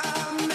I'm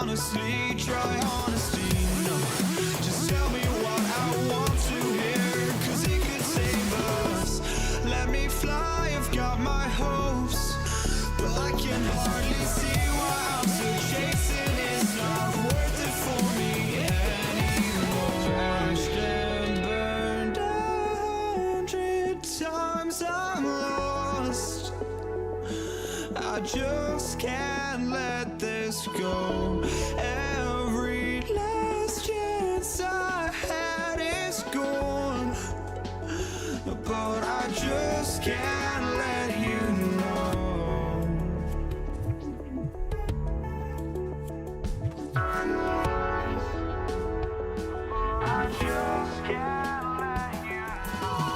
honestly, try honesty. No, just tell me what I want to hear, 'cause it could save us. Let me fly, I've got my hopes, but I can hardly see why I'm still chasing. It's not worth it for me anymore. Crashed and burned 100 times, I'm lost. I just can't let this go. Every last chance I had is gone, but I just can't let you know. I just can't let you know.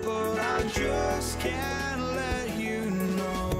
But I just can't let you know.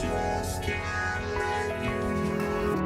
just can't let you know.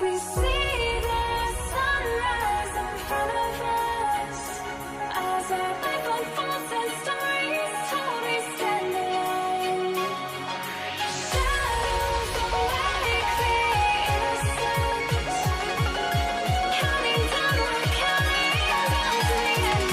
We see the sunrise in front of us as our life unfolds and stories told. We stand alone. Shadows awake the innocent, counting down, we're counting down to the end.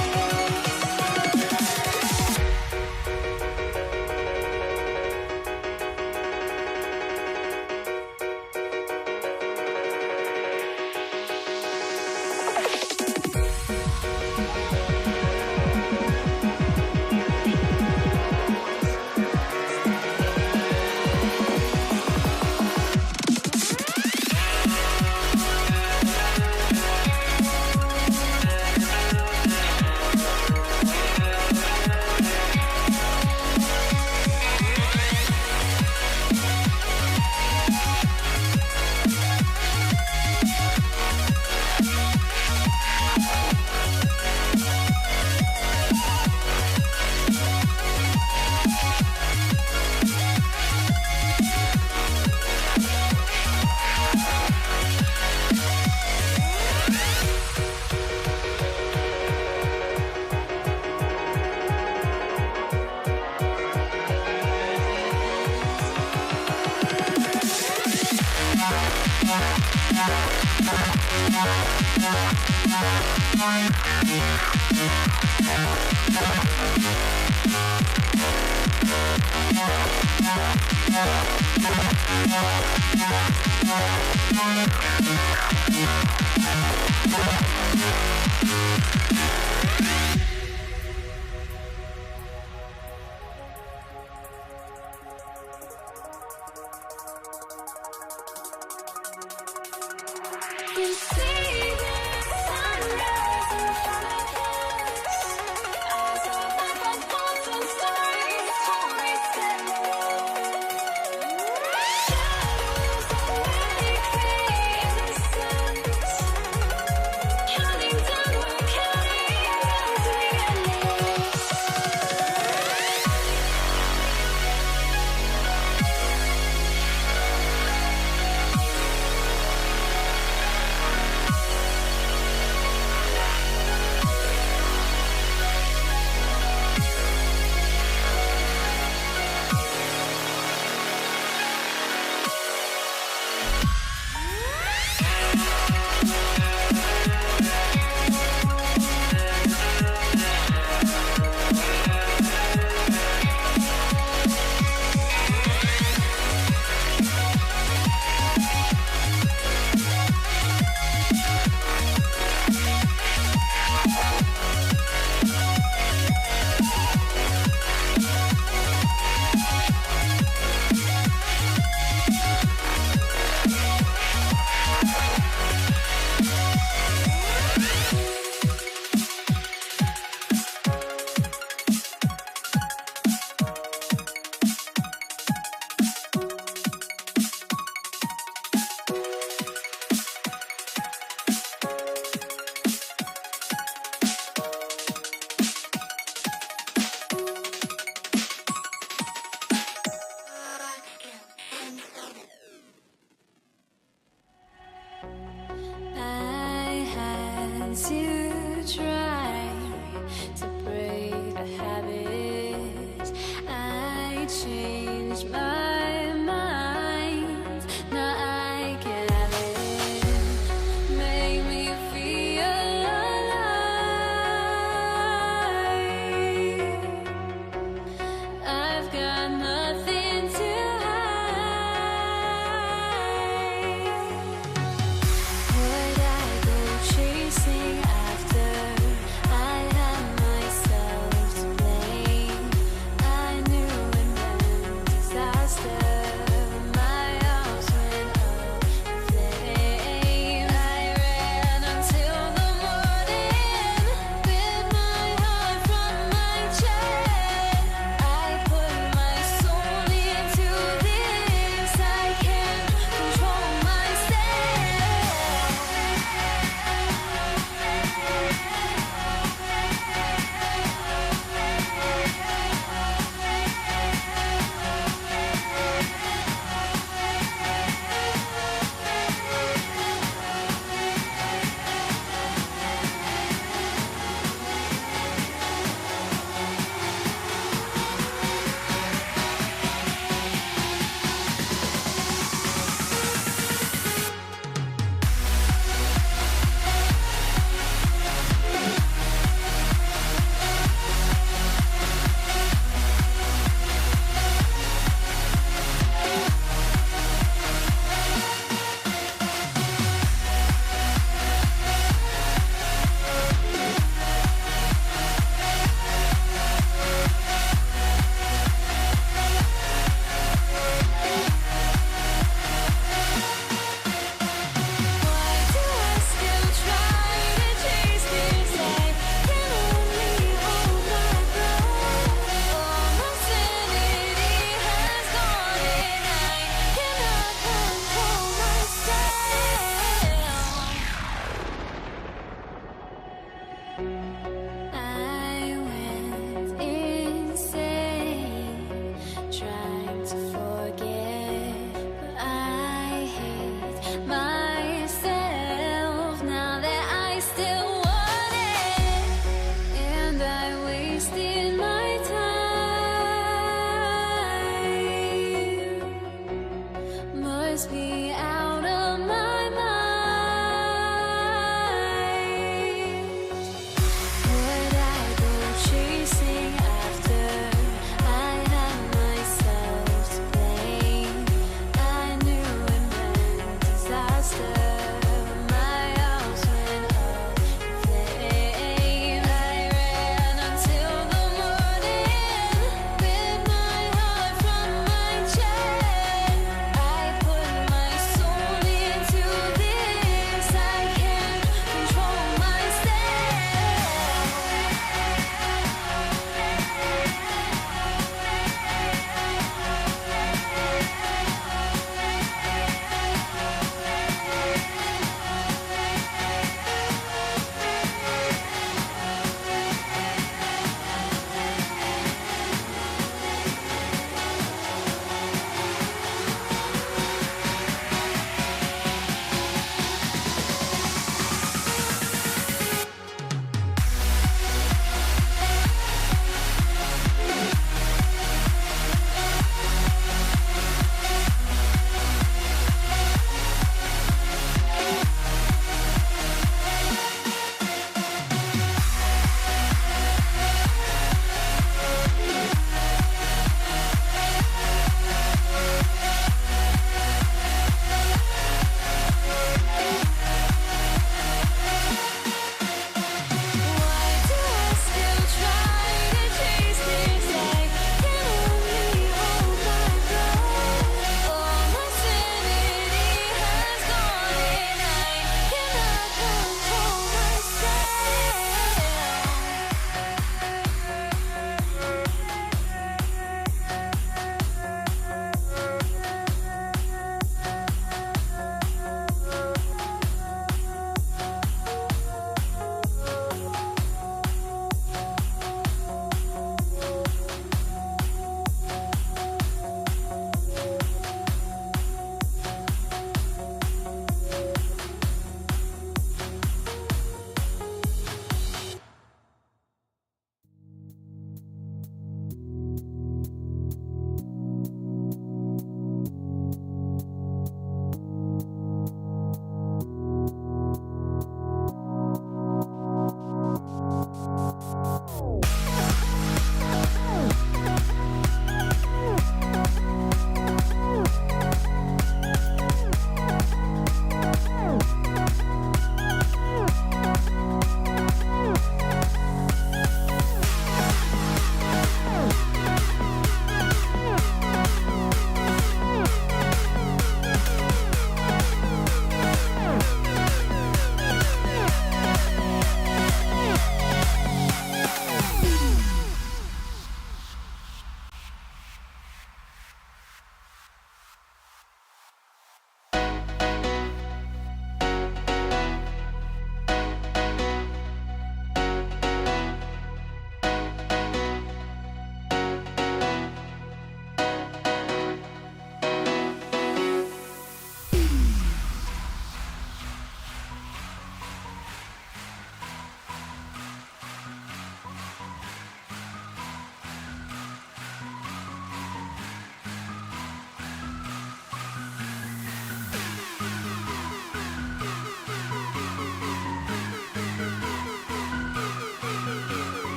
We see the sunrise in front of us as our life unfolds and stories told. We stand alone. Shadows awake the innocent, counting down, we're counting down to the end.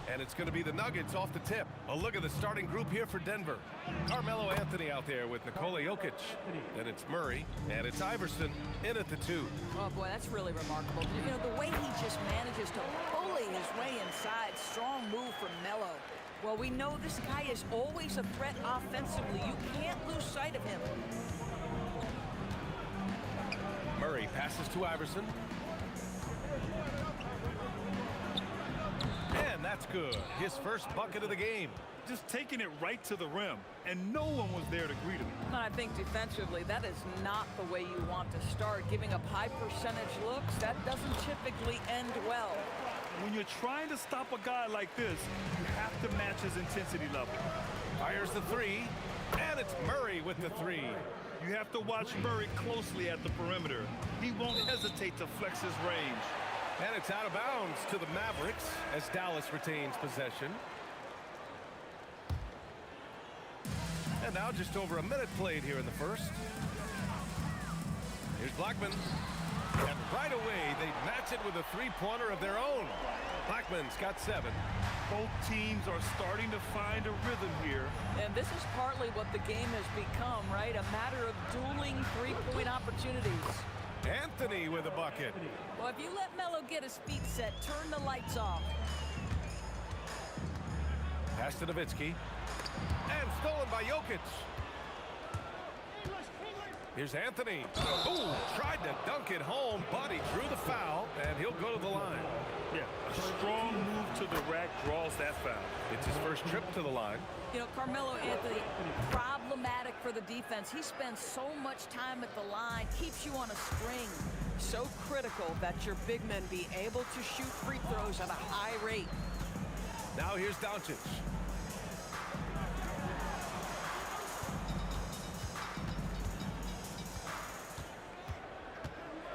And it's going to be the Nuggets off the tip. A look at the starting group here for Denver. Carmelo Anthony out there with Nikola Jokic. Then it's Murray, and it's Iverson in at the 2. Oh, boy, that's really remarkable. You know, the way he just manages to bully his way inside. Strong move from Melo. Well, we know this guy is always a threat offensively. You can't lose sight of him. Murray passes to Iverson. And that's good. His first bucket of the game. Just taking it right to the rim, and no one was there to greet him. And I think defensively, that is not the way you want to start. Giving up high percentage looks, that doesn't typically end well. When you're trying to stop a guy like this, you have to match his intensity level. Fires the 3, and it's Murray with the 3. You have to watch Murray closely at the perimeter. He won't hesitate to flex his range. And it's out of bounds to the Mavericks as Dallas retains possession. And now just over a minute played here in the first. Here's Blackman. And right away, they match it with a three-pointer of their own. Blackman's got 7. Both teams are starting to find a rhythm here. And this is partly what the game has become, right? A matter of dueling three-point opportunities. Anthony with a bucket. Well, if you let Melo get his feet set, turn the lights off. Pass to Nowitzki. And stolen by Jokic. Here's Anthony. Ooh, tried to dunk it home, but he drew the foul, and he'll go to the line. Yeah, a strong move to the rack draws that foul. It's his first trip to the line. You know, Carmelo Anthony, problematic for the defense. He spends so much time at the line, keeps you on a string. So critical that your big men be able to shoot free throws at a high rate. Now here's Doncic.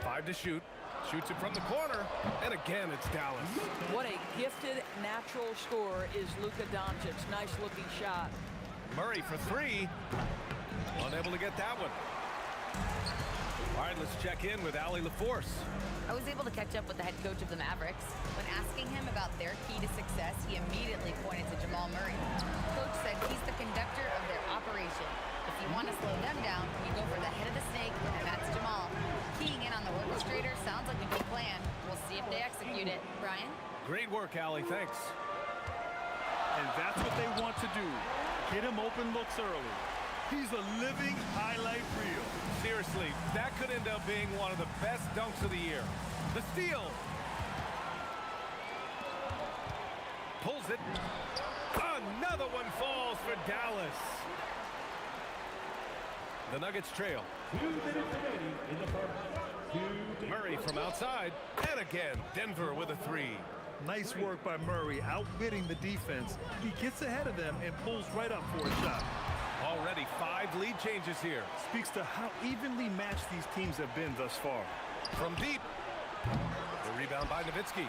5 to shoot. Shoots it from the corner. And again, it's Dallas. What a gifted natural scorer is Luka Doncic. Nice looking shot. Murray for 3. Unable to get that one. All right, let's check in with Allie LaForce. I was able to catch up with the head coach of the Mavericks. When asking him about their key to success, he immediately pointed to Jamal Murray. Coach said he's the conductor of their operation. If you want to slow them down, you go for the head of the snake, and that's Jamal. Keying in on the orchestrator sounds like a good plan. We'll see if they execute it. Brian? Great work, Allie. Thanks. And that's what they want to do. Get him open looks early. He's a living highlight reel. Seriously, that could end up being one of the best dunks of the year. The steal. Pulls it. Another one falls for Dallas. The Nuggets trail. 2 minutes remaining in the first. Murray from outside. And again, Denver with a 3. Nice work by Murray, outwitting the defense. He gets ahead of them and pulls right up for a shot. Already 5 lead changes here. Speaks to how evenly matched these teams have been thus far. From deep. The rebound by Nowitzki.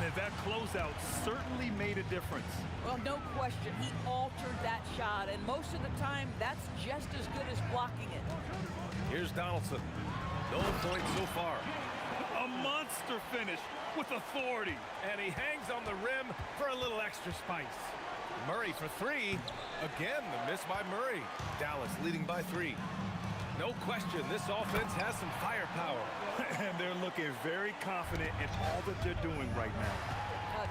And that closeout certainly made a difference. Well, no question. He altered that shot, and most of the time, that's just as good as blocking it. Here's Donaldson. No points so far. A monster finish with authority. And he hangs on the rim for a little extra spice. Murray for 3. Again, the miss by Murray. Dallas leading by 3. No question, this offense has some firepower. And they're looking very confident in all that they're doing right now.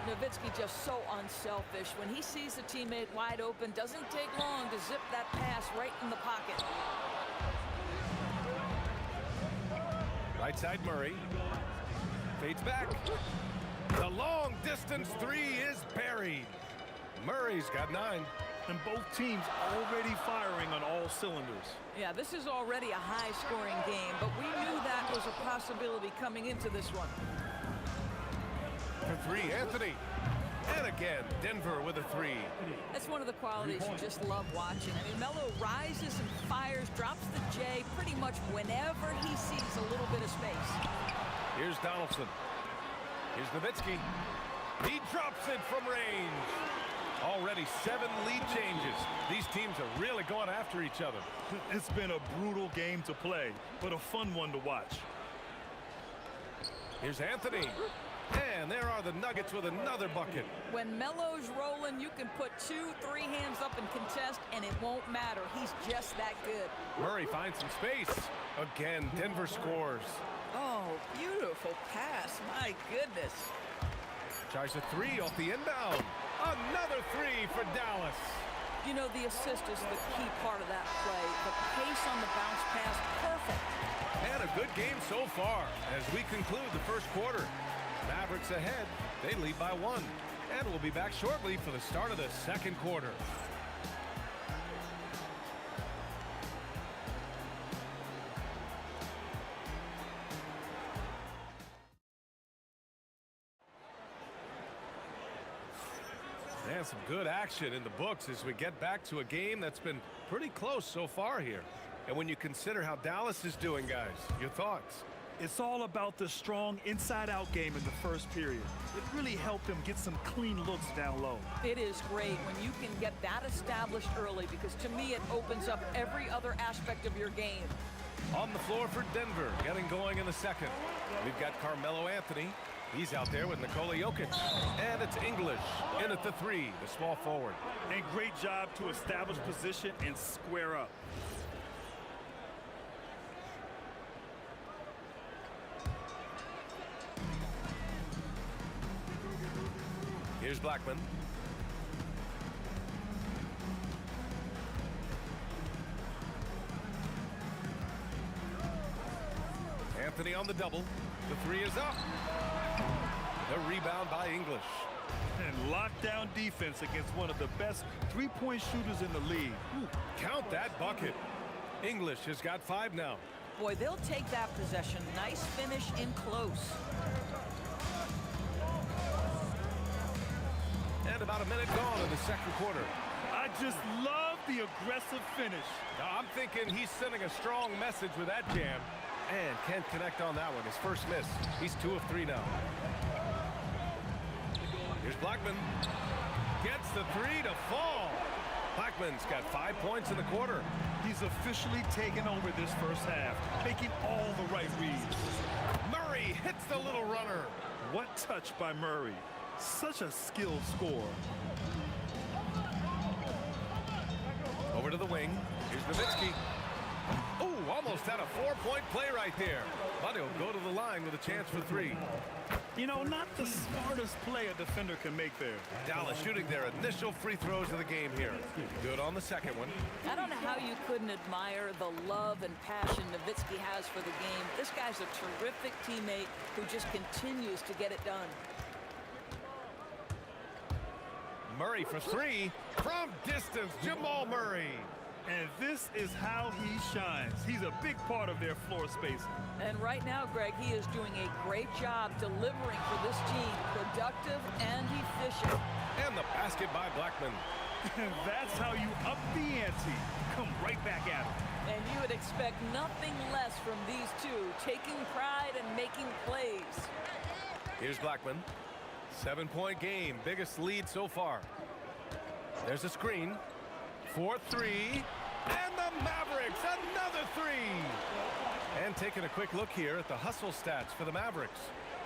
Nowitzki just so unselfish. When he sees a teammate wide open, doesn't take long to zip that pass right in the pocket. Right side Murray. Fades back. The long distance 3 is buried. Murray's got 9. And both teams already firing on all cylinders. Yeah, this is already a high-scoring game, but we knew that was a possibility coming into this one. For 3, Anthony. And again, Denver with a 3. That's one of the qualities you just love watching. I mean, Melo rises and fires, drops the J pretty much whenever he sees a little bit of space. Here's Donaldson. Here's Nowitzki. He drops it from range. Already 7 lead changes. These teams are really going after each other. It's been a brutal game to play, but a fun one to watch. Here's Anthony. And there are the Nuggets with another bucket. When Melo's rolling, you can put 2, 3 hands up and contest, and it won't matter. He's just that good. Murray finds some space. Again, Denver scores. Oh, beautiful pass. My goodness. Tries a 3 off the inbound. Another 3 for Dallas. You know, the assist is the key part of that play. The pace on the bounce pass, perfect. And a good game so far as we conclude the first quarter. Mavericks ahead. They lead by 1. And we'll be back shortly for the start of the second quarter. And some good action in the books as we get back to a game that's been pretty close so far here. And when you consider how Dallas is doing, guys, your thoughts? It's all about the strong inside-out game in the first period. It really helped them get some clean looks down low. It is great when you can get that established early because to me it opens up every other aspect of your game. On the floor for Denver, getting going in the second. We've got Carmelo Anthony. He's out there with Nikola Jokic. And it's English in at the 3, the small forward. And great job to establish position and square up. Here's Blackman. Anthony on the double. The 3 is up. The rebound by English. And lockdown defense against one of the best three-point shooters in the league. Ooh, count that bucket. English has got 5 now. Boy, they'll take that possession. Nice finish in close. And about a minute gone in the second quarter. I just love the aggressive finish. Now, I'm thinking he's sending a strong message with that jam. And can't connect on that one. His first miss. He's 2 of 3 now. Here's Blackman. Gets the 3 to fall. Blackman's got 5 points in the quarter. He's officially taken over this first half, making all the right reads. Murray hits the little runner. What touch by Murray. Such a skilled scorer. Over to the wing. Here's Nowitzki. Oh, almost had a 4-point play right there. But he'll go to the line with a chance for 3. You know, not the smartest play a defender can make there. Dallas shooting their initial free throws of the game here. Good on the second one. I don't know how you couldn't admire the love and passion Nowitzki has for the game. This guy's a terrific teammate who just continues to get it done. Murray for 3 from distance. Jamal Murray. And this is how he shines. He's a big part of their floor space. And right now, Greg, he is doing a great job delivering for this team. Productive and efficient. And the basket by Blackman. And that's how you up the ante. Come right back at him. And you would expect nothing less from these two, taking pride and making plays. Here's Blackman. 7-point game. Biggest lead so far. There's a screen. 4-3. And the Mavericks, another 3. And taking a quick look here at the hustle stats for the Mavericks.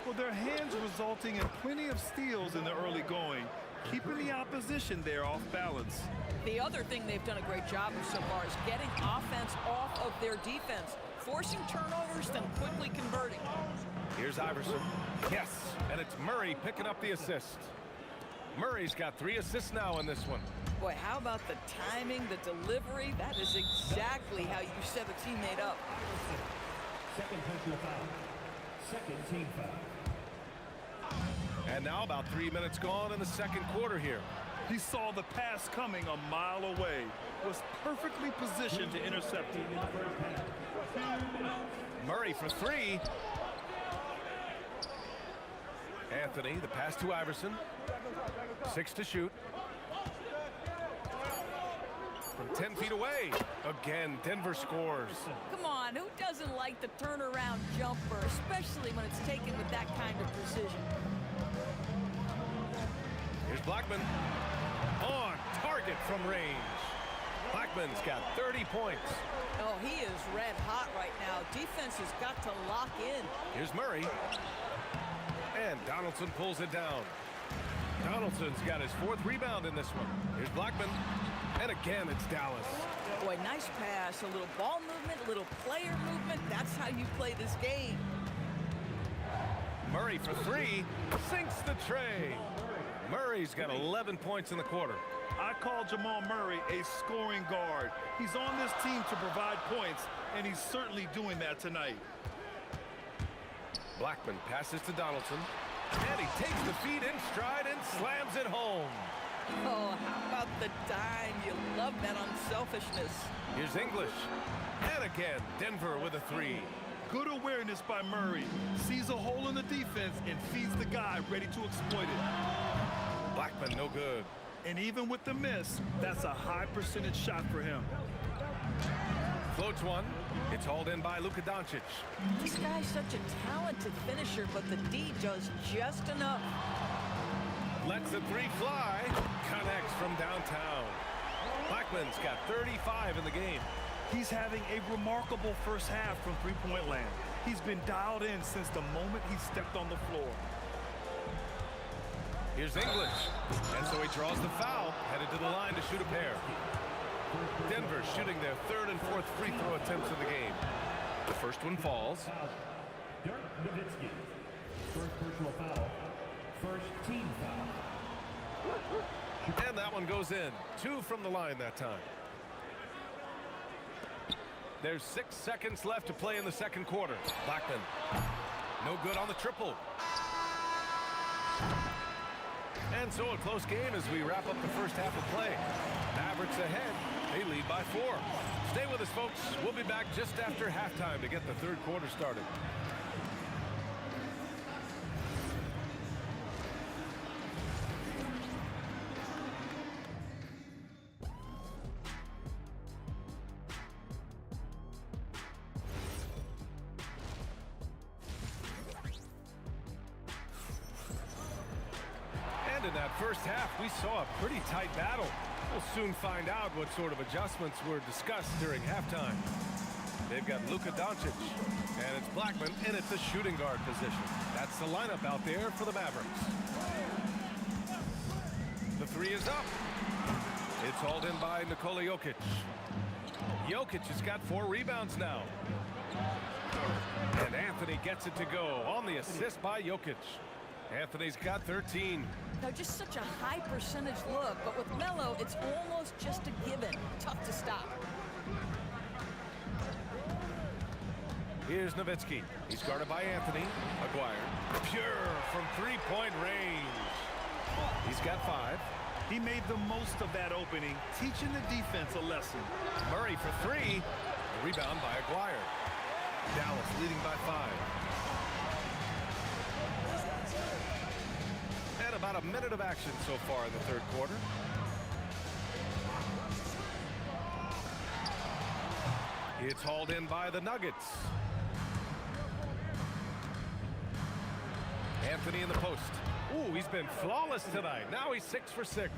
Well, their hands resulting in plenty of steals in the early going, keeping the opposition there off balance. The other thing they've done a great job of so far is getting offense off of their defense, forcing turnovers, then quickly converting. Here's Iverson. Yes, and it's Murray picking up the assist. Murray's got 3 assists now in this one. Boy, how about the timing, the delivery? That is exactly how you set a teammate up. Second personal foul. Second team foul. And now about 3 minutes gone in the second quarter here. He saw the pass coming a mile away, was perfectly positioned to intercept it. Murray for 3. Anthony, the pass to Iverson. 6 to shoot. From 10 feet away. Again, Denver scores. Come on, who doesn't like the turnaround jumper, especially when it's taken with that kind of precision? Here's Blackman. On target from range. Blackman's got 30 points. Oh, he is red hot right now. Defense has got to lock in. Here's Murray. And Donaldson pulls it down. Donaldson's got his 4th rebound in this one. Here's Blackman. And again, it's Dallas. Boy, nice pass. A little ball movement, a little player movement. That's how you play this game. Murray for 3. Sinks the tray. Murray's got 11 points in the quarter. I call Jamal Murray a scoring guard. He's on this team to provide points, and he's certainly doing that tonight. Blackman passes to Donaldson. And he takes the feed in stride and slams it home. Oh, how about the dime? You love that unselfishness. Here's English. And again, Denver with a 3. Good awareness by Murray. Sees a hole in the defense and feeds the guy ready to exploit it. Blackman no good. And even with the miss, that's a high percentage shot for him. Floats one. It's hauled in by Luka Doncic. This guy's such a talented finisher, but the D does just enough. Lets the 3 fly. Connects from downtown. Blackman's got 35 in the game. He's having a remarkable first half from three-point land. He's been dialed in since the moment he stepped on the floor. Here's English. And so he draws the foul, headed to the line to shoot a pair. Denver shooting their 3rd and 4th free throw attempts of the game. The first one falls. Dirk Nowitzki. First personal foul. First team foul. And that one goes in. 2 from the line that time. There's 6 seconds left to play in the second quarter. Blackman. No good on the triple. And so a close game as we wrap up the first half of play. Mavericks ahead. They lead by 4. Stay with us, folks. We'll be back just after halftime to get the third quarter started. And in that first half, we saw a pretty tight battle. We'll soon find out what sort of adjustments were discussed during halftime. They've got Luka Doncic, and it's Blackman in at the shooting guard position. That's the lineup out there for the Mavericks. The 3 is up. It's hauled in by Nikola Jokic. Jokic has got 4 rebounds now. And Anthony gets it to go on the assist by Jokic. Anthony's got 13. Now, just such a high percentage look, but with Melo, it's almost just a given. Tough to stop. Here's Nowitzki. He's guarded by Anthony. Aguirre. Pure from 3-point range. He's got 5. He made the most of that opening, teaching the defense a lesson. Murray for 3. A rebound by Aguirre. Dallas leading by 5. And about a minute of action so far in the third quarter. It's hauled in by the Nuggets. Anthony in the post. Ooh, he's been flawless tonight. Now he's 6 for 6.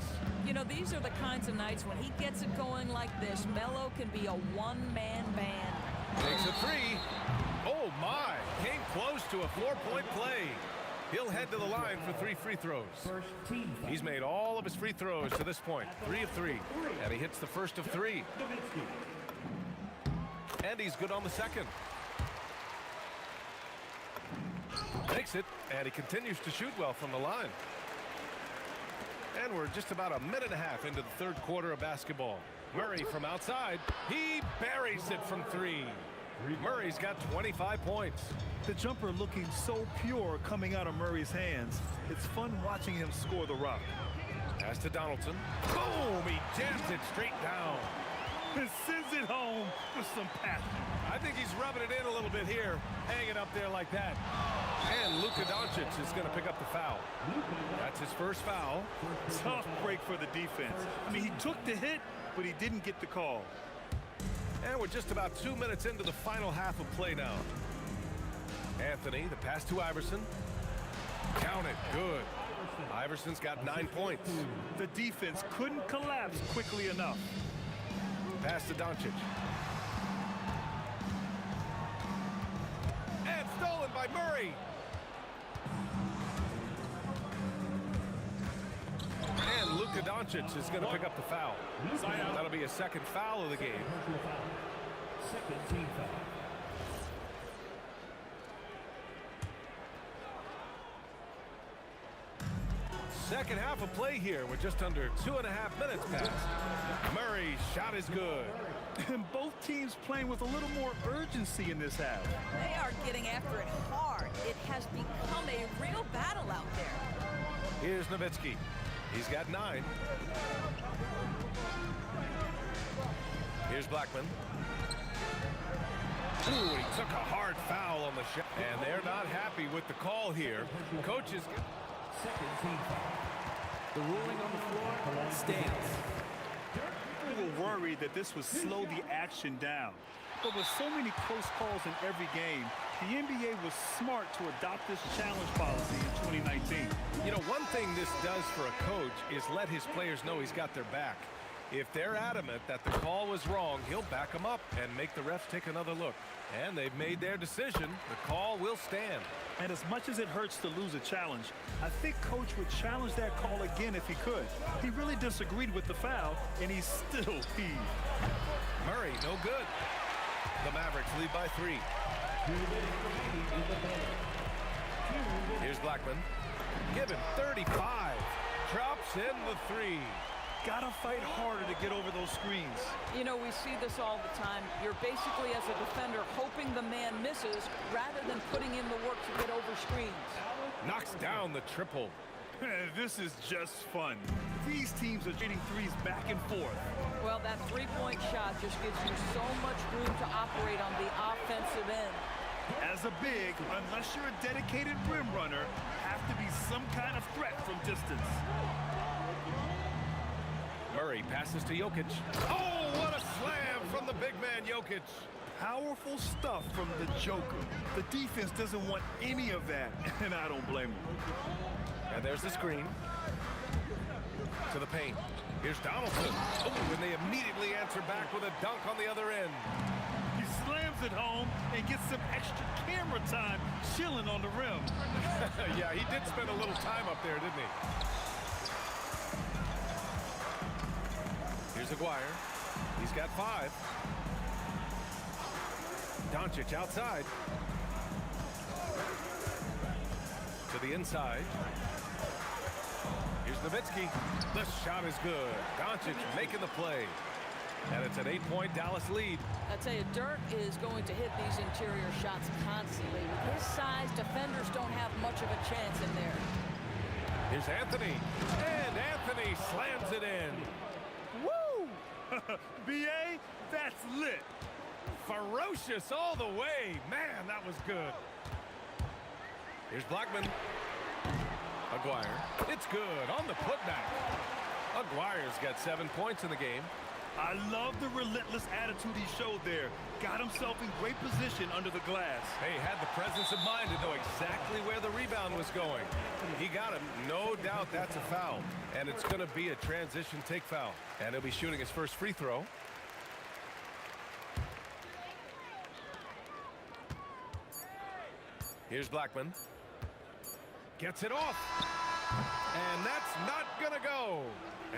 You know, these are the kinds of nights when he gets it going like this, Melo can be a one-man band. Takes a 3. Oh, my. Came close to a 4-point play. He'll head to the line for 3 free throws. First team foul. He's made all of his free throws to this point. 3 of 3. And he hits the first of 3. Nowitzki. And he's good on the second. Makes it, and he continues to shoot well from the line. And we're just about a minute and a half into the third quarter of basketball. Murray from outside. He buries it from 3. Murray's got 25 points. The jumper looking so pure coming out of Murray's hands. It's fun watching him score the rock. Pass to Donaldson. Boom! He jams it straight down. And sends it home with some passion. I think he's rubbing it in a little bit here, hanging up there like that. And Luka Doncic is going to pick up the foul. That's his first foul. Tough break for the defense. I mean, he took the hit, but he didn't get the call. And we're just about 2 minutes into the final half of play now. Anthony, the pass to Iverson. Count it, good. Iverson's got 9 points. The defense couldn't collapse quickly enough. Pass to Doncic. And stolen by Murray. And Luka Doncic is going to pick up the foul. That'll be a second foul of the game. Personal foul. Second team foul. Second half of play here. We're just under 2.5 minutes past. Murray's shot is good. And both teams playing with a little more urgency in this half. They are getting after it hard. It has become a real battle out there. Here's Nowitzki. He's got 9. Here's Blackman. Ooh, he took a hard foul on the shot. And they're not happy with the call here. Coaches. Second team foul. The ruling on the floor stands. We were worried that this would slow the action down. But with so many close calls in every game, the NBA was smart to adopt this challenge policy in 2019. You know, one thing this does for a coach is let his players know he's got their back. If they're adamant that the call was wrong, he'll back them up and make the refs take another look. And they've made their decision. The call will stand. And as much as it hurts to lose a challenge, I think Coach would challenge that call again if he could. He really disagreed with the foul, and he's still peeved. Murray, no good. The Mavericks lead by 3. Here's Blackman. Given 35. Drops in the 3. Gotta fight harder to get over those screens. You know, we see this all the time. You're basically, as a defender, hoping the man misses rather than putting in the work to get over screens. Knocks down the triple. This is just fun. These teams are hitting threes back and forth. Well, that three-point shot just gives you so much room to operate on the offensive end. As a big, unless you're a dedicated rim runner, have to be some kind of threat from distance. Murray passes to Jokic. Oh, what a slam from the big man, Jokic. Powerful stuff from the Joker. The defense doesn't want any of that, and I don't blame them. And there's the screen. To the paint. Here's Donaldson. Oh, and they immediately answer back with a dunk on the other end. He slams it home and gets some extra camera time chilling on the rim. Yeah, he did spend a little time up there, didn't he? Here's Aguirre. He's got 5. Doncic outside. To the inside. Here's Nowitzki. The shot is good. Doncic making the play. And it's an 8-point Dallas lead. I tell you, Dirk is going to hit these interior shots constantly. With his size, defenders don't have much of a chance in there. Here's Anthony. And Anthony slams it in. Woo! BA, that's lit. Ferocious all the way. Man, that was good. Here's Blackman. Aguirre. It's good on the putback. Aguirre's got 7 points in the game. I love the relentless attitude he showed there. Got himself in great position under the glass. Hey, had the presence of mind to know exactly where the rebound was going. He got him. No doubt that's a foul. And it's going to be a transition take foul. And he'll be shooting his first free throw. Here's Blackman. Gets it off. And that's not going to go.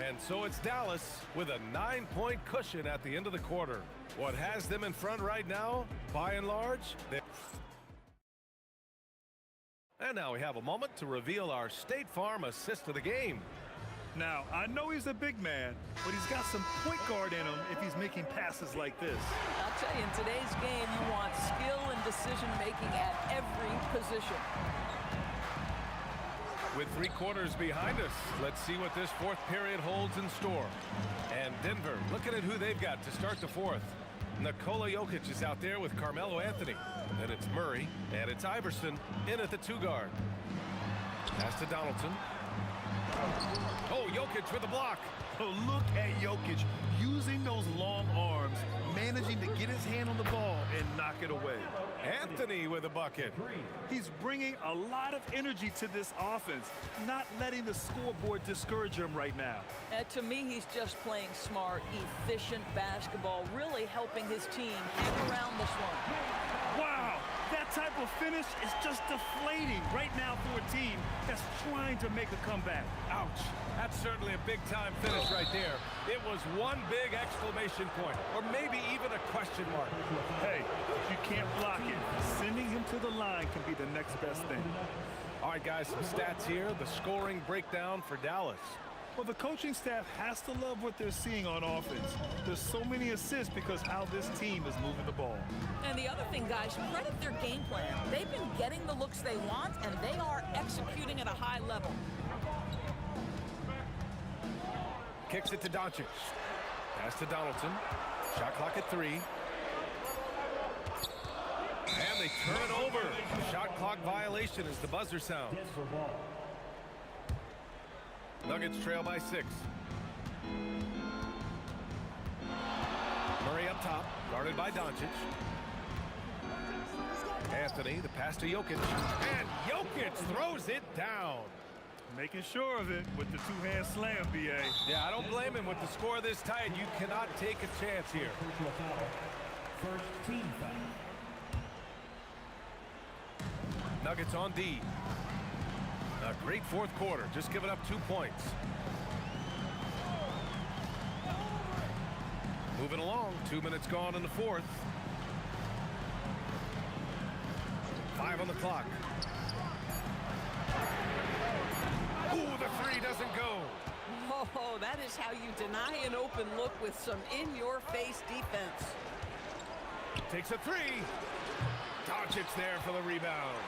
And so it's Dallas with a 9-point cushion at the end of the quarter. What has them in front right now, by and large, and now we have a moment to reveal our State Farm assist of the game. Now, I know he's a big man, but he's got some point guard in him if he's making passes like this. I'll tell you, in today's game, you want skill and decision-making at every position. With 3 quarters behind us, let's see what this fourth period holds in store. And Denver, looking at who they've got to start the fourth. Nikola Jokic is out there with Carmelo Anthony. Then it's Murray, and it's Iverson in at the 2-guard. Pass to Donaldson. Oh, Jokic with the block. Oh, look at Jokic using those long arms, managing to get his hand on the ball and knock it away. Anthony with a bucket. He's bringing a lot of energy to this offense, not letting the scoreboard discourage him right now. To me, he's just playing smart, efficient basketball, really helping his team hang around this one. Wow, That type of finish is just deflating right now for a team that's trying to make a comeback. Ouch. That's certainly a big-time finish right there. It was one big exclamation point, or maybe even a question mark. Hey, if you can't block it, sending him to the line can be the next best thing. All right, guys, some stats here. The scoring breakdown for Dallas. Well, the coaching staff has to love what they're seeing on offense. There's so many assists because how this team is moving the ball. And the other thing, guys, credit their game plan. They've been getting the looks they want, and they are executing at a high level. Kicks it to Doncic. Pass to Donaldson. Shot clock at 3. And they turn it over. Shot clock violation as the buzzer sounds. Nuggets trail by 6. Murray up top, guarded by Doncic. Anthony, the pass to Jokic. And Jokic throws it down. Making sure of it with the two-hand slam, B.A. Yeah, I don't blame him. With the score this tight, you cannot take a chance here. First team foul. Nuggets on D. A great fourth quarter, just giving up 2 points. Moving along, 2 minutes gone in the fourth. 5 on the clock. Ooh, the 3 doesn't go. Oh, that is how you deny an open look with some in-your-face defense. Takes a 3. Doncic there for the rebound.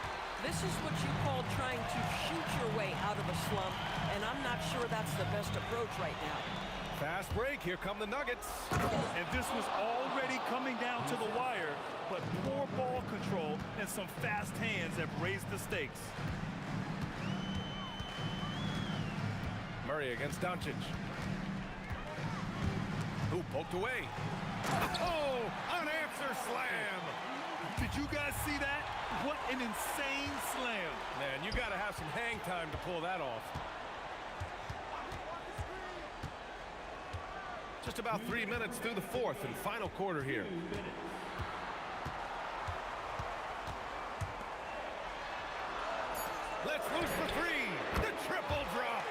This is what you call trying to shoot your way out of a slump, and I'm not sure that's the best approach right now. Fast break, here come the Nuggets. And this was already coming down to the wire, but poor ball control and some fast hands have raised the stakes. Murray against Doncic. Who poked away. Oh, unanswered slam. Did you guys see that? What an insane slam. Man, you got to have some hang time to pull that off. Just about 3 minutes through the fourth and final quarter here. Let's loose for 3. The triple drops.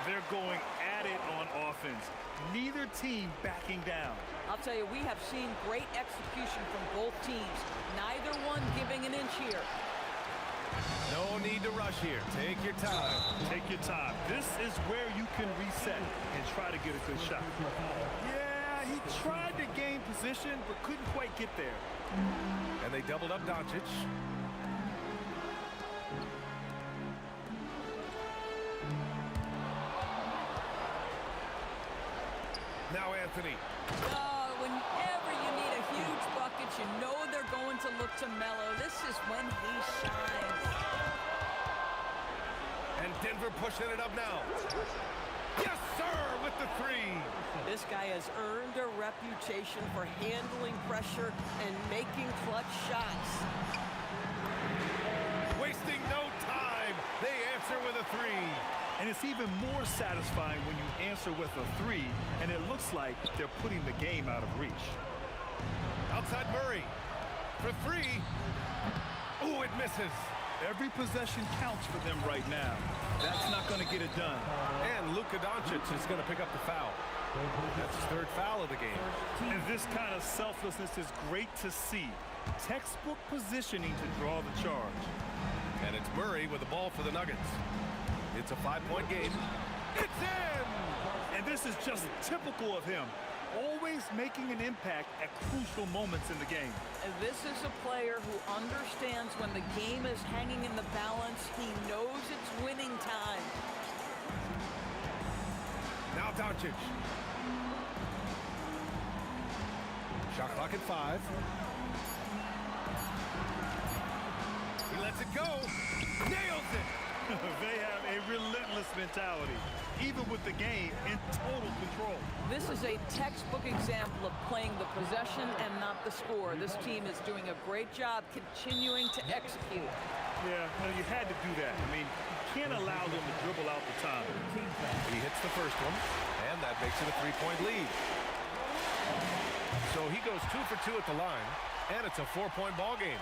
They're going at it on offense. Neither team backing down. I'll tell you, we have seen great execution from both teams. Neither one giving an inch here. No need to rush here. Take your time. Take your time. This is where you can reset and try to get a good shot. Yeah, he tried to gain position, but couldn't quite get there. And they doubled up Doncic. Now Anthony. Whenever you need a huge bucket, you know they're going to look to Melo. This is when he shines. And Denver pushing it up now. Yes, sir, with the 3. This guy has earned a reputation for handling pressure and making clutch shots. Wasting no time. They answer with a 3. And it's even more satisfying when you answer with a 3, and it looks like they're putting the game out of reach. Outside Murray for 3. Ooh, it misses. Every possession counts for them right now. That's not going to get it done. And Luka Doncic is going to pick up the foul. That's his 3rd foul of the game. And this kind of selflessness is great to see. Textbook positioning to draw the charge. And it's Murray with the ball for the Nuggets. It's a 5-point game. It's in! And this is just typical of him. Always making an impact at crucial moments in the game. And this is a player who understands when the game is hanging in the balance. He knows it's winning time. Now Doncic. Shot clock at 5. He lets it go. Nails it. They have a relentless mentality, even with the game in total control. This is a textbook example of playing the possession and not the score. This team is doing a great job continuing to execute. Yeah, well, you had to do that. I mean, you can't allow them to dribble out the time. He hits the first one, and that makes it a 3-point lead. So he goes 2 for 2 at the line, and it's a 4-point ball game.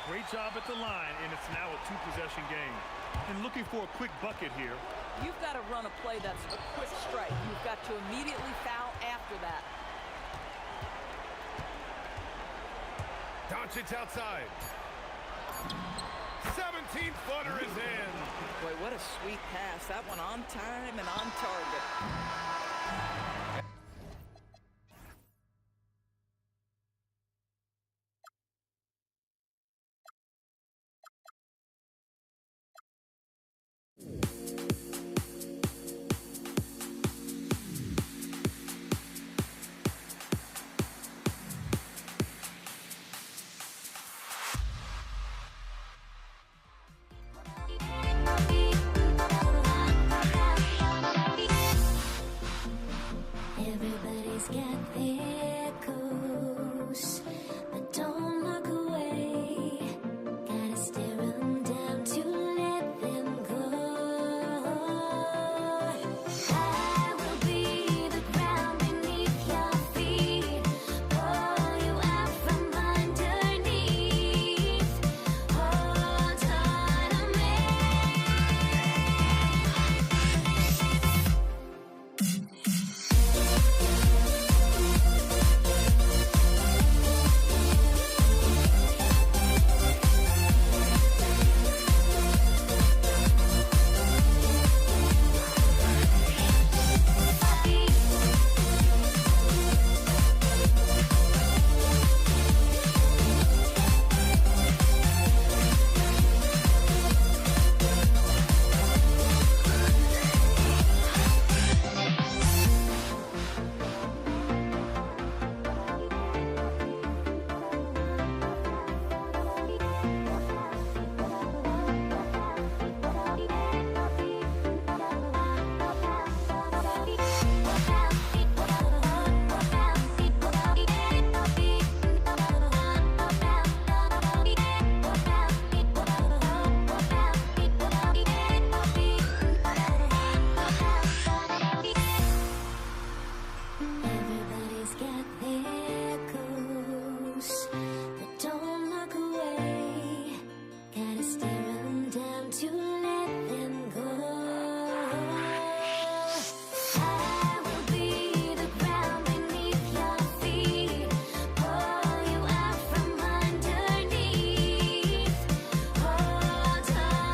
Great job at the line, and it's now a two-possession game. And looking for a quick bucket here. You've got to run a play that's a quick strike. You've got to immediately foul after that. Doncic outside. 17-footer is in. Boy, what a sweet pass. That one on time and on target. Everybody's got their goals, but don't look away. Gotta stare 'em down to let them go. I will be the ground beneath your feet, pull you out from underneath. Hold on to me. Everybody's got their goals, but don't look away. Gotta stare 'em down to let them go. I will be the ground beneath your feet, pull you out from underneath. Hold on to me.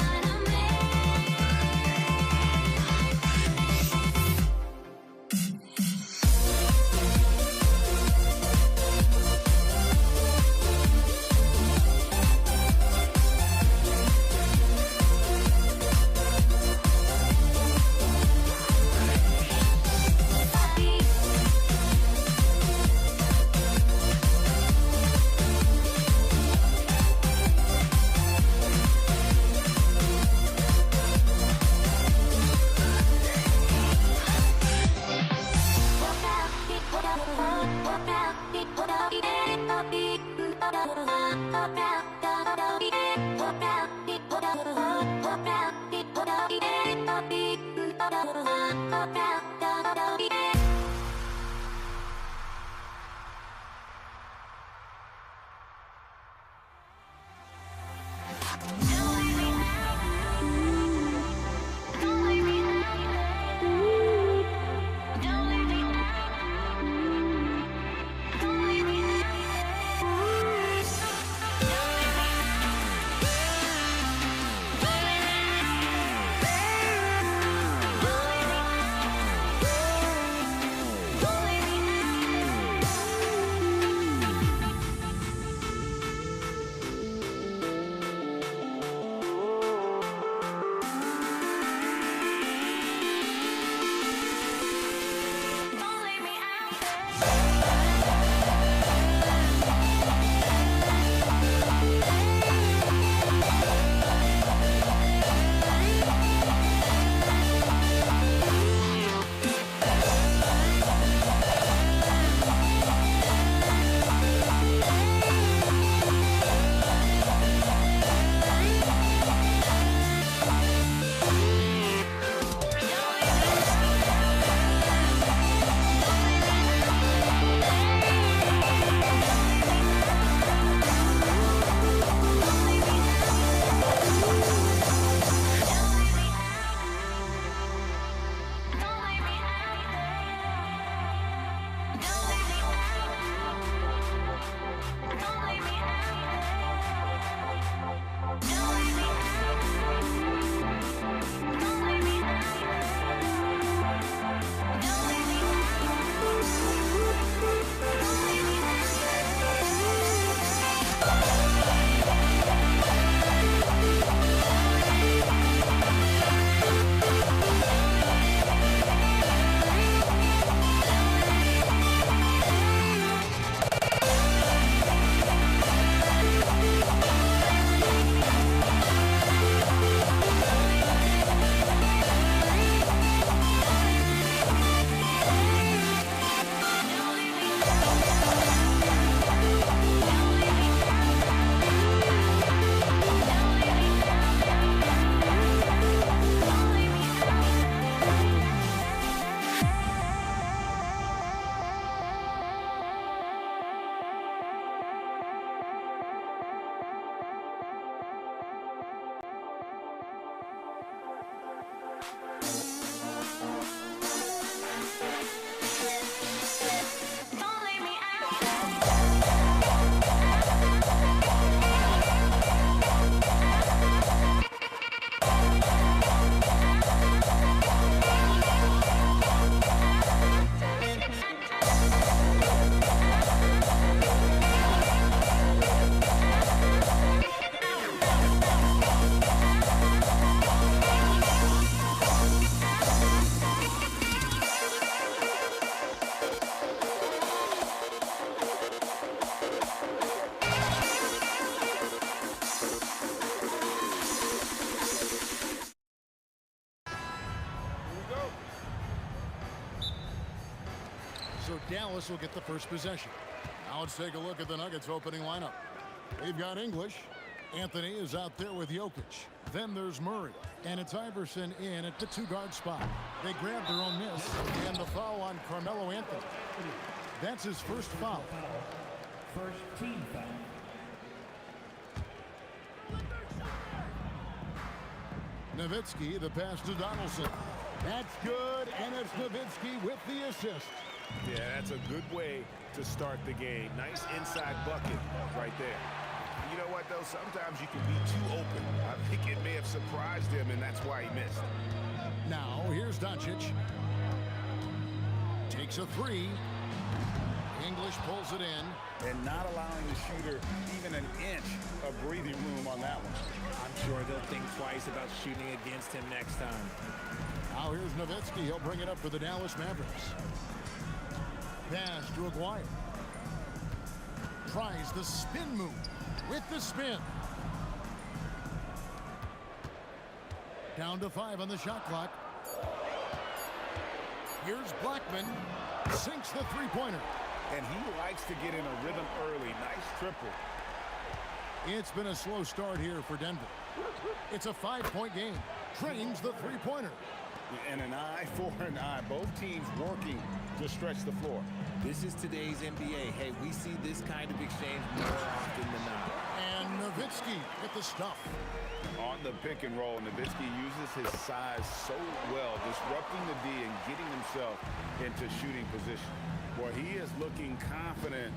So Dallas will get the first possession. Now let's take a look at the Nuggets opening lineup. They've got English. Anthony is out there with Jokic. Then there's Murray. And it's Iverson in at the 2-guard spot. They grab their own miss. And the foul on Carmelo Anthony. That's his first foul. First team foul. Nowitzki, the pass to Donaldson. That's good, and it's Nowitzki with the assist. Yeah, that's a good way to start the game. Nice inside bucket right there. You know what, though? Sometimes you can be too open. I think it may have surprised him, and that's why he missed. Now, here's Doncic. Takes a three. English pulls it in. And not allowing the shooter even an inch of breathing room on that one. I'm sure they'll think twice about shooting against him next time. Now here's Nowitzki. He'll bring it up for the Dallas Mavericks. Pass to Aguirre. Tries the spin move with the spin. Down to 5 on the shot clock. Here's Blackman. Sinks the three-pointer. And he likes to get in a rhythm early. Nice triple. It's been a slow start here for Denver. It's a 5-point game. Drains the three-pointer. And an eye for an eye. Both teams working to stretch the floor. This is today's NBA. Hey, we see this kind of exchange more often than not. And Nowitzki with the stuff. On the pick and roll, Nowitzki uses his size so well, disrupting the D and getting himself into shooting position. Boy, he is looking confident.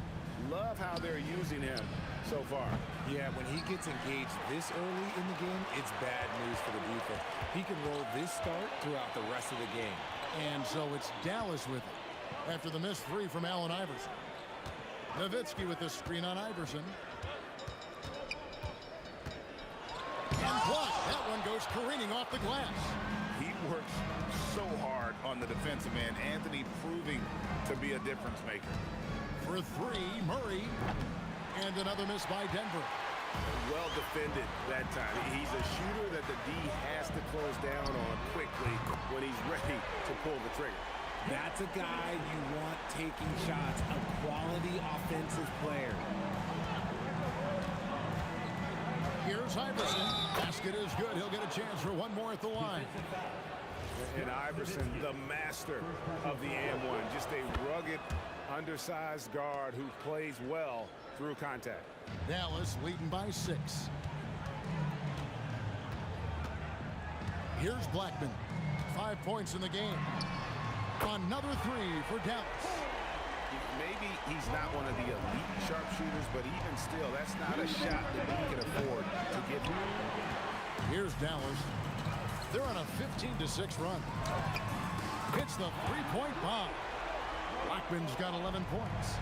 Love how they're using him so far. Yeah, when he gets engaged this early in the game, it's bad news for the defense. He can roll this start throughout the rest of the game. And so it's Dallas with it after the missed three from Allen Iverson. Nowitzki with the screen on Iverson. And blocked. That one goes careening off the glass. He works so hard on the defensive end. Anthony proving to be a difference maker. For three, Murray. And another miss by Denver. Well defended that time. He's a shooter that the D has to close down on quickly when he's ready to pull the trigger. That's a guy you want taking shots, a quality offensive player. Here's Iverson. Basket is good. He'll get a chance for one more at the line. And Iverson, the master of the and-one. Just a rugged, undersized guard who plays well through contact. Dallas leading by 6. Here's Blackman. 5 points in the game. Another three for Dallas. Maybe he's not one of the elite sharpshooters, but even still, that's not a shot that he can afford to give him. Here's Dallas. They're on a 15-6 run. Hits the three-point bomb. Blackman's got 11 points.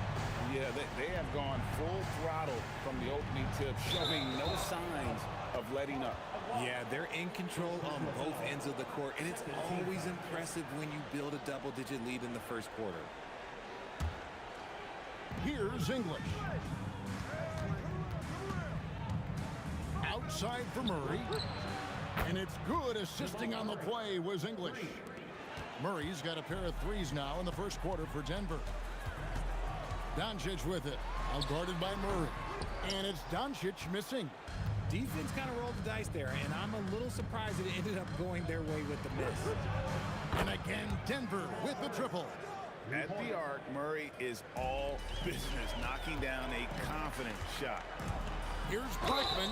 Yeah, they have gone full throttle from the opening tip, showing no signs of letting up. Yeah, they're in control on both ends of the court, and it's always impressive when you build a double-digit lead in the first quarter. Here's English. Outside for Murray. And it's good. Assisting on the play was English. Murray's got a pair of threes now in the first quarter for Denver. Doncic with it. Outguarded by Murray. And it's Doncic missing. Defense kind of rolled the dice there, and I'm a little surprised it ended up going their way with the miss. And again, Denver with the triple. At the arc, Murray is all business, knocking down a confident shot. Here's Blackman.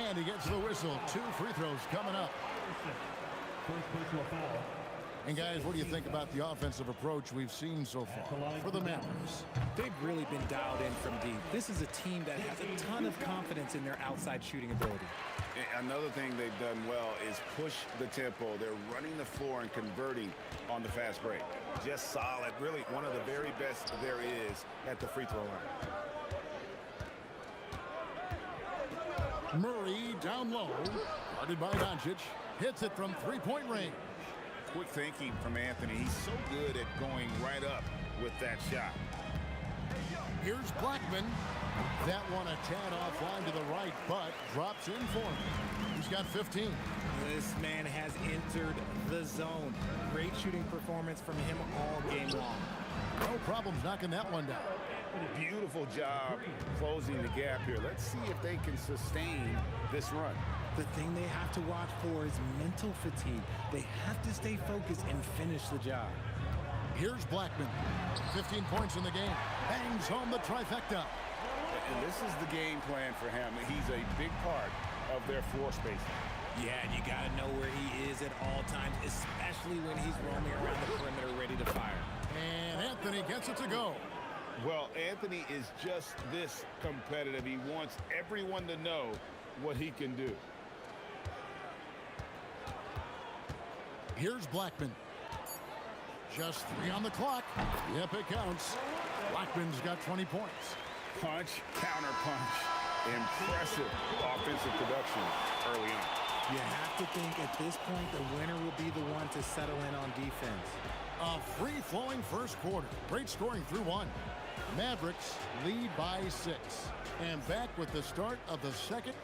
And he gets the whistle. 2 free throws coming up. First personal foul. And guys, what do you think about the offensive approach we've seen so far for the Mavericks? They've really been dialed in from deep. This is a team that has a ton of confidence in their outside shooting ability. Another thing they've done well is push the tempo. They're running the floor and converting on the fast break. Just solid. Really one of the very best there is at the free throw line. Murray down low. Guarded by Doncic. Hits it from three-point range. Quick thinking from Anthony. He's so good at going right up with that shot. Here's Blackman. That one a tad offline to the right, but drops in for him. He's got 15. This man has entered the zone. Great shooting performance from him all game long. problems knocking that one down. Beautiful job closing the gap here. Let's see if they can sustain this run. The thing they have to watch for is mental fatigue. They have to stay focused and finish the job. Here's Blackman. 15 points in the game. Bangs home the trifecta. And this is the game plan for him. He's a big part of their floor spacing. Yeah, and you got to know where he is at all times, especially when he's roaming around the perimeter ready to fire. And Anthony gets it to go. Well, Anthony is just this competitive. He wants everyone to know what he can do. Here's Blackman. Just 3 on the clock. Yep, it counts. Blackman's got 20 points. Punch, counter punch. Impressive offensive production early on. You have to think at this point the winner will be the one to settle in on defense. A free-flowing first quarter. Great scoring through 1. Mavericks lead by 6. And back with the start of the second.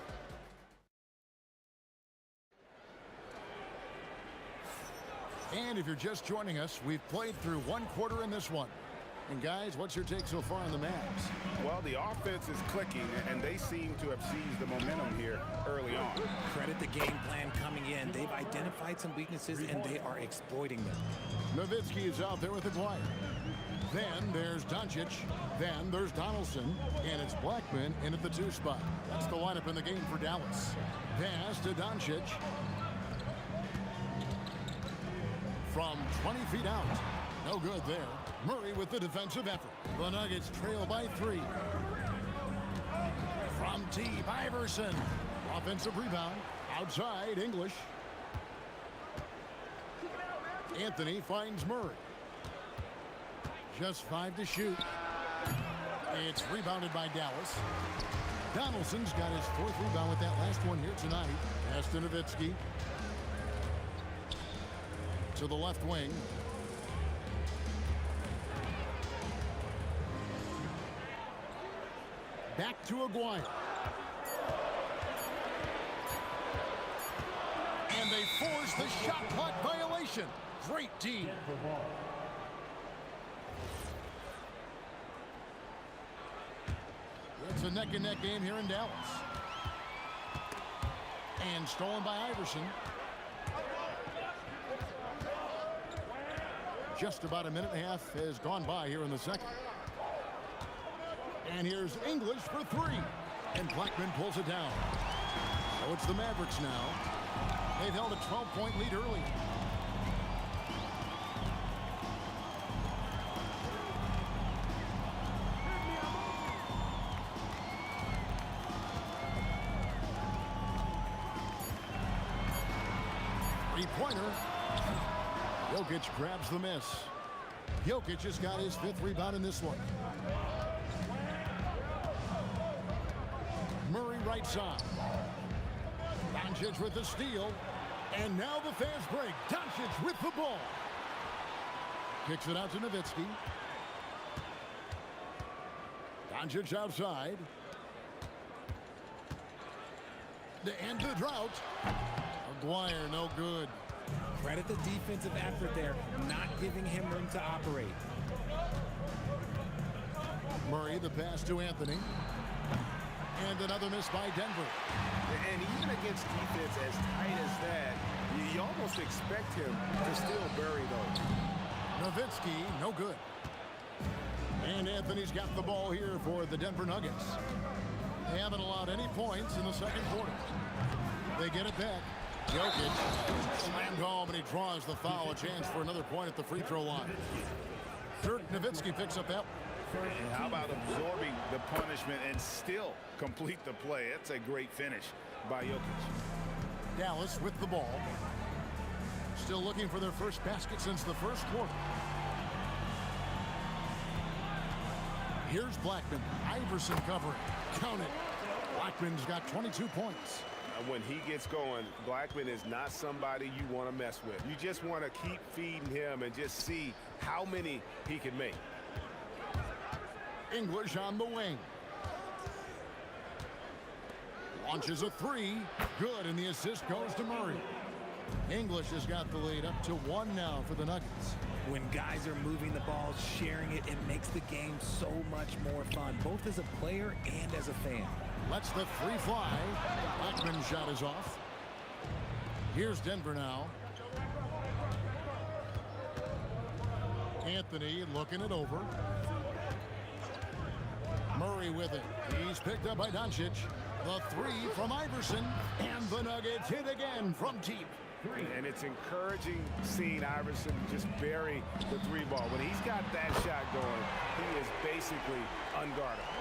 And if you're just joining us, we've played through 1 quarter in this one. And guys, what's your take so far on the Mavs? Well, the offense is clicking, and they seem to have seized the momentum here early on. Credit the game plan coming in. They've identified some weaknesses, and they are exploiting them. Nowitzki is out there with Aguirre. Then there's Doncic. Then there's Donaldson. And it's Blackman in at the 2 spot. That's the lineup in the game for Dallas. Pass to Doncic. From 20 feet out. No good there. Murray with the defensive effort. The Nuggets trail by 3. From T. Iverson. Offensive rebound. Outside, English. Anthony finds Murray. Just 5 to shoot. It's rebounded by Dallas. Donaldson's got his 4th rebound with that last one here tonight. Pass to Nowitzki. To the left wing. Back to Aguirre. And they force the shot clock violation. Great D. It's a neck-and-neck game here in Dallas. And stolen by Iverson. Just about a minute and a half has gone by here in the second. And here's English for 3. And Blackman pulls it down. So it's the Mavericks now. They've held a 12-point lead early. Three-pointer. Jokic grabs the miss. Jokic has got his 5th rebound in this one. Murray right side. Doncic with the steal. And now the fast break. Doncic with the ball. Kicks it out to Nowitzki. Doncic outside. To end the drought. Aguirre no good. Credit the defensive effort there, not giving him room to operate. Murray, the pass to Anthony. And another miss by Denver. And even against defense as tight as that, you almost expect him to still bury those. Nowitzki, no good. And Anthony's got the ball here for the Denver Nuggets. They haven't allowed any points in the second quarter. They get it back. Jokic slammed home, and he draws the foul. A chance for another point at the free throw line. Dirk Nowitzki picks up that one. And how about absorbing the punishment and still complete the play? That's a great finish by Jokic. Dallas with the ball. Still looking for their first basket since the first quarter. Here's Blackman. Iverson covering. Count it. Blackman's got 22 points. When he gets going, Blackman is not somebody you want to mess with. You just want to keep feeding him and just see how many he can make. English on the wing. Launches a 3. Good, and the assist goes to Murray. English has got the lead up to 1 now for the Nuggets. When guys are moving the ball, sharing it it makes the game so much more fun, both as a player and as a fan. Lets the three fly. Blackman's shot is off. Here's Denver now. Anthony looking it over. Murray with it. He's picked up by Doncic. The three from Iverson. And the Nuggets hit again from deep. And it's encouraging seeing Iverson just bury the three ball. When he's got that shot going, he is basically unguardable.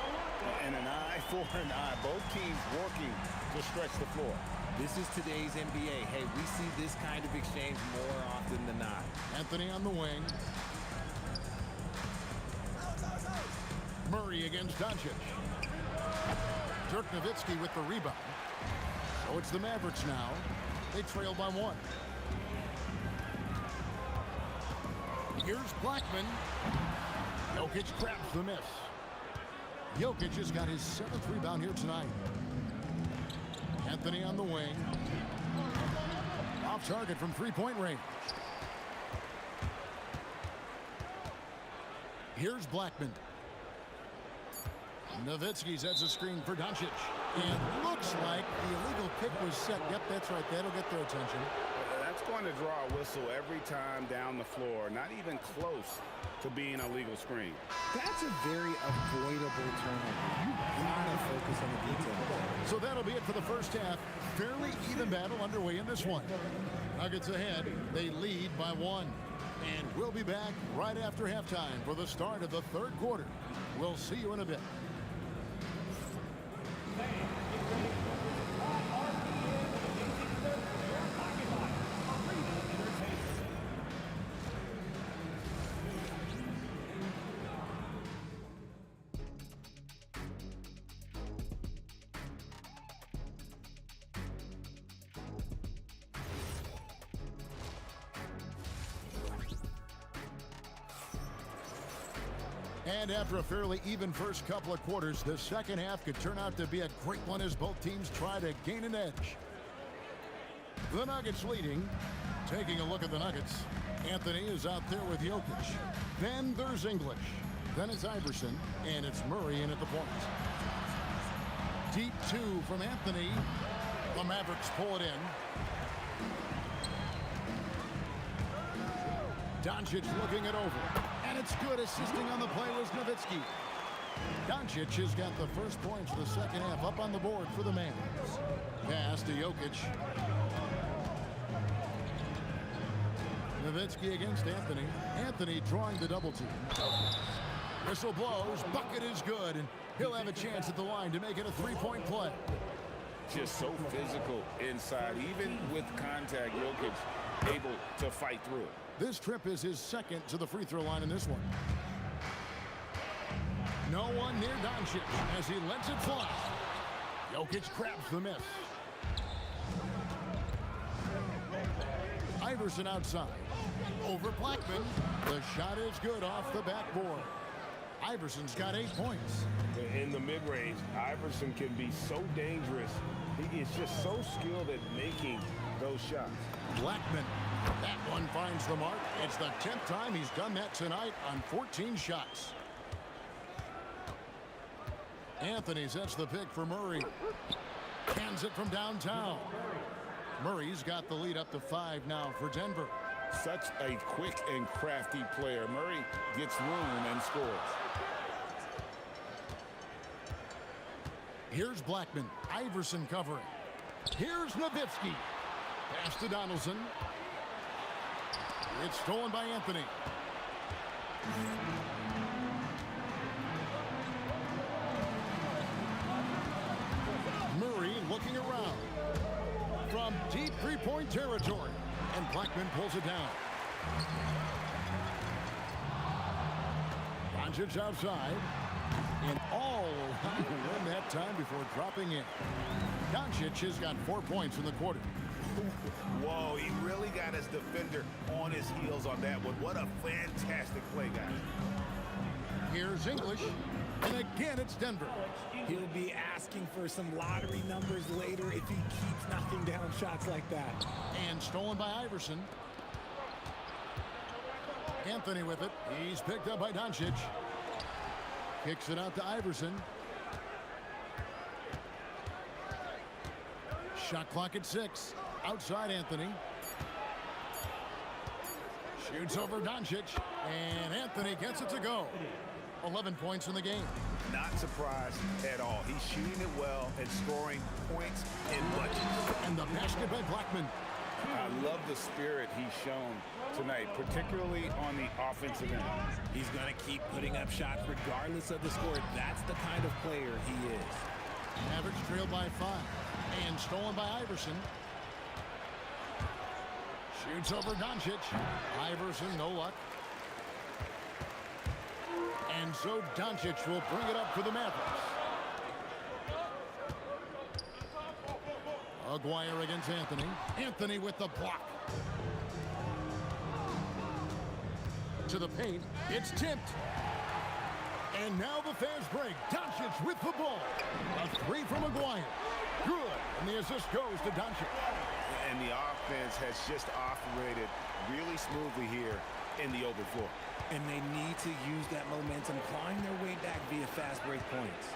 And an eye for an eye. Both teams working to stretch the floor. This is today's NBA. Hey, we see this kind of exchange more often than not. Anthony on the wing. Murray against Doncic. Dirk Nowitzki with the rebound. So it's the Mavericks now. They trail by one. Here's Blackman. Jokic grabs the miss. Jokic has got his 7th rebound here tonight. Anthony on the wing. Off target from three-point range. Here's Blackman. Nowitzki sets a screen for Doncic. And looks like the illegal pick was set. Yep, that's right. That'll get their attention. That's going to draw a whistle every time down the floor. Not even close to being a legal screen. That's a very avoidable turnover. You gotta focus on the detail. So that'll be it for the first half. Fairly even battle underway in this one. Nuggets ahead. They lead by one. And we'll be back right after halftime for the start of the third quarter. We'll see you in a bit. And after a fairly even first couple of quarters, the second half could turn out to be a great one as both teams try to gain an edge. The Nuggets leading. Taking a look at the Nuggets. Anthony is out there with Jokic. Then there's English. Then it's Iverson. And it's Murray in at the point. Deep two from Anthony. The Mavericks pull it in. Doncic looking it over. And it's good. Assisting on the play was Nowitzki. Doncic has got the first points of the second half up on the board for the Mavs. Pass to Jokic. Nowitzki against Anthony. Anthony drawing the double team. Whistle blows. Bucket is good. And he'll have a chance at the line to make it a three-point play. Just so physical inside. Even with contact, Jokic able to fight through it. This trip is his second to the free throw line in this one. No one near Doncic as he lets it fly. Jokic grabs the miss. Iverson outside. Over Blackman. The shot is good off the backboard. Iverson's got 8 points. In the mid-range, Iverson can be so dangerous. He is just so skilled at making those shots. Blackman. That one finds the mark. It's the 10th time he's done that tonight on 14 shots. Anthony sets the pick for Murray. Hands it from downtown. Murray's got the lead up to 5 now for Denver. Such a quick and crafty player. Murray gets room and scores. Here's Blackman. Iverson covering. Here's Nowitzki. Pass to Donaldson. It's stolen by Anthony. Murray looking around from deep three-point territory. And Blackman pulls it down. Doncic outside. And all around the rim that time before dropping in. Doncic has got 4 points in the quarter. Whoa, he really got his defender on his heels on that one. What a fantastic play, guys. Here's English. And again, it's Denver. He'll be asking for some lottery numbers later if he keeps knocking down shots like that. And stolen by Iverson. Anthony with it. He's picked up by Doncic. Kicks it out to Iverson. Shot clock at 6. Outside Anthony. Shoots over Doncic. And Anthony gets it to go. 11 points in the game. Not surprised at all. He's shooting it well and scoring points in bunches. And the basket by Blackman. I love the spirit he's shown tonight, particularly on the offensive end. He's going to keep putting up shots regardless of the score. That's the kind of player he is. Mavericks trailed by 5. And stolen by Iverson. Shoots over Doncic. Iverson, no luck. And so Doncic will bring it up for the Mavericks. Aguirre against Anthony. Anthony with the block. To the paint. It's tipped. And now the fast break. Doncic with the ball. A 3 from Aguirre. Good. And the assist goes to Doncic. And the offense has just operated really smoothly here in the open floor. And they need to use that momentum, clawing their way back via fast break points.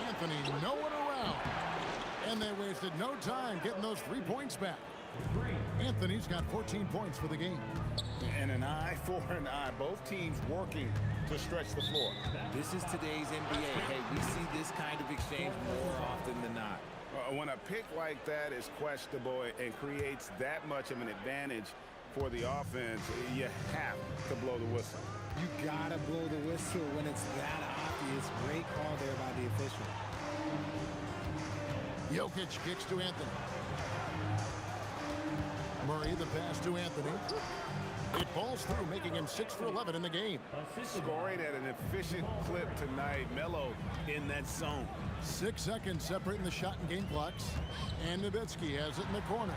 Anthony nowhere around. And they wasted no time getting those 3 points back. Anthony's got 14 points for the game. And an eye for an eye. Both teams working to stretch the floor. This is today's NBA. Hey, we see this kind of exchange more often than not. When a pick like that is questionable and creates that much of an advantage for the offense, you have to blow the whistle. You gotta blow the whistle when it's that obvious. Great call there by the official. Jokic kicks to Anthony. Murray, the pass to Anthony. It falls through, making him 6 for 11 in the game. Scoring at an efficient clip tonight. Melo in that zone. 6 seconds separating the shot and game clocks. And Nowitzki has it in the corner.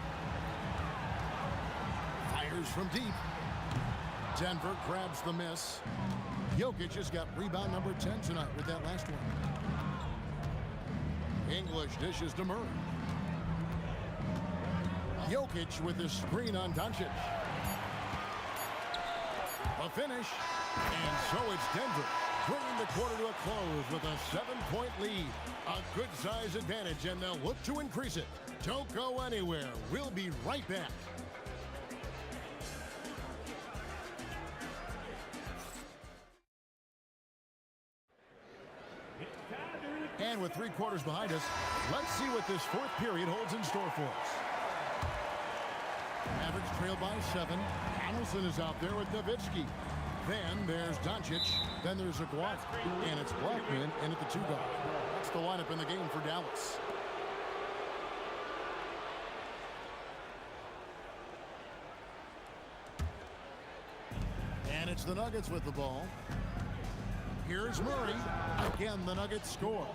Fires from deep. Denver grabs the miss. Jokic has got rebound number 10 tonight with that last one. English dishes to Murray. Jokic with the screen on Doncic. A finish. And so it's Denver, bringing the quarter to a close with a 7-point lead. A good size advantage, and they'll look to increase it. Don't go anywhere. We'll be right back. And with 3 quarters behind us, let's see what this 4th period holds in store for us. Mavericks trail by 7. Hamilton is out there with Nowitzki. Then there's Doncic. Then there's Aguirre. And it's Blackman in at the 2 guard. That's the lineup in the game for Dallas. And it's the Nuggets with the ball. Here's Murray. Again, the Nuggets score.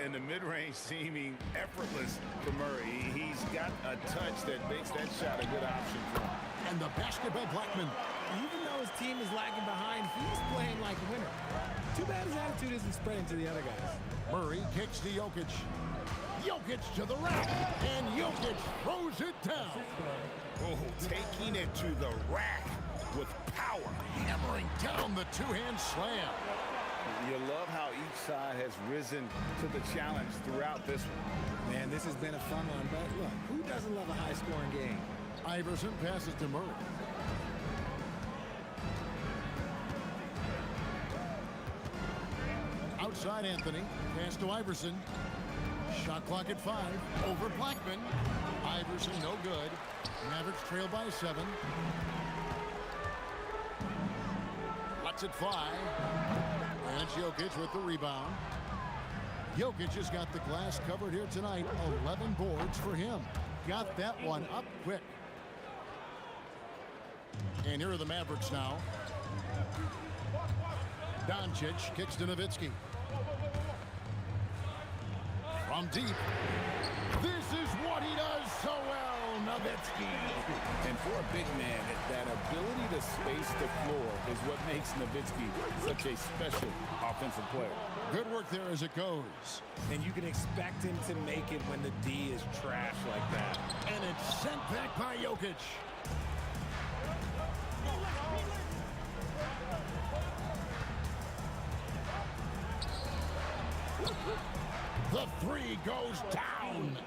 And the mid-range seeming effortless for Murray. He's got a touch that makes that shot a good option for him. And the basket by Blackman. Even though his team is lagging behind, he's playing like a winner. Too bad his attitude isn't spreading to the other guys. Murray kicks to Jokic. Jokic to the rack. And Jokic throws it down. Oh, taking it to the rack with power. Hammering down the 2-hand slam. You love how each side has risen to the challenge throughout this one. Man, this has been a fun one, but look, who doesn't love a high-scoring game? Iverson passes to Murray. Outside Anthony. Pass to Iverson. Shot clock at 5. Over Blackman. Iverson no good. Mavericks trail by 7. Lets it fly. And it's Jokic with the rebound. Jokic has got the glass covered here tonight. 11 boards for him. Got that one up quick. And here are the Mavericks now. Doncic kicks to Nowitzki. From deep. This is what he does so well, Nowitzki. And for a big man, that ability to space the floor is what makes Nowitzki such a special offensive player. Good work there as it goes. And you can expect him to make it when the D is trash like that. And it's sent back by Jokic. The three goes down.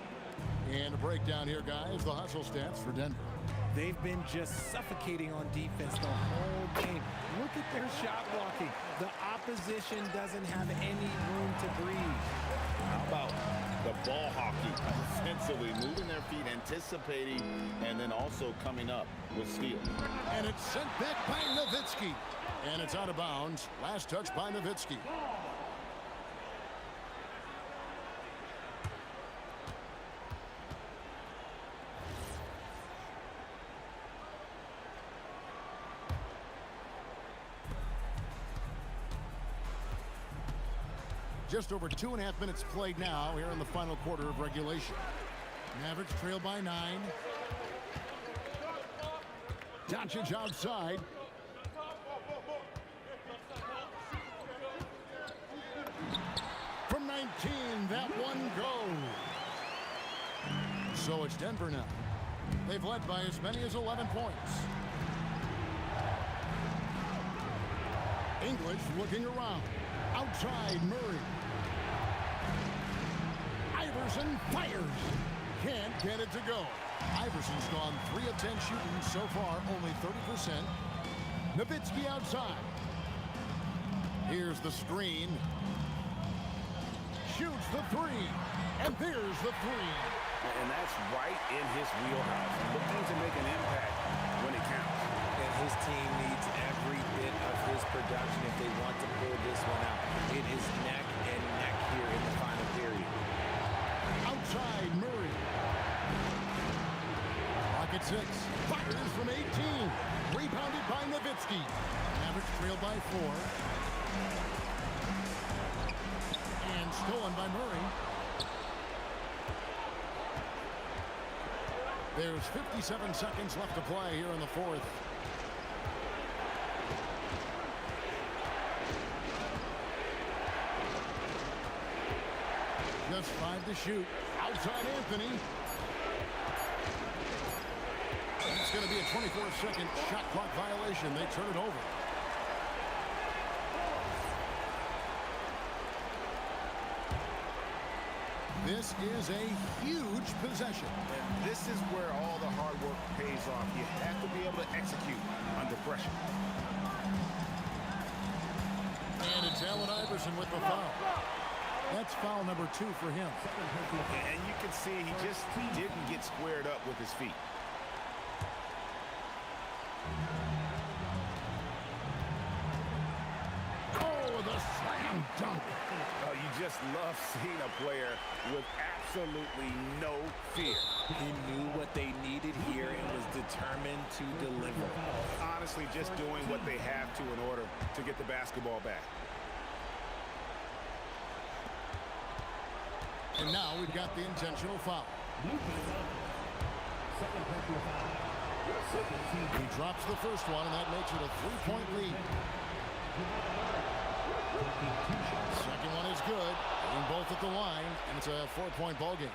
And a breakdown here, guys. The hustle stats for Denver. They've been just suffocating on defense the whole game. Look at their shot blocking. The opposition doesn't have any room to breathe. How about the ball hockey defensively, moving their feet, anticipating, and then also coming up with steal. And it's sent back by Nowitzki. And it's out of bounds. Last touch by Nowitzki. Just over 2.5 minutes played now here in the final quarter of regulation. Mavericks trail by 9. Doncic outside. From 19, that one goes. So it's Denver now. They've led by as many as 11 points. English looking around. Outside Murray. Iverson fires. Can't get it to go. Iverson's gone 3 of 10 shooting so far, only 30%. Nowitzki outside. Here's the screen. Shoots the three. And there's the three. And that's right in his wheelhouse. Looking to make an impact when it counts. And his team needs every bit of his production if they want to pull this one out. It is neck and neck here in the final period. Outside Murray. Pocket 6. Fires from 18. Rebounded by Nowitzki. Mavericks trail by 4. And stolen by Murray. There's 57 seconds left to play here in the fourth. Just 5 to shoot. Outside Anthony. It's going to be a 24-second shot clock violation. They turn it over. This is a huge possession. And this is where all the hard work pays off. You have to be able to execute under pressure. And it's Allen Iverson with the foul. That's foul number 2 for him. And you can see he just didn't get squared up with his feet. Oh, the slam dunk. Oh, you just love seeing a player with absolutely no fear. He knew what they needed here and was determined to deliver. Honestly, just doing what they have to in order to get the basketball back. And now we've got the intentional foul. He drops the first one, and that makes it a 3-point lead. Second one is good. Getting both at the line, and it's a 4-point ball game.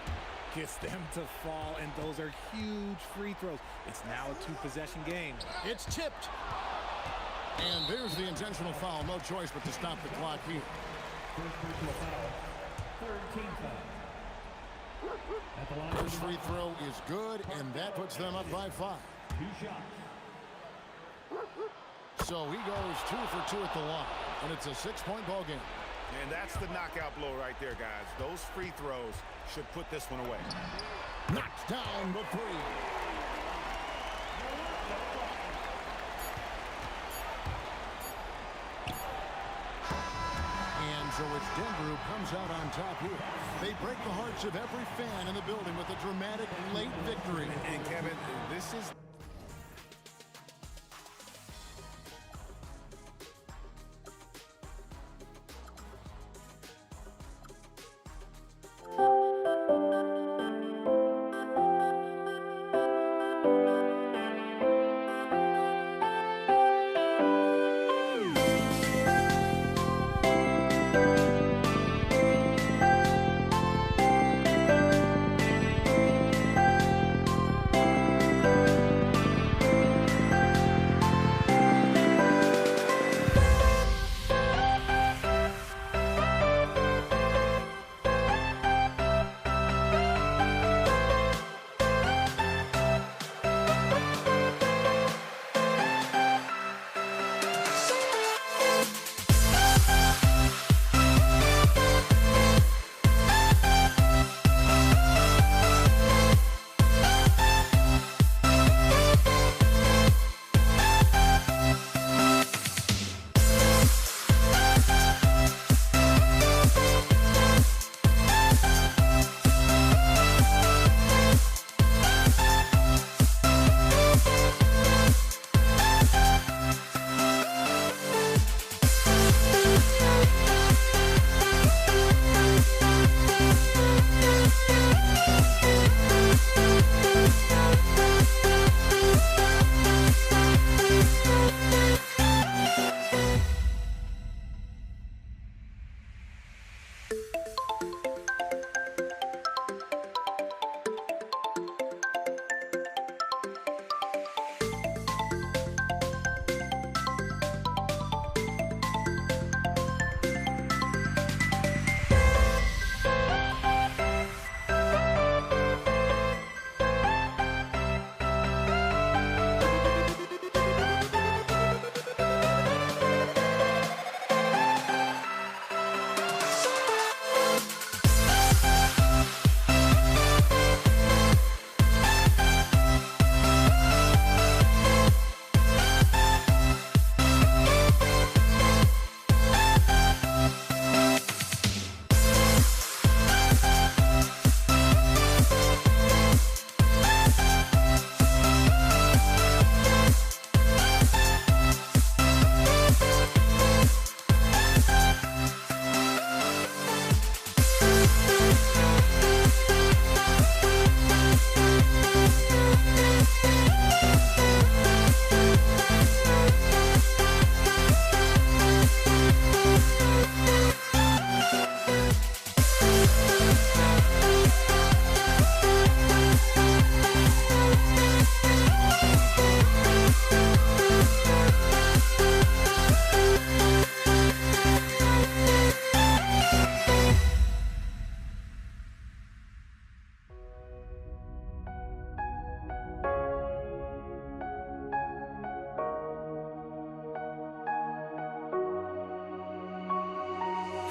Gets them to fall, and those are huge free throws. It's now a 2-possession game. It's tipped. And there's the intentional foul. No choice but to stop the clock here. First free throw is good, and that puts them up by 5. So he goes 2 for 2 at the line, and it's a 6-point ball game. And that's the knockout blow right there, guys. Those free throws should put this one away. Knocks down the 3. And so it's Denver who comes out on top here. They break the hearts of every fan in the building with a dramatic late victory. And Kevin, this is...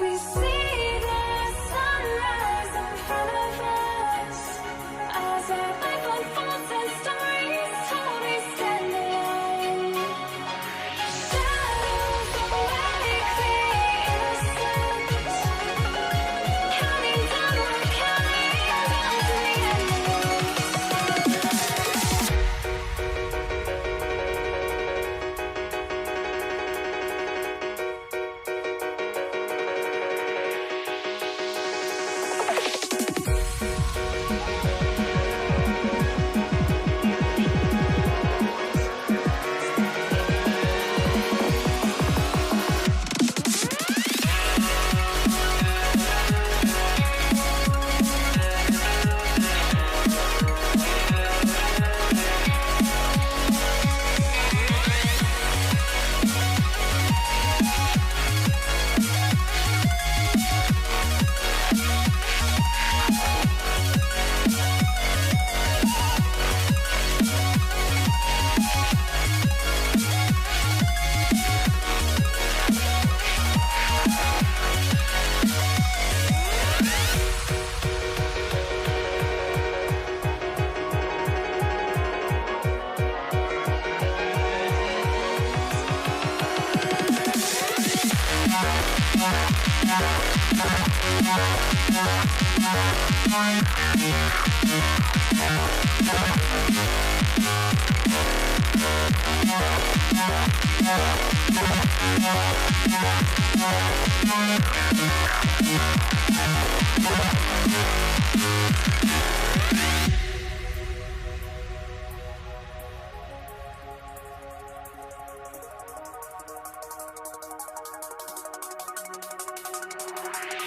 We see the sunrise in front of us as our life unfolds and stories told we stand alone. Shadows awake the innocence, counting down, we're counting down to the end.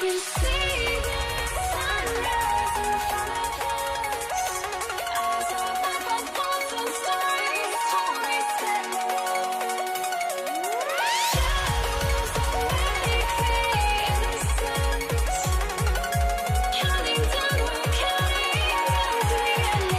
We see the sunrise in front of us as our life unfolds and stories told we stand alone. Shadows awake the innocence, counting down, we're counting down to the end.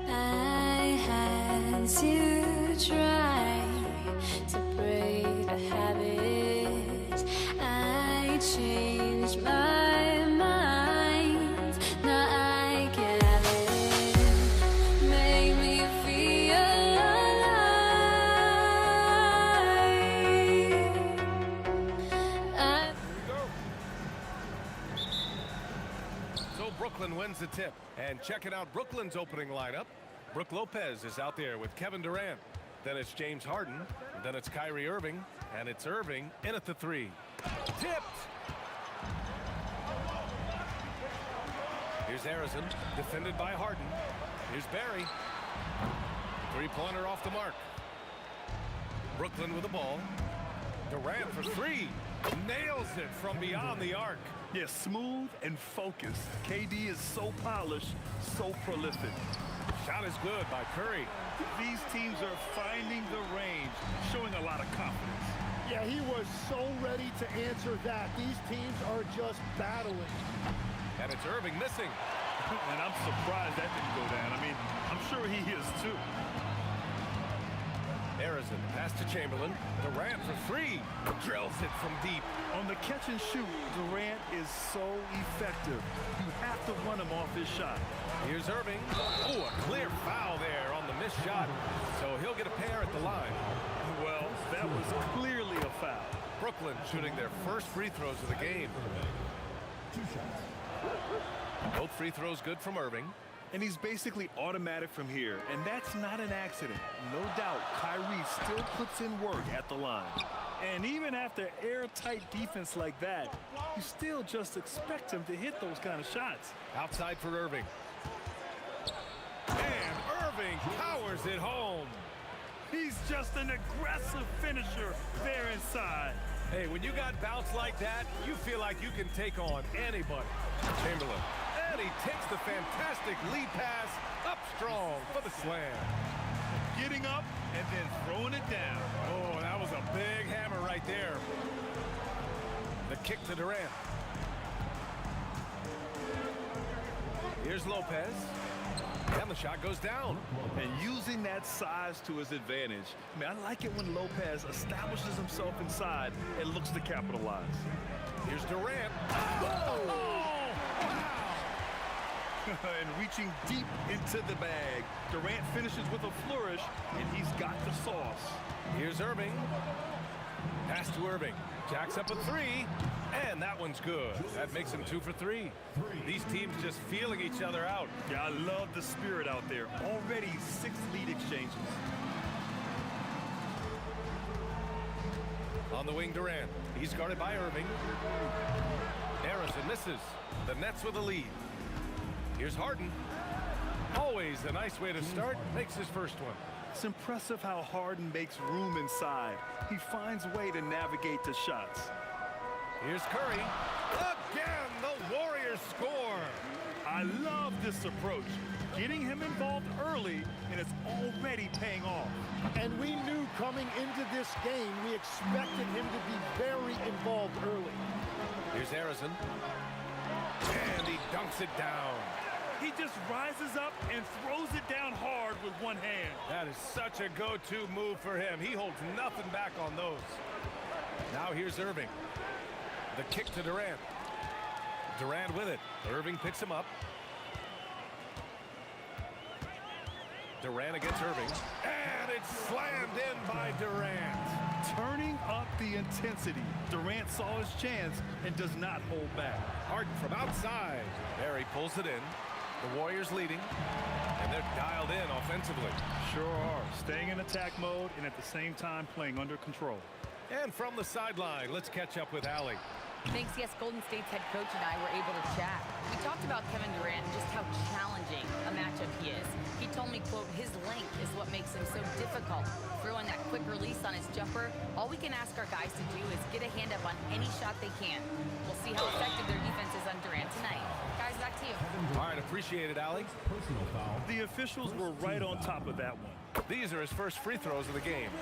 I had to try to break the habit. I changed my mind. Now I can have it. Make me feel alive. So Brooklyn wins the tip. And checking out Brooklyn's opening lineup. Brooke Lopez is out there with Kevin Durant. Then it's James Harden. Then it's Kyrie Irving. And it's Irving in at the three. Tipped! Here's Harrison, defended by Harden. Here's Barry. Three-pointer off the mark. Brooklyn with the ball. Durant for three. Nails it from beyond the arc. Yeah, smooth and focused. KD is so polished, so prolific. Shot is good by Curry. These teams are finding the range, showing a lot of confidence. Yeah, he was so ready to answer that. These teams are just battling. And it's Irving missing. And I'm surprised that didn't go down. I mean, I'm sure he is too. Harrison, pass to Chamberlain. Durant for three. Drills it from deep. On the catch and shoot, Durant is so effective. You have to run him off his shot. Here's Irving. Oh, a clear foul there on the missed shot. So he'll get a pair at the line. Well, that was clearly a foul. Brooklyn shooting their first free throws of the game. Both free throws good from Irving. And he's basically automatic from here, and that's not an accident. No doubt, Kyrie still puts in work at the line. And even after airtight defense like that, you still just expect him to hit those kind of shots. Outside for Irving. And Irving powers it home. He's just an aggressive finisher there inside. Hey, when you got bounce like that, you feel like you can take on anybody. Chamberlain. And he takes the fantastic lead pass up strong for the slam. Getting up and then throwing it down. Oh, that was a big hammer right there. The kick to Durant. Here's Lopez. And the shot goes down. And using that size to his advantage. I mean, I like it when Lopez establishes himself inside and looks to capitalize. Here's Durant. Oh! And reaching deep into the bag. Durant finishes with a flourish, and he's got the sauce. Here's Irving. Pass to Irving. Jacks up a three, and that one's good. That makes him 2 for 3. These teams just feeling each other out. Yeah, I love the spirit out there. Already 6 lead exchanges. On the wing, Durant. He's guarded by Irving. Harrison misses. The Nets with a lead. Here's Harden. Always a nice way to start. Makes his first one. It's impressive how Harden makes room inside. He finds a way to navigate the shots. Here's Curry. Again, the Warriors score. I love this approach. Getting him involved early, and it's already paying off. And we knew coming into this game, we expected him to be very involved early. Here's Harrison. And he dunks it down. He just rises up and throws it down hard with one hand. That is such a go-to move for him. He holds nothing back on those. Now here's Irving. The kick to Durant. Durant with it. Irving picks him up. Durant against Irving. And it's slammed in by Durant. Turning up the intensity. Durant saw his chance and does not hold back. Harden from outside. There he pulls it in. The Warriors leading, and they're dialed in offensively. Sure are. Staying in attack mode and at the same time playing under control. And from the sideline, let's catch up with Allie. Thanks, yes, Golden State's head coach and I were able to chat. We talked about Kevin Durant and just how challenging a matchup he is. He told me, quote, his length is what makes him so difficult. Throwing that quick release on his jumper, all we can ask our guys to do is get a hand up on any shot they can. We'll see how effective their defense is on Durant tonight. Guys, back to you. All right, appreciate it, Allie. The officials were right on top of that one. These are his first free throws of the game.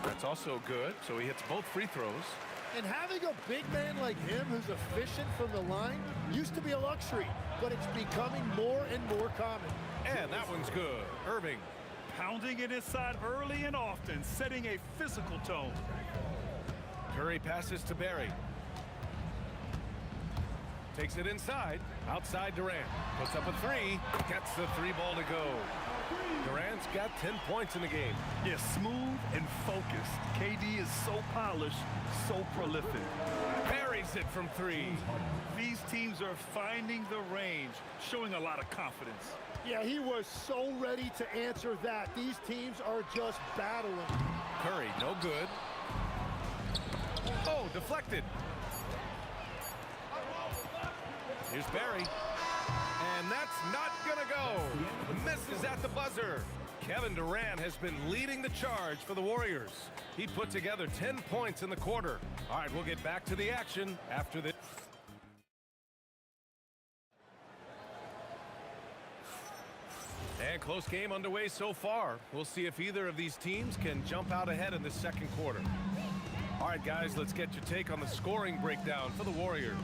That's also good, so he hits both free throws. And having a big man like him who's efficient from the line used to be a luxury, but it's becoming more and more common. And that one's good. Irving. Pounding it inside early and often, setting a physical tone. Curry passes to Barry. Takes it inside. Outside Durant. Puts up a three. Gets the 3-ball to go. Durant's got 10 points in the game. Yeah, smooth and focused. KD is so polished, so prolific. Buries it from 3. These teams are finding the range, showing a lot of confidence. Yeah, he was so ready to answer that. These teams are just battling. Curry, no good. Oh, deflected. Here's Barry. And that's not gonna go. Misses at the buzzer. Kevin Durant has been leading the charge for the Warriors. He put together 10 points in the quarter. All right, we'll get back to the action after this. And close game underway so far. We'll see if either of these teams can jump out ahead in the second quarter. All right, guys, let's get your take on the scoring breakdown for the Warriors.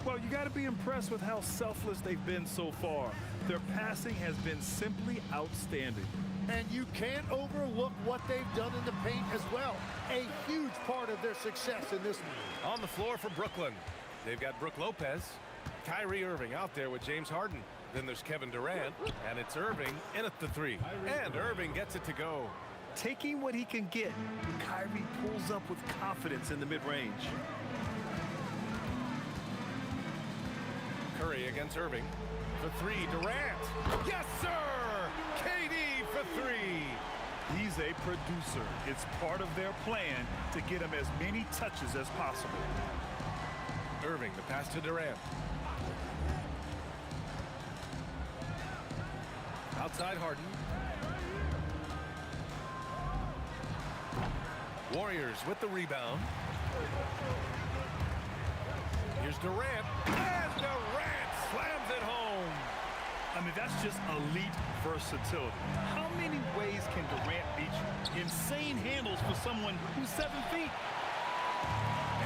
Well, you got to be impressed with how selfless they've been so far. Their passing has been simply outstanding. And you can't overlook what they've done in the paint as well. A huge part of their success in this one. On the floor for Brooklyn, they've got Brook Lopez, Kyrie Irving out there with James Harden. Then there's Kevin Durant, and it's Irving in at the three. And Irving gets it to go. Taking what he can get, Kyrie pulls up with confidence in the mid-range. Curry against Irving. For three, Durant. Yes, sir! KD for three. He's a producer. It's part of their plan to get him as many touches as possible. Irving, the pass to Durant. Outside Harden. Warriors with the rebound. Here's Durant. And Durant slams it home. I mean, that's just elite versatility. How many ways can Durant beat you? Insane handles for someone who's 7 feet.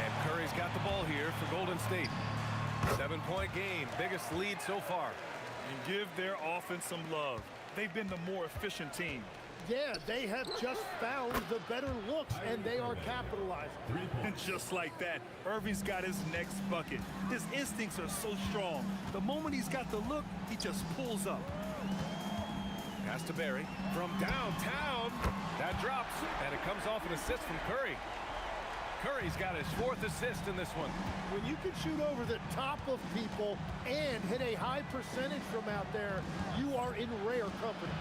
And Curry's got the ball here for Golden State. 7-point game, biggest lead so far. And give their offense some love. They've been the more efficient team. Yeah, they have just found the better looks, and they are capitalizing. And just like that, Irving's got his next bucket. His instincts are so strong. The moment he's got the look, he just pulls up. Pass to Barry from downtown. That drops, and it comes off an assist from Curry. Curry's got his 4th assist in this one. When you can shoot over the top of people and hit a high percentage from out there, you are in rare company.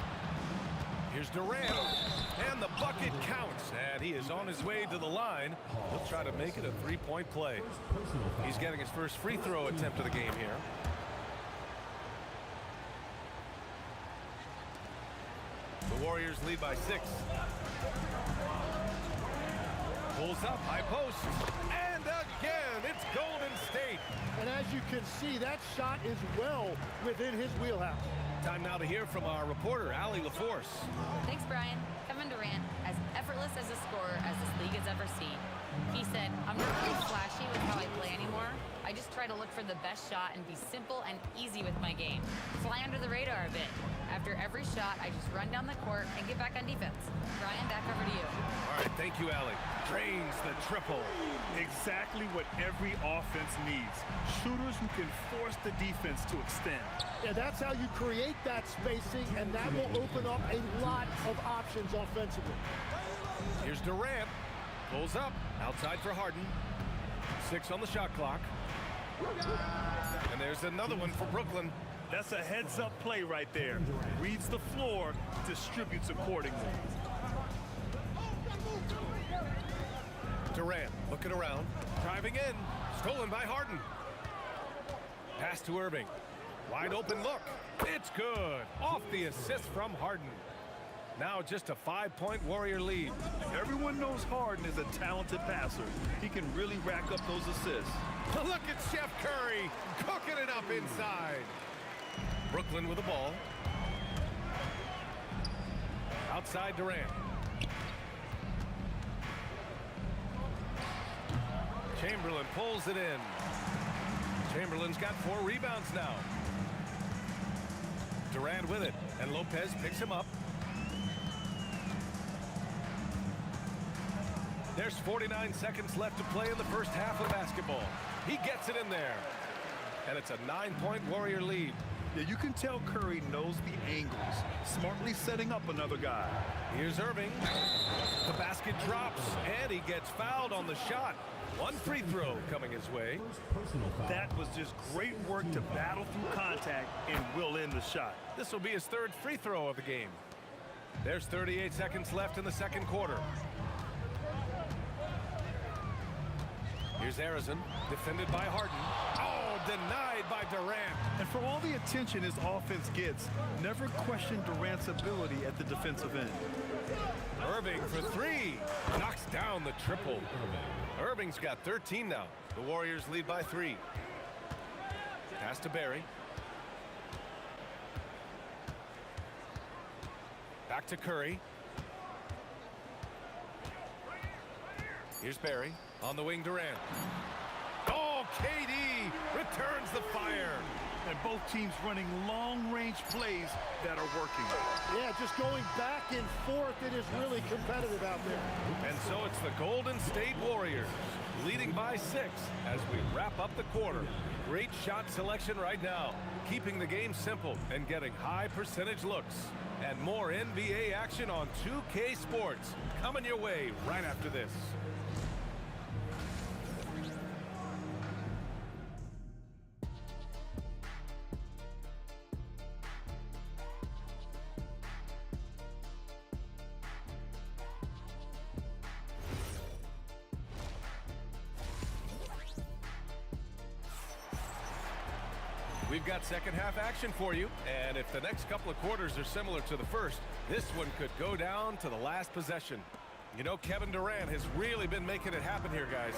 Here's Durant, and the bucket counts, and he is on his way to the line. He'll try to make it a 3-point play. He's getting his first free throw attempt of the game here. The Warriors lead by 6. Pulls up, high post, and again, it's Golden State. And as you can see, that shot is well within his wheelhouse. Time now to hear from our reporter, Allie LaForce. Thanks, Brian. Kevin Durant, as effortless as a scorer as this league has ever seen. He said, I'm not really flashy with how I play anymore. I just try to look for the best shot and be simple and easy with my game. Fly under the radar a bit. After every shot, I just run down the court and get back on defense. Brian, back over to you. All right, thank you, Allie. Drains the triple. Exactly what every offense needs. Shooters who can force the defense to extend. Yeah, that's how you create that spacing, and that will open up a lot of options offensively. Here's Durant. Pulls up. Outside for Harden. 6 on the shot clock. And there's another one for Brooklyn. That's a heads-up play right there. Reads the floor, distributes accordingly. Durant looking around. Driving in. Stolen by Harden. Pass to Irving. Wide open look. It's good. Off the assist from Harden. Now just a 5-point Warrior lead. Everyone knows Harden is a talented passer. He can really rack up those assists. Look at Chef Curry cooking it up inside. Brooklyn with the ball. Outside Durant. Chamberlain pulls it in. Chamberlain's got 4 rebounds now. Durant with it, and Lopez picks him up. There's 49 seconds left to play in the first half of basketball. He gets it in there. And it's a 9-point Warrior lead. Yeah, you can tell Curry knows the angles, smartly setting up another guy. Here's Irving. The basket drops, and he gets fouled on the shot. 1 free throw coming his way. That was just great work to battle through contact and will end the shot. This will be his 3rd free throw of the game. There's 38 seconds left in the second quarter. Here's Arizon, defended by Harden. Oh, denied by Durant. And for all the attention his offense gets, never question Durant's ability at the defensive end. Irving for 3. Knocks down the triple. Irving's got 13 now. The Warriors lead by 3. Pass to Barry. Back to Curry. Here's Barry. On the wing, Durant. Oh, KD returns the fire. And both teams running long-range plays that are working. Yeah, just going back and forth. It is really competitive out there. And so it's the Golden State Warriors leading by 6 as we wrap up the quarter. Great shot selection right now, keeping the game simple and getting high percentage looks. And more NBA action on 2K Sports coming your way right after this. We've got second half action for you, and if the next couple of quarters are similar to the first, this one could go down to the last possession. You know, Kevin Durant has really been making it happen here, guys.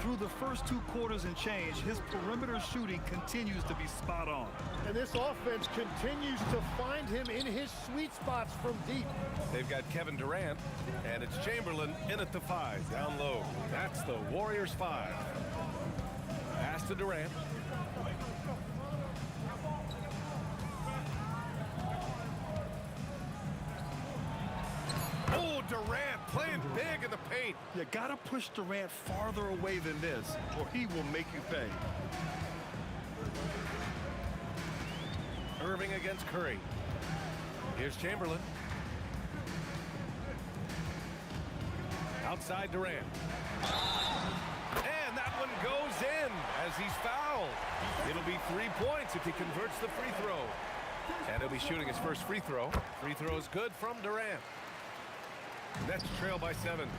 Through the first 2 quarters and change, his perimeter shooting continues to be spot on. And this offense continues to find him in his sweet spots from deep. They've got Kevin Durant, and it's Chamberlain in at the 5, down low. That's the Warriors 5. Pass to Durant. Oh, Durant playing big in the paint. You gotta push Durant farther away than this, or he will make you pay. Irving against Curry. Here's Chamberlain. Outside Durant. And that one goes in as he's fouled. It'll be 3 points if he converts the free throw. And he'll be shooting his first free throw. Free throw is good from Durant. Nets trail by 7.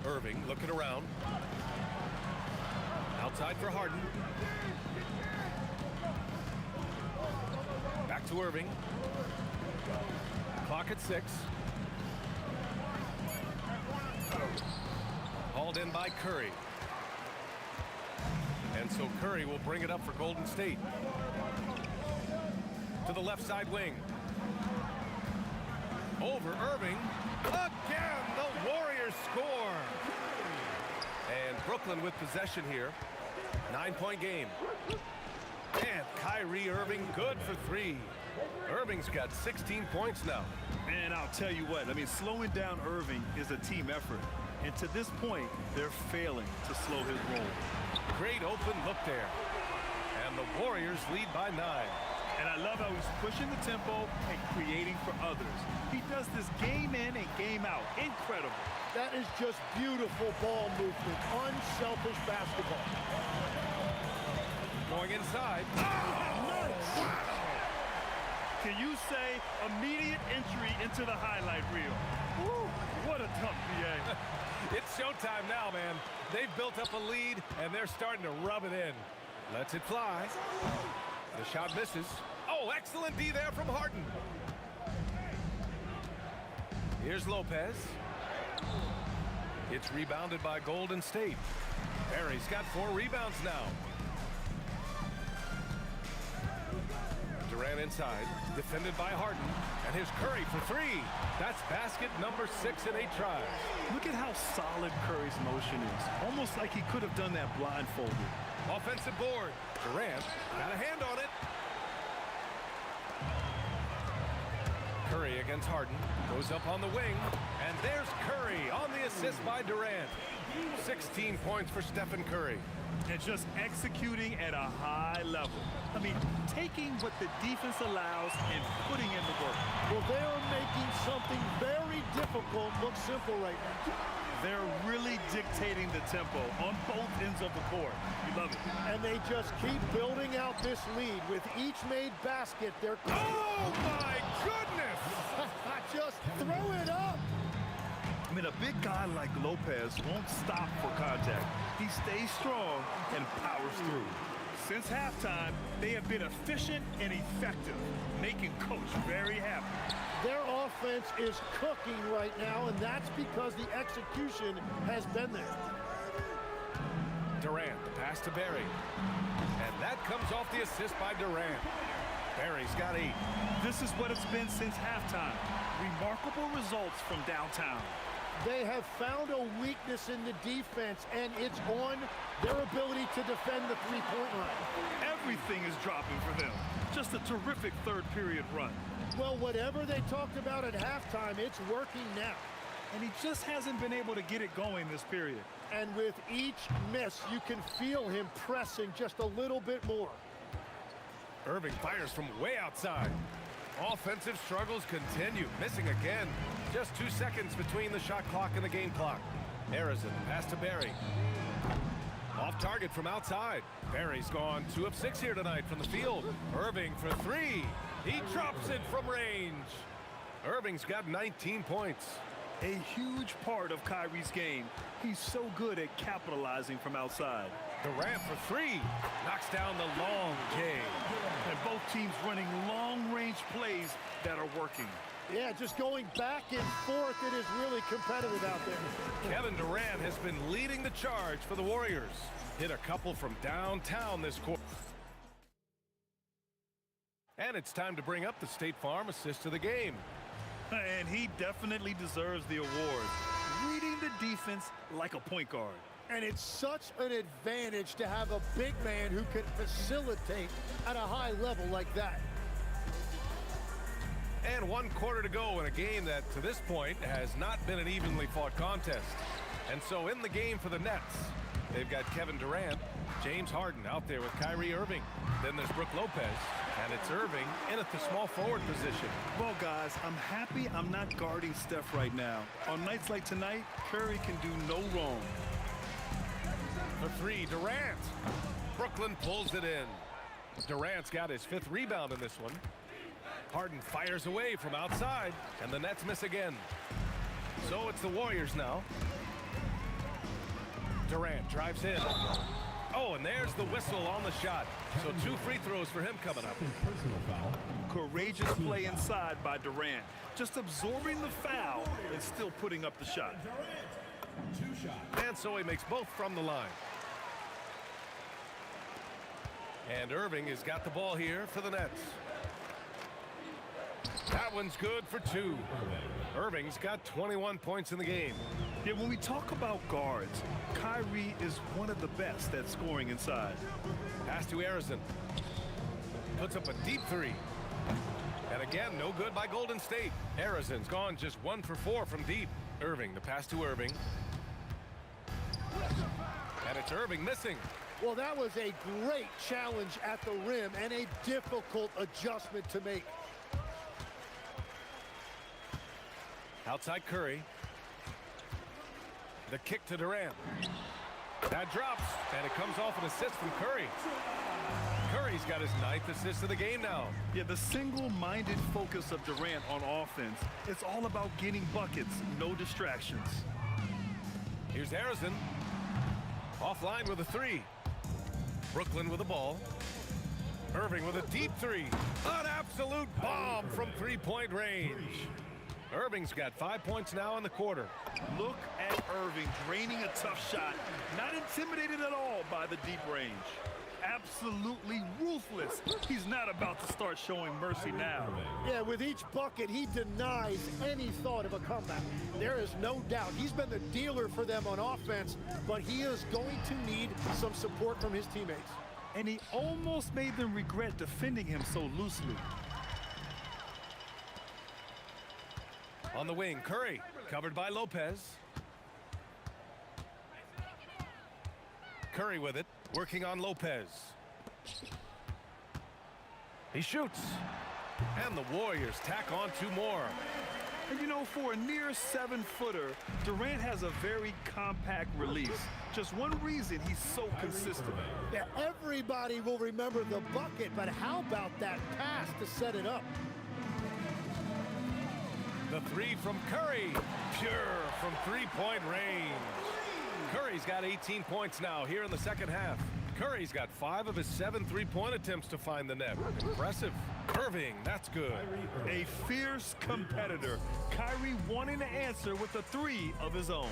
Irving looking around. Outside for Harden. Back to Irving. Clock at 6. Hauled in by Curry. And so Curry will bring it up for Golden State. To the left side wing. Over Irving. Again, the Warriors score. And Brooklyn with possession here. 9-point game. And Kyrie Irving good for 3. Irving's got 16 points now. And I'll tell you what, slowing down Irving is a team effort. And to this point, they're failing to slow his roll. Great open look there. And the Warriors lead by 9. And I love how he's pushing the tempo and creating for others. He does this game in and game out. Incredible. That is just beautiful ball movement. Unselfish basketball. Going inside. Nice. Wow. Can you say immediate entry into the highlight reel? Woo, what a dunk, BA. It's showtime now, man. They've built up a lead, and they're starting to rub it in. Lets it fly. The shot misses. Oh, excellent D there from Harden. Here's Lopez. It's rebounded by Golden State. Barry's got 4 rebounds now. Durant inside, defended by Harden. And here's Curry for 3. That's basket number 6 in 8 tries. Look at how solid Curry's motion is. Almost like he could have done that blindfolded. Offensive board. Durant got a hand on it. Curry against Harden. Goes up on the wing. And there's Curry on the assist by Durant. 16 points for Stephen Curry. And just executing at a high level. Taking what the defense allows and putting in the work. Well, they are making something very difficult look simple right now. They're really dictating the tempo on both ends of the court. You love it. And they just keep building out this lead. With each made basket, they're... Oh, my goodness! Just throw it up! A big guy like Lopez won't stop for contact. He stays strong and powers through. Since halftime, they have been efficient and effective, making Coach very happy. Their offense is cooking right now, and that's because the execution has been there. Durant, the pass to Barry. And that comes off the assist by Durant. Barry's got 8. This is what it's been since halftime. Remarkable results from downtown. They have found a weakness in the defense, and it's on their ability to defend the three-point line. Everything is dropping for them. Just a terrific third period run. Well, whatever they talked about at halftime, it's working now. And he just hasn't been able to get it going this period. And with each miss, you can feel him pressing just a little bit more. Irving fires from way outside. Offensive struggles continue. Missing again. Just 2 seconds between the shot clock and the game clock. Harrison pass to Barry. Off target from outside. Barry's gone 2 of 6 here tonight from the field. Irving for 3. He drops it from range. Irving's got 19 points. A huge part of Kyrie's game. He's so good at capitalizing from outside. Durant for 3. Knocks down the long game. And both teams running long-range plays that are working. Yeah, just going back and forth. It is really competitive out there. Kevin Durant has been leading the charge for the Warriors. Hit a couple from downtown this quarter. And it's time to bring up the State Farm assist of the game. And he definitely deserves the award. Reading the defense like a point guard. And it's such an advantage to have a big man who can facilitate at a high level like that. And 1 quarter to go in a game that, to this point, has not been an evenly fought contest. And so in the game for the Nets, they've got Kevin Durant, James Harden out there with Kyrie Irving. Then there's Brook Lopez, and it's Irving in at the small forward position. Well, guys, I'm happy I'm not guarding Steph right now. On nights like tonight, Curry can do no wrong. For 3, Durant. Brooklyn pulls it in. Durant's got his 5th rebound in this one. Harden fires away from outside, and the Nets miss again. So it's the Warriors now. Durant drives in. Oh, and there's the whistle on the shot. So 2 free throws for him coming up. Courageous play inside by Durant. Just absorbing the foul and still putting up the shot. And so he makes both from the line. And Irving has got the ball here for the Nets. That one's good for 2. Irving's got 21 points in the game. Yeah, when we talk about guards, Kyrie is one of the best at scoring inside. Pass to Harrison. Puts up a deep 3. And again, no good by Golden State. Harrison's gone just 1 for 4 from deep. Irving, the pass to Irving. And it's Irving missing. Well, that was a great challenge at the rim and a difficult adjustment to make. Outside Curry. The kick to Durant. That drops, and it comes off an assist from Curry. Curry's got his 9th assist of the game now. Yeah, the single-minded focus of Durant on offense, it's all about getting buckets, no distractions. Here's Harrison. Offline with a 3. Brooklyn with the ball. Irving with a deep 3. An absolute bomb from 3-point range. Irving's got 5 points now in the quarter. Look at Irving draining a tough shot. Not intimidated at all by the deep range. Absolutely ruthless. He's not about to start showing mercy now. Yeah, with each bucket, he denies any thought of a comeback. There is no doubt. He's been the dealer for them on offense, but he is going to need some support from his teammates. And he almost made them regret defending him so loosely. On the wing, Curry, covered by Lopez. Curry with it, working on Lopez. He shoots. And the Warriors tack on 2 more. And you know, for a near 7-footer, Durant has a very compact release. Just one reason he's so consistent. Yeah, everybody will remember the bucket, but how about that pass to set it up? The 3 from Curry, pure from 3-point range. Curry's got 18 points now here in the second half. Curry's got 5 of his 7 3-point attempts to find the net. Impressive. Irving, that's good. A fierce competitor. Kyrie wanting to answer with a 3 of his own.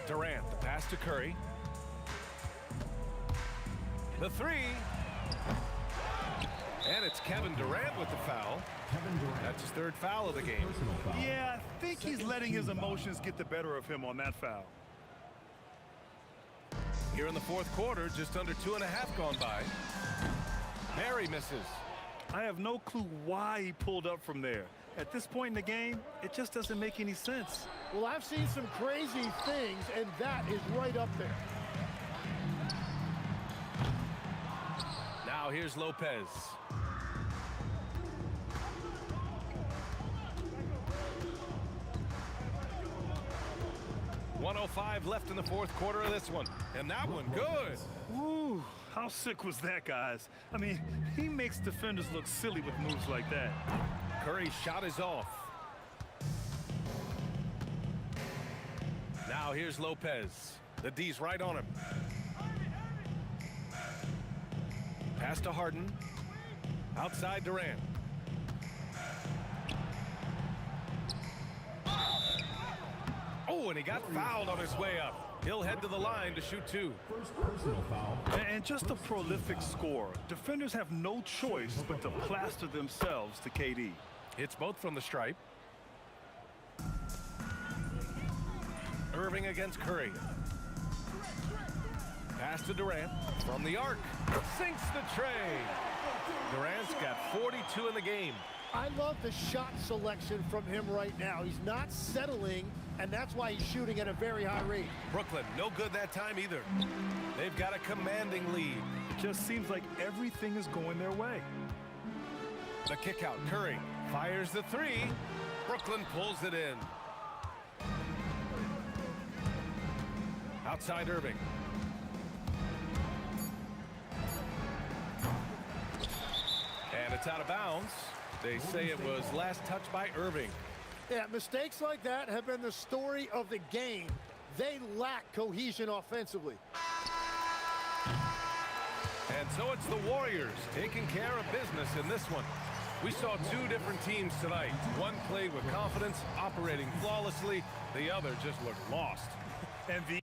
Durant, the pass to Curry. The 3. And it's Kevin Durant with the foul. That's his third foul of the game. Yeah, I think he's letting his emotions get the better of him on that foul. Here in the fourth quarter, just under 2.5 gone by. Murray misses. I have no clue why he pulled up from there. At this point in the game, it just doesn't make any sense. Well, I've seen some crazy things, and that is right up there. Now here's Lopez. .105 left in the fourth quarter of this one. And that one good. Ooh, how sick was that, guys? I mean, he makes defenders look silly with moves like that. Curry's shot is off. Now here's Lopez. The D's right on him. Pass to Harden. Outside Durant. Oh, and he got fouled on his way up. He'll head to the line to shoot two. First personal foul. And just a prolific scorer. Defenders have no choice but to plaster themselves to KD. It's both from the stripe. Irving against Curry. Pass to Durant from the arc. Sinks the tray. Durant's got 42 in the game. I love the shot selection from him right now. He's not settling, and that's why he's shooting at a very high rate. Brooklyn, no good that time either. They've got a commanding lead. It just seems like everything is going their way. The kick out. Curry fires the three. Brooklyn pulls it in. Outside Irving. And it's out of bounds. They say it was last touched by Irving. Yeah, mistakes like that have been the story of the game. They lack cohesion offensively. And so it's the Warriors taking care of business in this one. We saw two different teams tonight. One played with confidence, operating flawlessly. The other just looked lost. And the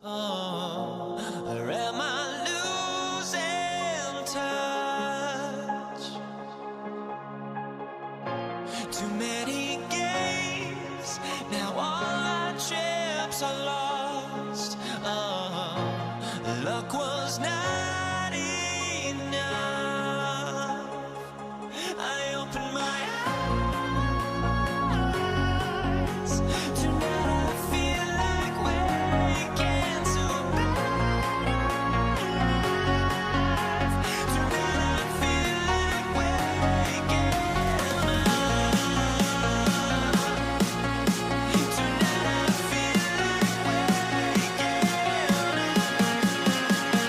Or am I losing touch? Too many games, now all our chips are lost. Luck was not enough. I opened my eyes. Tonight I feel like waking to a life. Tonight I feel like waking up. Tonight I feel like waking up.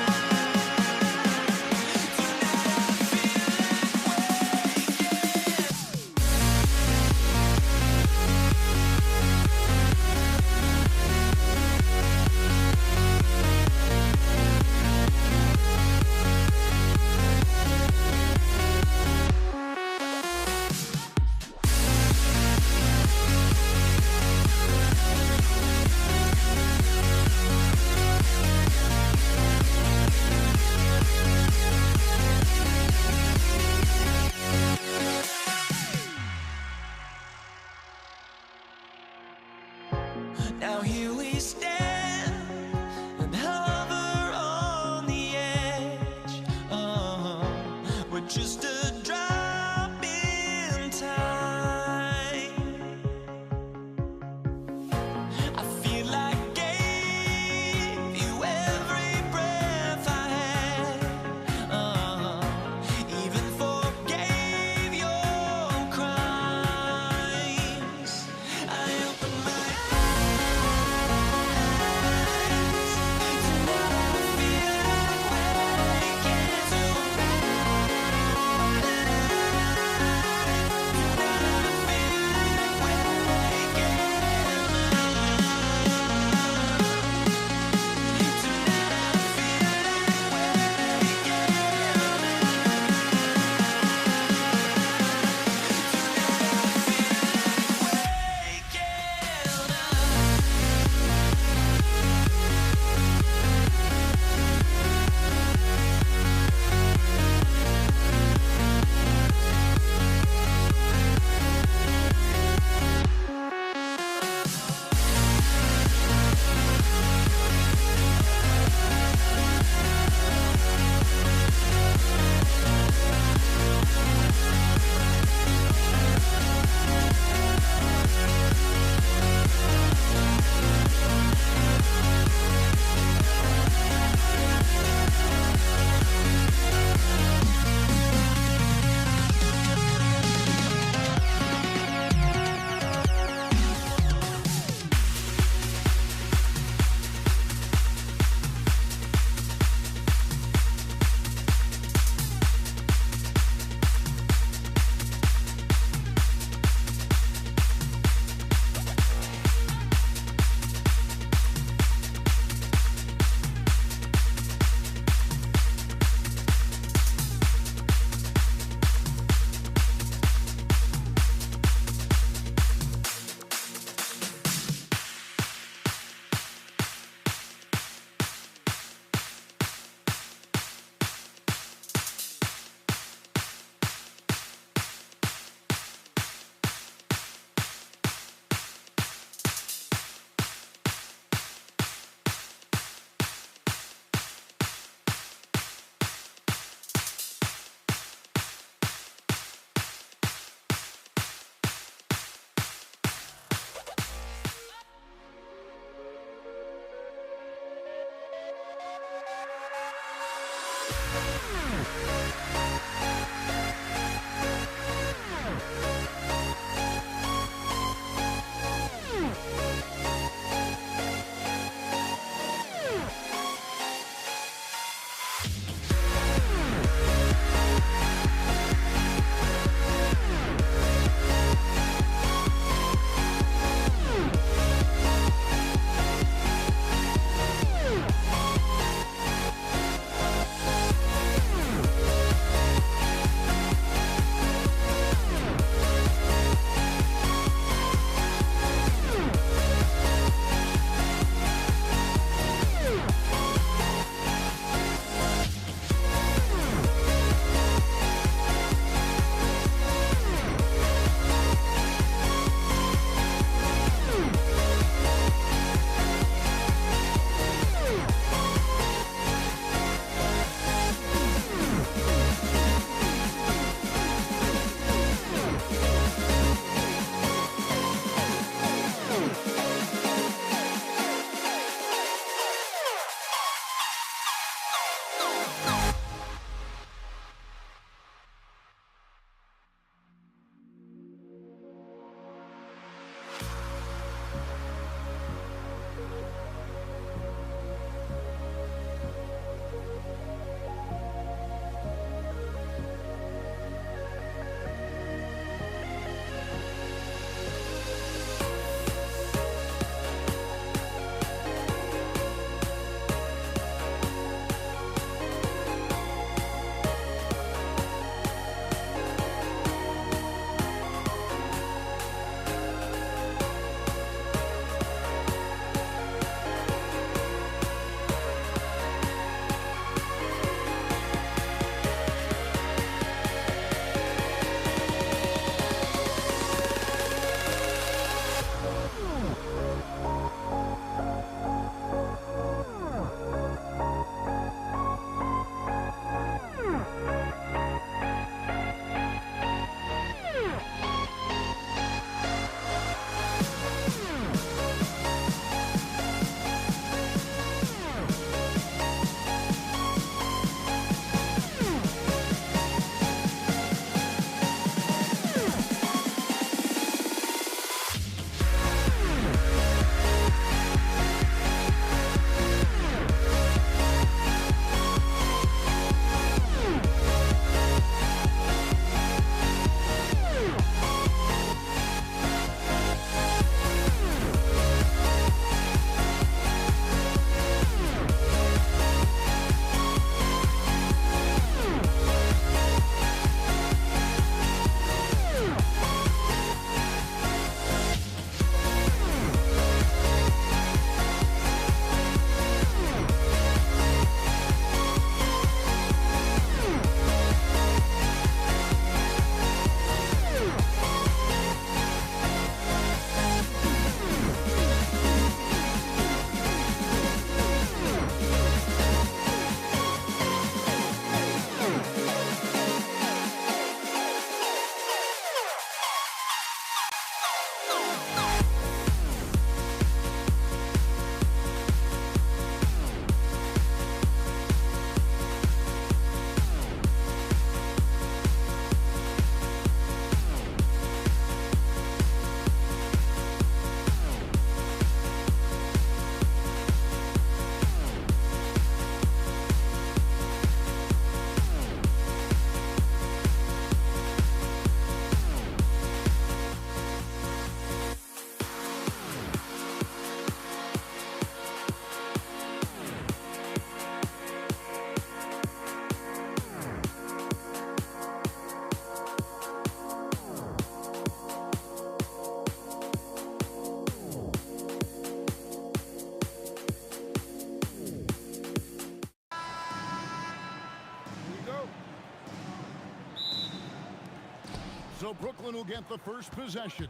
So Brooklyn will get the first possession.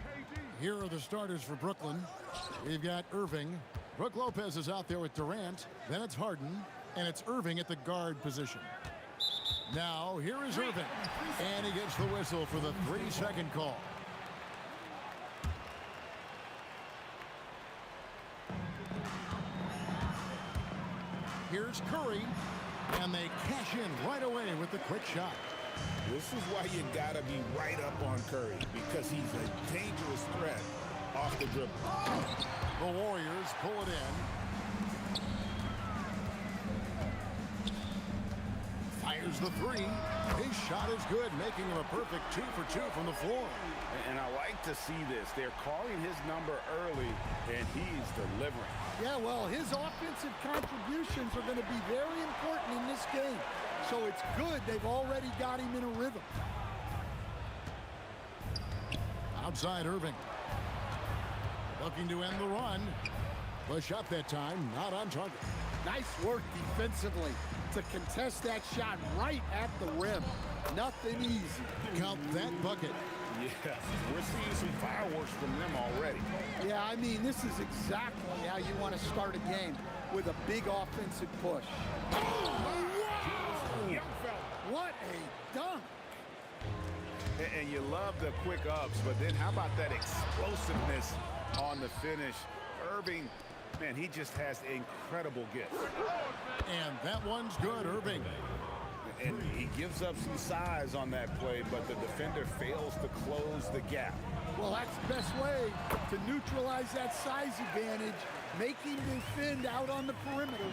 Here are the starters for Brooklyn. We've got Irving. Brook Lopez is out there with Durant. Then it's Harden. And it's Irving at the guard position. Now, here is Irving. And he gets the whistle for the 3-second call. Here's Curry. And they cash in right away with the quick shot. This is why you gotta be right up on Curry, because he's a dangerous threat off the dribble. The Warriors pull it in. Fires the three. His shot is good, making him a perfect 2 for 2 from the floor. And I like to see this. They're calling his number early, and he's delivering. Yeah, well, his offensive contributions are going to be very important in this game. So it's good they've already got him in a rhythm. Outside Irving. Looking to end the run. The shot that time, not on target. Nice work defensively to contest that shot right at the rim. Nothing easy. Count that bucket. Yeah, we're seeing some fireworks from them already. Yeah, I mean, this is exactly how you want to start a game, with a big offensive push. What a dunk! And you love the quick ups, but then how about that explosiveness on the finish? Irving, man, he just has incredible gift. And that one's good, Irving. And he gives up some size on that play, but the defender fails to close the gap. Well, that's the best way to neutralize that size advantage, making defend out on the perimeter.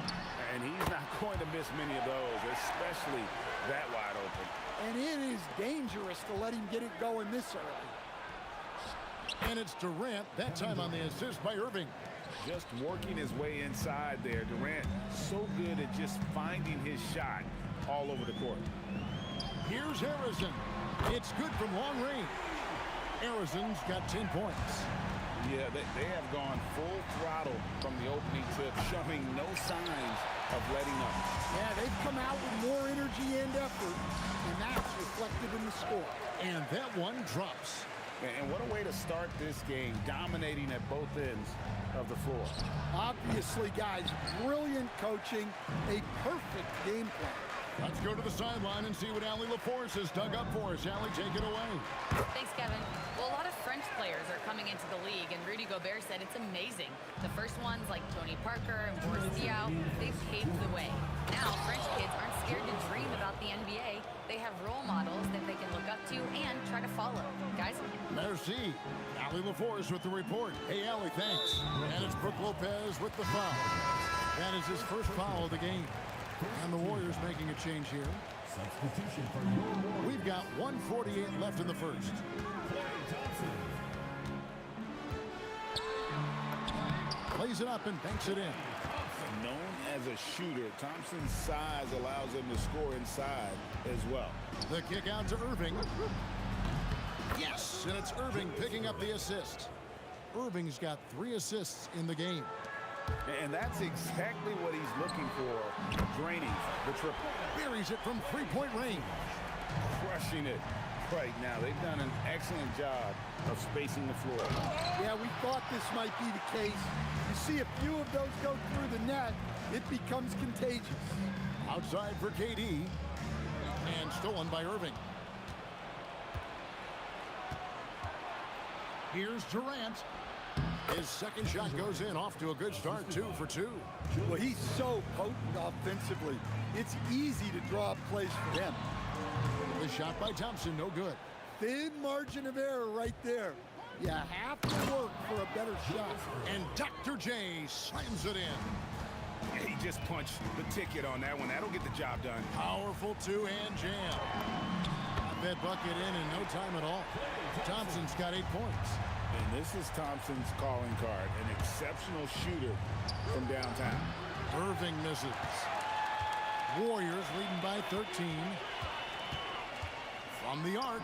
And he's not going to miss many of those, especially that wide open. And it is dangerous to let him get it going this early. And it's Durant, that time on the assist by Irving. Just working his way inside there. Durant so good at just finding his shot all over the court. Here's Harrison. It's good from long range. Harrison's got 10 points. Yeah, they have gone full throttle from the opening tip, showing no signs of letting up. Yeah, they've come out with more energy and effort, and that's reflected in the score. And that one drops. And what a way to start this game, dominating at both ends of the floor. Obviously, guys, brilliant coaching, a perfect game plan. Let's go to the sideline and see what Allie LaForce has dug up for us. Allie, take it away. Thanks, Kevin. Well, a lot of French players are coming into the league, and Rudy Gobert said it's amazing. The first ones, like Tony Parker and Boris Diaw, they've paved the way. Now, French kids aren't scared to dream about the NBA. They have role models that they can look up to and try to follow. Guys? Merci. Allie LaForce with the report. Hey, Allie, thanks. And it's Brook Lopez with the foul. That is his first foul of the game. And the Warriors making a change here. Substitution for your Warriors. We've got 1:48 left in the first. Plays it up and banks it in. Known as a shooter, Thompson's size allows him to score inside as well. The kick out to Irving. Yes, and it's Irving picking up the assist. Irving's got 3 assists in the game. And that's exactly what he's looking for, draining the triple. Buries it from 3-point range. Crushing it right now. They've done an excellent job of spacing the floor. Yeah, we thought this might be the case. You see a few of those go through the net, it becomes contagious. Outside for KD. And stolen by Irving. Here's Durant. His second shot goes in, off to a good start, 2 for 2. Well, he's so potent offensively. It's easy to draw up plays for him. The shot by Thompson, no good. Thin margin of error right there. You have to work for a better shot. And Dr. J slams it in. He just punched the ticket on that one. That'll get the job done. Powerful two-hand jam. Got that bucket in no time at all. Thompson's got 8 points. And this is Thompson's calling card, an exceptional shooter from downtown. Irving misses. Warriors leading by 13. From the arc.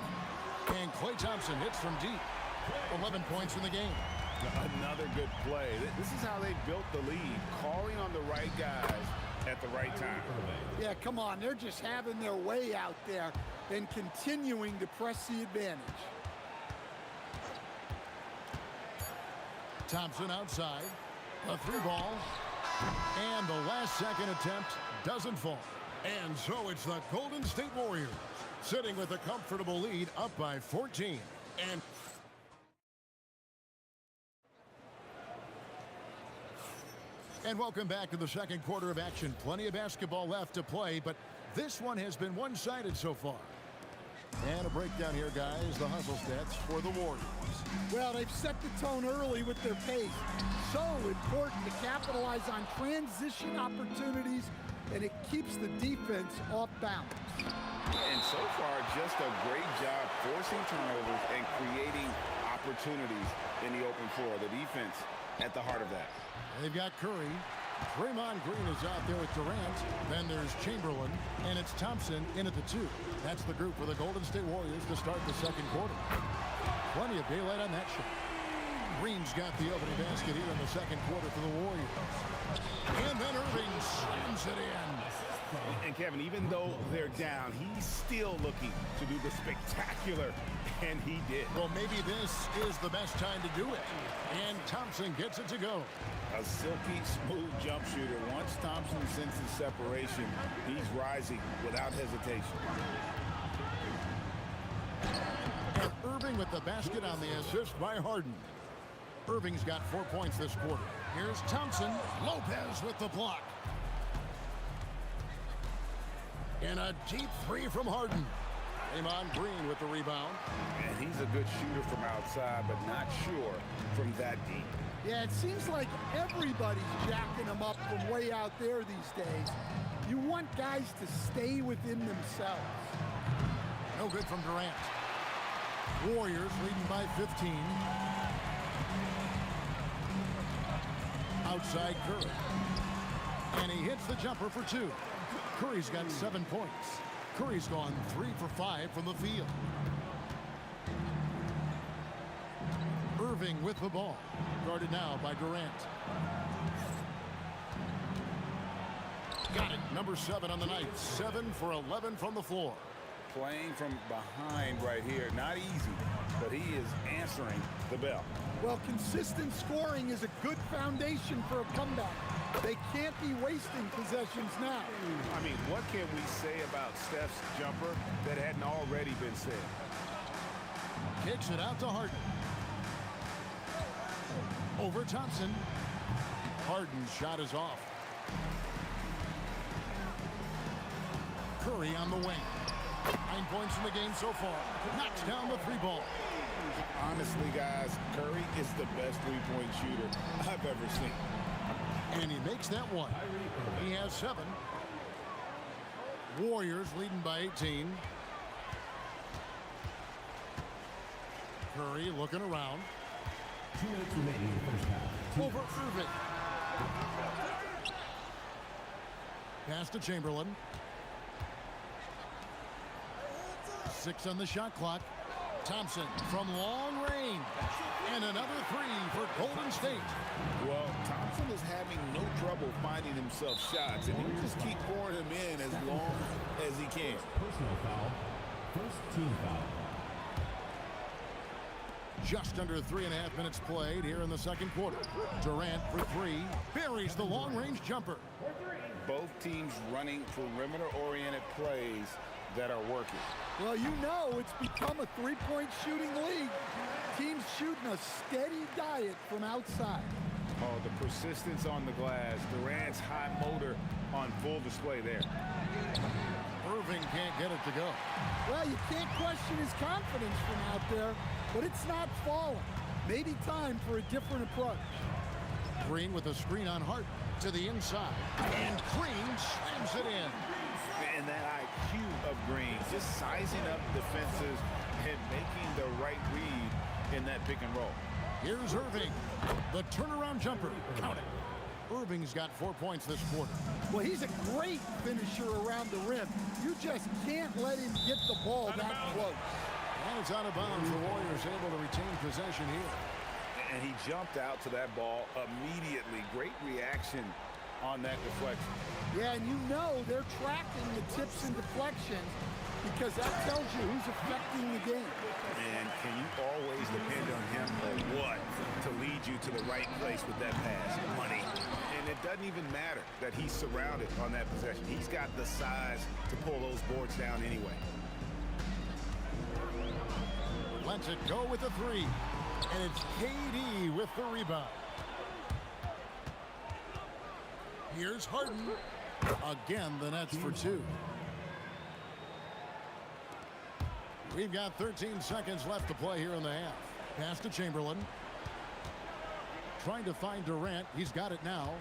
And Klay Thompson hits from deep. 11 points in the game. Another good play. This is how they built the lead, calling on the right guys at the right time. Yeah, come on. They're just having their way out there and continuing to press the advantage. Thompson outside. A 3-ball. And the last second attempt doesn't fall. And so it's the Golden State Warriors sitting with a comfortable lead, up by 14. And welcome back to the second quarter of action. Plenty of basketball left to play, but this one has been one-sided so far. And a breakdown here, guys. The hustle stats for the Warriors. Well, they've set the tone early with their pace. So important to capitalize on transition opportunities, and it keeps the defense off balance. And so far, just a great job forcing turnovers and creating opportunities in the open floor. The defense at the heart of that. They've got Curry. Draymond Green is out there with Durant. Then there's Chamberlain, and it's Thompson in at the 2. That's the group for the Golden State Warriors to start the second quarter. Plenty of daylight on that shot. Green's got the opening basket here in the second quarter for the Warriors. And then Irving slams it in. And Kevin, even though they're down, he's still looking to do the spectacular, and he did. Well, maybe this is the best time to do it. And Thompson gets it to go. A silky smooth jump shooter. Once Thompson senses separation, he's rising without hesitation. And Irving with the basket on the assist by Harden. Irving's got 4 points this quarter. Here's Thompson. Lopez with the block. And a deep 3 from Harden. Draymond Green with the rebound. And he's a good shooter from outside, but not sure from that deep. Yeah, it seems like everybody's jacking them up from way out there these days. You want guys to stay within themselves. No good from Durant. Warriors leading by 15. Outside Curry. And he hits the jumper for 2. Curry's got 7 points. Curry's gone 3 for 5 from the field. Irving with the ball. Guarded now by Durant. Got it. Number 7 on the night. 7 for 11 from the floor. Playing from behind right here. Not easy, but he is answering the bell. Well, consistent scoring is a good foundation for a comeback. They can't be wasting possessions now. I mean, what can we say about Steph's jumper that hadn't already been said? Kicks it out to Harden. Over Thompson. Harden's shot is off. Curry on the wing. 9 points in the game so far. Knocks down the 3-ball. Honestly, guys, Curry is the best three-point shooter I've ever seen. And he makes that one. He has 7. Warriors leading by 18. Curry looking around. 2 minutes remaining in the first half. Over Irving. Pass to Chamberlain. 6 on the shot clock. Thompson from long range. And another 3 for Golden State. Well, Thompson is having no trouble finding himself shots, and he'll just keep pouring them in as long as he can. Personal foul. First team foul. Just under 3.5 minutes played here in the second quarter. Durant for 3. Buries the long-range jumper. Both teams running perimeter-oriented plays that are working. Well, you know it's become a 3-point shooting league. team's shooting a steady diet from outside. Oh, the persistence on the glass. Durant's high motor on full display there. Irving can't get it to go. Well, you can't question his confidence from out there, but it's not falling. Maybe time for a different approach. Green with a screen on Hart to the inside. And Green slams it in. And that IQ of Green, just sizing up defenses and making the right read in that pick and roll. Here's Irving. The turnaround jumper. Count it. Irving's got 4 points this quarter. Well, he's a great finisher around the rim. You just can't let him get the ball that close. And it's out of bounds. The Warriors able to retain possession here. And he jumped out to that ball immediately. Great reaction on that deflection. Yeah, and you know they're tracking the tips and deflections because that tells you who's affecting the game. And can you always depend on him or what to lead you to the right place with that pass? Money. And it doesn't even matter that he's surrounded on that possession. He's got the size to pull those boards down anyway. Lets it go with a three. And it's KD with the rebound. Here's Harden. Again, the Nets for two. We've got 13 seconds left to play here in the half. Pass to Chamberlain. Trying to find Durant. He's got it now.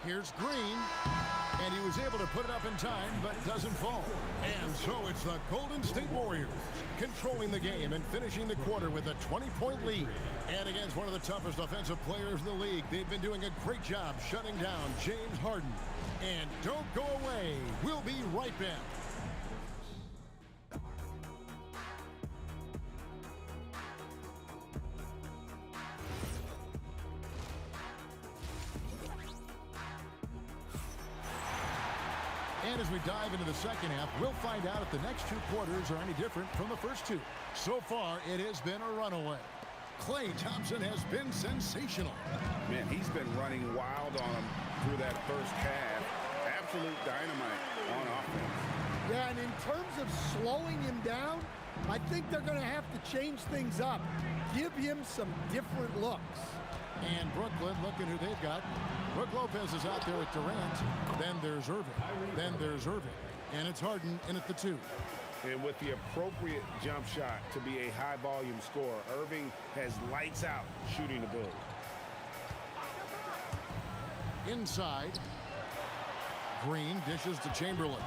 Here's Green. And he was able to put it up in time, but doesn't fall. And so it's the Golden State Warriors controlling the game and finishing the quarter with a 20-point lead. And against one of the toughest offensive players in the league, they've been doing a great job shutting down James Harden. And don't go away. We'll be right back. And as we dive into the second half, we'll find out if the next two quarters are any different from the first two. So far, it has been a runaway. Klay Thompson has been sensational. Man, he's been running wild on him through that first half. Absolute dynamite on offense. Yeah, and in terms of slowing him down, I think they're going to have to change things up. Give him some different looks. And Brooklyn, looking who they've got. Brook Lopez is out there at Durant. Then there's Irving. Then there's Irving. And it's Harden in at the two. And with the appropriate jump shot to be a high-volume scorer, Irving has lights-out shooting ability. Inside. Green dishes to Chamberlain.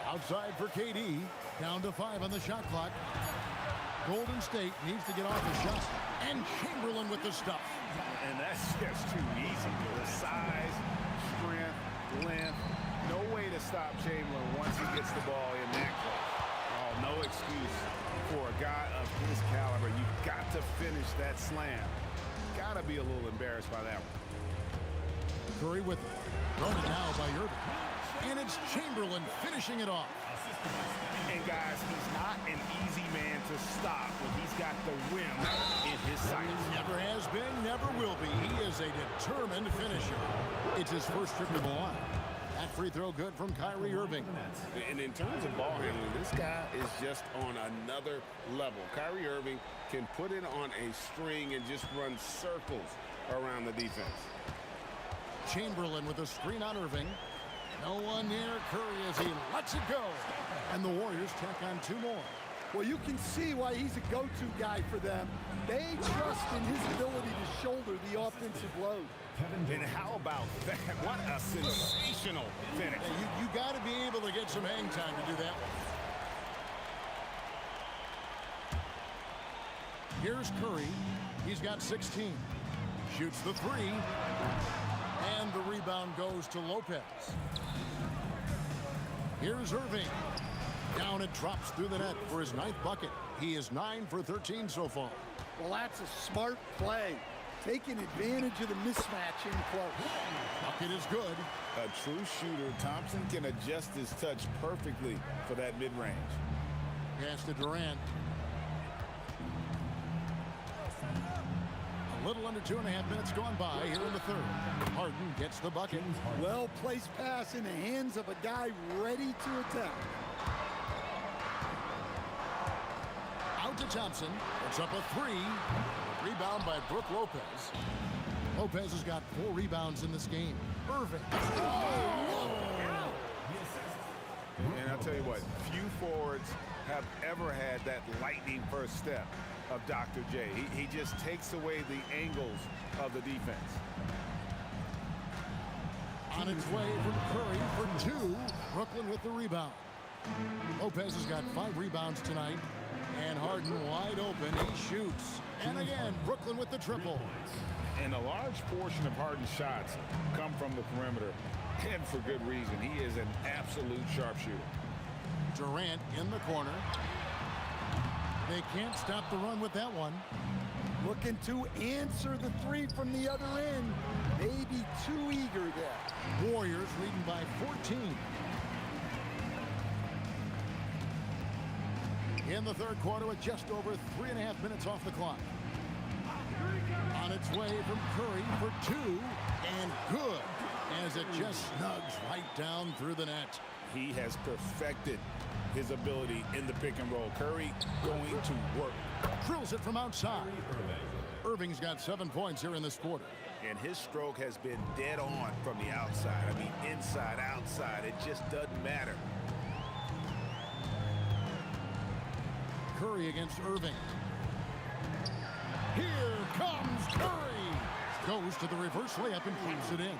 Outside for KD. Down to 5 on the shot clock. Golden State needs to get off the shot. And Chamberlain with the stuff. And that's just too easy. The size, strength, length. No way to stop Chamberlain once he gets the ball in that close. Oh, no excuse for a guy of his caliber. You've got to finish that slam. Got to be a little embarrassed by that one. Curry with it. Run it now by Irving. And it's Chamberlain finishing it off. And guys, he's not an easy man to stop when he's got the rim in his sights. Never has been, never will be. He is a determined finisher. It's his first trip to the line. That free throw good from Kyrie Irving. And in terms of ball handling, this guy is just on another level. Kyrie Irving can put it on a string and just run circles around the defense. Chamberlain with a screen on Irving. No one near Curry as he lets it go. And the Warriors tack on 2 more. Well, you can see why he's a go-to guy for them. They trust in his ability to shoulder the offensive load. And how about that? What a sensational finish. Yeah, you got to be able to get some hang time to do that one. Here's Curry. He's got 16. Shoots the 3. And the rebound goes to Lopez. Here's Irving. Down it drops through the net for his 9th bucket. He is 9 for 13 so far. Well, that's a smart play. Taking advantage of the mismatch in close. Bucket is good. A true shooter. Thompson can adjust his touch perfectly for that mid-range. Pass to Durant. A little under 2.5 minutes gone by here in the third. Harden gets the bucket. Well-placed pass in the hands of a guy ready to attack. to Thompson. It's up a 3. Rebound by Brook Lopez. Lopez has got 4 rebounds in this game. Irving. And I'll tell you what, few forwards have ever had that lightning first step of Dr. J. He just takes away the angles of the defense. On its way from Curry for 2. Brooklyn with the rebound. Lopez has got 5 rebounds tonight. And Harden wide open. He shoots. And again, Brooklyn with the triple. And a large portion of Harden's shots come from the perimeter. And for good reason. He is an absolute sharpshooter. Durant in the corner. They can't stop the run with that one. Looking to answer the 3 from the other end. Maybe too eager there. Warriors leading by 14. In the third quarter with just over 3.5 minutes off the clock. On its way from Curry for 2. And good. As it just snugs right down through the net. He has perfected his ability in the pick and roll. Curry going to work. Drills it from outside. Irving's got 7 points here in this quarter. And his stroke has been dead on from the outside. I mean, inside, outside, it just doesn't matter. Curry against Irving. Here comes Curry. Goes to the reverse layup and keeps it in.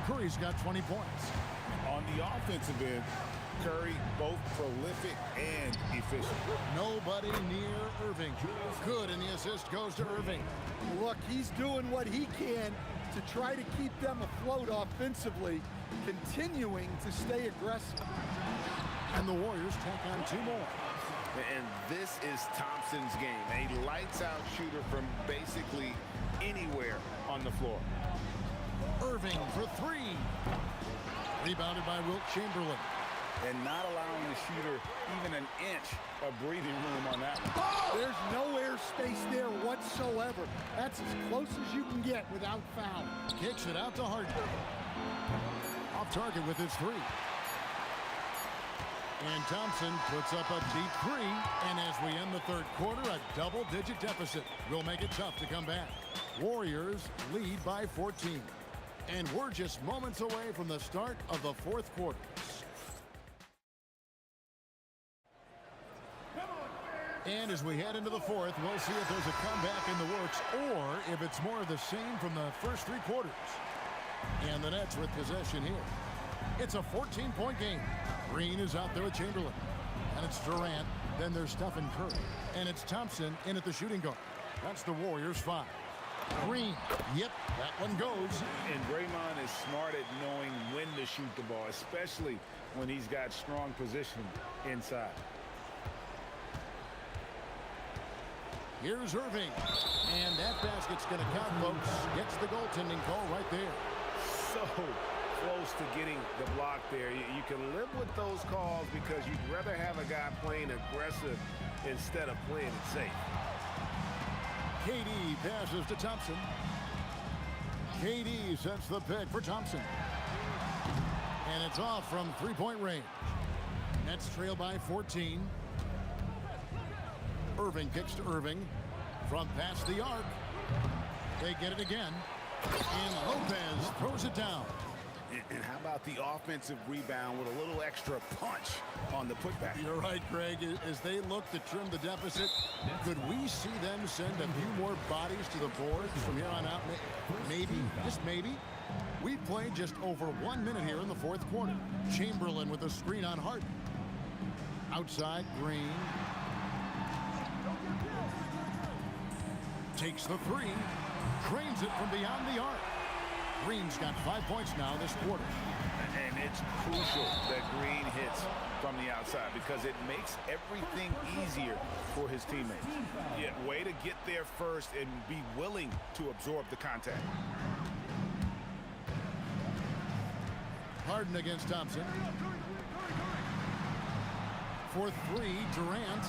Curry's got 20 points. On the offensive end, Curry both prolific and efficient. Nobody near Irving. Good, and the assist goes to Irving. Look, he's doing what he can to try to keep them afloat offensively, continuing to stay aggressive. And the Warriors take on 2 more. And this is Thompson's game. A lights-out shooter from basically anywhere on the floor. Irving for 3. Rebounded by Wilt Chamberlain. And not allowing the shooter even an inch of breathing room on that one. There's no airspace there whatsoever. That's as close as you can get without foul. Kicks it out to Harden. Off target with his 3. And Thompson puts up a deep 3. And as we end the third quarter, a double-digit deficit will make it tough to come back. Warriors lead by 14. And we're just moments away from the start of the fourth quarter. And as we head into the fourth, we'll see if there's a comeback in the works or if it's more of the same from the first 3 quarters. And the Nets with possession here. It's a 14-point game. Green is out there with Chamberlain. And it's Durant. Then there's Stephen Curry. And it's Thompson in at the shooting guard. That's the Warriors' 5. Green. Yep, that one goes. And Draymond is smart at knowing when to shoot the ball, especially when he's got strong position inside. Here's Irving. And that basket's going to count, folks. Gets the goaltending call right there. So close to getting the block there. You can live with those calls because you'd rather have a guy playing aggressive instead of playing it safe. KD passes to Thompson. KD sets the pick for Thompson. And it's off from 3-point range. Nets trail by 14. Irving kicks to Irving from past the arc. They get it again. And Lopez throws it down. And how about the offensive rebound with a little extra punch on the putback? You're right, Greg. As they look to trim the deficit, could we see them send a few more bodies to the boards from here on out? Maybe, just maybe. We've played just over 1 minute here in the fourth quarter. Chamberlain with a screen on Harden. Outside, Green. Takes the 3. Drains it from beyond the arc. Green's got 5 points now this quarter. And it's crucial that Green hits from the outside because it makes everything easier for his teammates. Yeah, way to get there first and be willing to absorb the contact. Harden against Thompson. For 3, Durant.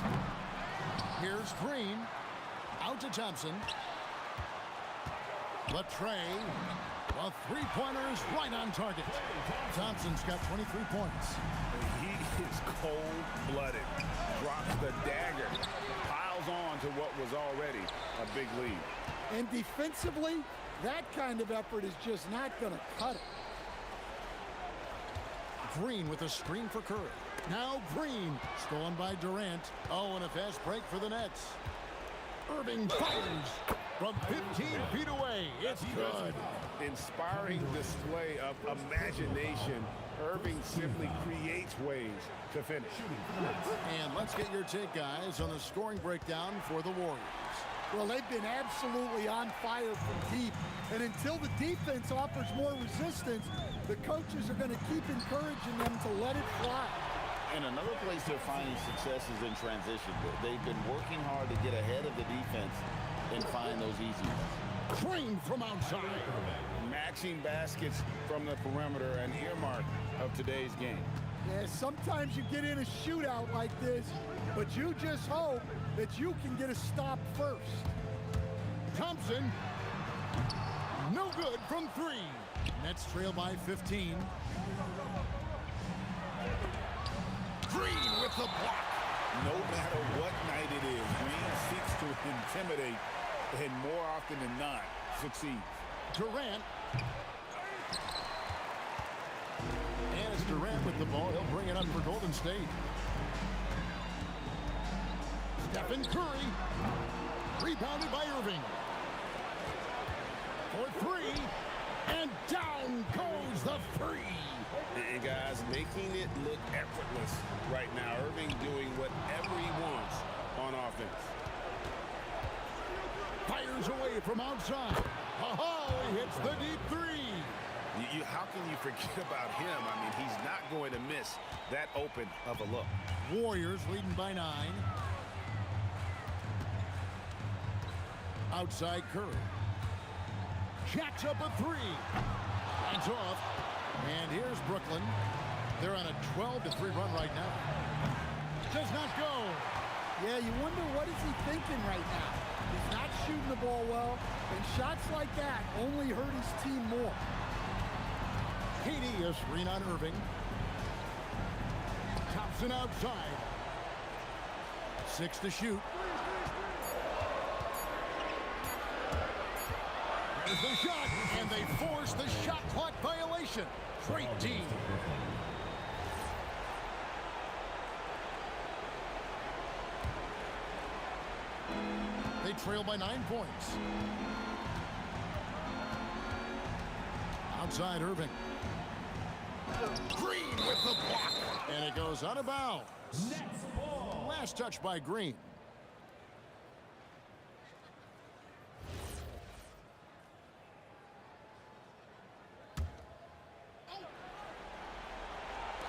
Here's Green. Out to Thompson. Latrey. A 3-pointer is right on target. Thompson's got 23 points. He is cold-blooded. Drops the dagger. to what was already a big lead. And defensively, that kind of effort is just not going to cut it. Green with a screen for Curry. Now Green, stolen by Durant. Oh, and a fast break for the Nets. Irving fires from 15 feet away. It's good. Inspiring display of imagination. Irving simply creates ways to finish. And let's get your take, guys, on the scoring breakdown for the Warriors. Well, they've been absolutely on fire from deep. And until the defense offers more resistance, the coaches are going to keep encouraging them to let it fly. And another place they're finding success is in transition. They've been working hard to get ahead of the defense and find those easy ones. Green from outside. Maxing baskets from the perimeter, an earmark of today's game. Yeah, sometimes you get in a shootout like this, but you just hope that you can get a stop first. Thompson. No good from 3. Nets trail by 15. Green with the block. No matter what night it is, Green seeks to intimidate and more often than not succeeds. Durant. And it's Durant with the ball. He'll bring it up for Golden State. Stephen Curry. Rebounded by Irving. For 3. And down goes the 3. And guys, making it look effortless right now. Irving doing whatever he wants on offense. Fires away from outside. Oh, he hits the deep 3. How can you forget about him? I mean, he's not going to miss that open of a look. Warriors leading by 9. Outside Curry. Jacks up a 3. Hands off. And here's Brooklyn. They're on a 12-3 run right now. Does not go. Yeah, you wonder what is he thinking right now. He's not shooting the ball well, and shots like that only hurt his team more. KD, a screen on Irving. Thompson outside. 6 to shoot. There's the shot, and they force the shot clock violation. Great team. They trail by 9 points. Outside Irving. Green with the block. And it goes out of bounds. Last touch by Green.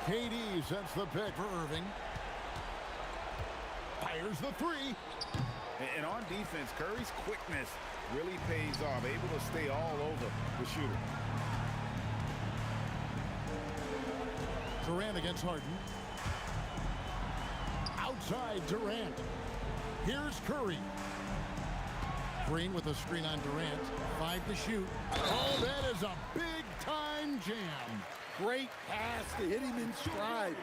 KD sets the pick for Irving. Fires the 3. And on defense, Curry's quickness really pays off. Able to stay all over the shooter. Durant against Harden. Outside Durant. Here's Curry. Green with a screen on Durant. 5 to shoot. Oh, that is a big-time jam. Great pass to hit him in stride.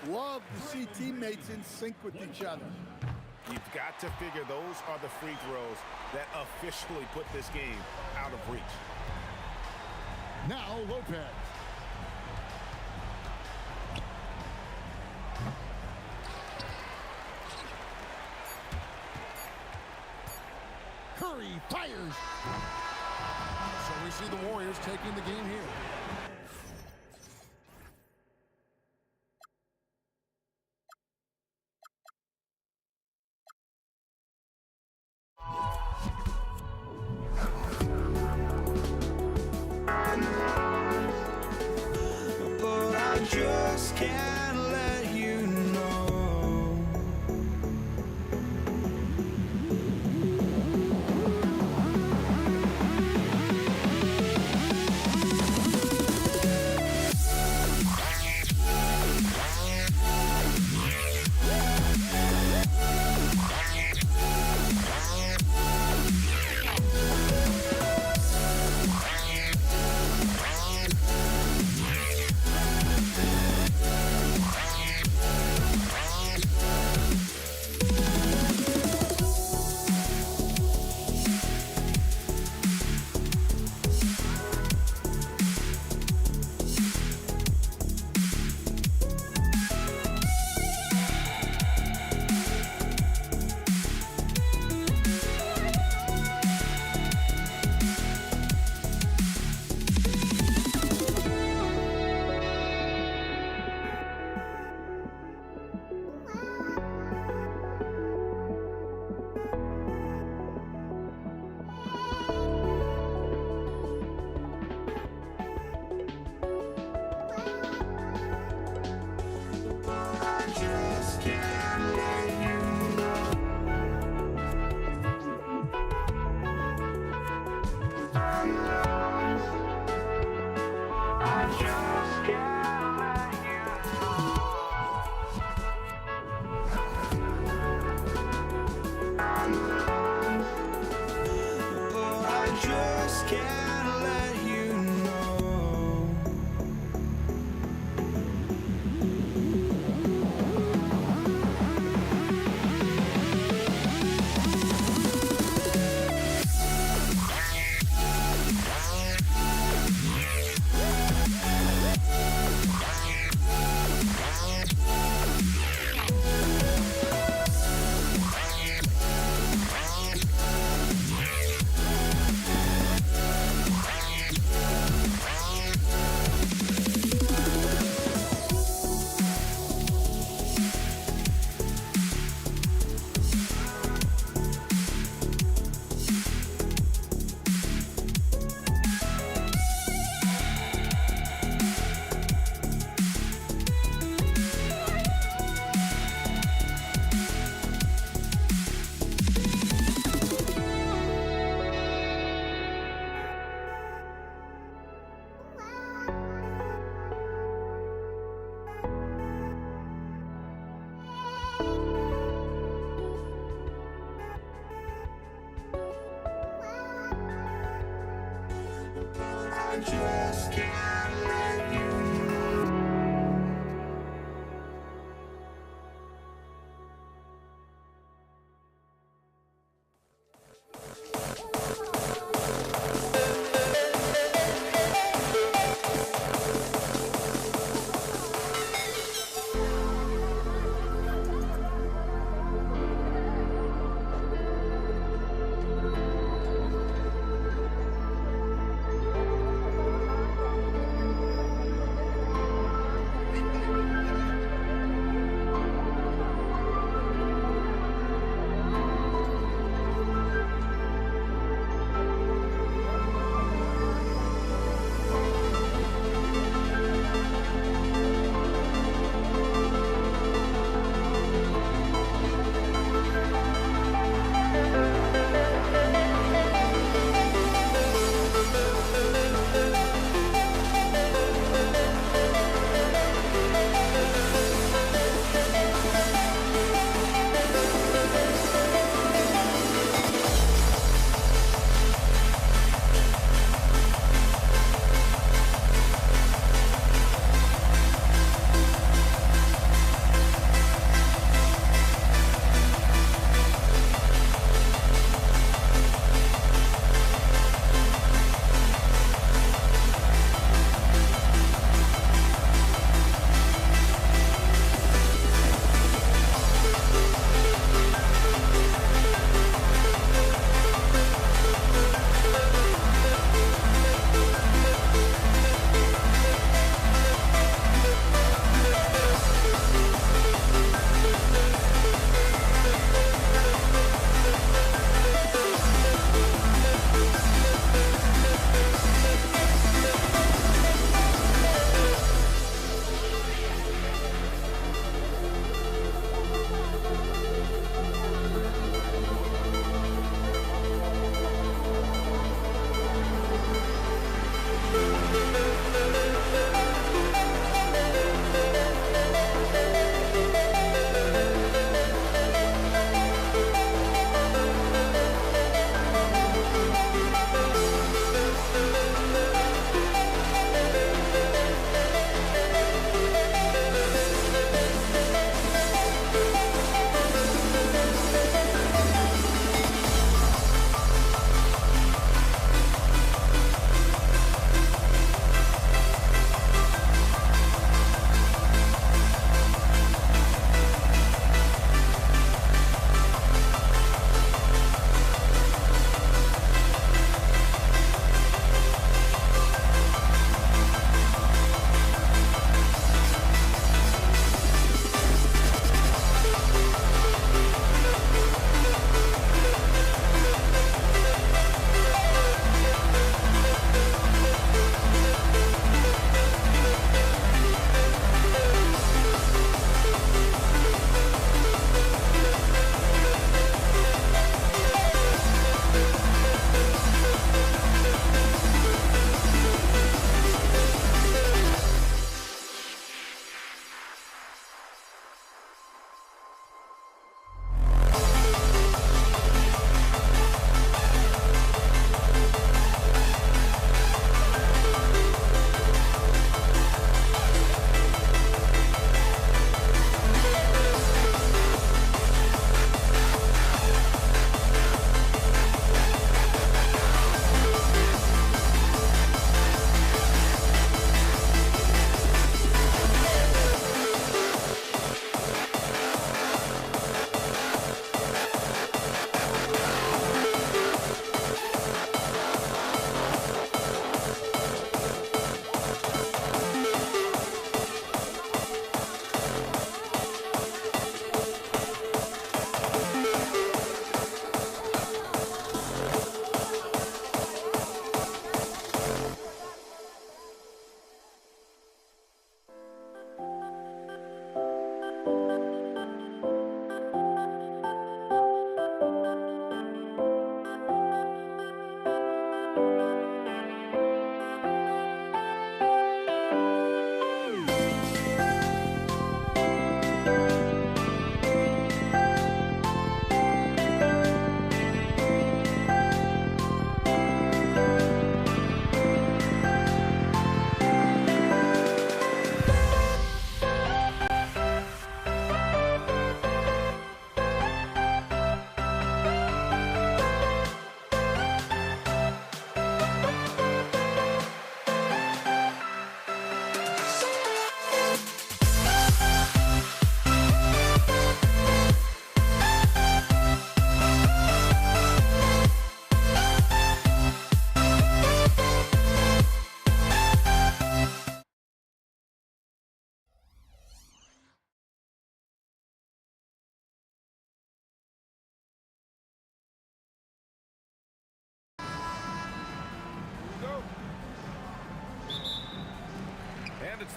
Love to see teammates in sync with each other. You've got to figure those are the free throws that officially put this game out of reach. Now Lopez. Curry fires. So we see the Warriors taking the game here. But I just can't let you know. Oh, I just can't let you know. I just can't let you know.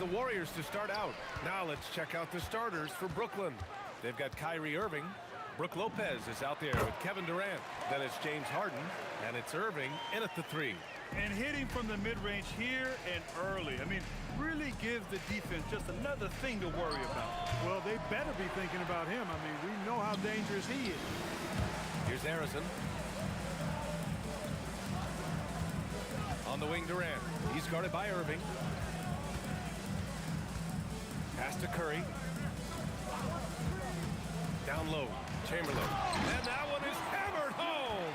the Warriors to start out. Now let's check out the starters for Brooklyn. They've got Kyrie Irving. Brooke Lopez is out there with Kevin Durant. Then it's James Harden, and it's Irving in at the 3. And hitting from the mid-range here and early. I mean, really gives the defense just another thing to worry about. Well, they better be thinking about him. I mean, we know how dangerous he is. Here's Harrison. On the wing, Durant. He's guarded by Irving. Pass to Curry. Down low, Chamberlain. And that one is hammered home.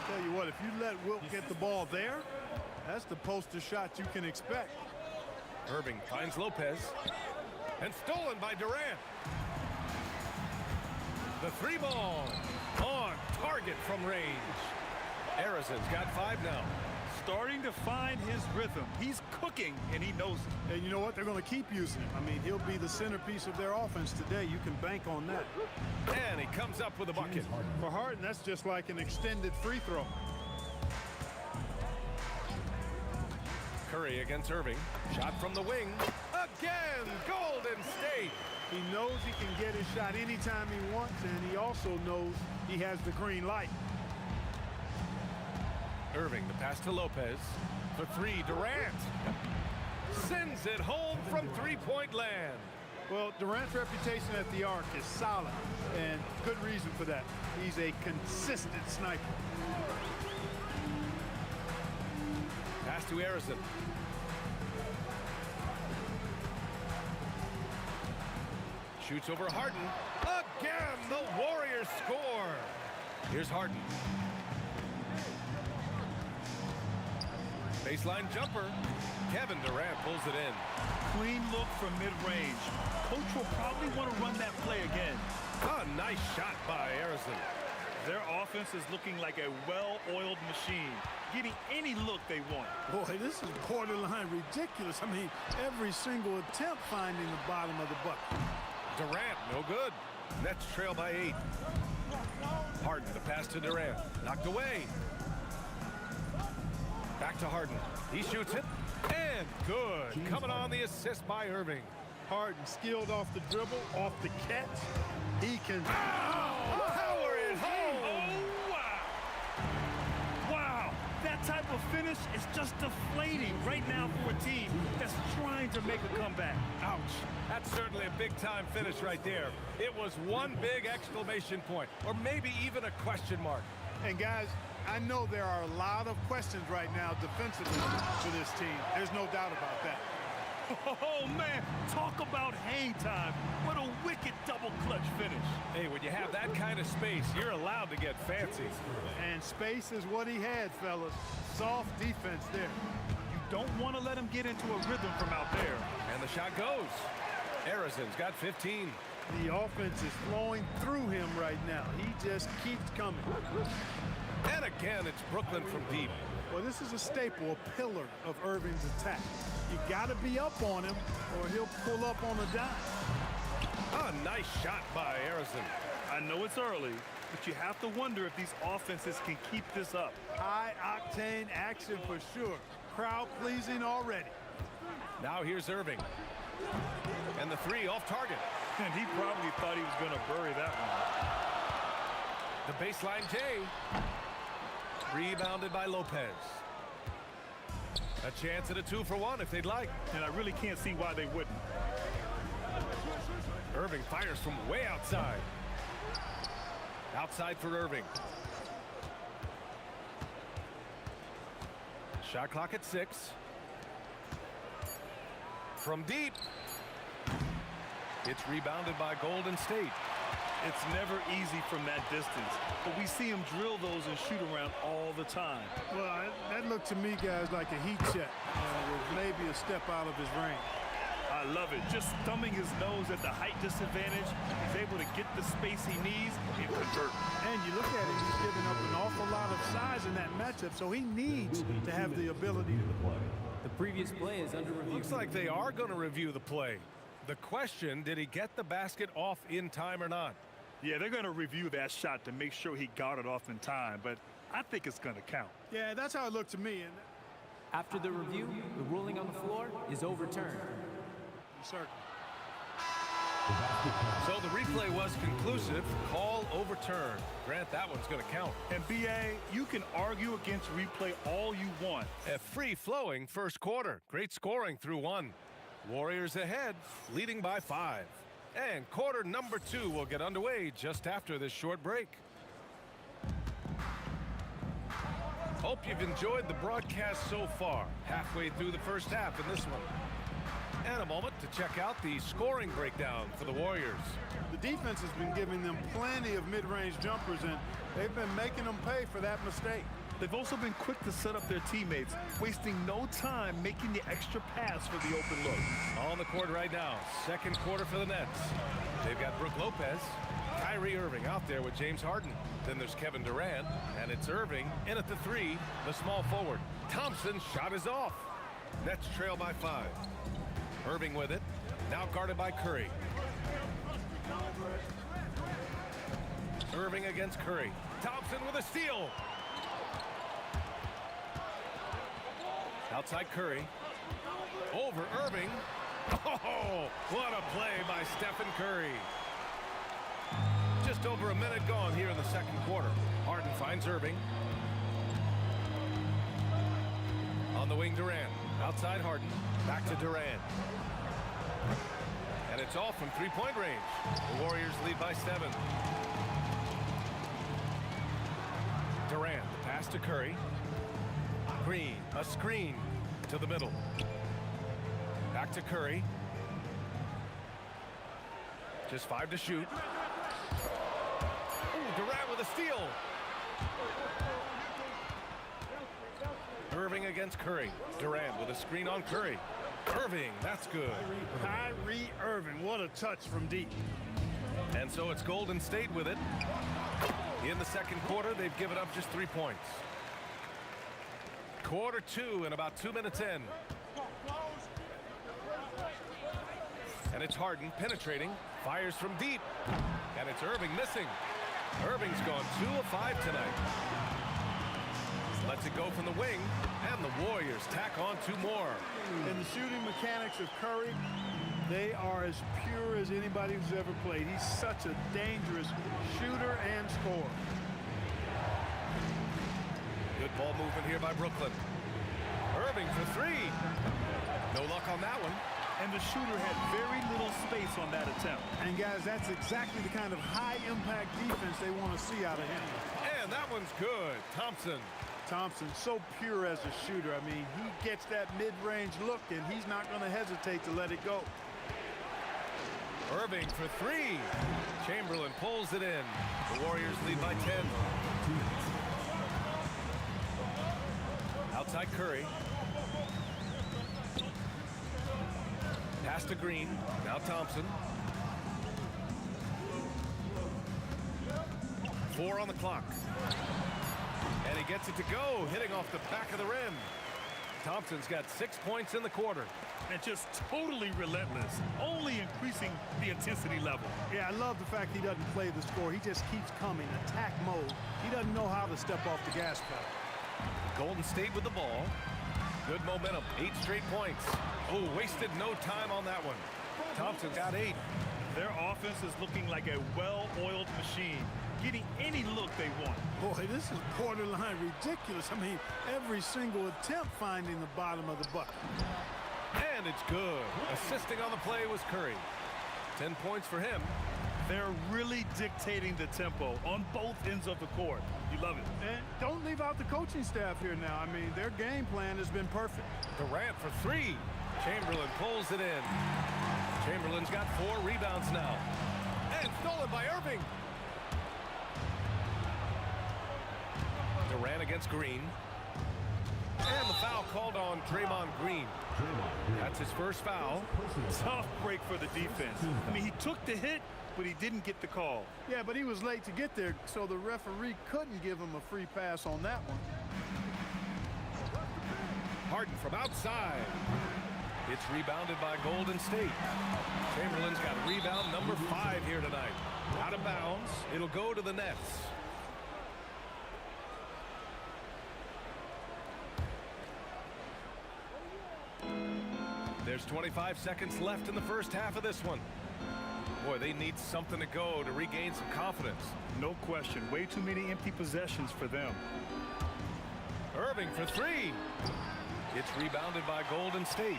Tell you what, if you let Wilt get the ball there, that's the poster shot you can expect. Irving finds Lopez. And stolen by Durant. The 3 ball on target from range. Harrison's got 5 now. Starting to find his rhythm. He's cooking, and he knows it. And you know what? They're going to keep using him. I mean, he'll be the centerpiece of their offense today. You can bank on that. And he comes up with a bucket. For Harden, that's just like an extended free throw. Curry against Irving. Shot from the wing. Again, Golden State. He knows he can get his shot anytime he wants, and he also knows he has the green light. Irving, the pass to Lopez. For 3, Durant. Sends it home from 3-point land. Well, Durant's reputation at the arc is solid, and good reason for that. He's a consistent sniper. Pass to Harrison. Shoots over Harden. Again, the Warriors score. Here's Harden. Baseline jumper. Kevin Durant pulls it in. Clean look from mid-range. Coach will probably want to run that play again. A nice shot by Harrison. Their offense is looking like a well-oiled machine, getting any look they want. Boy, this is borderline ridiculous. I mean, every single attempt finding the bottom of the bucket. Durant, no good. Nets trail by 8. Harden, the pass to Durant. Knocked away. Back to Harden. He shoots it. And good. Coming on the assist by Irving. Harden skilled off the dribble, off the catch. He can... Power it home! Oh, wow! Wow! That type of finish is just deflating right now for a team that's trying to make a comeback. Ouch. That's certainly a big-time finish right there. It was one big exclamation point, or maybe even a question mark. And guys, I know there are a lot of questions right now defensively for this team. There's no doubt about that. Oh, man, talk about hang time. What a wicked double clutch finish. Hey, when you have that kind of space, you're allowed to get fancy. And space is what he had, fellas. Soft defense there. You don't want to let him get into a rhythm from out there. And the shot goes. Harrison's got 15. The offense is flowing through him right now. He just keeps coming. And again, it's Brooklyn from deep. Well, this is a staple, a pillar of Irving's attack. You got to be up on him, or he'll pull up on a dime. A nice shot by Harrison. I know it's early, but you have to wonder if these offenses can keep this up. High-octane action for sure. Crowd-pleasing already. Now here's Irving. And the 3 off target. And he probably thought he was going to bury that one. The baseline J. Rebounded by Lopez. A chance at a 2-for-1 if they'd like. And I really can't see why they wouldn't. Irving fires from way outside. Outside for Irving. Shot clock at 6. From deep. It's rebounded by Golden State. It's never easy from that distance, but we see him drill those and shoot around all the time. Well, that looked to me, guys, like a heat check with maybe a step out of his range. I love it. Just thumbing his nose at the height disadvantage. He's able to get the space he needs and convert. And you look at him, he's giving up an awful lot of size in that matchup, so he needs to have the ability to play. The previous play is under review. Looks like they are going to review the play. The question, did he get the basket off in time or not? Yeah, they're going to review that shot to make sure he got it off in time, but I think it's going to count. Yeah, that's how it looked to me. After the review, the ruling on the floor is overturned. the circle. So the replay was conclusive. Call overturned. Grant, that one's going to count. And BA, you can argue against replay all you want. A free-flowing first quarter. Great scoring through one. Warriors ahead, leading by 5. And quarter number 2 will get underway just after this short break. Hope you've enjoyed the broadcast so far. Halfway through the first half in this one. And a moment to check out the scoring breakdown for the Warriors. The defense has been giving them plenty of mid-range jumpers, and they've been making them pay for that mistake. They've also been quick to set up their teammates, wasting no time making the extra pass for the open look. On the court right now, second quarter for the Nets. They've got Brook Lopez, Kyrie Irving out there with James Harden. Then there's Kevin Durant, and it's Irving in at the 3, the small forward. Thompson's shot is off. Nets trail by 5. Irving with it, now guarded by Curry. Irving against Curry. Thompson with a steal. Outside Curry. Over Irving. Oh, what a play by Stephen Curry. Just over a minute gone here in the second quarter. Harden finds Irving. On the wing, Durant. Outside Harden. Back to Durant. And it's all from three-point range. The Warriors lead by 7. Durant, the pass to Curry. Green, a screen to the middle. Back to Curry. Just 5 to shoot. Ooh, Durant with a steal. Irving against Curry. Durant with a screen on Curry. Irving, that's good. Kyrie Irving, what a touch from deep. And so it's Golden State with it. In the second quarter, they've given up just 3 points. Quarter 2 and about 2 minutes in. And it's Harden penetrating, fires from deep. And it's Irving missing. Irving's gone 2 of 5 tonight. Lets it go from the wing, and the Warriors tack on 2 more. And the shooting mechanics of Curry, they are as pure as anybody who's ever played. He's such a dangerous shooter and scorer. Good ball movement here by Brooklyn. Irving for 3. No luck on that one. And the shooter had very little space on that attempt. And guys, that's exactly the kind of high-impact defense they want to see out of him. And that one's good. Thompson, so pure as a shooter. I mean, he gets that mid-range look, and he's not going to hesitate to let it go. Irving for 3. Chamberlain pulls it in. The Warriors lead by 10. Outside Curry. Pass to Green. Now Thompson. 4 on the clock. And he gets it to go, hitting off the back of the rim. Thompson's got 6 points in the quarter. And just totally relentless, only increasing the intensity level. Yeah, I love the fact he doesn't play the score. He just keeps coming, attack mode. He doesn't know how to step off the gas pedal. Golden State with the ball. Good momentum, 8 straight points. Oh, wasted no time on that one. Thompson's got 8. Their offense is looking like a well-oiled machine, getting any look they want. Boy, this is borderline ridiculous. I mean, every single attempt finding the bottom of the bucket. And it's good. Assisting on the play was Curry. 10 points for him. They're really dictating the tempo on both ends of the court. You love it. And don't leave out the coaching staff here now. I mean, their game plan has been perfect. Durant for 3. Chamberlain pulls it in. Chamberlain's got 4 rebounds now. And stolen by Irving. Durant against Green. And the foul called on Draymond Green. That's his first foul. Tough break for the defense. I mean, he took the hit, but he didn't get the call. Yeah, but he was late to get there, so the referee couldn't give him a free pass on that one. Harden from outside. It's rebounded by Golden State. Chamberlain's got rebound number 5 here tonight. Out of bounds. It'll go to the Nets. There's 25 seconds left in the first half of this one. Boy, they need something to go to regain some confidence. No question. Way too many empty possessions for them. Irving for three. It's rebounded by Golden State.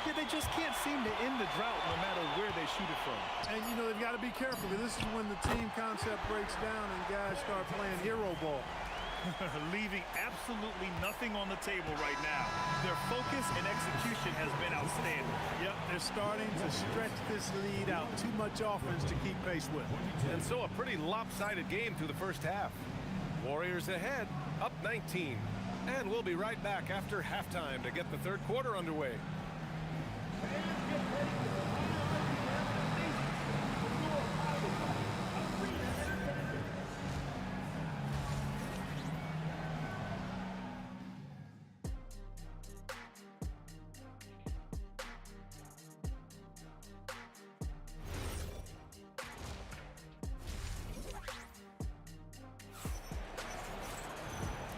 Yeah, they just can't seem to end the drought no matter where they shoot it from. And, you know, they've got to be careful, because this is when the team concept breaks down and guys start playing hero ball. Leaving absolutely nothing on the table right now. Their focus and execution has been outstanding. Yep, they're starting to stretch this lead out. Too much offense to keep pace with. And so a pretty lopsided game through the first half. Warriors ahead, up 19. And we'll be right back after halftime to get the third quarter underway.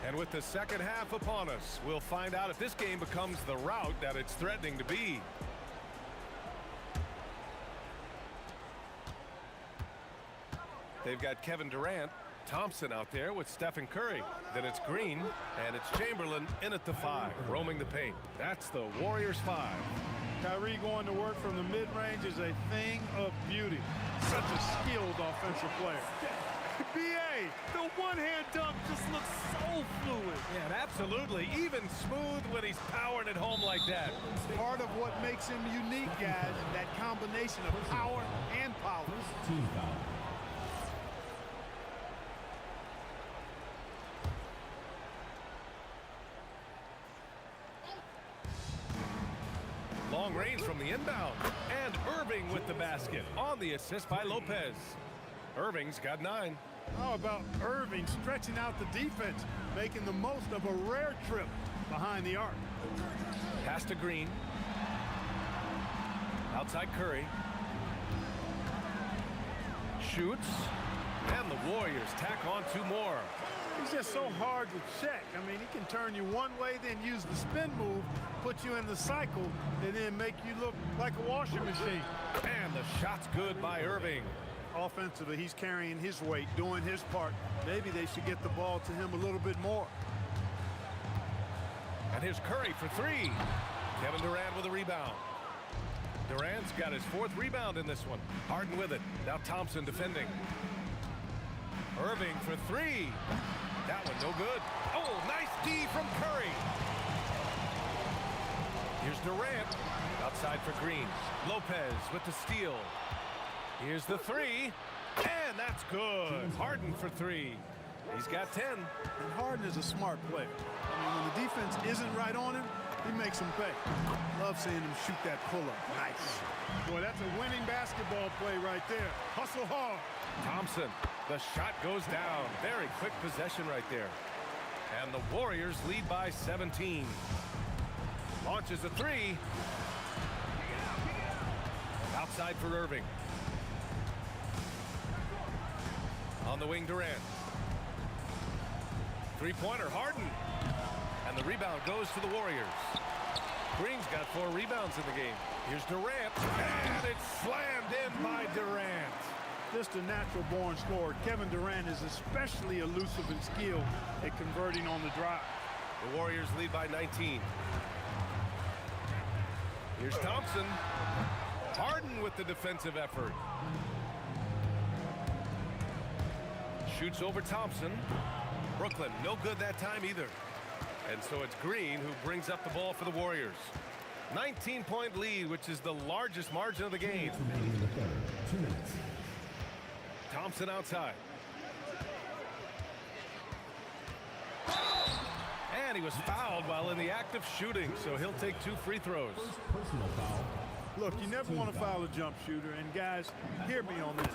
And with the second half upon us, we'll find out if this game becomes the rout that it's threatening to be. They've got Kevin Durant, Thompson out there with Stephen Curry. Then it's Green, and it's Chamberlain in at the 5, roaming the paint. That's the Warriors 5. Kyrie going to work from the mid-range is a thing of beauty. Such a skilled offensive player. B.A., the one-hand dunk just looks so fluid. Yeah, absolutely. Even smooth when he's powering it home like that. Part of what makes him unique, guys, that combination of power and polish. Team foul. Long range from the inbound. And Irving with the basket on the assist by Lopez. Irving's got 9. How about Irving stretching out the defense, making the most of a rare trip behind the arc. Pass to Green. Outside Curry. Shoots. And the Warriors tack on 2 more. He's just so hard to check. I mean, he can turn you one way, then use the spin move, put you in the cycle, and then make you look like a washing machine. And the shot's good by Irving. Offensively, he's carrying his weight, doing his part. Maybe they should get the ball to him a little bit more. And here's Curry for 3. Kevin Durant with a rebound. Durant's got his 4th rebound in this one. Harden with it. Now Thompson defending. Irving for 3. That one no good. Oh, nice D from Curry. Here's Durant. Outside for Green. Lopez with the steal. Here's the 3. And that's good. Harden for 3. He's got 10. And Harden is a smart player. I mean, when the defense isn't right on him, he makes them pay. Love seeing him shoot that pull-up. Nice. Boy, that's a winning basketball play right there. Hustle hard. Thompson. The shot goes down. Very quick possession right there. And the Warriors lead by 17. Launches a 3. Outside for Irving. On the wing, Durant. Three-pointer, Harden. And the rebound goes to the Warriors. Green's got 4 rebounds in the game. Here's Durant. And it's slammed in by Durant. Just a natural-born scorer. Kevin Durant is especially elusive and skilled at converting on the drive. The Warriors lead by 19. Here's Thompson. Harden with the defensive effort. Shoots over Thompson. Brooklyn, no good that time either. And so it's Green who brings up the ball for the Warriors. 19-point lead, which is the largest margin of the game. 2 minutes. Thompson outside. And he was fouled while in the act of shooting, so he'll take 2 free throws. Personal foul. Look, you never want to foul a jump shooter. And, guys, hear me on this.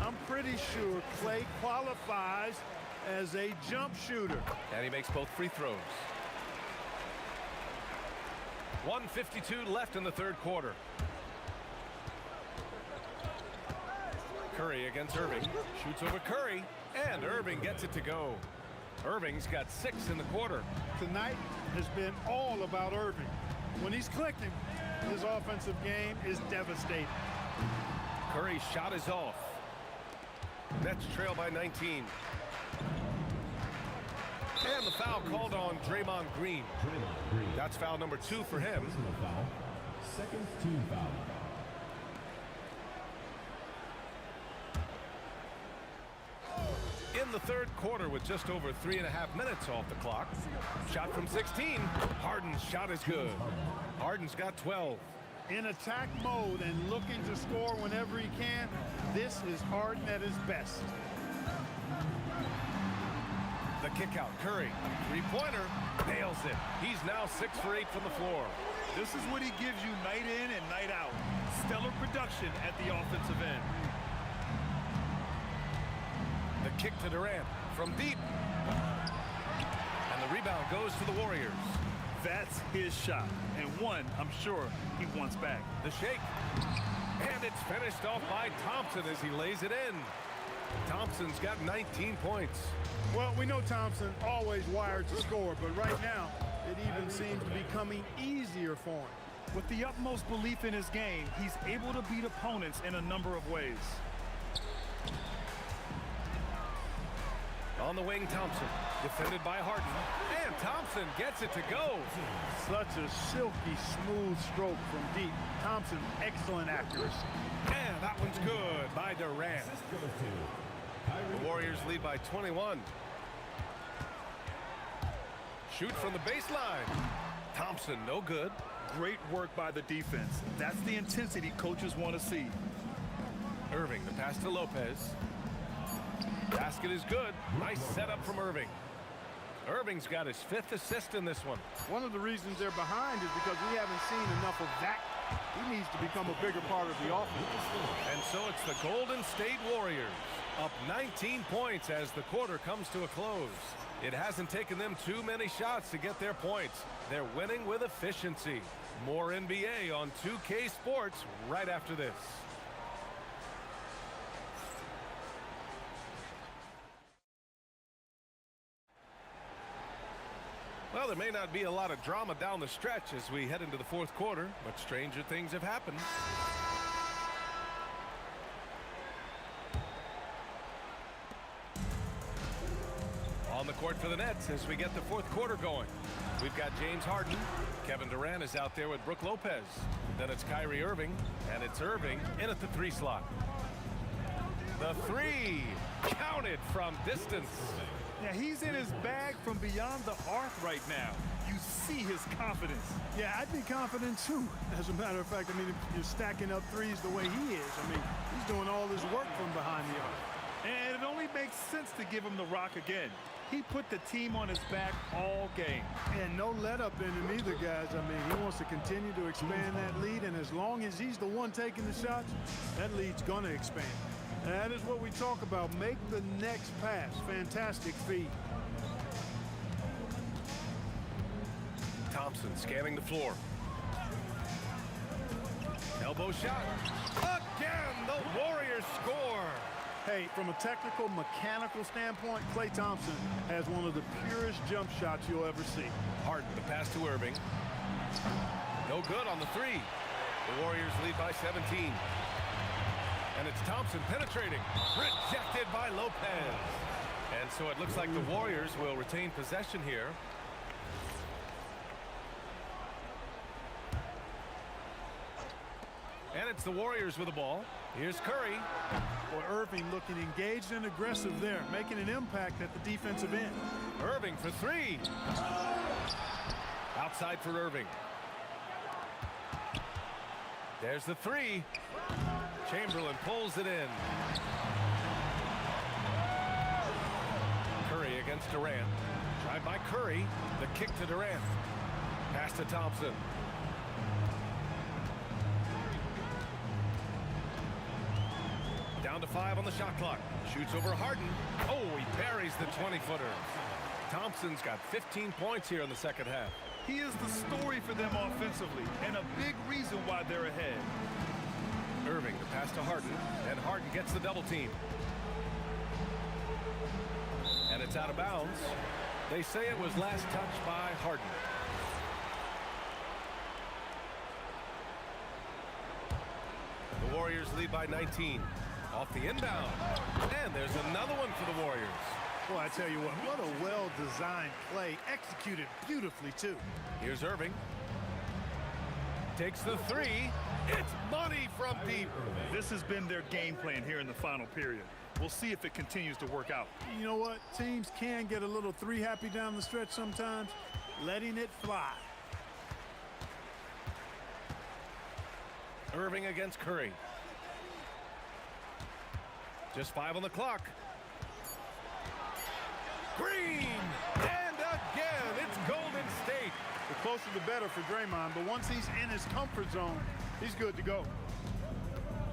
I'm pretty sure Clay qualifies as a jump shooter. And he makes both free throws. 1:52 left in the third quarter. Curry against Irving. Shoots over Curry. And Irving gets it to go. Irving's got 6 in the quarter. Tonight has been all about Irving. When he's clicking, His offensive game is devastating. Curry's shot is off. Nets trail by 19. And the foul called on Draymond Green. That's foul number 2 for him. Second team foul. In the third quarter with just over 3.5 minutes off the clock. Shot from 16. Harden's shot is good. Harden's got 12. In attack mode and looking to score whenever he can, this is Harden at his best. The kick out, Curry. Three-pointer, nails it. He's now 6 for 8 from the floor. This is what he gives you night in and night out. Stellar production at the offensive end. The kick to Durant from deep. And the rebound goes to the Warriors. That's his shot, and one I'm sure he wants back. The shake. And it's finished off by Thompson as he lays it in. Thompson's got 19 points. Well, we know Thompson always wired to score, but right now it even seems to be becoming easier for him. With the utmost belief in his game, he's able to beat opponents in a number of ways. On the wing, Thompson, defended by Harden. And Thompson gets it to go. Such a silky, smooth stroke from deep. Thompson, excellent accuracy. And that one's good by Durant. The Warriors lead by 21. Shoot from the baseline. Thompson, no good. Great work by the defense. That's the intensity coaches want to see. Irving, the pass to Lopez. Basket is good. Nice setup from Irving. Irving's got his 5th assist in this one. One of the reasons they're behind is because we haven't seen enough of that. He needs to become a bigger part of the offense. And so it's the Golden State Warriors up 19 points as the quarter comes to a close. It hasn't taken them too many shots to get their points. They're winning with efficiency. More NBA on 2K Sports right after this. Well, there may not be a lot of drama down the stretch as we head into the fourth quarter, but stranger things have happened. On the court for the Nets as we get the fourth quarter going. We've got James Harden. Kevin Durant is out there with Brook Lopez. Then it's Kyrie Irving, and it's Irving in at the 3 slot. The 3, counted from distance. Yeah, he's in his bag from beyond the arc right now. You see his confidence. Yeah, I'd be confident too. As a matter of fact, I mean, if you're stacking up threes the way he is, I mean, he's doing all his work from behind the arc. And it only makes sense to give him the rock again. He put the team on his back all game. And no let up in him either, guys. I mean, he wants to continue to expand that lead, and as long as he's the one taking the shots, that lead's going to expand. That is what we talk about. Make the next pass. Fantastic feed. Thompson scanning the floor. Elbow shot. Again, the Warriors score. Hey, from a technical, mechanical standpoint, Klay Thompson has one of the purest jump shots you'll ever see. Harden, the pass to Irving. No good on the 3. The Warriors lead by 17. And it's Thompson penetrating. Rejected by Lopez. And so it looks like the Warriors will retain possession here. And it's the Warriors with the ball. Here's Curry. Well, Irving looking engaged and aggressive there, making an impact at the defensive end. Irving for 3. Outside for Irving. There's the 3. Chamberlain pulls it in. Curry against Durant. Drive by Curry. The kick to Durant. Pass to Thompson. Down to 5 on the shot clock. Shoots over Harden. Oh, he parries the 20-footer. Thompson's got 15 points here in the second half. He is the story for them offensively, and a big reason why they're ahead. Irving, the pass to Harden, and Harden gets the double team. And it's out of bounds. They say it was last touched by Harden. Warriors lead by 19. Off the inbound. And there's another one for the Warriors. Boy, I tell you what a well-designed play, executed beautifully, too. Here's Irving. Takes the three. It's money from deep. This has been their game plan here in the final period. We'll see if it continues to work out. You know what? Teams can get a little three-happy down the stretch sometimes. Letting it fly. Irving against Curry. Just 5 on the clock. Green! And again, it's Golden State. The closer the better for Draymond, but once he's in his comfort zone, he's good to go.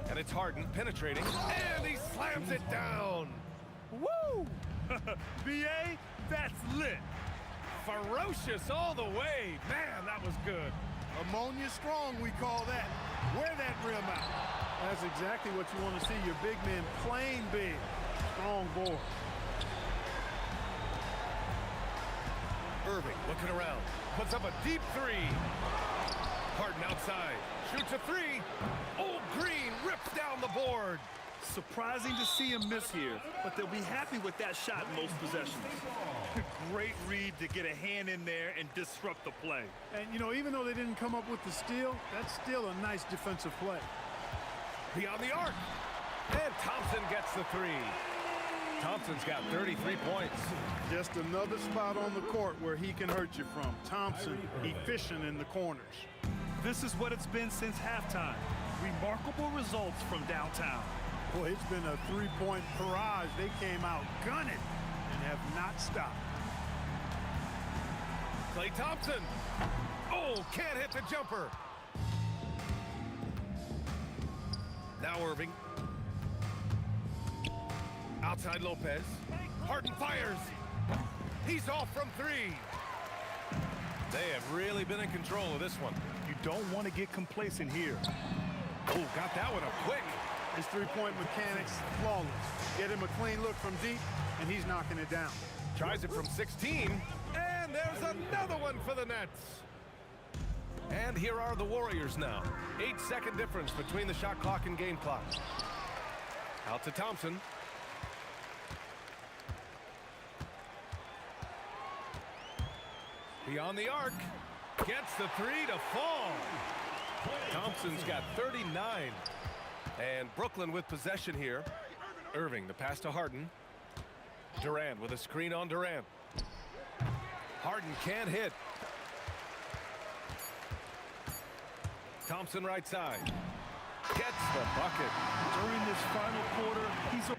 And it's Harden penetrating, and he slams it down. Woo! BA, that's lit. Ferocious all the way. Man, that was good. Ammonia strong, we call that. Wear that rim out. That's exactly what you want to see, your big men playing big. Strong board. Irving looking around. Puts up a deep three. Harden outside. Shoots a three. Old Green rips down the board. Surprising to see him miss here, but they'll be happy with that shot in most possessions. Great read to get a hand in there and disrupt the play. And, you know, even though they didn't come up with the steal, that's still a nice defensive play. Beyond the arc. And Thompson gets the three. Thompson's got 33 points. Just another spot on the court where he can hurt you from. Thompson, efficient in the corners. This is what it's been since halftime. Remarkable results from downtown. Boy, it's been a three-point barrage. They came out gunning and have not stopped. Klay Thompson. Oh, can't hit the jumper. Now Irving. Outside Lopez. Harden fires. He's off from three. They have really been in control of this one. You don't want to get complacent here. Oh, got that one up quick. His three-point mechanics, flawless. Get him a clean look from deep, and he's knocking it down. Tries it from 16, and there's another one for the Nets. And here are the Warriors now. 8-second difference between the shot clock and game clock. Out to Thompson. Beyond the arc. Gets the three to fall. Thompson's got 39. And Brooklyn with possession here. Irving, the pass to Harden. Durant with a screen on Durant. Harden can't hit. Thompson right side. Gets the bucket. During this final quarter, he's a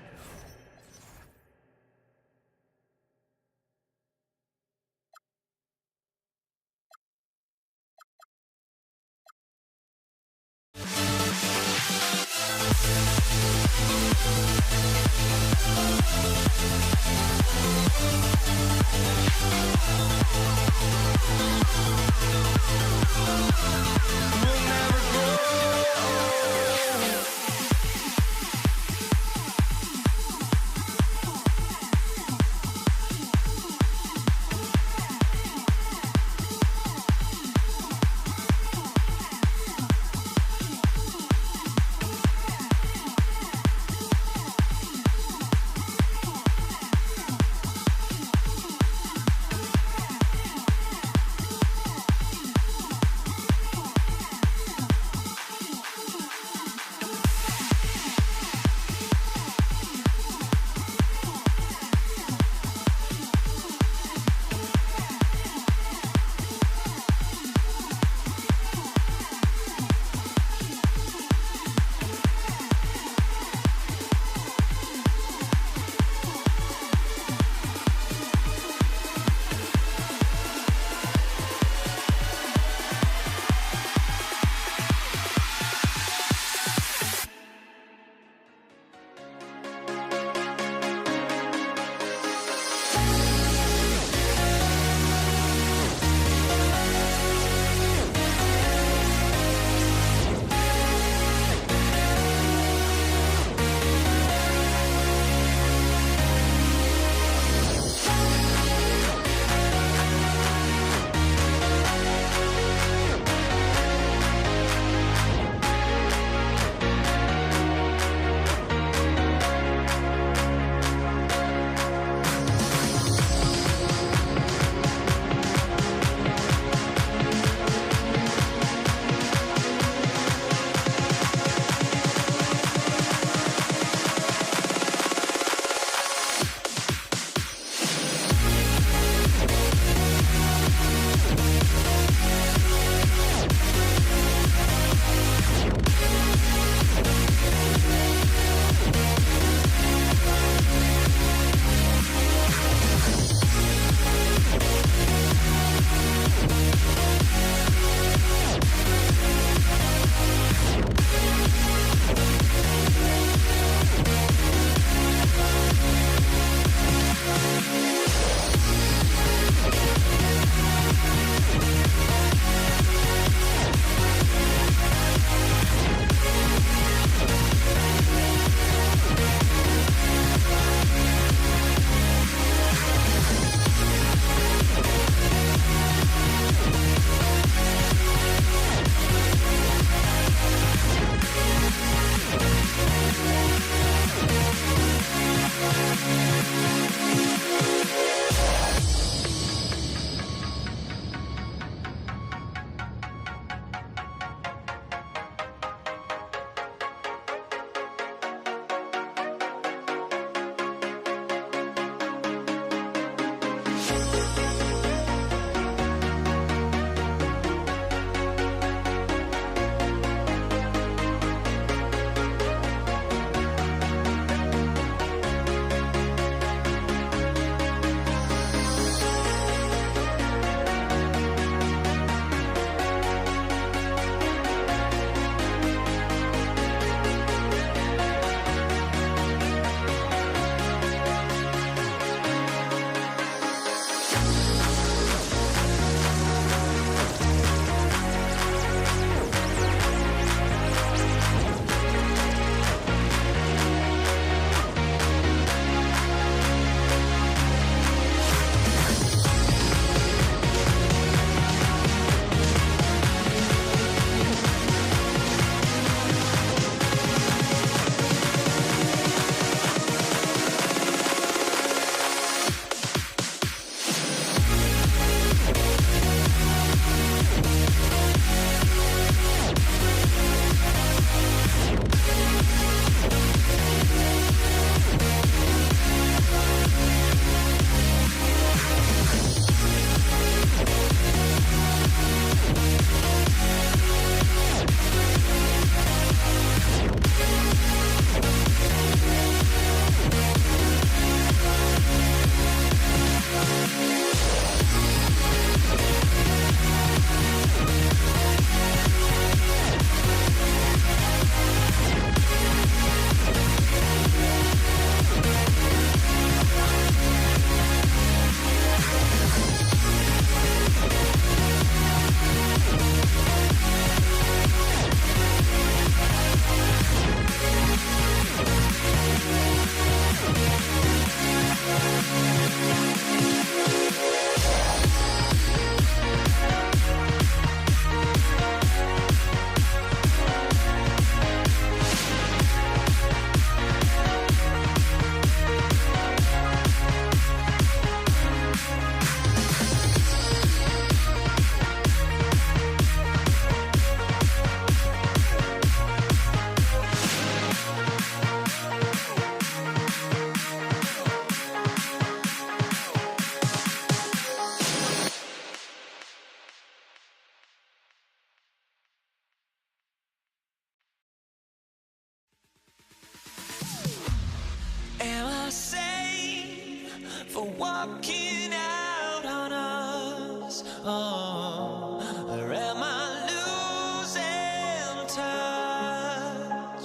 walking out on us? Oh, or am I losing touch?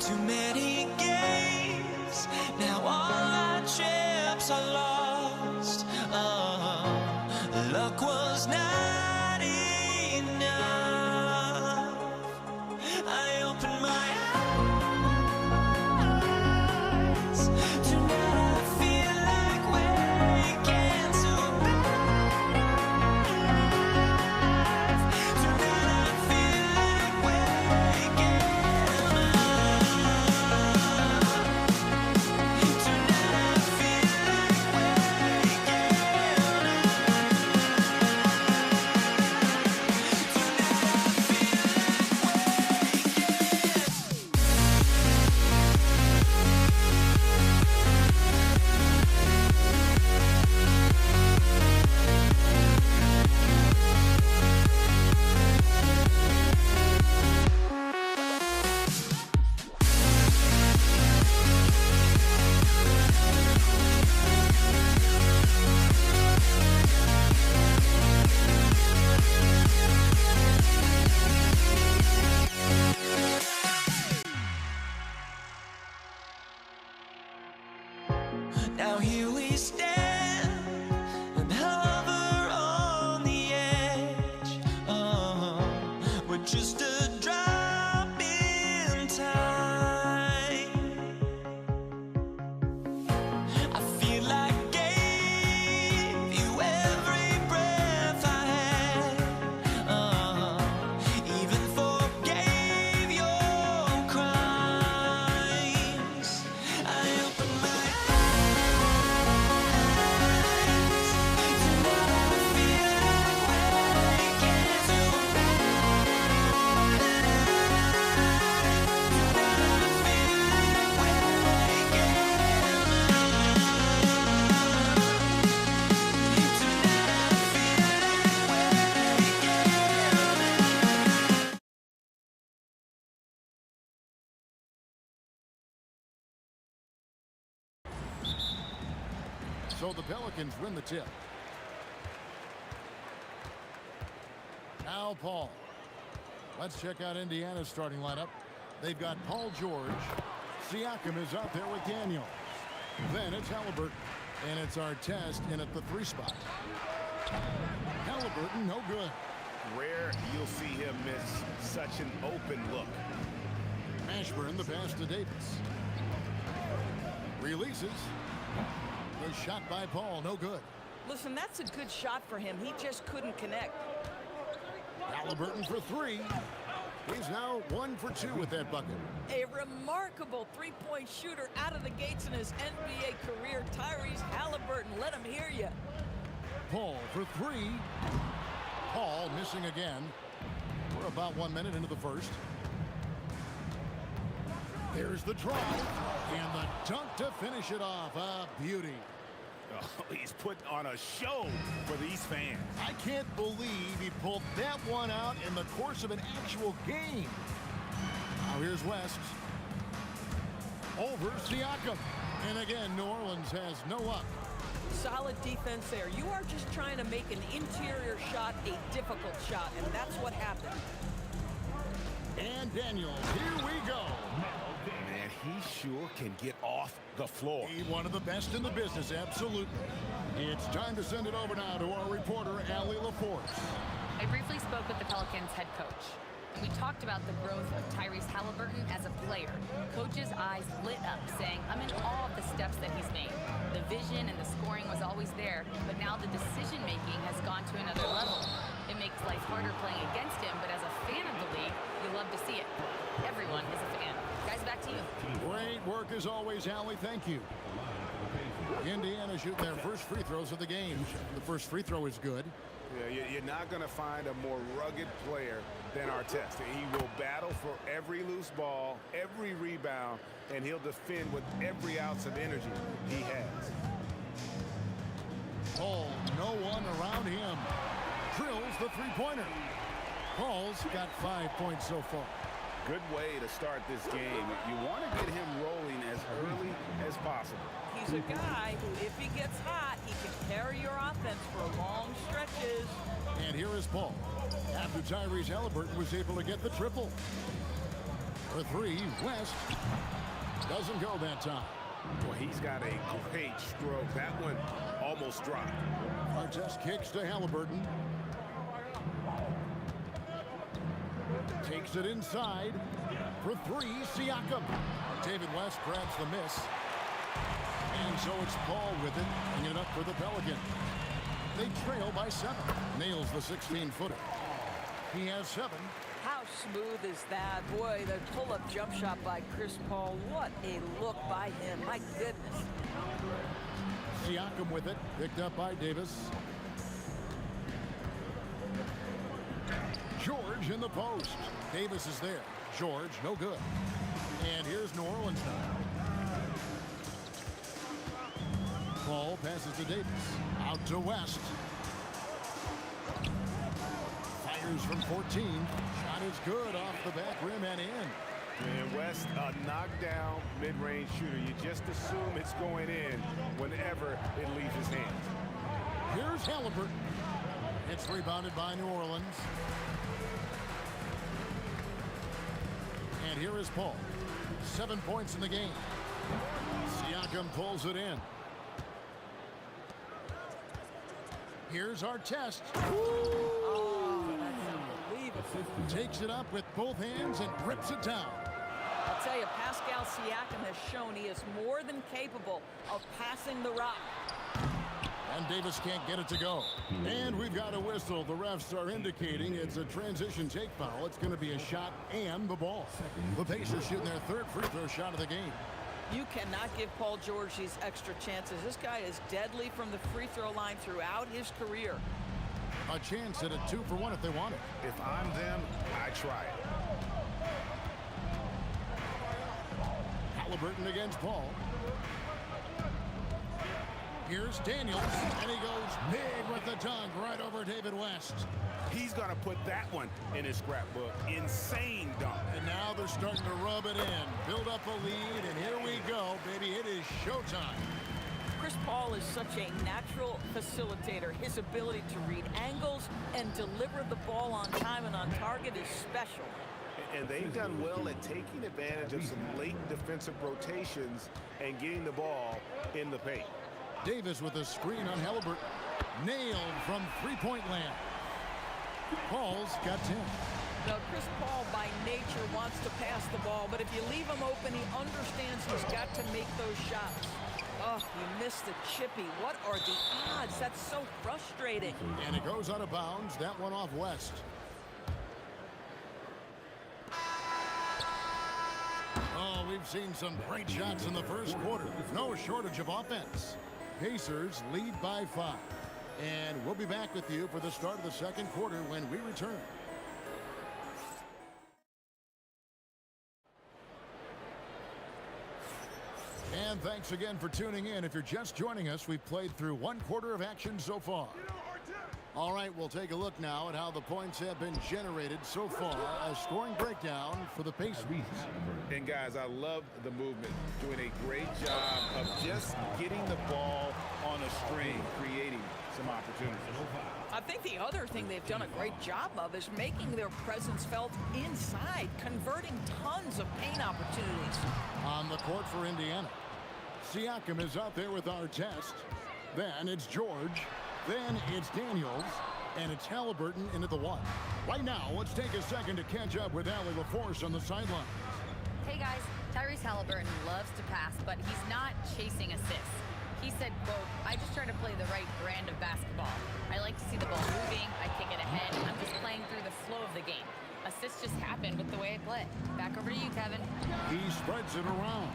Too many games, now all our chips are lost. Oh, luck was not enough. I opened my eyes. Tonight I feel like waking to life. Tonight I feel like waking up. Tonight I feel like waking Now here we stand and hover on the edge. Oh, we're just a drop in time. I feel like I gave you every breath I had. Oh, even forgave your crimes. I opened my So the Pelicans win the tip. Now Paul. Let's check out Indiana's starting lineup. They've got Paul George. Siakam is out there with Daniel. Then it's Halliburton. And it's Artest in at the 3 spot. Halliburton, no good. Rare you'll see him miss such an open look. Ashburn, the pass to Davis. Releases. A shot by Paul, no good. Listen, that's a good shot for him. He just couldn't connect. Halliburton for 3. He's now 1 for 2 with that bucket. A remarkable three-point shooter out of the gates in his NBA career. Tyrese Halliburton, let him hear you. Paul for 3. Paul missing again. We're about 1 minute into the first. There's the drive and the dunk to finish it off. A beauty. Oh, he's putting on a show for these fans. I can't believe he pulled that one out in the course of an actual game. Now here's West. Over Siakam. And again, New Orleans has no luck. Solid defense there. You are just trying to make an interior shot a difficult shot, and that's what happened. And Daniels, here we go. Man, he sure can get off the floor. He's one of the best in the business, absolutely. It's time to send it over now to our reporter, Allie LaForce. I briefly spoke with the Pelicans head coach. We talked about the growth of Tyrese Halliburton as a player. Coach's eyes lit up, saying, I'm in awe of the steps that he's made. The vision and the scoring was always there, but now the decision-making has gone to another level. It makes life harder playing against him, but as a fan of the league, you love to see it. Everyone is a fan. Guys, back to you. Great work as always, Allie. Thank you. Indiana shooting their first free throws of the game. The first free throw is good. Yeah, you're not going to find a more rugged player than Artest. He will battle for every loose ball, every rebound, and he'll defend with every ounce of energy he has. Paul, no one around him. Drills the three-pointer. Paul's got 5 points so far. Good way to start this game. You want to get him rolling as early as as possible. He's a guy who, if he gets hot, he can carry your offense for long stretches. And here is Paul. After Tyrese Halliburton was able to get the triple. For three, West doesn't go that time. Well, he's got a great stroke. That one almost dropped. Artest kicks to Halliburton. Takes it inside. For three, Siakam. David West grabs the miss. And so it's Paul with it, bringing it up for the Pelicans. They trail by 7. Nails the 16-footer. He has 7. How smooth is that? Boy, the pull-up jump shot by Chris Paul. What a look by him. My goodness. Siakam with it, picked up by Davis. George in the post. Davis is there. George, no good. And here's New Orleans now. Paul passes to Davis. Out to West. Fires from 14. Shot is good off the back rim and in. And West, a knockdown mid-range shooter. You just assume it's going in whenever it leaves his hands. Here's Halliburton. It's rebounded by New Orleans. And here is Paul. 7 points in the game. Siakam pulls it in. Here's Artest. Oh, that's unbelievable. Takes it up with both hands and rips it down. I'll tell you, Pascal Siakam has shown he is more than capable of passing the rock. And Davis can't get it to go. And we've got a whistle. The refs are indicating it's a transition take foul. It's going to be a shot and the ball. The Pacers shooting their 3rd free throw shot of the game. You cannot give Paul George these extra chances. This guy is deadly from the free throw line throughout his career. A chance at a 2-for-1 if they want it. If I'm them, I try it. Halliburton against Paul. Here's Daniels, and he goes big with the dunk right over David West. He's going to put that one in his scrapbook. Insane dunk. And now they're starting to rub it in. Build up a lead, and here we go, baby. It is showtime. Chris Paul is such a natural facilitator. His ability to read angles and deliver the ball on time and on target is special. And they've done well at taking advantage of some late defensive rotations and getting the ball in the paint. Davis with a screen on Halliburton. Nailed from three-point land. Paul's got 10. Now, Chris Paul, by nature, wants to pass the ball, but if you leave him open, he understands he's got to make those shots. Oh, you missed the chippy. What are the odds? That's so frustrating. And it goes out of bounds. That one off West. Oh, we've seen some great shots in the first quarter. No shortage of offense. Pacers lead by 5. And we'll be back with you for the start of the second quarter when we return. And thanks again for tuning in. If you're just joining us, we've played through 1 quarter of action so far. All right, we'll take a look now at how the points have been generated so far. A scoring breakdown for the Pacers. And guys, I love the movement. Doing a great job of just getting the ball on a string, creating some opportunities. I think the other thing they've done a great job of is making their presence felt inside, converting tons of paint opportunities. On the court for Indiana, Siakam is out there with Artest. Then it's George. Then it's Daniels. And it's Halliburton into the 1. Right now, let's take a second to catch up with Allie LaForce on the sideline. Hey guys, Tyrese Halliburton loves to pass, but he's not chasing assists. He said, quote, "I just try to play the right brand of basketball. I like to see the ball moving, I kick it ahead, I'm just playing through the flow of the game. Assists just happen with the way I play." Back over to you, Kevin. He spreads it around.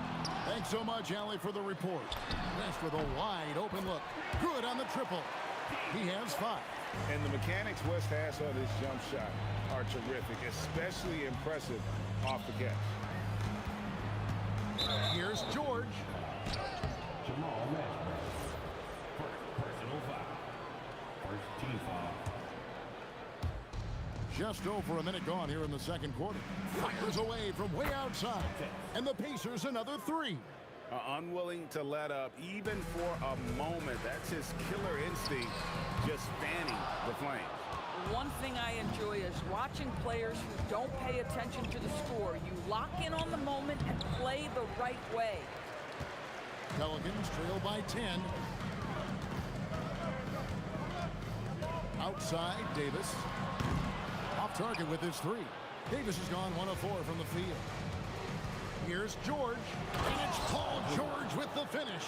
Thanks so much, Allie, for the report. West with a wide open look. Good on the triple. He has 5. And the mechanics West has on his jump shot are terrific, especially impressive off the catch. Here's George. Jamal Mashburn. Personal foul. First team foul. Just over a minute gone here in the second quarter. Fires away from way outside. And the Pacers another 3. Unwilling to let up even for a moment. That's his killer instinct, just fanning the flames. One thing I enjoy is watching players who don't pay attention to the score. You lock in on the moment and play the right way. Pelicans trail by 10. Outside, Davis. Off target with his three. Davis has gone 1 of 4 from the field. Here's George, and it's Paul George with the finish.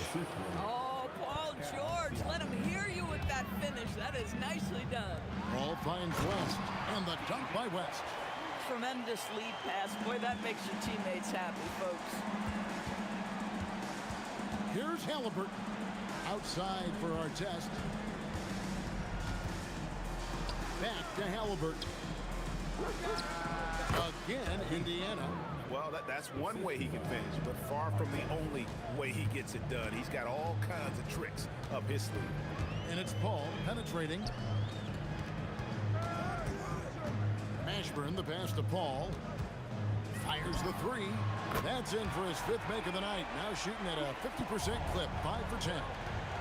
Oh, Paul George, let him hear you with that finish. That is nicely done. Ball finds West, and the dunk by West. Tremendous lead pass. Boy, that makes your teammates happy, folks. Here's Halliburton. Outside for Artest. Back to Halliburton. Again, Indiana. Well, that's one way he can finish, but far from the only way he gets it done. He's got all kinds of tricks up his sleeve. And it's Paul penetrating. Mashburn, the pass to Paul. Fires the three. That's in for his 5th make of the night. Now shooting at a 50% clip, 5 for 10.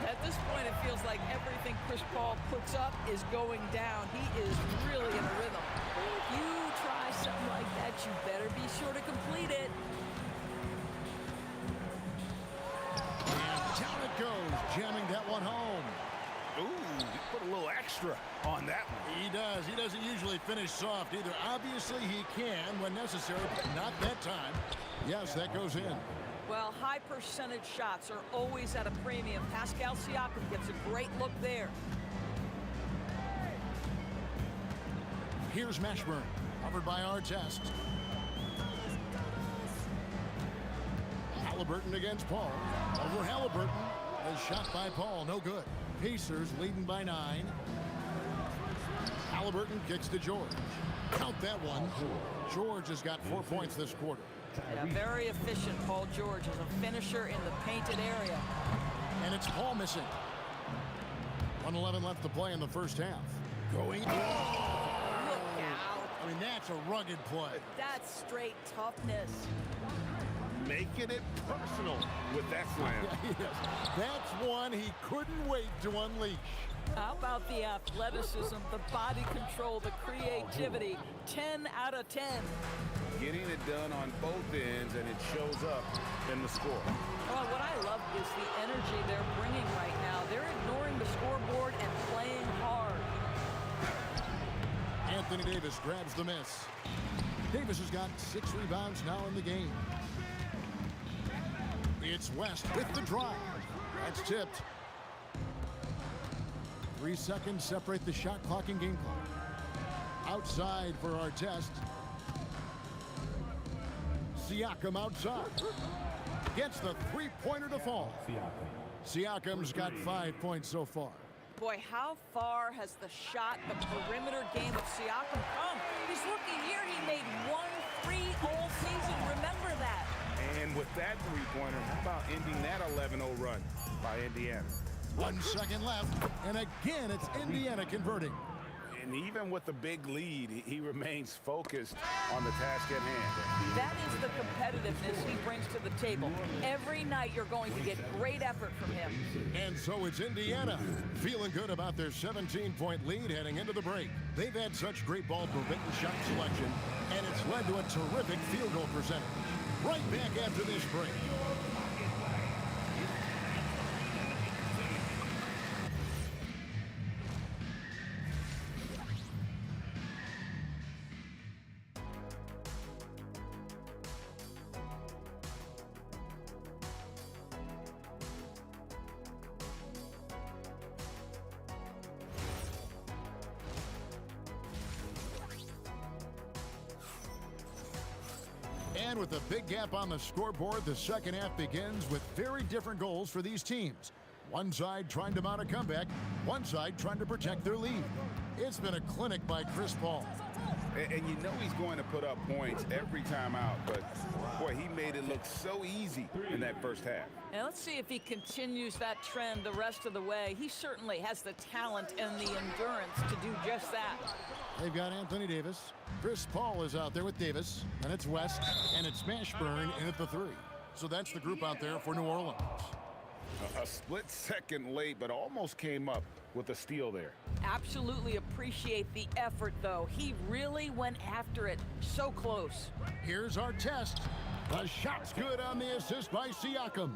At this point, it feels like everything Chris Paul puts up is going down. He is really in a rhythm. If you try something like that, you better be sure to complete it. And down it goes, jamming that one home. Ooh, he put a little extra on that one. He does. He doesn't usually finish soft either. Obviously, he can when necessary, but not that time. Yes, that goes in. Well, high percentage shots are always at a premium. Pascal Siakam gets a great look there. Here's Mashburn, covered by Artest. Halliburton against Paul. Over Halliburton. A shot by Paul, no good. Pacers leading by 9. Halliburton kicks to George. Count that one. George has got 4 points this quarter. Yeah, very efficient, Paul George, as a finisher in the painted area. And it's Paul missing. 1:11 left to play in the first half. Going. Look out. I mean, that's a rugged play. That's straight toughness. Making it personal with that slam. Yes. That's one he couldn't wait to unleash. How about the athleticism, the body control, the creativity? 10 out of 10. Getting it done on both ends, and it shows up in the score. Well, what I love is the energy they're bringing right now. They're ignoring the scoreboard and playing hard. Anthony Davis grabs the miss. Davis has got 6 rebounds now in the game. It's West with the drive. That's tipped. 3 seconds separate the shot clock and game clock. Outside for Artest. Siakam outside. Gets the 3-pointer to fall. Siakam's got 5 points so far. Boy, how far has the shot, the perimeter game of Siakam come? He's looking here. He made 1 3 all season. Remember that. And with that 3-pointer, how about ending that 11-0 run by Indiana? 1 second left, and again, it's Indiana converting. And even with the big lead, he remains focused on the task at hand. That is the competitiveness he brings to the table. Every night you're going to get great effort from him. And so it's Indiana, feeling good about their 17-point lead heading into the break. They've had such great ball movement and shot selection, and it's led to a terrific field goal percentage. Right back after this break. And with a big gap on the scoreboard, the second half begins with very different goals for these teams. One side trying to mount a comeback, one side trying to protect their lead. It's been a clinic by Chris Paul. And you know he's going to put up points every time out, but boy, he made it look so easy in that first half. And let's see if he continues that trend the rest of the way. He certainly has the talent and the endurance to do just that. They've got Anthony Davis. Chris Paul is out there with Davis, and it's West, and it's Mashburn in at the 3. So that's the group out there for New Orleans. A split second late, but almost came up with a steal there. Absolutely appreciate the effort, though. He really went after it. So close. Here's our test. The shot's good on the assist by Siakam.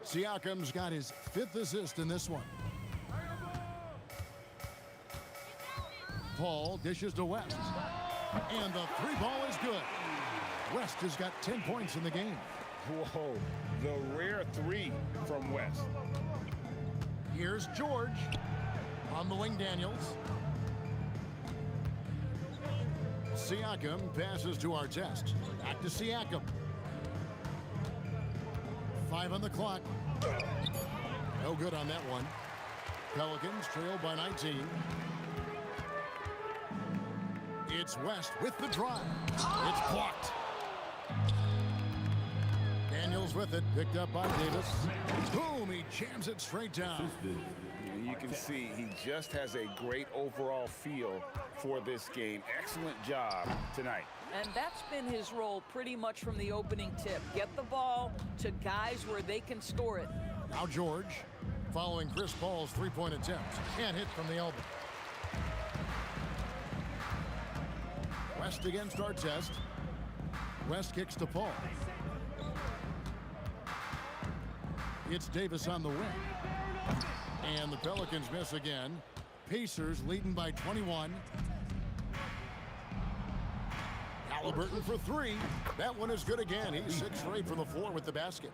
Siakam's got his 5th assist in this one. Paul dishes to West. And the 3-ball is good. West has got 10 points in the game. Whoa, the rare 3 from West. Here's George on the wing, Daniels. Siakam passes to Artest. Back to Siakam. 5 on the clock. No good on that one. Pelicans trail by 19. It's West with the drive. It's blocked. Daniels with it, picked up by Davis. Boom, he jams it straight down. You can see he just has a great overall feel for this game. Excellent job tonight. And that's been his role pretty much from the opening tip. Get the ball to guys where they can score it. Now George, following Chris Paul's 3-point attempt. Can't hit from the elbow. West against Artest. West kicks to Paul. It's Davis on the wing. And the Pelicans miss again. Pacers leading by 21. Halliburton for 3. That one is good again. He's 6 for 8 from the floor with the basket.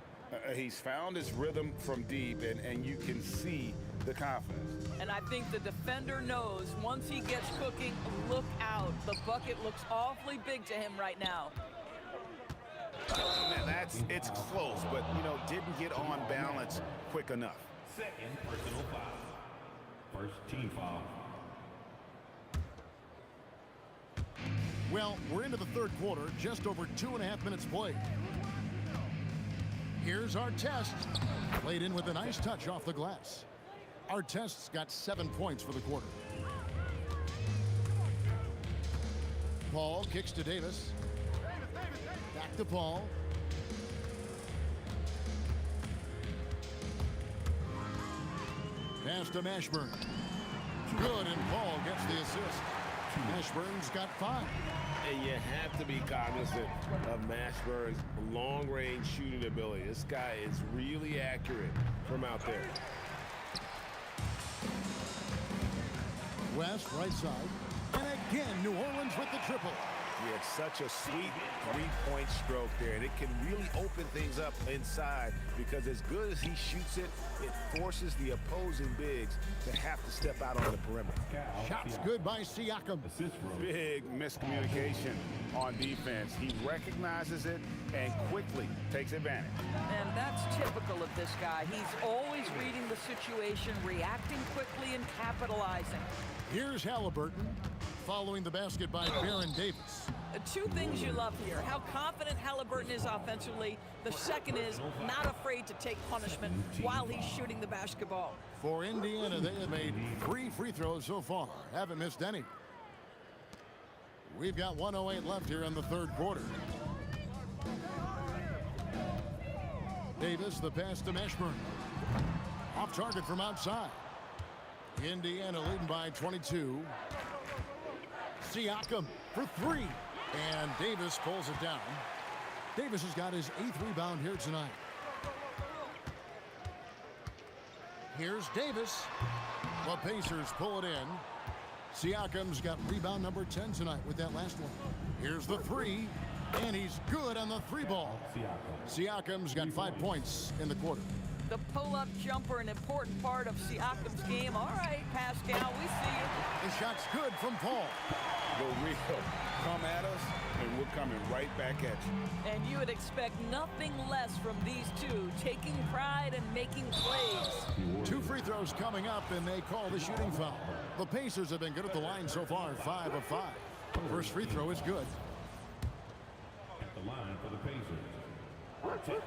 He's found his rhythm from deep, and you can see the confidence. And I think the defender knows once he gets cooking, look out. The bucket looks awfully big to him right now. Man, it's close, but, didn't get on balance quick enough. Second personal foul. First team foul. Well, we're into the third quarter, just over 2.5 minutes played. Here's Artest. Played in with a nice touch off the glass. Artest's got 7 points for the quarter. Paul kicks to Davis. Back to Paul. Pass to Mashburn. Good, and Paul gets the assist. Mashburn's got 5. And you have to be cognizant of Mashburn's long-range shooting ability. This guy is really accurate from out there. West, right side. And again, New Orleans with the triple. He had such a sweet 3-point stroke there, and it can really open things up inside because as good as he shoots it, it forces the opposing bigs to have to step out on the perimeter. Shots good by Siakam. Big miscommunication on defense. He recognizes it and quickly takes advantage. And that's typical of this guy. He's always reading the situation, reacting quickly, and capitalizing. Here's Halliburton, following the basket by Baron Davis. 2 things you love here. How confident Halliburton is offensively. The second is not afraid to take punishment while he's shooting the basketball. For Indiana, they have made 3 free throws so far. Haven't missed any. We've got 1:08 left here in the third quarter. Davis, the pass to Mashburn. Off target from outside. Indiana leading by 22. Siakam for 3. And Davis pulls it down. Davis has got his 8th rebound here tonight. Here's Davis. The Pacers pull it in. Siakam's got rebound number 10 tonight with that last one. Here's the 3. And he's good on the 3-ball. Siakam's got 5 points in the quarter. The pull-up jumper, an important part of Siakam's game. All right, Pascal, we see you. The shot's good from Paul. The real come at us, and we're coming right back at you. And you would expect nothing less from these two, taking pride and making plays. 2 free throws coming up, and they call the shooting foul. The Pacers have been good at the line so far, 5 of 5. First free throw is good. At the line for the Pacers.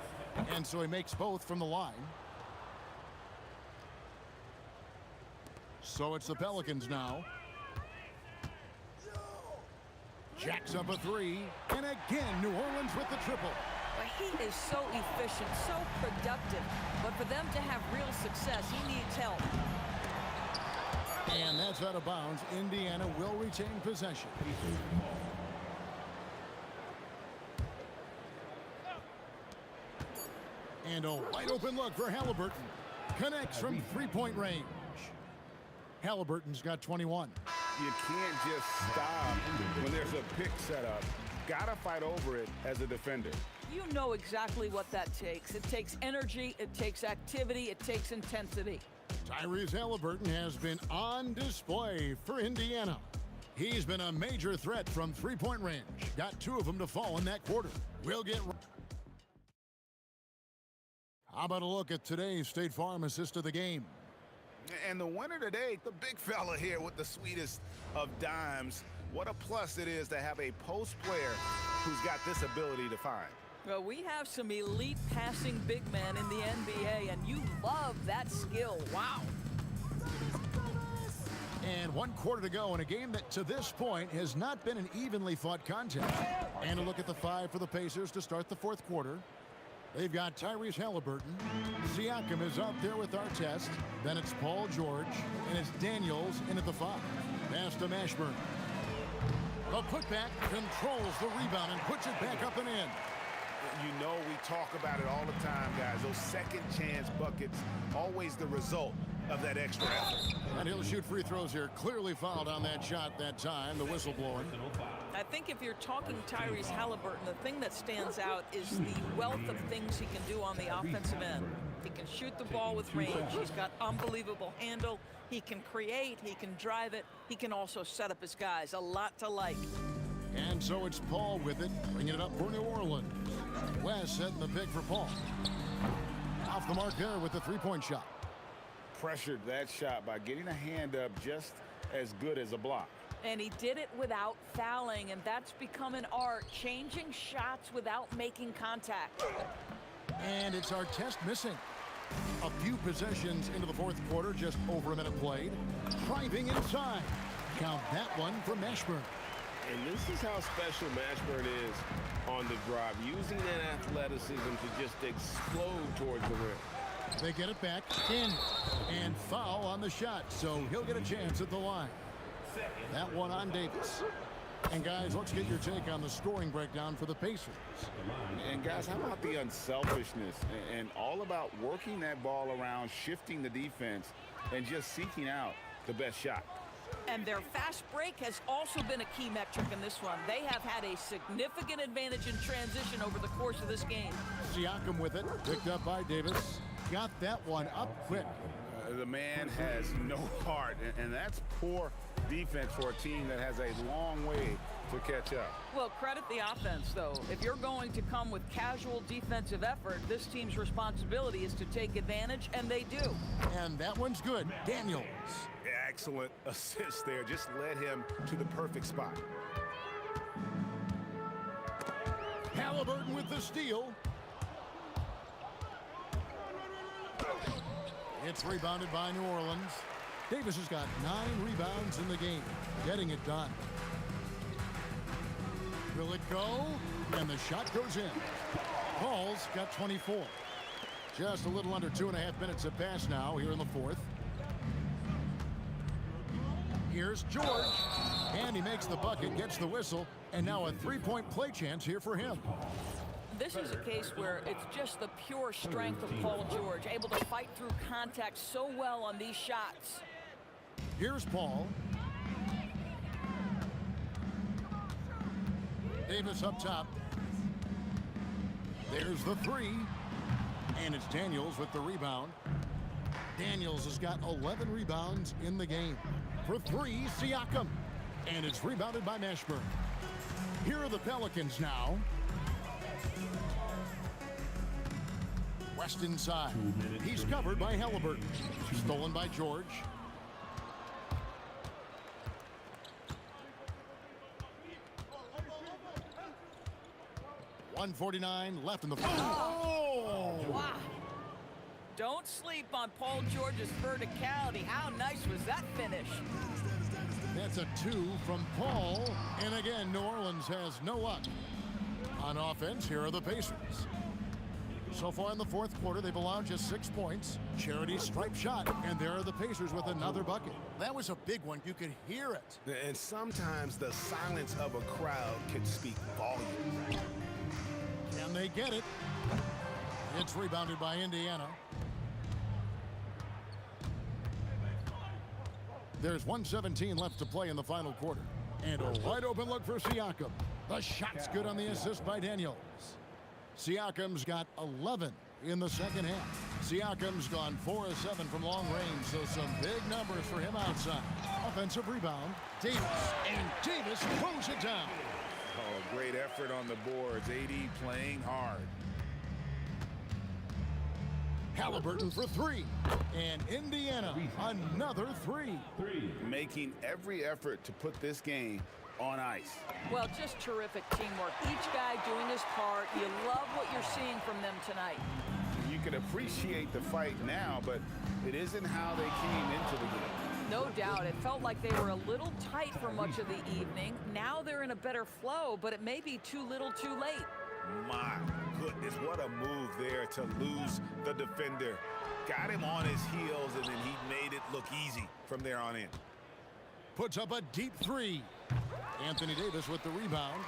And so he makes both from the line. So it's the Pelicans now. Jacks up a 3. And again, New Orleans with the triple. But he is so efficient, so productive. But for them to have real success, he needs help. And that's out of bounds. Indiana will retain possession. And a wide open look for Halliburton. Connects from three-point range. Halliburton's got 21. You can't just stop when there's a pick set up. Gotta fight over it as a defender. You know exactly what that takes. It takes energy, it takes activity, it takes intensity. Tyrese Halliburton has been on display for Indiana. He's been a major threat from three-point range. Got 2 of them to fall in that quarter. We'll get... How about a look at today's State Farm assist of the game? And the winner today, the big fella here with the sweetest of dimes. What a plus it is to have a post player who's got this ability to find. Well, we have some elite passing big men in the NBA, and you love that skill. Wow. And 1 quarter to go in a game that to this point has not been an evenly fought contest. And a look at the 5 for the Pacers to start the 4th quarter. They've got Tyrese Halliburton. Siakam is out there with Artest. Then it's Paul George. And it's Daniels in at the 5. Pass to Mashburn. The putback controls the rebound and puts it back up and in. You know we talk about it all the time, guys. Those second chance buckets, always the result of that extra effort. And he'll shoot free throws here. Clearly fouled on that shot that time. The whistle blowing. I think if you're talking Tyrese Halliburton, the thing that stands out is the wealth of things he can do on the offensive end. He can shoot the ball with range. He's got unbelievable handle. He can create. He can drive it. He can also set up his guys. A lot to like. And so it's Paul with it, bringing it up for New Orleans. Wes setting the pick for Paul. Off the mark there with the three-point shot. Pressured that shot by getting a hand up just as good as a block. And he did it without fouling, and that's become an art, changing shots without making contact. And it's Artest missing. A few possessions into the 4th quarter, just over a minute played. Driving inside. Count that one for Mashburn. And this is how special Mashburn is on the drive, using that athleticism to just explode towards the rim. They get it back in and foul on the shot, so he'll get a chance at the line. That one on Davis. And guys, let's get your take on the scoring breakdown for the Pacers. And guys, how about the unselfishness and all about working that ball around, shifting the defense, and just seeking out the best shot. And their fast break has also been a key metric in this one. They have had a significant advantage in transition over the course of this game. Siakam with it, picked up by Davis. Got that one up quick. The man has no heart, and that's poor defense for a team that has a long way to catch up. Well, credit the offense, though. If you're going to come with casual defensive effort, this team's responsibility is to take advantage, and they do. And that one's good. Daniels. Excellent assist there. Just led him to the perfect spot. Halliburton with the steal. It's rebounded by New Orleans. Davis has got 9 rebounds in the game, getting it done. Will it go? And the shot goes in. Paul's got 24. Just a little under 2.5 minutes have passed now here in the 4th. Here's George, and he makes the bucket, gets the whistle, and now a three-point play chance here for him. This is a case where it's just the pure strength of Paul George, able to fight through contact so well on these shots. Here's Paul. Davis up top. There's the 3. And it's Daniels with the rebound. Daniels has got 11 rebounds in the game. For 3, Siakam. And it's rebounded by Mashburn. Here are the Pelicans now. West inside. He's covered by Halliburton. Stolen by George. .149 left in the fourth. Oh! Wow. Don't sleep on Paul George's verticality. How nice was that finish? That's a 2 from Paul. And again, New Orleans has no luck. On offense, here are the Pacers. So far in the fourth quarter, they've allowed just 6 points. Charity stripe shot, and there are the Pacers with another bucket. That was a big one. You could hear it. And sometimes the silence of a crowd can speak volumes. Can they get it? It's rebounded by Indiana. There's 1:17 left to play in the final quarter. And a wide open look for Siakam. The shot's good on the assist by Daniels. Siakam's got 11 in the second half. Siakam's gone 4 of 7 from long range, so some big numbers for him outside. Offensive rebound, Davis, and Davis throws it down. Oh, great effort on the boards. AD playing hard. Halliburton for 3, and Indiana another 3. Making every effort to put this game on ice. Well, just terrific teamwork. Each guy doing his part. You love what you're seeing from them tonight. You can appreciate the fight now, but it isn't how they came into the game. No doubt. It felt like they were a little tight for much of the evening. Now they're in a better flow, but it may be too little too late. My goodness, what a move there to lose the defender. Got him on his heels, and then he made it look easy from there on in. Puts up a deep 3. Anthony Davis with the rebound.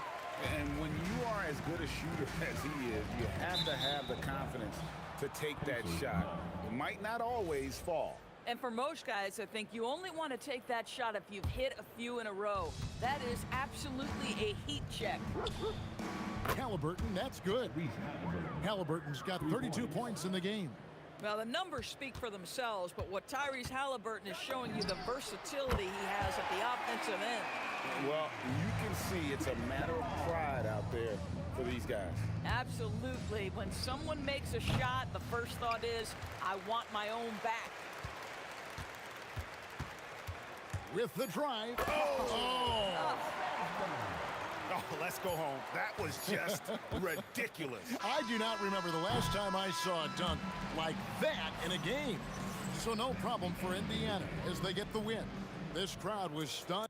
And when you are as good a shooter as he is, you have to have the confidence to take that shot. It might not always fall. And for most guys, I think you only want to take that shot if you've hit a few in a row. That is absolutely a heat check. Halliburton, that's good. Halliburton's got 32 points in the game. Well, the numbers speak for themselves, but what Tyrese Halliburton is showing you the versatility he has at the offensive end. Well, you can see it's a matter of pride out there for these guys. Absolutely. When someone makes a shot, the first thought is, I want my own back. With the drive. Oh, let's go home. That was just ridiculous. I do not remember the last time I saw a dunk like that in a game. So no problem for Indiana as they get the win. This crowd was stunned.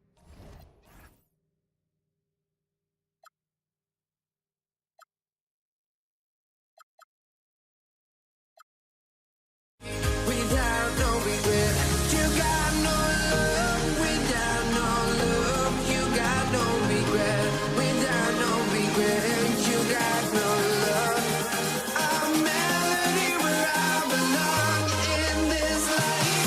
Without no regret, you got no love. Without no love, you got no regret. Without no regret, you got no love. A melody where I belong in this life.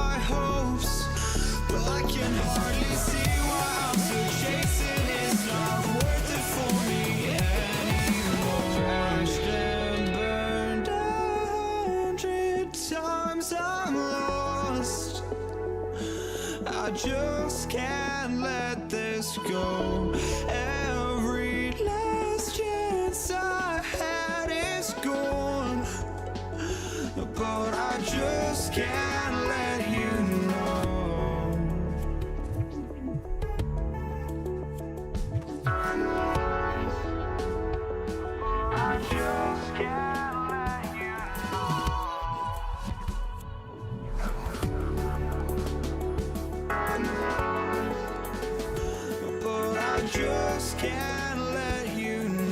my hopes, but I can hardly see why I'm still chasing. It's not worth it for me anymore. Crashed and burned 100 times, I'm lost. I just can't let this go. Every last chance I had is gone, but I just can't let you know. I just can't let you know. But I just can't let you know.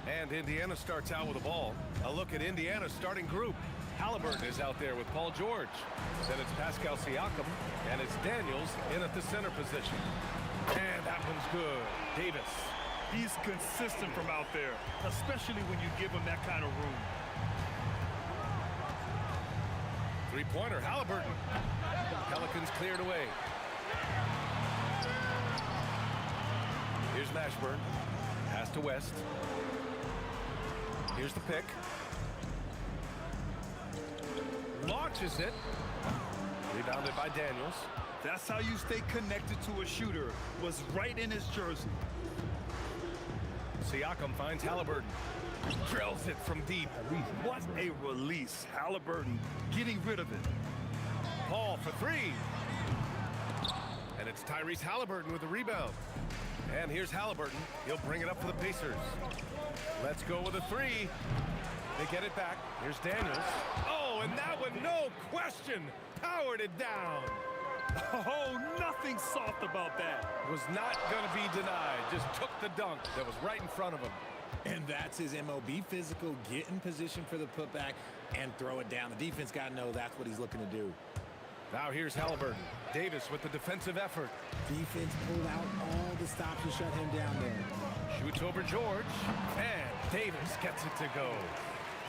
And Indiana starts out with the ball. A look at Indiana's starting group. Halliburton is out there with Paul George. Then it's Pascal Siakam, and it's Daniels in at the center position. And that one's good. Davis. He's consistent from out there, especially when you give him that kind of room. Three-pointer, Halliburton. Pelicans cleared away. Here's Mashburn. Pass to West. Here's the pick. Launches it. Rebounded by Daniels. That's how you stay connected to a shooter. Was right in his jersey. Siakam finds Halliburton. Drills it from deep. What a release. Halliburton getting rid of it. Paul for three. And it's Tyrese Halliburton with the rebound. And here's Halliburton. He'll bring it up for the Pacers. Let's go with a three. They get it back. Here's Daniels. Oh, and that one, no question, powered it down. Oh, nothing soft about that. Was not going to be denied. Just took the dunk that was right in front of him. And that's his MO. Be physical, get in position for the putback, and throw it down. The defense got to know that's what he's looking to do. Now here's Halliburton. Davis with the defensive effort. Defense pulled out all the stops to shut him down there. Shoots over George, and Davis gets it to go.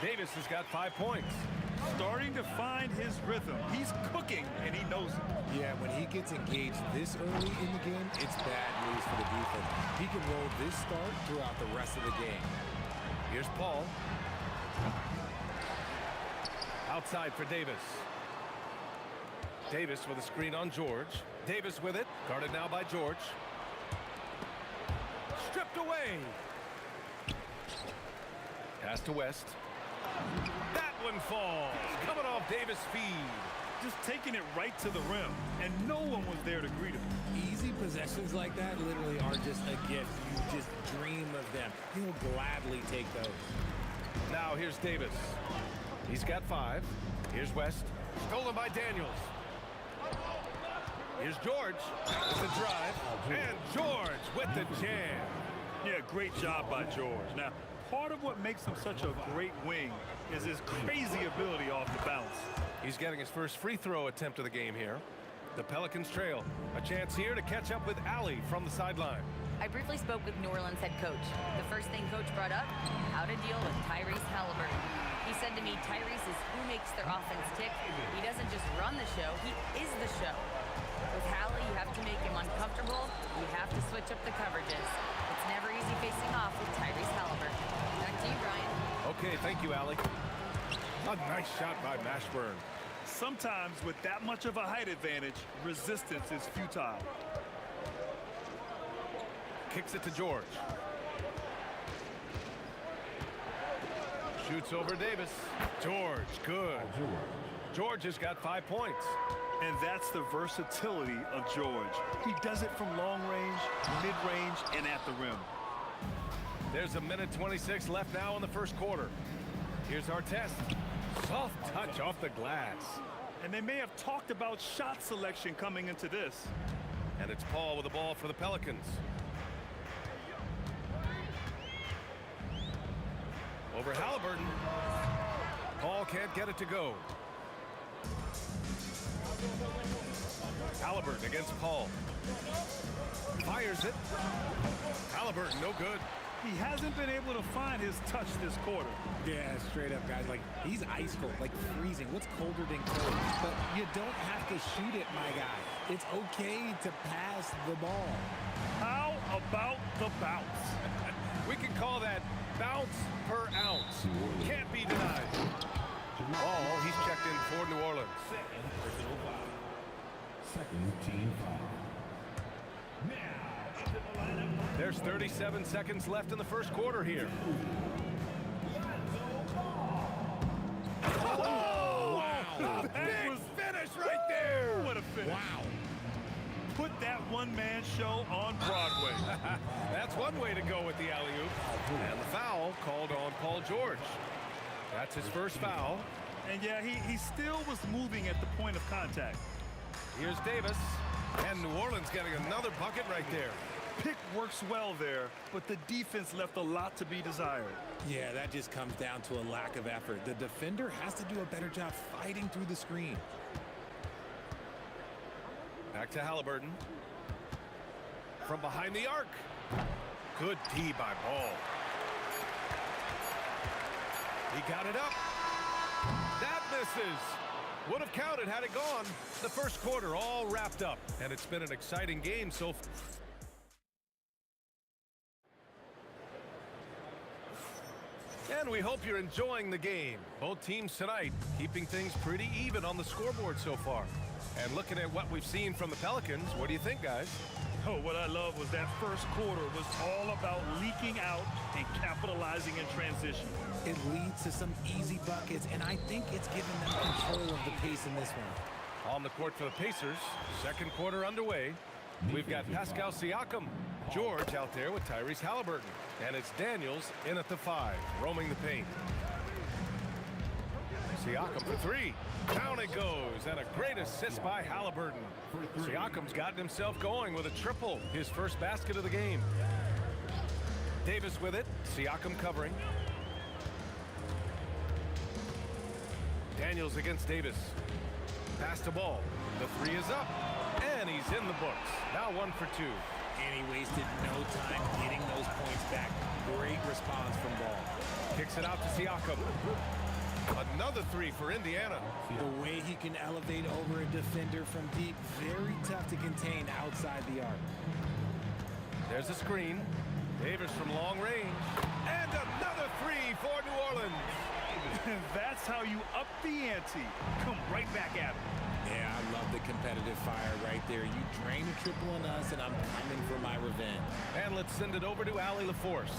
Davis has got 5 points. Starting to find his rhythm. He's cooking, and he knows it. Yeah, when he gets engaged this early in the game, it's bad news for the defense. He can roll this start throughout the rest of the game. Here's Paul. Outside for Davis. Davis with a screen on George. Davis with it. Guarded now by George. Stripped away. Pass to West. That one falls. Coming off Davis' feed. Just taking it right to the rim, and no one was there to greet him. Easy possessions like that literally are just a gift. You just dream of them. He'll gladly take those. Now here's Davis. He's got 5. Here's West. Stolen by Daniels. Here's George with the drive. And George with the jam. Yeah, great job by George. Now, part of what makes him such a great wing is his crazy ability off the bounce. He's getting his first free throw attempt of the game here. The Pelicans trail. A chance here to catch up with Allie from the sideline. I briefly spoke with New Orleans head coach. The first thing coach brought up, how to deal with Tyrese Halliburton. He said to me, Tyrese is who makes their offense tick. He doesn't just run the show, he is the show. With Hallie, you have to make him uncomfortable. You have to switch up the coverages. It's never easy facing off with Tyrese Halliburton. Back to you, Brian. Okay, thank you, Allie. A nice shot by Mashburn. Sometimes with that much of a height advantage, resistance is futile. Kicks it to George. Shoots over Davis. George, good. George has got 5 points. And that's the versatility of George. He does it from long range, mid-range, and at the rim. There's a minute 26 left now in the first quarter. Here's our test. Soft touch off the glass. And they may have talked about shot selection coming into this. And it's Paul with the ball for the Pelicans. Over Halliburton. Paul can't get it to go. Halliburton against Paul. Fires it. Halliburton, no good. He hasn't been able to find his touch this quarter. Yeah, straight up, guys. Like, he's ice cold, like freezing. What's colder than cold? But you don't have to shoot it, my guy. It's okay to pass the ball. How about the bounce? We can call that bounce per ounce. Can't be denied. Oh, he's checked in for New Orleans. Second team foul. There's 37 seconds left in the first quarter here. Oh, wow. Big finish right there. What a finish. Wow. Put that one-man show on Broadway. That's one way to go with the alley-oop. And the foul called on Paul George. That's his first foul. And yeah, he still was moving at the point of contact. Here's Davis. And New Orleans getting another bucket right there. Pick works well there, but the defense left a lot to be desired. Yeah, that just comes down to a lack of effort. The defender has to do a better job fighting through the screen. Back to Halliburton. From behind the arc. Good D by Ball. He got it up. That misses. Would have counted had it gone. The first quarter all wrapped up, and it's been an exciting game so far. And we hope you're enjoying the game. Both teams tonight keeping things pretty even on the scoreboard so far. And looking at what we've seen from the Pelicans, what do you think, guys? Oh, what I love was that first quarter was all about leaking out and capitalizing in transition. It leads to some easy buckets, and I think it's given them control of the pace in this one. On the court for the Pacers, second quarter underway. We've got Pascal Siakam, George out there with Tyrese Halliburton, and it's Daniels in at the 5, roaming the paint. Siakam for 3. Down it goes, and a great assist by Halliburton. Siakam's gotten himself going with a triple, his first basket of the game. Davis with it, Siakam covering. Daniels against Davis. Pass the ball. The 3 is up, and he's in the books. Now 1 for 2. And he wasted no time getting those points back. Great response from Ball. Kicks it out to Siakam. Another 3 for Indiana. The way he can elevate over a defender from deep, very tough to contain outside the arc. There's a screen. Davis from long range. And another 3 for New Orleans. And that's how you up the ante. Come right back at him. Yeah, I love the competitive fire right there. You drain a triple on us, and I'm coming for my revenge. And let's send it over to Allie LaForce.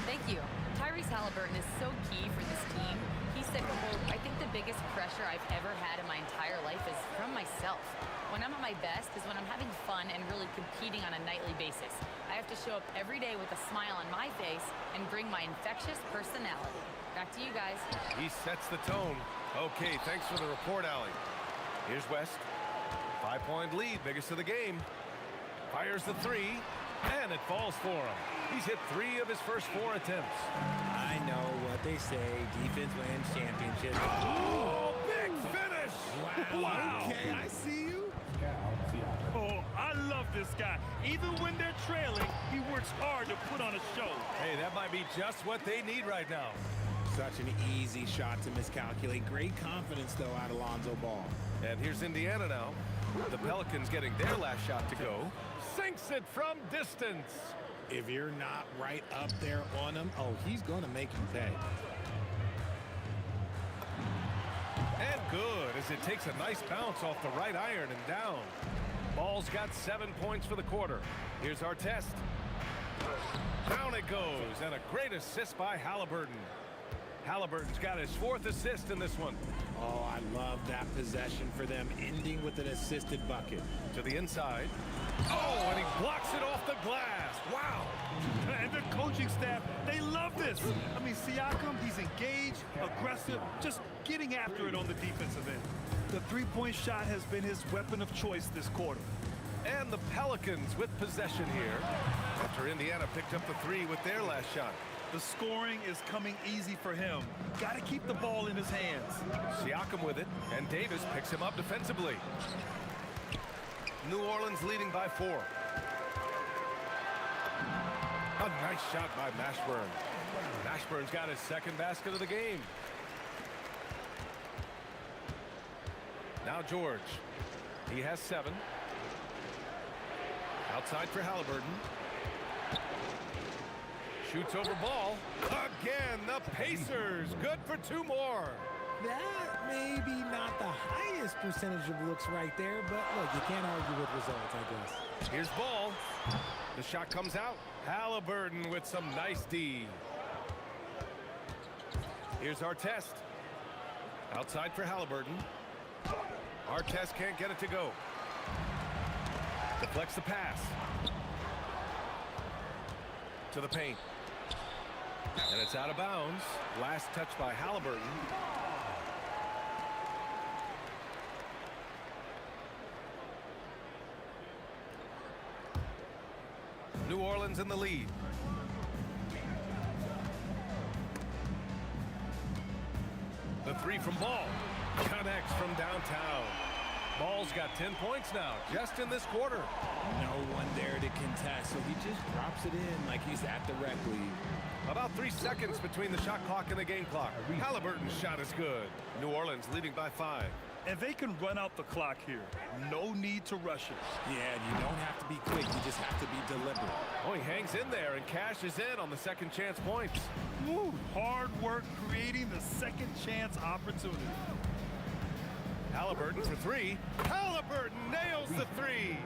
Thank you. Tyrese Halliburton is so key for this team. He said, quote, I think the biggest pressure I've ever had in my entire life is from myself. When I'm at my best is when I'm having fun and really competing on a nightly basis. I have to show up every day with a smile on my face and bring my infectious personality. Back to you guys. He sets the tone. Okay, thanks for the report, Allie. Here's West. 5-point lead, biggest of the game. Fires the three, and it falls for him. He's hit 3 of his first 4 attempts. I know what they say. Defense wins championships. Oh, big finish! Wow. Okay, I see you. Oh, I love this guy. Even when they're trailing, he works hard to put on a show. Hey, that might be just what they need right now. Such an easy shot to miscalculate. Great confidence, though, out of Lonzo Ball. And here's Indiana now. The Pelicans getting their last shot to go. Sinks it from distance. If you're not right up there on him, oh, he's going to make you pay. And good, as it takes a nice bounce off the right iron and down. Ball's got 7 points for the quarter. Here's our test. Down it goes, and a great assist by Halliburton. Halliburton's got his 4th assist in this one. Oh, I love that possession for them, ending with an assisted bucket. To the inside. Oh, and he blocks it off the glass. Wow. And the coaching staff, they love this. I mean, Siakam, he's engaged, aggressive, just getting after it on the defensive end. The three-point shot has been his weapon of choice this quarter. And the Pelicans with possession here after Indiana picked up the 3 with their last shot. The scoring is coming easy for him. Got to keep the ball in his hands. Siakam with it, and Davis picks him up defensively. New Orleans leading by 4. A nice shot by Mashburn. Mashburn's got his 2nd basket of the game. Now George. He has 7. Outside for Halliburton. Shoots over ball. Again, the Pacers. Good for 2 more. That may be not the highest percentage of looks right there, but look, you can't argue with results, I guess. Here's ball. The shot comes out. Halliburton with some nice D. Here's Artest. Outside for Halliburton. Artest can't get it to go. Deflects the pass. To the paint. And it's out of bounds. Last touch by Halliburton. New Orleans in the lead. The 3 from Ball. Connects from downtown. Ball's got 10 points now, just in this quarter. No one there to contest, so he just drops it in like he's at the rec league. About 3 seconds between the shot clock and the game clock. Halliburton's shot is good. New Orleans leading by 5. And they can run out the clock here. No need to rush it. Yeah, and you don't have to be quick. You just have to be deliberate. Oh, he hangs in there and cashes in on the 2nd chance points. Woo, hard work creating the 2nd chance opportunity. Halliburton for 3. Halliburton nails the 3.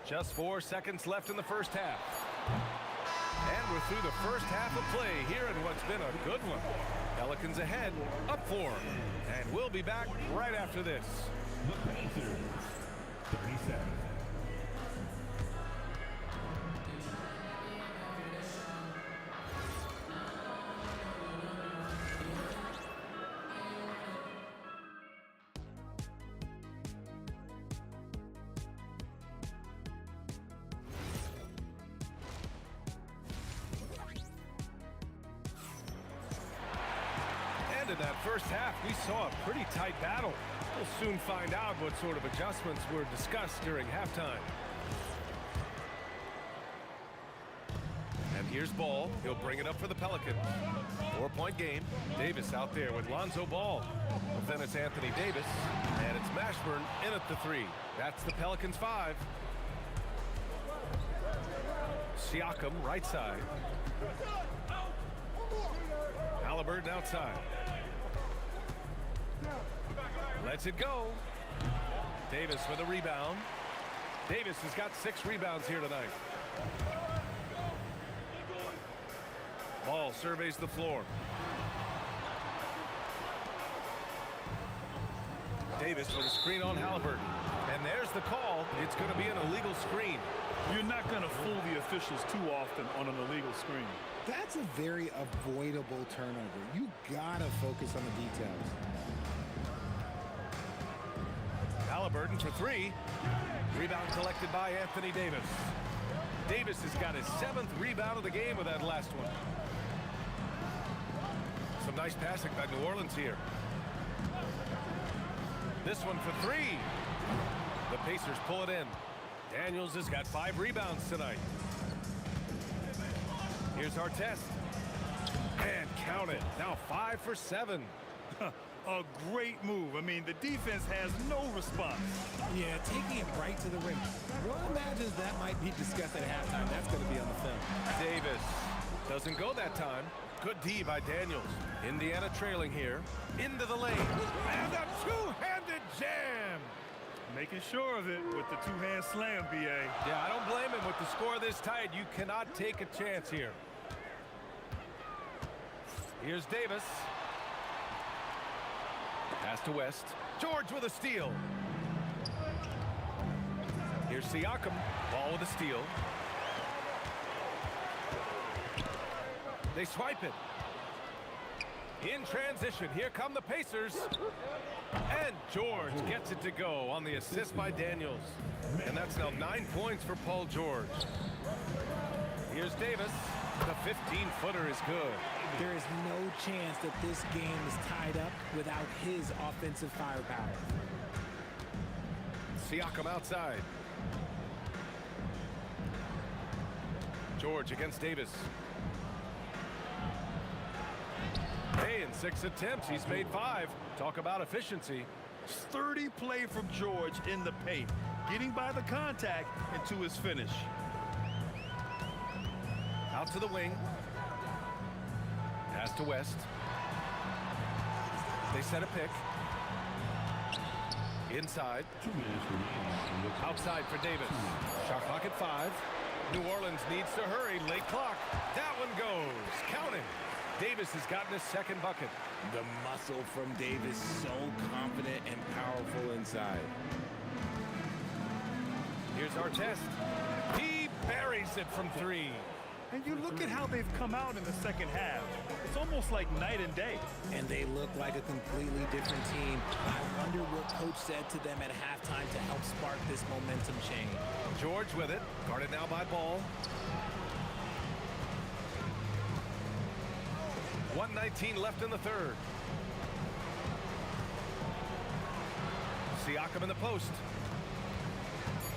Just 4 seconds left in the first half. And we're through the first half of play here in what's been a good one. Pelicans ahead, up 4. And we'll be back right after this. The Pacers, 37. In that first half, we saw a pretty tight battle. We'll soon find out what sort of adjustments were discussed during halftime. And here's Ball. He'll bring it up for the Pelicans. 4-point game. Davis out there with Lonzo Ball. But then it's Anthony Davis. And it's Mashburn in at the 3. That's the Pelicans 5. Siakam right side. Halliburton outside. Lets it go. Davis with a rebound. Davis has got 6 rebounds here tonight. Ball surveys the floor. Davis with a screen on Halliburton. And there's the call. It's going to be an illegal screen. You're not going to fool the officials too often on an illegal screen. That's a very avoidable turnover. You gotta focus on the details. Halliburton for 3. Rebound collected by Anthony Davis. Davis has got his 7th rebound of the game with that last one. Some nice passing by New Orleans here. This one for 3. The Pacers pull it in. Daniels has got 5 rebounds tonight. Here's Artest. And count it. Now 5 for 7. A great move. I mean, the defense has no response. Yeah, taking it right to the rim. One imagines that might be discussed at halftime. That's going to be on the film. Davis doesn't go that time. Good D by Daniels. Indiana trailing here. Into the lane. And a two-handed jam. Making sure of it with the two-hand slam, B.A. Yeah, I don't blame him. With the score this tight, you cannot take a chance here. Here's Davis. Pass to West. George with a steal. Here's Siakam. Ball with a steal. They swipe it. In transition, here come the Pacers. And George gets it to go on the assist by Daniels. And that's now 9 points for Paul George. Here's Davis. The 15-footer is good. There is no chance that this game is tied up without his offensive firepower. Siakam outside. George against Davis. Hey, in 6 attempts, he's made 5. Talk about efficiency. Sturdy play from George in the paint, getting by the contact and to his finish. Out to the wing. Pass to West. They set a pick. Inside. Outside for Davis. Shot clock at 5. New Orleans needs to hurry. Late clock. That one goes. Counting. Davis has gotten his 2nd bucket. The muscle from Davis, so confident and powerful inside. Here's Artest. He buries it from 3. And you look at how they've come out in the second half. It's almost like night and day. And they look like a completely different team. I wonder what coach said to them at halftime to help spark this momentum change. George with it. Guarded now by Ball. 1:19 left in the 3rd. Siakam in the post.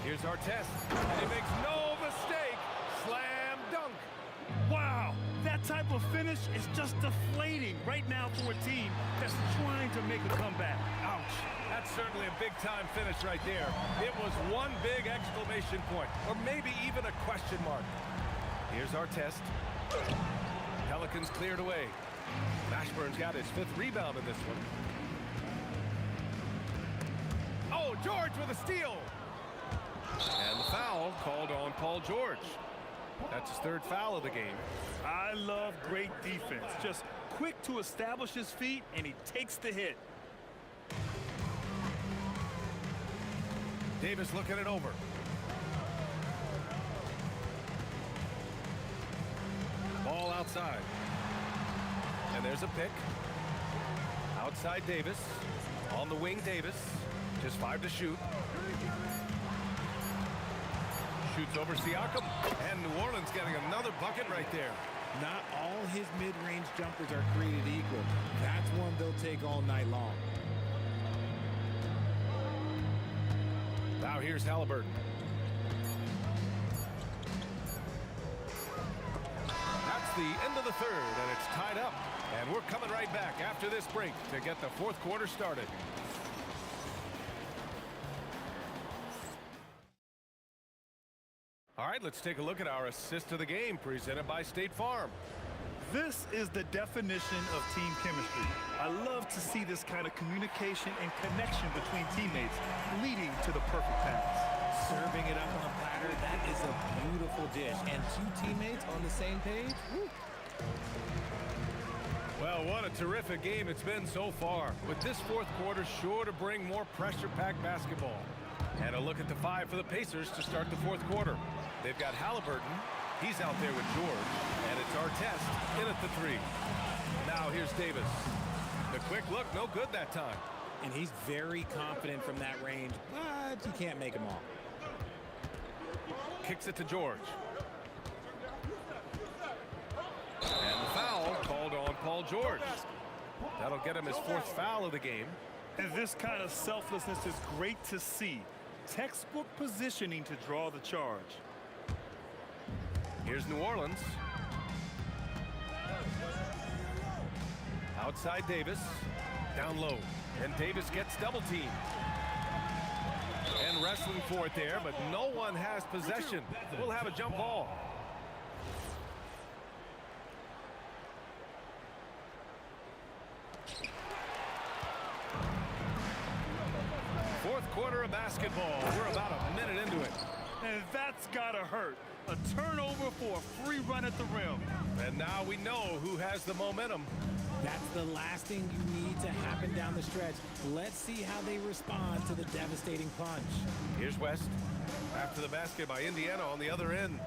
Here's Artest. And he makes no mistake. Slam dunk. Wow, that type of finish is just deflating right now for a team that's trying to make a comeback. Ouch. That's certainly a big-time finish right there. It was one big exclamation point, or maybe even a question mark. Here's Artest. Pelicans cleared away. Mashburn's got his 5th rebound in this one. Oh, George with a steal. And the foul called on Paul George. That's his 3rd foul of the game. I love great defense. Just quick to establish his feet, and he takes the hit. Davis looking it over. Ball outside. And there's a pick. Outside Davis. On the wing, Davis. Just 5 to shoot. Shoots over Siakam. And New Orleans getting another bucket right there. Not all his mid-range jumpers are created equal. That's one they'll take all night long. Now here's Halliburton. That's the end of the 3rd, and it's tied up. And we're coming right back after this break to get the 4th quarter started. All right, let's take a look at our assist of the game presented by State Farm. This is the definition of team chemistry. I love to see this kind of communication and connection between teammates leading to the perfect pass. Serving it up on a platter, that is a beautiful dish. And two teammates on the same page. Woo. Well, what a terrific game it's been so far, with this fourth quarter sure to bring more pressure-packed basketball. And a look at the five for the Pacers to start the fourth quarter. They've got Halliburton. He's out there with George. And it's Artest in at the three. Now here's Davis. The quick look, no good that time. And he's very confident from that range, but he can't make them all. Kicks it to George. And the foul called on Paul George. That'll get him his fourth foul of the game. And this kind of selflessness is great to see. Textbook positioning to draw the charge. Here's New Orleans. Outside Davis. Down low. And Davis gets double teamed. And wrestling for it there, but no one has possession. We'll have a jump ball. Fourth quarter of basketball. We're about a minute into it. And that's gotta hurt. A turnover for a free run at the rim. And now we know who has the momentum. That's the last thing you need to happen down the stretch. Let's see how they respond to the devastating punch. Here's West. After the basket by Indiana on the other end.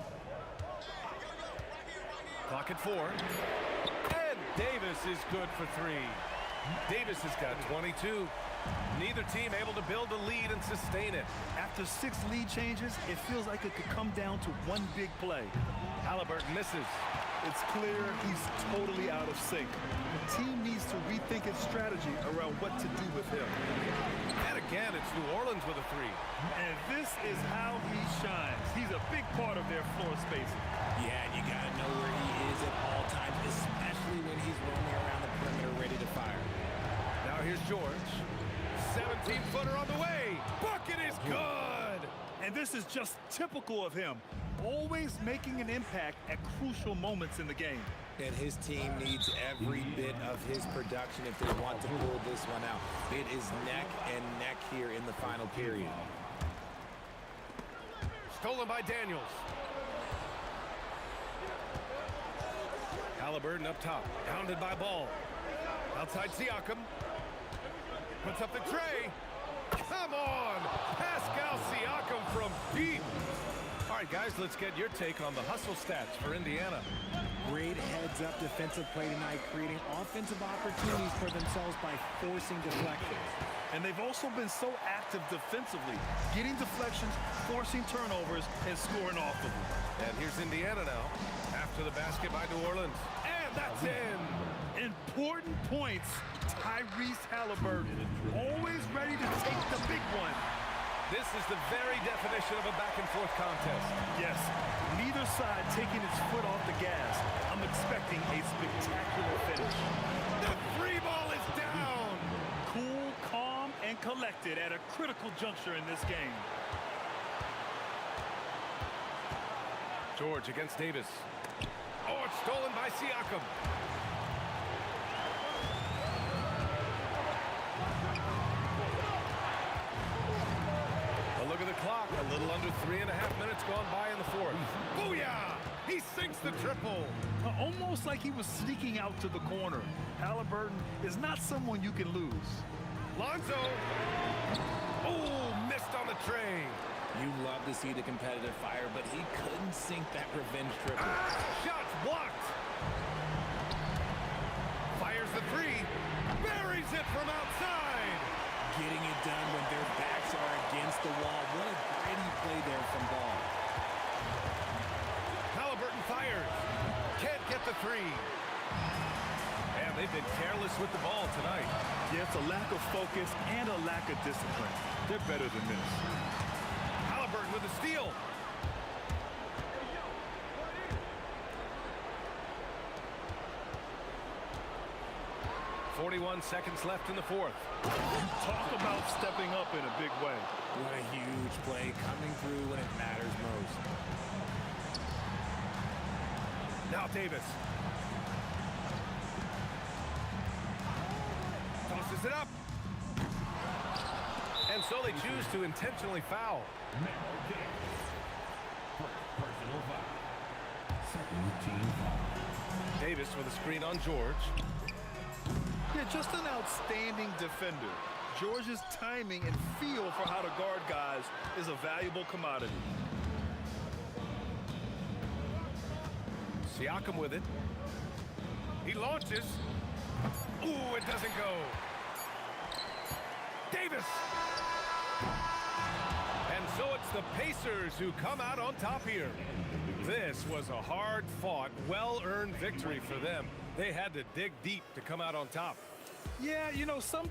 Clock at 4. And Davis is good for 3. Davis has got 22. Neither team able to build a lead and sustain it. After 6 lead changes, it feels like it could come down to one big play. Halliburton misses. It's clear he's totally out of sync. The team needs to rethink its strategy around what to do with him. And again, it's New Orleans with a 3. And this is how he shines. He's a big part of their floor spacing. Yeah, and you got to know where he is at all times, especially when he's roaming around the perimeter ready to fire. Now here's George. 17-footer on the way. Bucket is good. And this is just typical of him. Always making an impact at crucial moments in the game. And his team needs every bit of his production if they want to pull this one out. It is neck and neck here in the final period. Stolen by Daniels. Halliburton up top. Pounded by Ball. Outside Siakam. Puts up the tray. Come on! Pascal Siakam from deep. All right, guys, let's get your take on the hustle stats for Indiana. Great heads-up defensive play tonight, creating offensive opportunities for themselves by forcing deflections. And they've also been so active defensively, getting deflections, forcing turnovers, and scoring off of them. And here's Indiana now, after the basket by New Orleans. And that's in! Important points. Tyrese Halliburton, always ready to take the big one. This is the very definition of a back-and-forth contest. Yes, neither side taking its foot off the gas. I'm expecting a spectacular finish. The 3 ball is down! Cool, calm, and collected at a critical juncture in this game. George against Davis. Oh, it's stolen by Siakam. Look at the clock. A little under 3.5 minutes gone by in the fourth. Booyah! He sinks the triple. Almost like he was sneaking out to the corner. Halliburton is not someone you can lose. Lonzo. Oh, missed on the tray. You love to see the competitive fire, but he couldn't sink that revenge triple. Shots blocked. Fires the 3. Buries it from outside. Getting it done when their backs are against the wall. What a gritty play there from Ball. Halliburton fires. Can't get the 3. And they've been careless with the ball tonight. Yeah, it's a lack of focus and a lack of discipline. They're better than this. Halliburton with a steal. 41 seconds left in the fourth. Talk about stepping up in a big way. What a huge play, coming through when it matters most. Now Davis. Tosses it up. And so they choose to intentionally foul. Personal foul. Second team foul. Davis with a screen on George. Yeah, just an outstanding defender. George's timing and feel for how to guard guys is a valuable commodity. Siakam with it. He launches. Ooh, it doesn't go. Davis. And so it's the Pacers who come out on top here. This was a hard-fought, well-earned victory for them. They had to dig deep to come out on top. Yeah, you know, some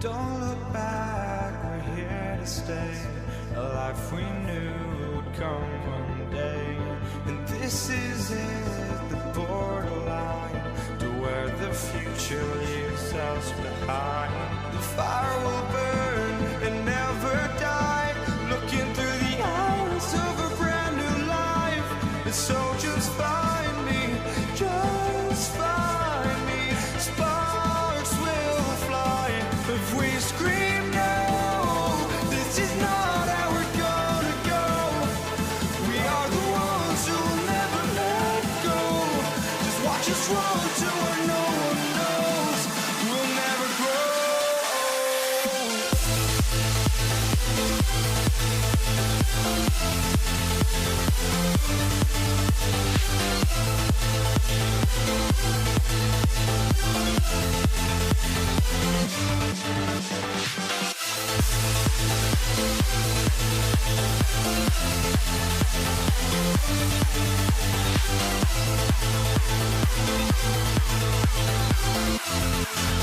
Don't look back, we're here to stay, a life we knew would come one day. And this is it, the borderline to where the future leaves us behind. The fire will burn and never die, looking through the eyes of a brand new life. And so just find me, just find me. Sparks will fly if we scream no. This is not how we're gonna go. We are the ones who will never let go. Just watch us run to where no one knows. We'll never grow.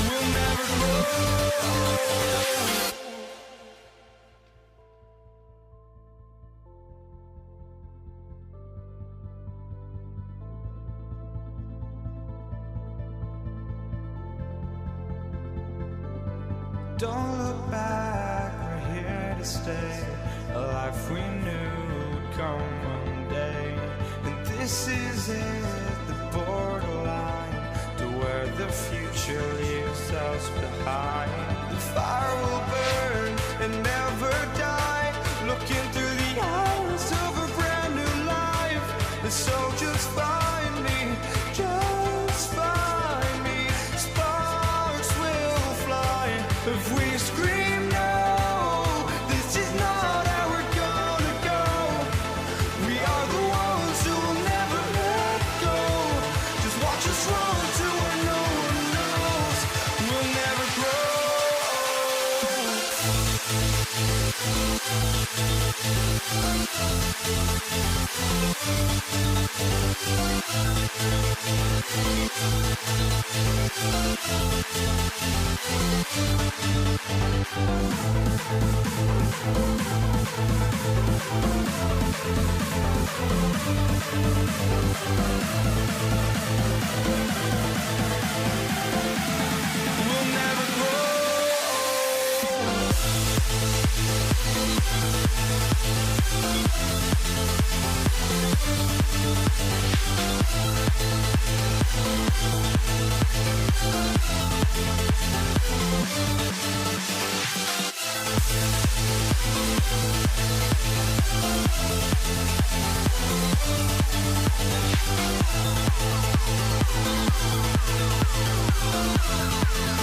We'll never grow. Don't look back, we're here to stay, a life we knew would come one day. And this is it, the borderline to where the future leaves us behind. The fire will burn and never die, looking through the eyes of a brand new life. And so just find me, just find me. Sparks will fly if we scream no. This is not how we're gonna go. We are the ones who will never let go. Just watch us run to where no one knows. We'll never grow. We'll never grow.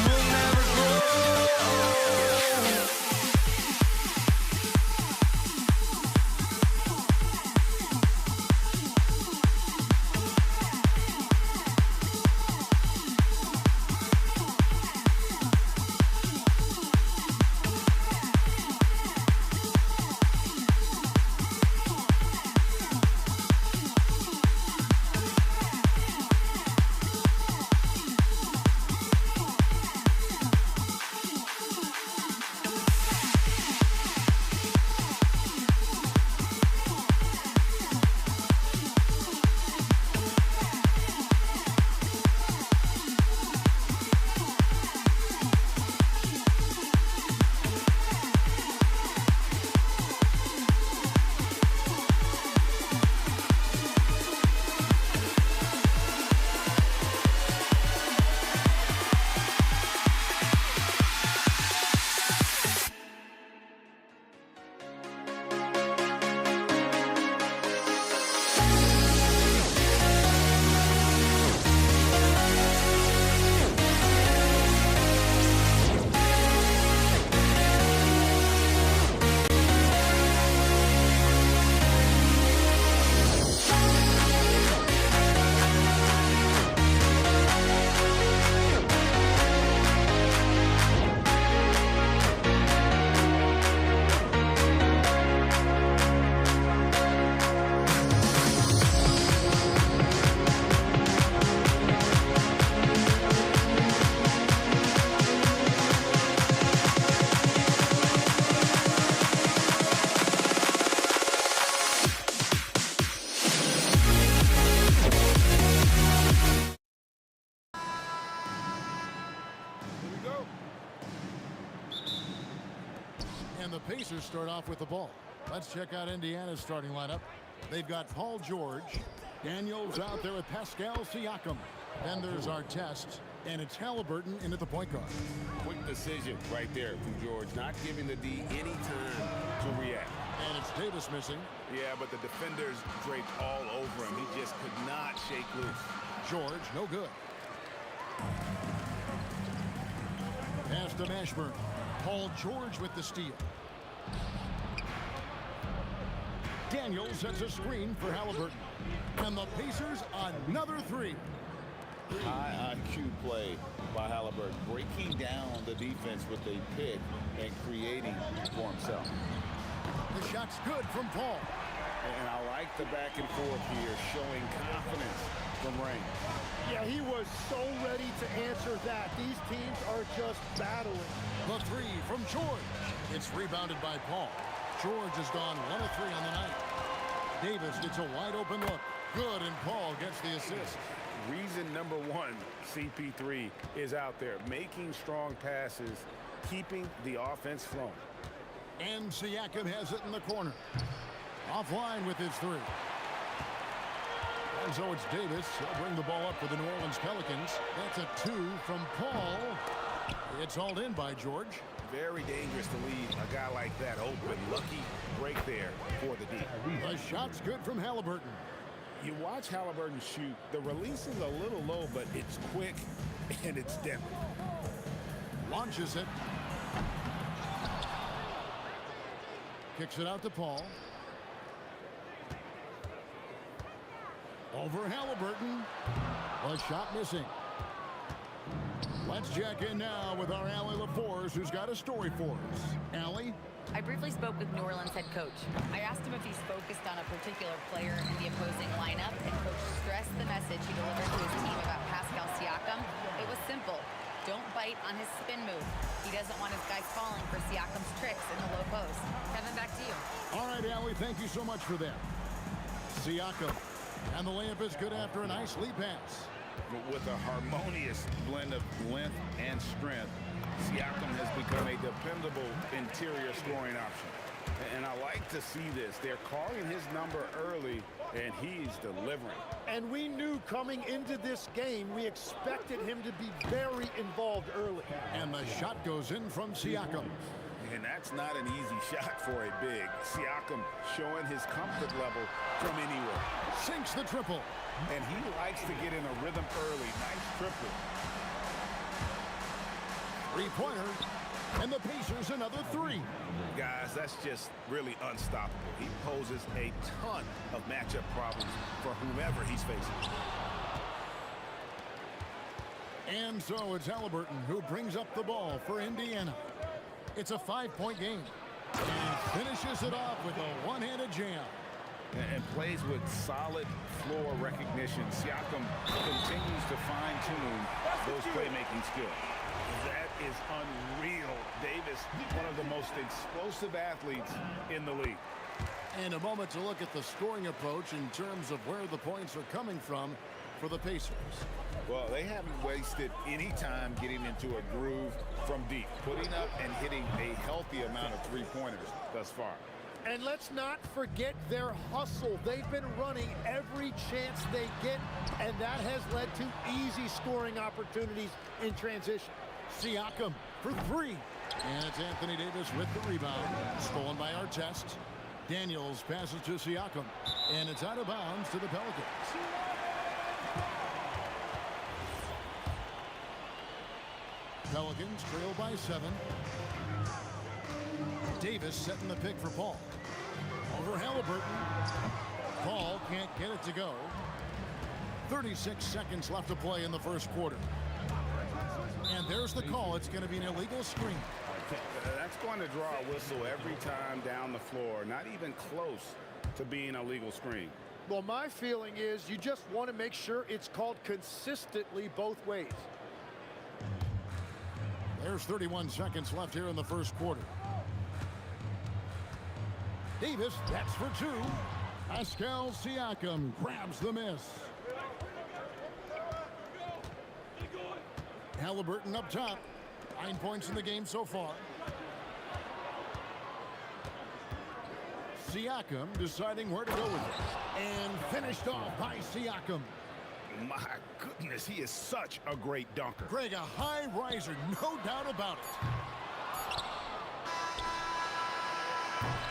We'll never grow. And the Pacers start off with the ball. Let's check out Indiana's starting lineup. They've got Paul George. Daniels out there with Pascal Siakam. Then there's Artest. And it's Halliburton in at the point guard. Quick decision right there from George, not giving the D any time to react. And it's Davis missing. Yeah, but the defenders draped all over him. He just could not shake loose. George, no good. Pass to Mashburn. Paul George with the steal. Daniels sets a screen for Halliburton. And the Pacers another three. High IQ play by Halliburton, breaking down the defense with a pick and creating for himself. The shot's good from Paul. And I like the back and forth here, showing confidence from Rain. Yeah, he was so ready to answer that. These teams are just battling. The three from George. It's rebounded by Paul. George has gone 1 of 3 on the night. Davis gets a wide open look. Good, and Paul gets the assist. Reason number one, CP3 is out there, making strong passes, keeping the offense flowing. And Siakam has it in the corner. Offline with his three. And so it's Davis. He'll bring the ball up for the New Orleans Pelicans. That's a 2 from Paul. It's hauled in by George. Very dangerous to leave a guy like that open. Lucky break there for the D. The shot's good from Halliburton. You watch Halliburton shoot. The release is a little low, but it's quick and it's deadly. Launches it. Kicks it out to Paul. Over Halliburton. A shot missing. Let's check in now with our Allie LaForce, who's got a story for us. Allie? I briefly spoke with New Orleans head coach. I asked him if he's focused on a particular player in the opposing lineup, and coach stressed the message he delivered to his team about Pascal Siakam. It was simple. Don't bite on his spin move. He doesn't want his guys falling for Siakam's tricks in the low post. Kevin, back to you. All right, Allie, thank you so much for that. Siakam. And the layup is good after a nice lead pass. With a harmonious blend of length and strength, Siakam has become a dependable interior scoring option. And I like to see this. They're calling his number early, and he's delivering. And we knew coming into this game, we expected him to be very involved early. And the shot goes in from Siakam. And that's not an easy shot for a big. Siakam showing his comfort level from anywhere. Sinks the triple. And he likes to get in a rhythm early. Nice triple. Three-pointer. And the Pacers another 3. Guys, that's just really unstoppable. He poses a ton of matchup problems for whomever he's facing. And so it's Halliburton who brings up the ball for Indiana. It's a 5-point game. And finishes it off with a one-handed jam. And plays with solid floor recognition. Siakam continues to fine-tune those playmaking skills. That is unreal. Davis, one of the most explosive athletes in the league. And a moment to look at the scoring approach in terms of where the points are coming from for the Pacers. Well, they haven't wasted any time getting into a groove from deep, putting up and hitting a healthy amount of three-pointers thus far. And let's not forget their hustle. They've been running every chance they get, and that has led to easy scoring opportunities in transition. Siakam for 3. And it's Anthony Davis with the rebound. Stolen by Artest. Daniels passes to Siakam. And it's out of bounds to the Pelicans. Pelicans trail by 7. Davis setting the pick for Paul. Over Halliburton. Paul can't get it to go. 36 seconds left to play in the first quarter. And there's the call. It's going to be an illegal screen. That's going to draw a whistle every time down the floor. Not even close to being a legal screen. Well, my feeling is you just want to make sure it's called consistently both ways. There's 31 seconds left here in the first quarter. Davis, that's for 2. Pascal Siakam grabs the miss. Halliburton up top. 9 points in the game so far. Siakam deciding where to go with it. And finished off by Siakam. My goodness, he is such a great dunker. Greg, a high riser, no doubt about it.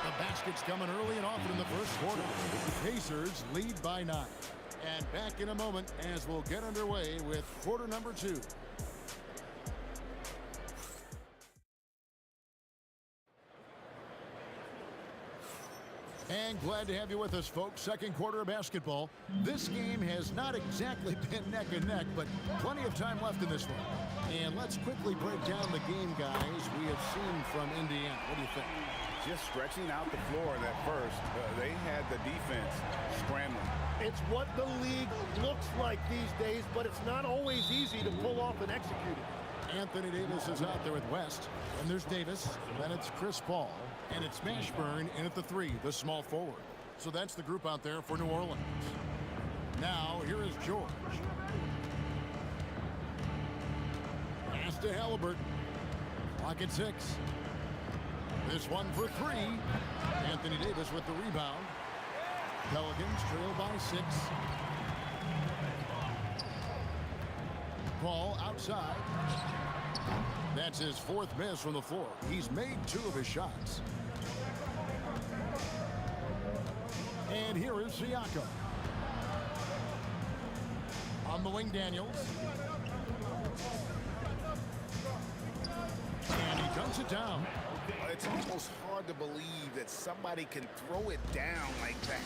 The basket's coming early and often in the first quarter. The Pacers lead by 9. And back in a moment as we'll get underway with quarter number 2. And glad to have you with us, folks. Second quarter of basketball. This game has not exactly been neck and neck, but plenty of time left in this one. And let's quickly break down the game, guys, we have seen from Indiana. What do you think? Just stretching out the floor in that first. They had the defense scrambling. It's what the league looks like these days, but it's not always easy to pull off and execute it. Anthony Davis is out there with West. And there's Davis. Then it's Chris Paul. And it's Mashburn in at the 3, the small forward. So that's the group out there for New Orleans. Now, here is George. Pass to Halliburton. Clock at 6. This one for 3. Anthony Davis with the rebound. Pelicans trail by 6. Paul outside. That's his 4th miss from the floor. He's made 2 of his shots. And here is Siakam. On the wing, Daniels. And he dunks it down. It's almost hard to believe that somebody can throw it down like that.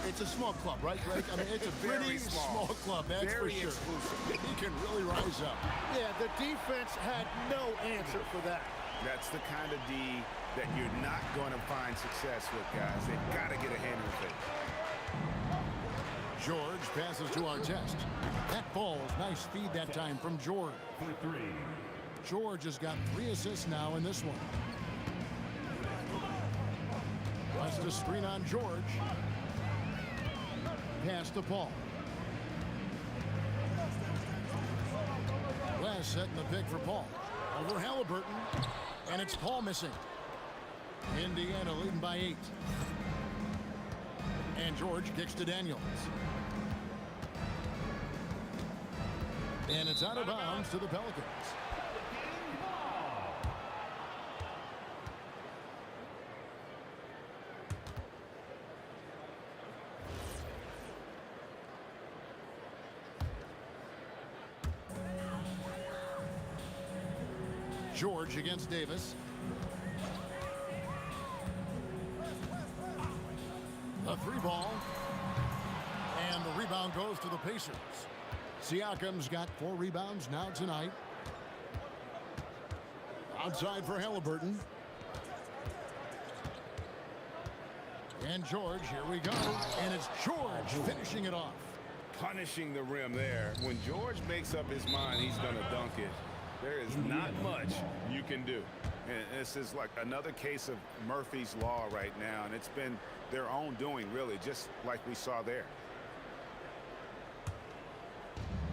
It's a small club, right, Greg? I mean, it's a pretty small club, that's for sure. Exclusive. He can really rise up. Yeah, the defense had no answer for that. That's the kind of D that you're not going to find success with, guys. They've got to get a hand in the face. George passes to Artest. That falls. Nice feed that time from George. For 3. George has got 3 assists now in this one. Wants to screen on George. Pass to Paul. West setting the pick for Paul. Over Halliburton. And it's Paul missing. Indiana leading by 8. And George kicks to Daniels. And it's out of bounds to the Pelicans. George against Davis. The 3 ball. And the rebound goes to the Pacers. Siakam's got 4 rebounds now tonight. Outside for Halliburton. And George, here we go. And it's George finishing it off. Punishing the rim there. When George makes up his mind he's going to dunk it, there is not much you can do. And this is like another case of Murphy's Law right now, and it's been their own doing, really, just like we saw there.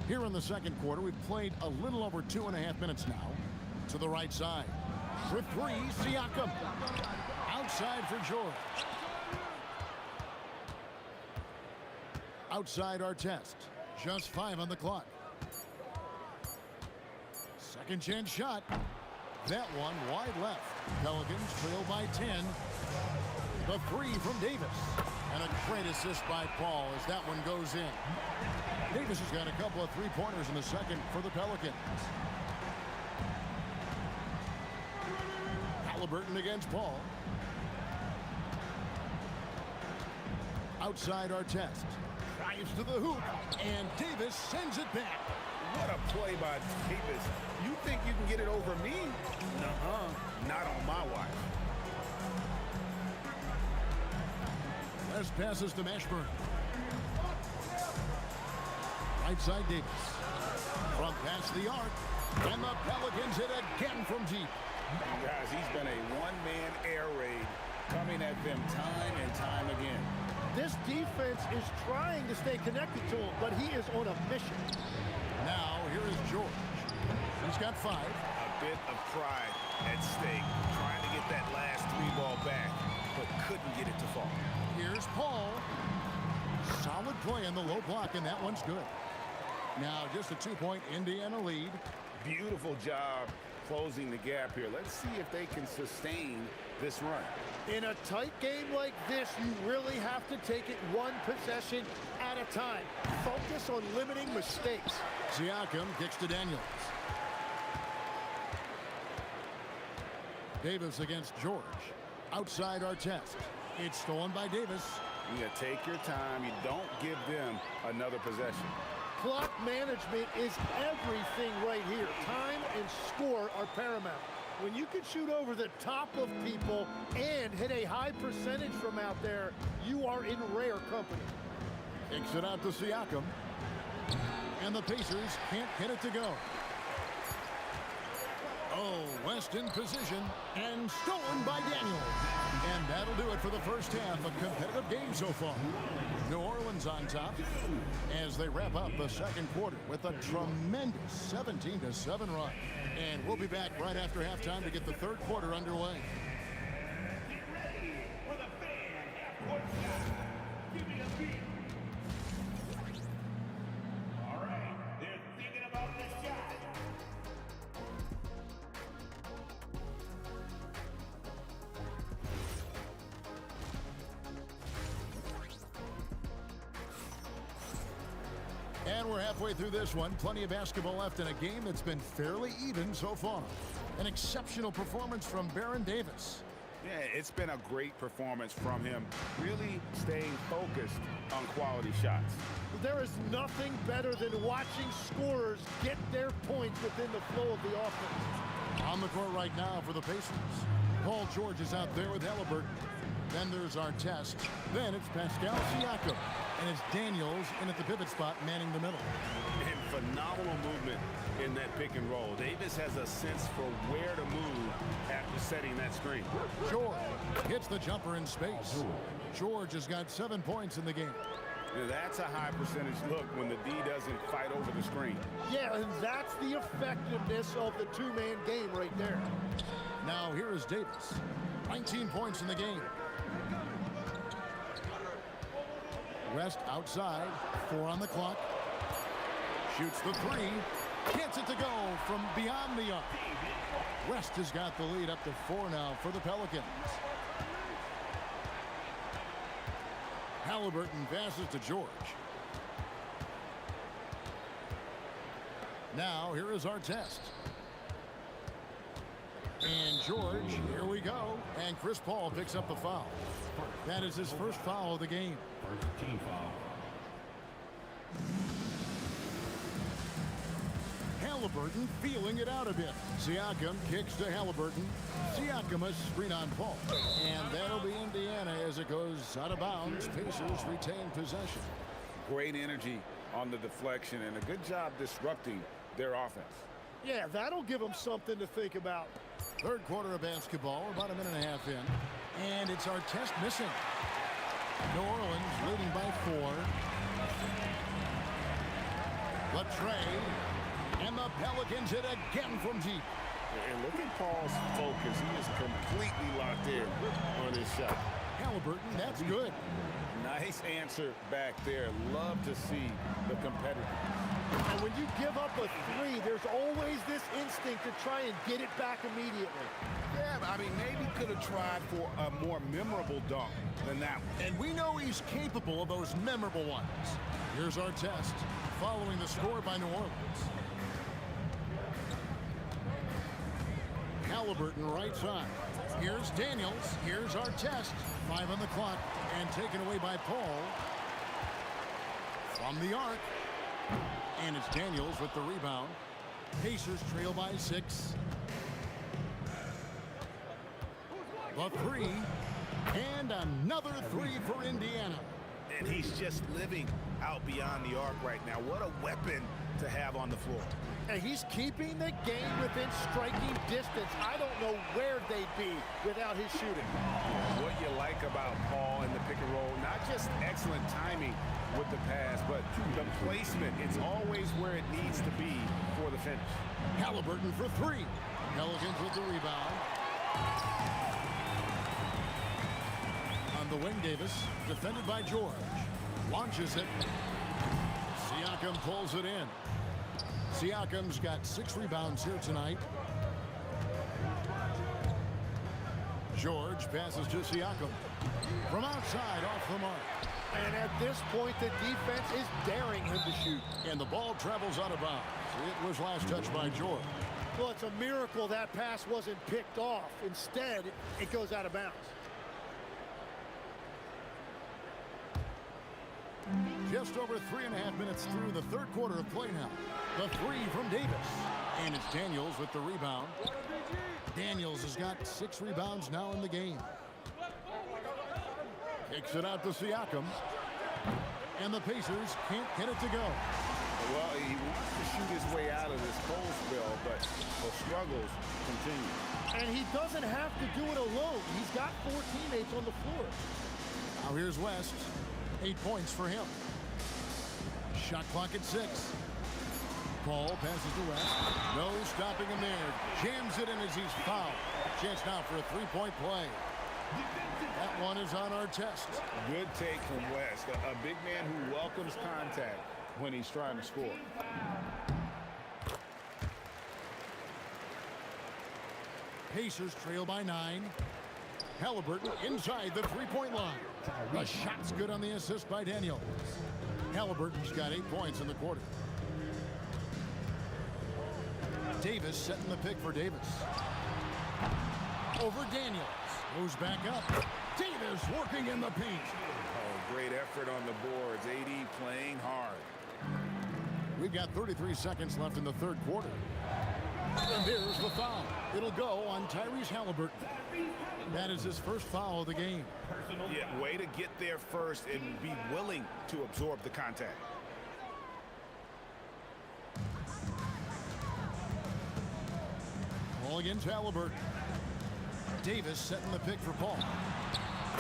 Here in the second quarter, we've played a little over 2.5 minutes now. To the right side. For 3, Siakam. Outside for George. Outside Artest. Just 5 on the clock. Second chance shot. That one wide left. Pelicans trail by 10. The 3 from Davis. And a great assist by Paul as that one goes in. Davis has got a couple of 3-pointers in the second for the Pelicans. Halliburton against Paul. Outside Artest. Drives to the hoop. And Davis sends it back. What a play by Davis. You think you can get it over me? Nuh-uh. Not on my watch. West passes to Mashburn. Right side Davis. From past the arc. And the Pelicans hit again from deep. Guys, he's been a one-man air raid coming at them time and time again. This defense is trying to stay connected to him, but he is on a mission. Now, here is George. He's got 5. A bit of pride at stake, trying to get that last 3 ball back. but couldn't get it to fall. Here's Paul. Solid play in the low block, and that one's good. Now just a 2-point Indiana lead. Beautiful job closing the gap here. Let's see if they can sustain this run. In a tight game like this, you really have to take it one possession at a time. Focus on limiting mistakes. Siakam kicks to Daniels. Davis against George. Outside Artest. It's stolen by Davis. You take your time. You don't give them another possession. Clock management is everything right here. Time and score are paramount. When you can shoot over the top of people and hit a high percentage from out there, you are in rare company. Kicks it out to Siakam. And the Pacers can't get it to go. Oh, West in position and stolen by Daniels. And that'll do it for the first half. A competitive game so far. New Orleans on top as they wrap up the second quarter with a tremendous 17-7 run. And we'll be back right after halftime to get the third quarter underway. And we're halfway through this one. Plenty of basketball left in a game that's been fairly even so far. An exceptional performance from Baron Davis. Yeah, it's been a great performance from him. Really staying focused on quality shots. There is nothing better than watching scorers get their points within the flow of the offense. On the court right now for the Pacers. Paul George is out there with Halliburton. Then there's Artest. Then it's Pascal Siakam. And it's Daniels in at the pivot spot, manning the middle. And phenomenal movement in that pick and roll. Davis has a sense for where to move after setting that screen. George hits the jumper in space. George has got 7 points in the game. Yeah, that's a high percentage look when the D doesn't fight over the screen. Yeah, and that's the effectiveness of the two-man game right there. Now here is Davis. 19 points in the game. West outside, 4 on the clock. Shoots the 3. Gets it to go from beyond the arc. West has got the lead up to 4 now for the Pelicans. Halliburton passes to George. Now here is Artest. And George, here we go. And Chris Paul picks up the foul. That is his first foul of the game. First team foul. Halliburton feeling it out a bit. Siakam kicks to Halliburton. Siakam a screen on Paul. And that'll be Indiana as it goes out of bounds. Pacers retain possession. Great energy on the deflection and a good job disrupting their offense. Yeah, that'll give them something to think about. Third quarter of basketball, we're about a minute and a half in. And it's Artest missing. New Orleans leading by 4. Latrey, and the Pelicans hit again from deep. And look at Paul's focus. He is completely locked in on his shot. Halliburton, that's good. Nice answer back there. Love to see the competitor. And when you give up a 3, there's always this instinct to try and get it back immediately. Yeah, I mean, maybe could have tried for a more memorable dunk than that one. And we know he's capable of those memorable ones. Here's Artest, following the score by New Orleans. Halliburton right side. Here's Daniels. Here's Artest. 5 on the clock and taken away by Paul. From the arc. And it's Daniels with the rebound. Pacers trail by 6. The 3. And another 3 for Indiana. And he's just living out beyond the arc right now. What a weapon to have on the floor. And he's keeping the game within striking distance. I don't know where they'd be without his shooting. What you like about Paul in the pick and roll, not just excellent timing with the pass, but the placement. It's always where it needs to be for the finish. Halliburton for 3. Pelicans with the rebound. the wing, Davis. Defended by George. Launches it. Siakam pulls it in. Siakam's got 6 rebounds here tonight. George passes to Siakam. From outside, off the mark. And at this point, the defense is daring him to shoot. And the ball travels out of bounds. It was last touched by George. Well, it's a miracle that pass wasn't picked off. Instead, it goes out of bounds. Just over 3.5 minutes through the third quarter of play now. The 3 from Davis. And it's Daniels with the rebound. Daniels has got 6 rebounds now in the game. Kicks it out to Siakam. And the Pacers can't get it to go. Well, he wants to shoot his way out of this cold spell, but the struggles continue. And he doesn't have to do it alone. He's got 4 teammates on the floor. Now here's West. 8 points for him. Shot clock at 6. Paul passes to West. No stopping him there. Jams it in as he's fouled. Chance now for a 3-point play. That one is on our test. Good take from West. A big man who welcomes contact when he's trying to score. Pacers trail by 9. Halliburton inside the 3-point line. The shot's good on the assist by Daniels. Halliburton's got 8 points in the quarter. Davis setting the pick for Davis. Over Daniels. Goes back up. Davis working in the paint. Oh, great effort on the boards. AD playing hard. We've got 33 seconds left in the third quarter. And there's the foul. It'll go on Tyrese Halliburton. That is his first foul of the game. Yeah, way to get there first and be willing to absorb the contact. Ball against Halliburton. Davis setting the pick for Paul.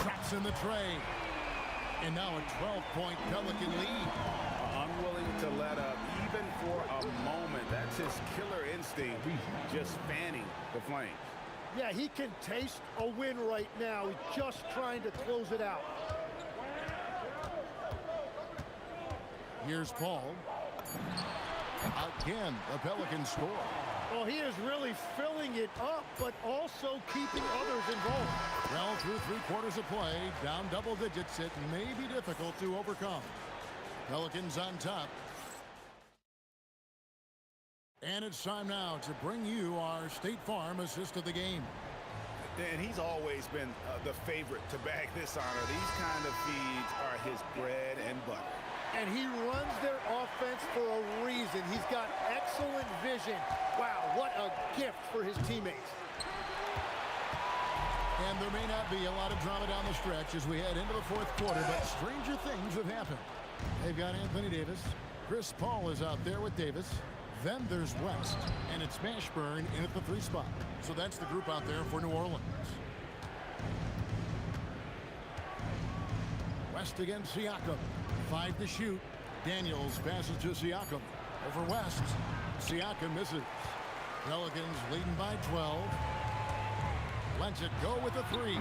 Drops in the tray. And now a 12-point Pelican lead. Unwilling to let up even for a moment. That's his killer instinct. Just fanning the flames. Yeah, he can taste a win right now. He's just trying to close it out. Here's Paul. Again, the Pelicans score. Well, he is really filling it up, but also keeping others involved. Well, through 3 quarters of play, down double digits, it may be difficult to overcome. Pelicans on top. And it's time now to bring you our State Farm assist of the game. And he's always been the favorite to bag this honor. These kind of feeds are his bread and butter. And he runs their offense for a reason. He's got excellent vision. Wow, what a gift for his teammates. And there may not be a lot of drama down the stretch as we head into the fourth quarter, but stranger things have happened. They've got Anthony Davis. Chris Paul is out there with Davis. Then there's West, and it's Mashburn in at the 3 spot. So that's the group out there for New Orleans. West against Siakam. 5 to shoot. Daniels passes to Siakam. Over West. Siakam misses. Pelicans leading by 12. Lets it go with a 3.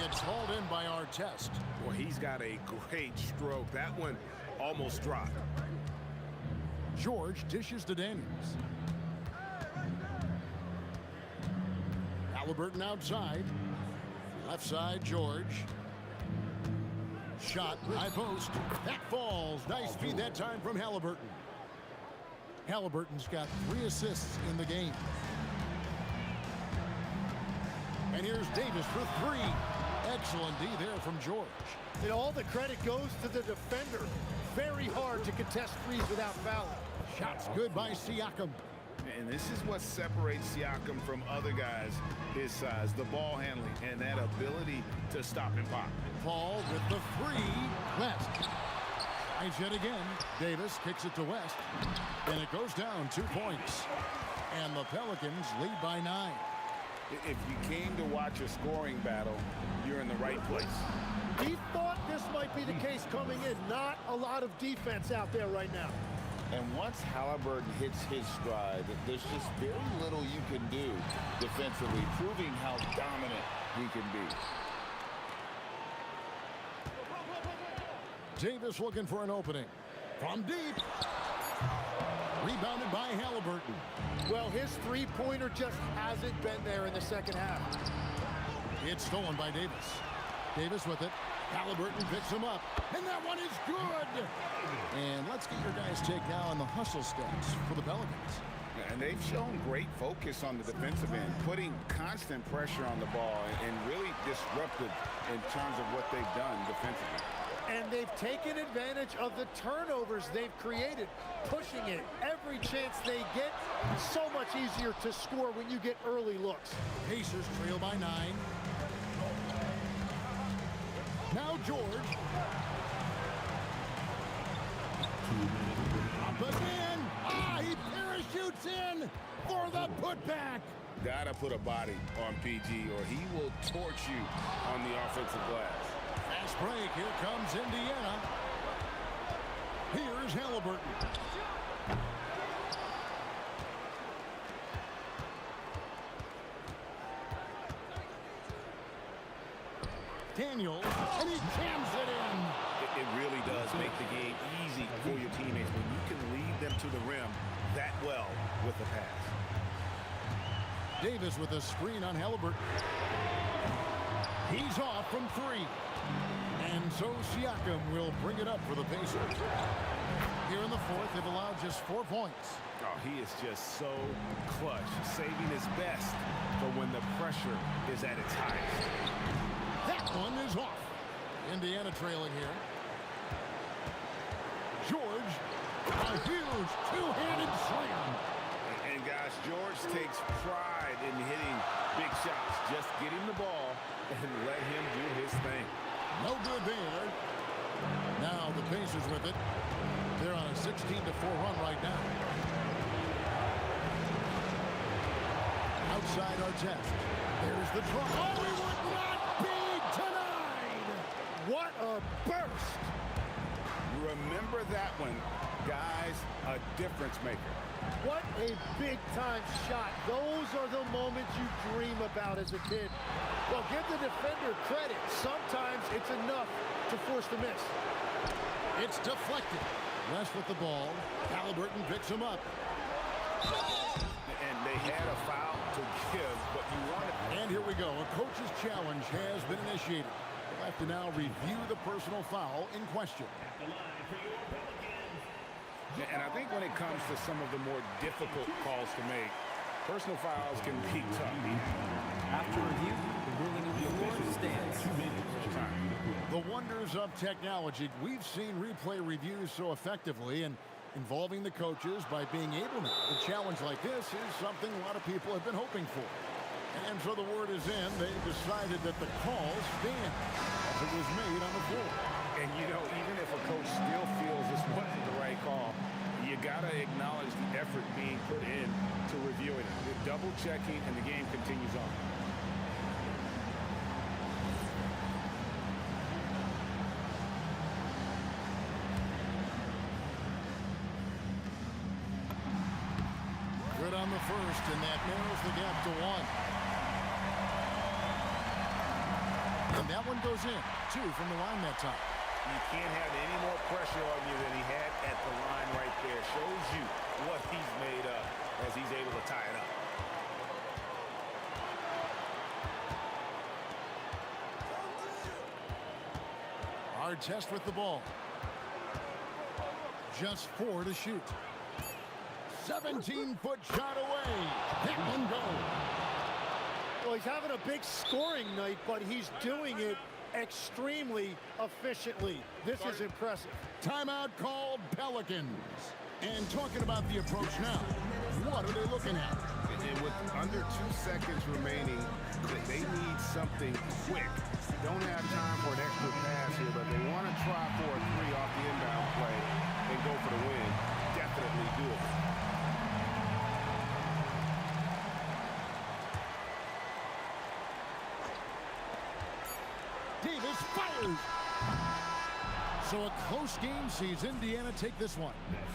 It's hauled in by Artest. Well, he's got a great stroke. That one almost dropped. George dishes to Daniels. Halliburton outside. Left side, George. Shot, high post. That falls. Nice feed that time from Halliburton. Halliburton's got 3 assists in the game. And here's Davis for 3. Excellent D there from George. And all the credit goes to the defender. Very hard to contest threes without fouling. Shots good by Siakam. And this is what separates Siakam from other guys his size, the ball handling and that ability to stop and pop. Paul with the 3. West. Nice yet again. Davis kicks it to West. And it goes down 2 points. And the Pelicans lead by 9. If you came to watch a scoring battle, you're in the right place. He thought this might be the case coming in. Not a lot of defense out there right now. And once Halliburton hits his stride, there's just very little you can do defensively, proving how dominant he can be. Davis looking for an opening. From deep. Rebounded by Halliburton. Well, his three-pointer just hasn't been there in the second half. It's stolen by Davis. Davis with it. Halliburton picks him up. And that one is good. And let's get your guys' take now on the hustle stats for the Pelicans. And they've shown great focus on the defensive end, putting constant pressure on the ball and really disruptive in terms of what they've done defensively. And they've taken advantage of the turnovers they've created, pushing it every chance they get. So much easier to score when you get early looks. Pacers trail by 9. Now George. Up again. He parachutes in for the putback. Gotta put a body on PG or he will torch you on the offensive glass. Fast break. Here comes Indiana. Here's Halliburton. Daniels, and he jams it in. It really does make the game easy for your teammates when you can lead them to the rim that well with a pass. Davis with a screen on Halliburton. He's off from 3. And so Siakam will bring it up for the Pacers. Here in the fourth, they've allowed just 4 points. Oh, he is just so clutch, saving his best for when the pressure is at its highest. That one is off. Indiana trailing here. George, a huge two-handed slam. And guys, George takes pride in hitting big shots. Just get him the ball and let him do his thing. No good there. Now the Pacers with it. They're on a 16-4 run right now. Outside Artest. There's the draw. Oh, he would not be denied. What a burst. Remember that one, guys, a difference maker. What a big-time shot. Those are the moments you dream about as a kid. Well, give the defender credit. Sometimes it's enough to force the miss. It's deflected. West with the ball. Halliburton picks him up. And they had a foul to give, but you wanted... And here we go. A coach's challenge has been initiated. We'll have to now review the personal foul in question. And I think when it comes to some of the more difficult calls to make, personal fouls can be tough. After review, the ruling of the award stands. The wonders of technology. We've seen replay reviews so effectively, and involving the coaches by being able to. A challenge like this is something a lot of people have been hoping for. And so the word is in. They've decided that the call stands as it was made on the floor. And, you know, even if a coach still feels this wasn't the right call, you got to acknowledge the effort being put in to reviewing it. They're double-checking, and the game continues on. Good on the first, and that narrows the gap to 1. And that one goes in. 2 from the line that time. You can't have any more pressure on you than he had at the line right there. Shows you what he's made of as he's able to tie it up. Artest with the ball. Just 4 to shoot. 17-foot shot away. That one goes. Well, he's having a big scoring night, but he's doing it extremely efficiently. This is impressive. Timeout called Pelicans. And talking about the approach now, what are they looking at? And with under 2 seconds remaining, they need something quick. Don't have time for an extra pass here, but they want to try for a 3 off the inbound play and go for the win. Definitely do it. Davis fires. So a close game sees Indiana take this one.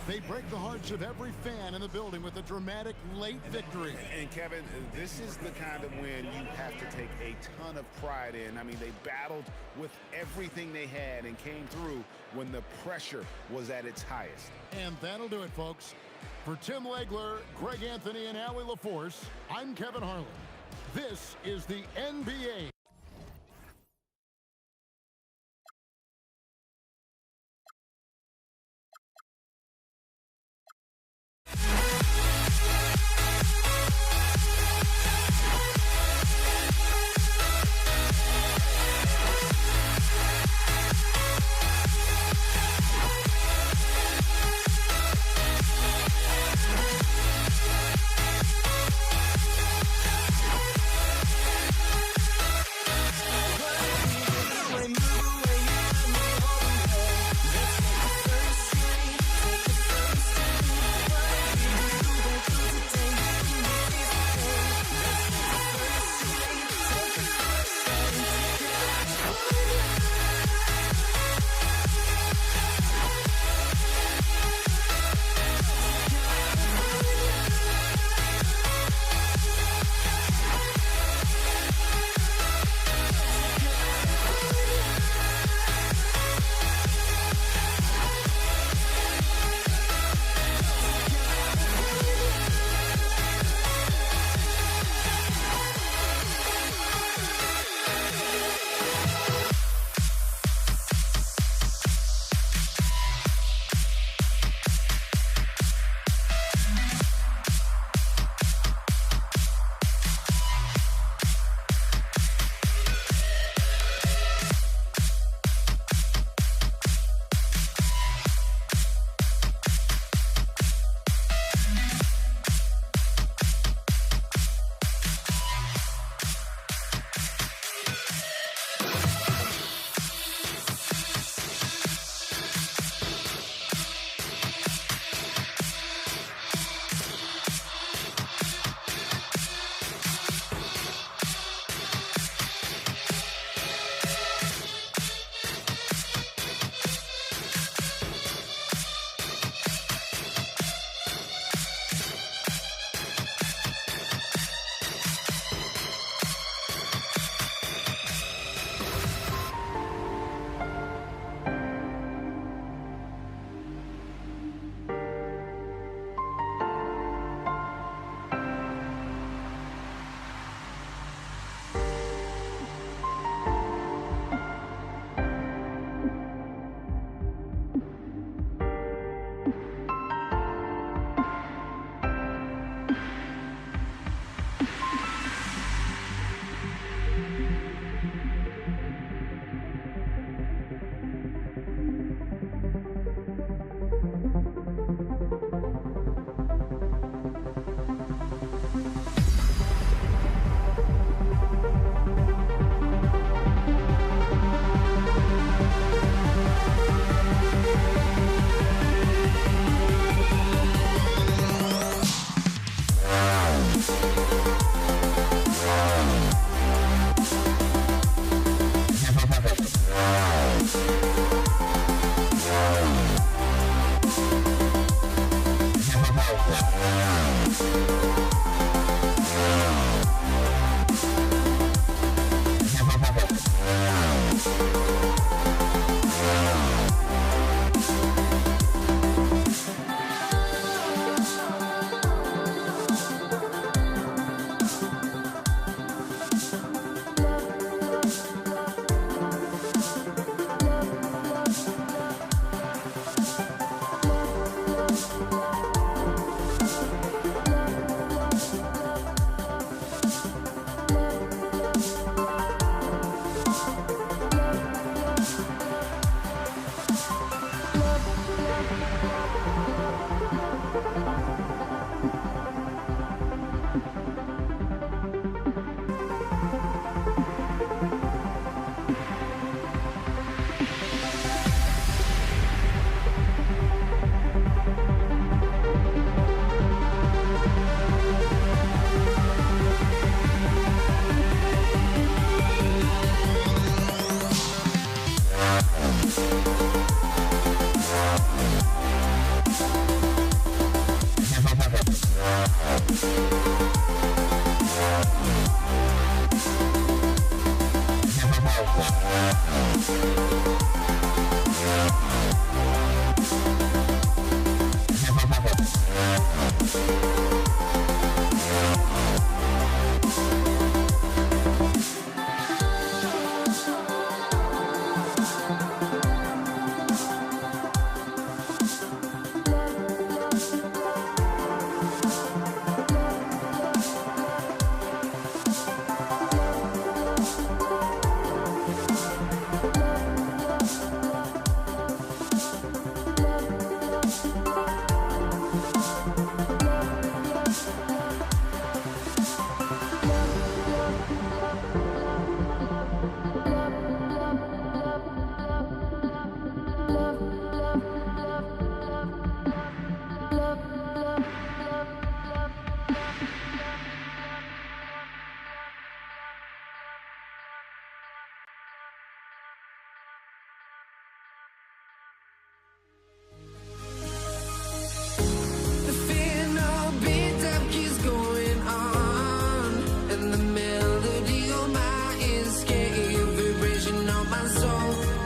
They break the hearts of every fan in the building with a dramatic late victory. And Kevin, this is the kind of win you have to take a ton of pride in. I mean, they battled with everything they had and came through when the pressure was at its highest. And that'll do it, folks. For Tim Legler, Greg Anthony, and Allie LaForce, I'm Kevin Harlan. This is the NBA.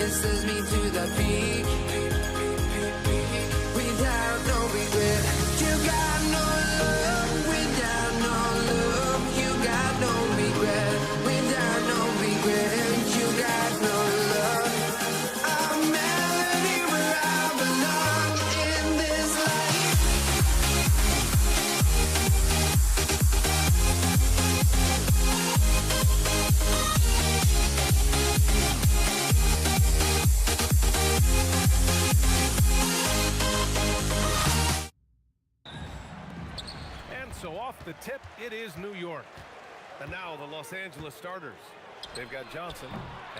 Says me to the peak without no regret. You got no love without no love. You got no regret without no regret. You got no love. A melody where I belong in this life. So off the tip, it is New York. And now the Los Angeles starters. They've got Johnson,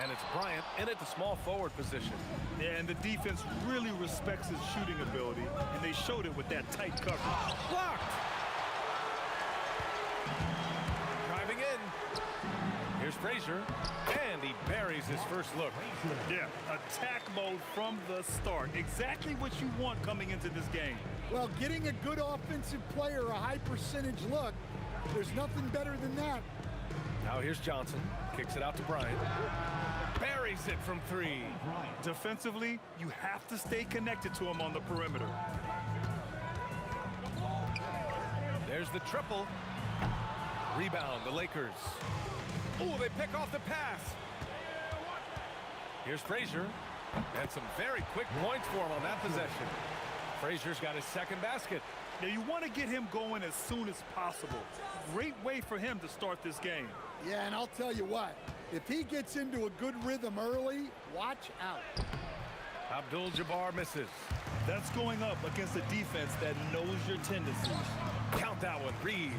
and it's Bryant in at the small forward position. Yeah, and the defense really respects his shooting ability, and they showed it with that tight coverage. Blocked! Driving in. Here's Frazier, and he buries his first look. Yeah, attack mode from the start. Exactly what you want coming into this game. Well, getting a good offensive player a high percentage look, there's nothing better than that. Now here's Johnson. Kicks it out to Bryant. Buries it from three. Defensively, you have to stay connected to him on the perimeter. There's the triple. Rebound, the Lakers. Oh, they pick off the pass. Here's Frazier. And some very quick points for him on that possession. Frazier's got his second basket. Now you want to get him going as soon as possible. Great way for him to start this game. Yeah, and I'll tell you what, if he gets into a good rhythm early, watch out. Abdul-Jabbar misses. That's going up against a defense that knows your tendencies. Count that one, Reed.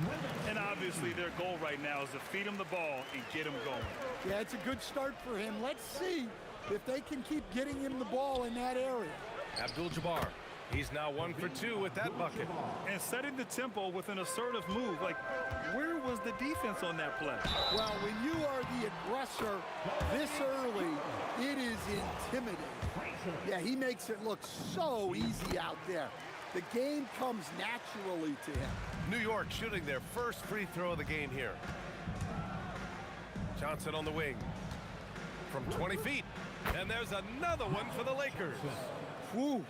And obviously their goal right now is to feed him the ball and get him going. Yeah, it's a good start for him. Let's see if they can keep getting him the ball in that area. Abdul-Jabbar. He's now 1 for 2 with that bucket. And setting the tempo with an assertive move. Like, where was the defense on that play? Well, when you are the aggressor this early, it is intimidating. Yeah, he makes it look so easy out there. The game comes naturally to him. New York shooting their first free throw of the game here. Johnson on the wing. From 20 feet. And there's another one for the Lakers. Whew.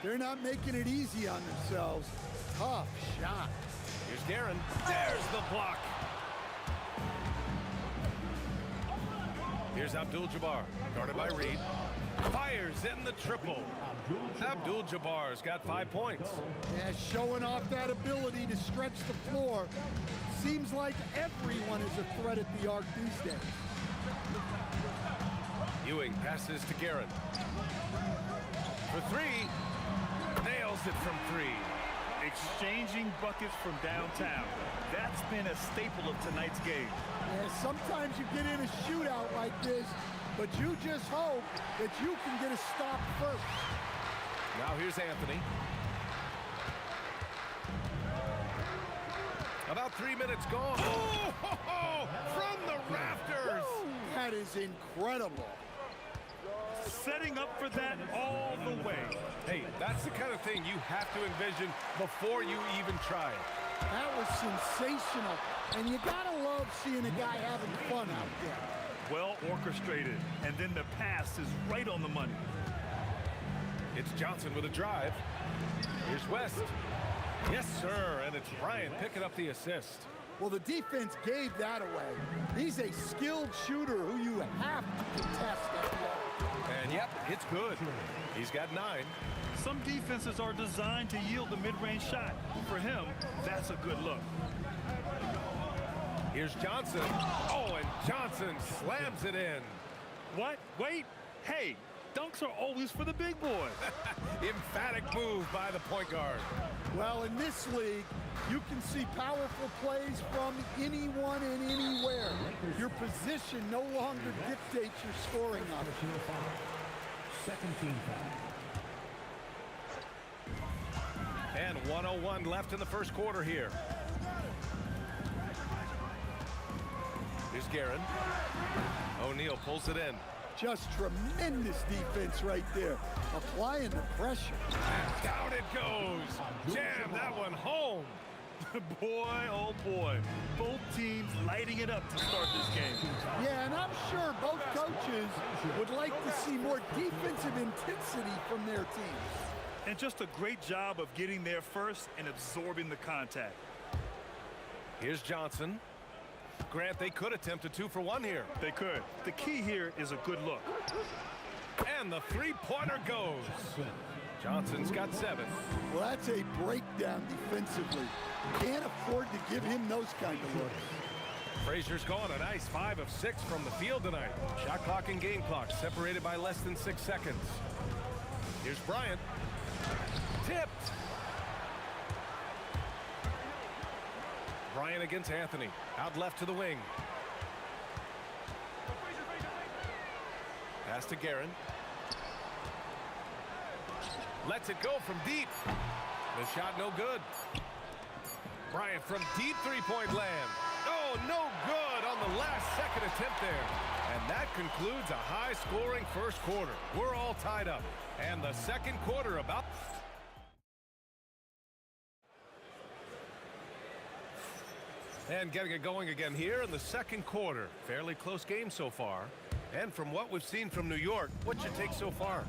They're not making it easy on themselves. Tough shot. Here's Guerin. There's the block. Here's Abdul-Jabbar, guarded by Reed. Fires in the triple. Abdul-Jabbar's got 5 points. Yeah, showing off that ability to stretch the floor. Seems like everyone is a threat at the arc these days. Ewing passes to Guerin. For three. Nails it from three. Exchanging buckets from downtown. That's been a staple of tonight's game. Yeah, sometimes you get in a shootout like this, but you just hope that you can get a stop first. Now here's Anthony. About 3 minutes gone. Oh, from the rafters. That is incredible. Setting up for that all the way. Hey, that's the kind of thing you have to envision before you even try it. That was sensational. And you gotta love seeing a guy having fun out there. well orchestrated, and then the pass is right on the money. It's Johnson with a drive. Here's West. Yes, sir, and it's Bryant picking up the assist. Well, the defense gave that away. He's a skilled shooter who you have to contest at the arc. And yep, it's good. He's got 9. Some defenses are designed to yield the mid-range shot. For him, that's a good look. Here's Johnson. Oh, and Johnson slams it in. What? Wait. Hey, dunks are always for the big boy. Emphatic move by the point guard. Well, in this league, you can see powerful plays from anyone and anywhere. Your position no longer dictates your scoring opportunity. Second team foul. And 1:01 left in the first quarter here. Here's Guerin. O'Neal pulls it in. Just tremendous defense right there. Applying the pressure. And down it goes. Jam that one home. Boy, oh boy. Both teams lighting it up to start this game. Yeah, and I'm sure both coaches would like to see more defensive intensity from their teams. And just a great job of getting there first and absorbing the contact. Here's Johnson. Grant, they could attempt a 2-for-1 here. They could. The key here is a good look. And the three-pointer goes. Johnson's got 7. Well, that's a breakdown defensively. Can't afford to give him those kind of looks. Frazier's going a nice 5 of 6 from the field tonight. Shot clock and game clock separated by less than 6 seconds. Here's Bryant. Tipped. Bryant against Anthony. Out left to the wing. Pass to Guerin. Lets it go from deep. The shot no good. Bryant from deep three-point land. Oh, no good on the last second attempt there. And that concludes a high-scoring first quarter. We're all tied up. And the second quarter about... And getting it going again here in the second quarter. Fairly close game so far. And from what we've seen from New York, what's your take so far?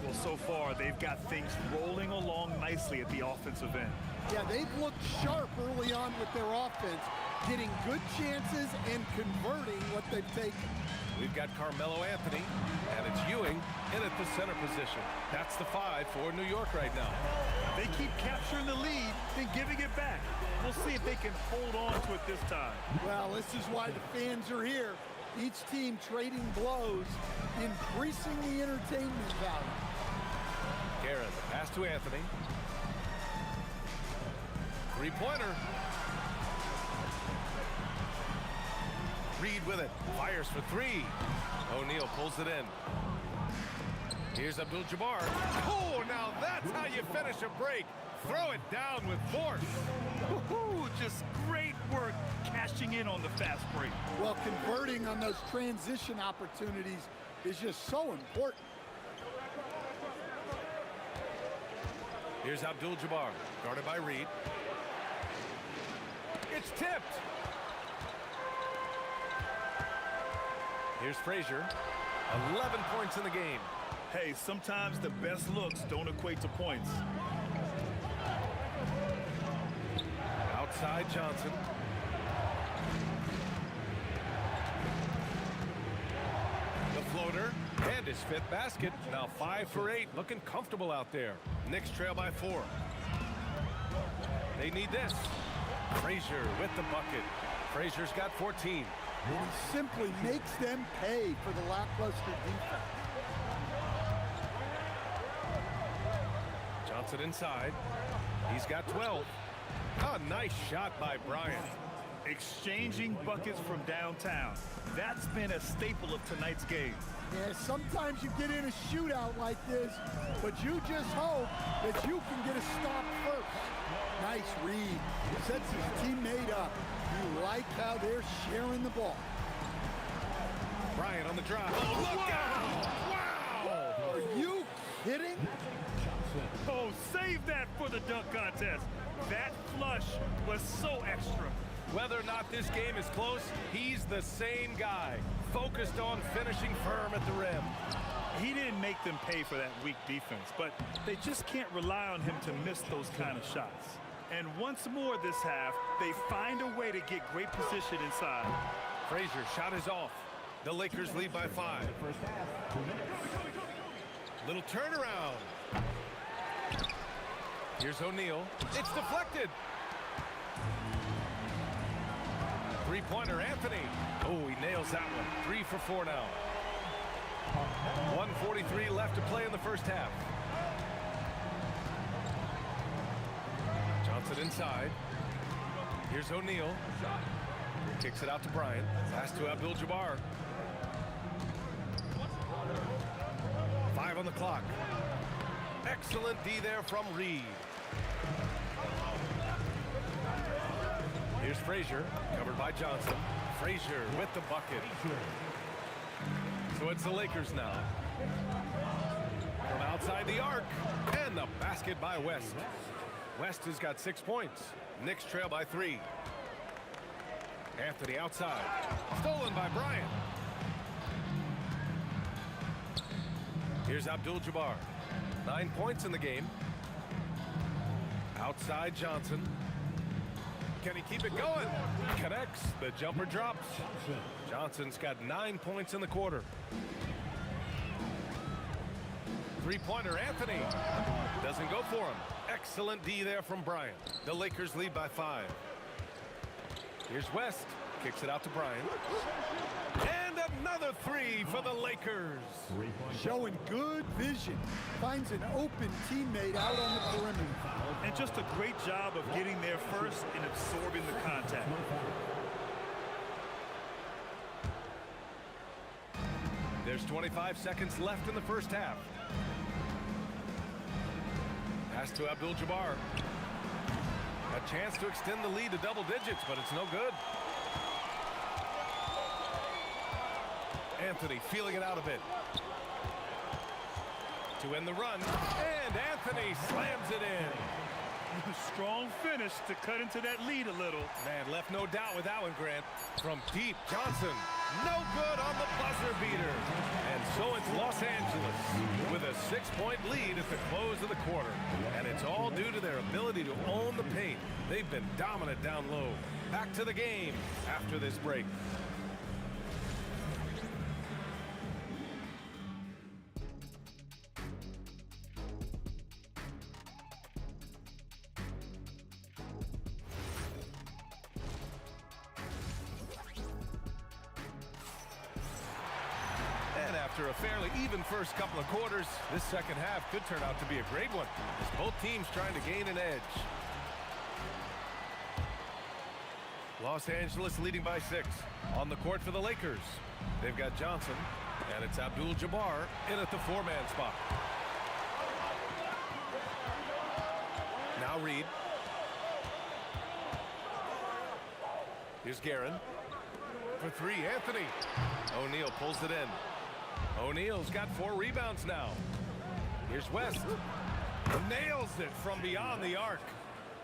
Well, so far, they've got things rolling along nicely at the offensive end. Yeah, they've looked sharp early on with their offense, getting good chances and converting what they've taken. We've got Carmelo Anthony, and it's Ewing in at the center position. That's the 5 for New York right now. They keep capturing the lead, then giving it back. We'll see if they can hold on to it this time. Well, this is why the fans are here. Each team trading blows, increasing the entertainment value. Guerin, pass to Anthony. Three-pointer. Reed with it. Fires for 3. O'Neal pulls it in. Here's Abdul-Jabbar. Oh, now that's how you finish a break. Throw it down with force. Woohoo! Just great work cashing in on the fast break. Well, converting on those transition opportunities is just so important. Here's Abdul-Jabbar, guarded by Reed. It's tipped. Here's Frazier. 11 points in the game. Hey, sometimes the best looks don't equate to points. Outside Johnson. The floater and his 5th basket. Now 5 for 8. Looking comfortable out there. Knicks trail by 4. They need this. Frazier with the bucket. Frazier's got 14. And he simply makes them pay for the lackluster defense. Johnson inside. He's got 12. A nice shot by Bryant. Exchanging buckets from downtown. That's been a staple of tonight's game. Yeah, sometimes you get in a shootout like this, but you just hope that you can get a stop first. Nice read. Sets his teammate up. You like how they're sharing the ball. Bryant on the drive. Oh, look out! Wow! Are you kidding? Oh, save that for the dunk contest. That flush was so extra. Whether or not this game is close, he's the same guy, focused on finishing firm at the rim. He didn't make them pay for that weak defense, but they just can't rely on him to miss those kind of shots. And once more this half, they find a way to get great position inside. Frazier shot is off. The Lakers lead by 5. Little turnaround. Here's O'Neal. It's deflected. Three-pointer, Anthony. Oh, he nails that one. 3 for 4 now. 1:43 left to play in the first half. Johnson inside. Here's O'Neal. Kicks it out to Bryant. Pass to Abdul-Jabbar. 5 on the clock. Excellent D there from Reed. Here's Frazier, covered by Johnson. Frazier with the bucket. So it's the Lakers now. From outside the arc, and the basket by West. West has got 6 points. Knicks trail by 3. Anthony outside. Stolen by Bryant. Here's Abdul-Jabbar. 9 points in the game. Outside Johnson. Can he keep it going? Connects. The jumper drops. Johnson's got 9 points in the quarter. Three-pointer, Anthony. Doesn't go for him. Excellent D there from Bryant. The Lakers lead by 5. Here's West. Kicks it out to Bryant. And another 3 for the Lakers. Showing good vision. Finds an open teammate out on the perimeter. And just a great job of getting there first and absorbing the contact. There's 25 seconds left in the first half. Pass to Abdul-Jabbar. A chance to extend the lead to double digits, but it's no good. Anthony feeling it out a bit. To end the run, and Anthony slams it in. Strong finish to cut into that lead a little. Man, left no doubt with that one, Grant. From deep, Johnson, no good on the buzzer beater. And so it's Los Angeles with a 6-point lead at the close of the quarter. And it's all due to their ability to own the paint. They've been dominant down low. Back to the game after this break. After a fairly even first couple of quarters, this second half could turn out to be a great one, as both teams trying to gain an edge. Los Angeles leading by 6. On the court for the Lakers. They've got Johnson, and it's Abdul-Jabbar in at the 4-man spot. Now Reed. Here's Guerin. For 3, Anthony. O'Neal pulls it in. O'Neal's got 4 rebounds now. Here's West. Nails it from beyond the arc.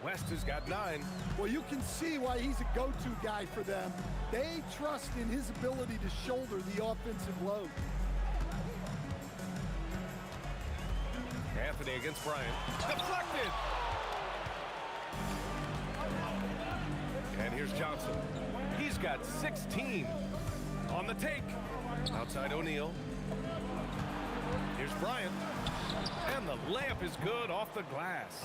West has got 9. Well, you can see why he's a go-to guy for them. They trust in his ability to shoulder the offensive load. Anthony against Bryant. Deflected! And here's Johnson. He's got 16 on the take. Outside O'Neal. Here's Bryant. And the layup is good off the glass.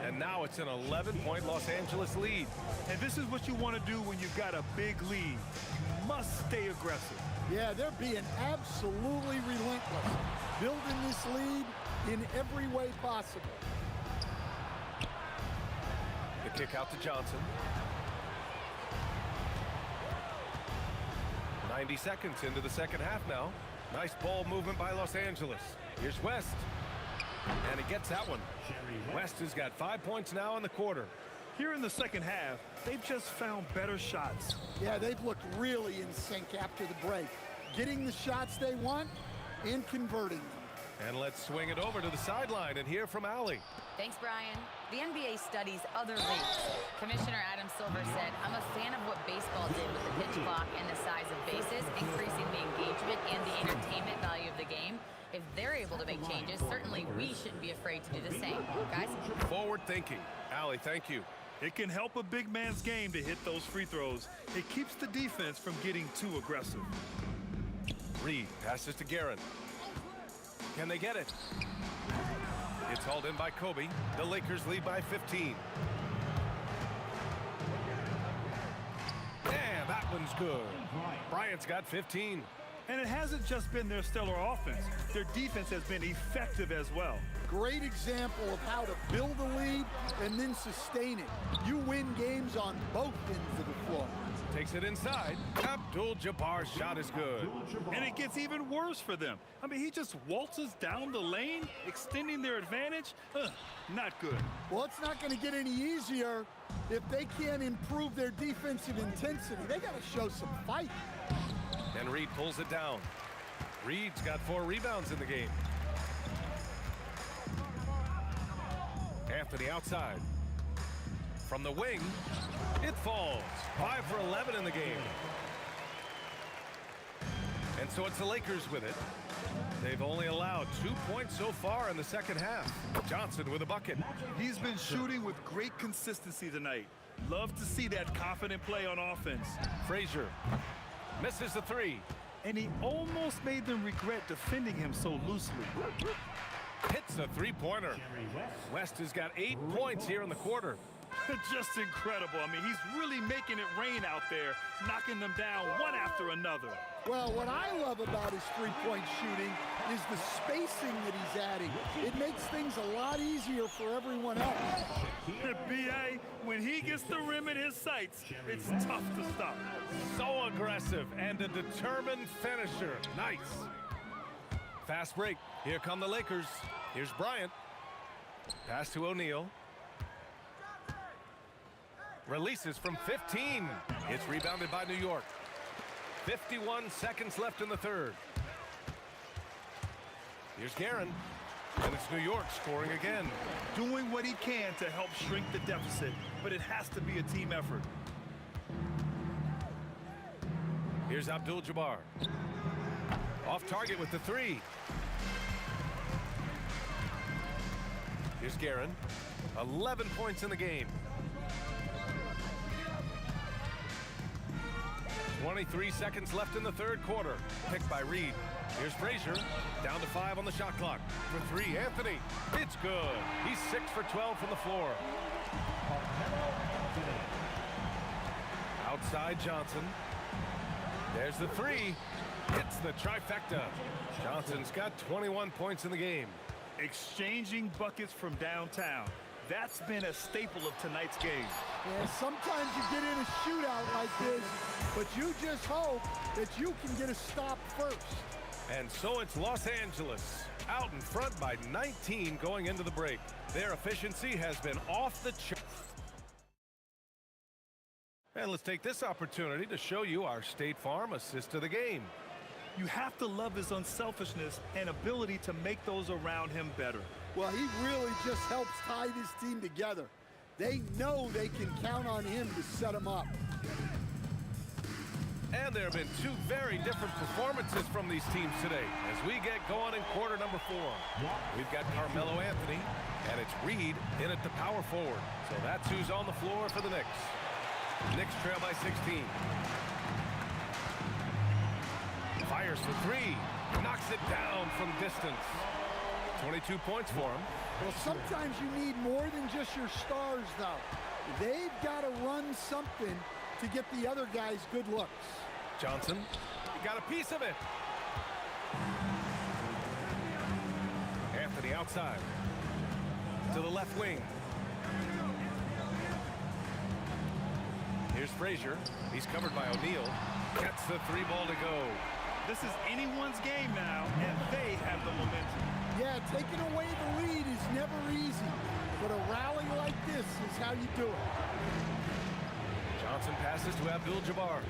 And now it's an 11-point Los Angeles lead. And this is what you want to do when you've got a big lead. You must stay aggressive. Yeah, they're being absolutely relentless. Building this lead in every way possible. The kick out to Johnson. 90 seconds into the second half now. Nice ball movement by Los Angeles. Here's West. And he gets that one. West has got 5 points now in the quarter. Here in the second half, they've just found better shots. Yeah, they've looked really in sync after the break. Getting the shots they want and converting them. And let's swing it over to the sideline and hear from Allie. Thanks, Brian. The NBA studies other leagues. Commissioner Adam Silver said, "I'm a fan of what baseball did with the pitch clock and the size of bases, increasing the engagement and the entertainment value of the game. If they're able to make changes, certainly we shouldn't be afraid to do the same." Guys? Forward thinking. Allie, thank you. It can help a big man's game to hit those free throws. It keeps the defense from getting too aggressive. Reed passes to Guerin. Can they get it? It's hauled in by Kobe. The Lakers lead by 15. And that one's good. Bryant's got 15. And it hasn't just been their stellar offense. Their defense has been effective as well. Great example of how to build a lead and then sustain it. You win games on both ends of the floor. Takes it inside. Abdul-Jabbar's shot is good. And it gets even worse for them. I mean, he just waltzes down the lane, extending their advantage. Not good. Well, it's not going to get any easier if they can't improve their defensive intensity. They got to show some fight. And Reed pulls it down. Reed's got 4 rebounds in the game. Anthony outside. From the wing, it falls. 5 for 11 in the game. And so it's the Lakers with it. They've only allowed 2 points so far in the second half. Johnson with a bucket. He's been shooting with great consistency tonight. Love to see that confident play on offense. Frazier misses the 3. And he almost made them regret defending him so loosely. Hits a 3-pointer. West has got 8 points here in the quarter. Just incredible. I mean, he's really making it rain out there, knocking them down one after another. Well, what I love about his three-point shooting is the spacing that he's adding. It makes things a lot easier for everyone else. B.A., when he gets the rim in his sights, it's tough to stop. So aggressive and a determined finisher. Nice. Fast break. Here come the Lakers. Here's Bryant. Pass to O'Neal. Releases from 15. It's rebounded by New York. 51 seconds left in the third. Here's Guerin. And it's New York scoring again. Doing what he can to help shrink the deficit, but it has to be a team effort. Here's Abdul-Jabbar. Off target with the 3. Here's Guerin. 11 points in the game. 23 seconds left in the third quarter. Picked by Reed. Here's Frazier. Down to 5 on the shot clock. For 3, Anthony. It's good. He's 6 for 12 from the floor. Outside Johnson. There's the 3. Hits the trifecta. Johnson's got 21 points in the game. Exchanging buckets from downtown. That's been a staple of tonight's game. Yeah, sometimes you get in a shootout like this, but you just hope that you can get a stop first. And so it's Los Angeles out in front by 19 going into the break. Their efficiency has been off the chart. And let's take this opportunity to show you our State Farm assist of the game. You have to love his unselfishness and ability to make those around him better. Well, he really just helps tie this team together. They know they can count on him to set them up. And there have been 2 very different performances from these teams today as we get going in quarter number 4. We've got Carmelo Anthony, and it's Reed in at the power forward. So that's who's on the floor for the Knicks. Knicks trail by 16. Fires for 3. Knocks it down from distance. 22 points for him. Well, sometimes you need more than just your stars, though. They've got to run something to get the other guys good looks. Johnson, he got a piece of it. Anthony outside. To the left wing. Here's Frazier. He's covered by O'Neal. Gets the 3 ball to go. This is anyone's game now, and they have the momentum. Yeah, taking away the lead is never easy, but a rally like this is how you do it. Johnson passes to Abdul-Jabbar.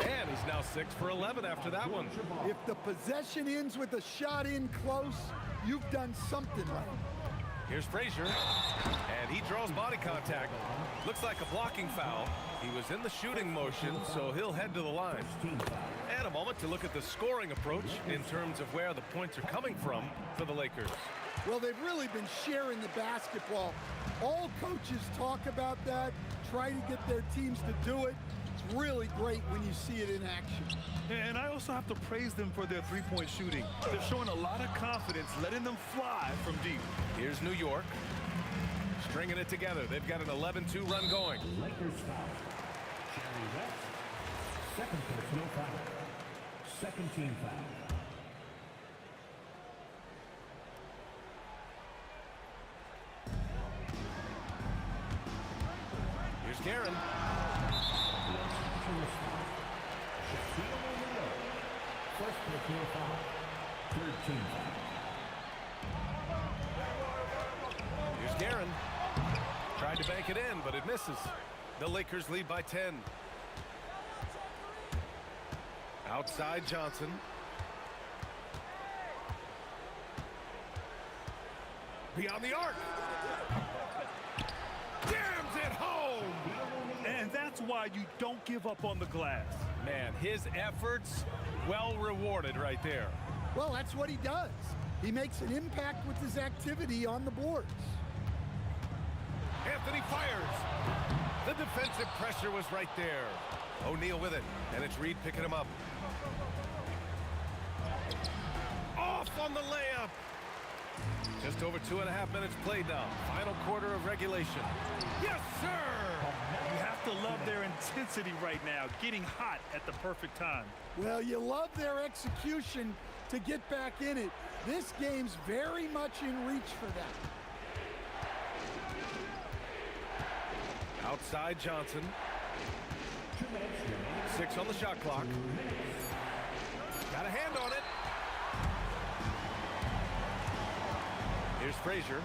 And he's now 6 for 11 after that one. If the possession ends with a shot in close, you've done something right. Here's Frazier, and he draws body contact. Looks like a blocking foul. He was in the shooting motion, so he'll head to the line. And a moment to look at the scoring approach in terms of where the points are coming from for the Lakers. Well, they've really been sharing the basketball. All coaches talk about that, try to get their teams to do it. It's really great when you see it in action. And I also have to praise them for their three-point shooting. They're showing a lot of confidence, letting them fly from deep. Here's New York, stringing it together. They've got an 11-2 run going. Lakers foul. Cherry West. Second personal foul. Second team foul. Here's Guerin. First personal foul. Third team foul. Here's Guerin. Tried to bank it in, but it misses. The Lakers lead by 10. Outside Johnson. Beyond the arc. Jams it home. And that's why you don't give up on the glass. Man, his efforts well rewarded right there. Well, that's what he does. He makes an impact with his activity on the boards. Anthony fires. The defensive pressure was right there. O'Neal with it, and it's Reed picking him up. Off on the layup. Just over 2.5 minutes played now. Final quarter of regulation. Yes, sir! You have to love their intensity right now, getting hot at the perfect time. Well, you love their execution to get back in it. This game's very much in reach for them. Outside Johnson. 6 on the shot clock. Got a hand on it. Here's Frazier.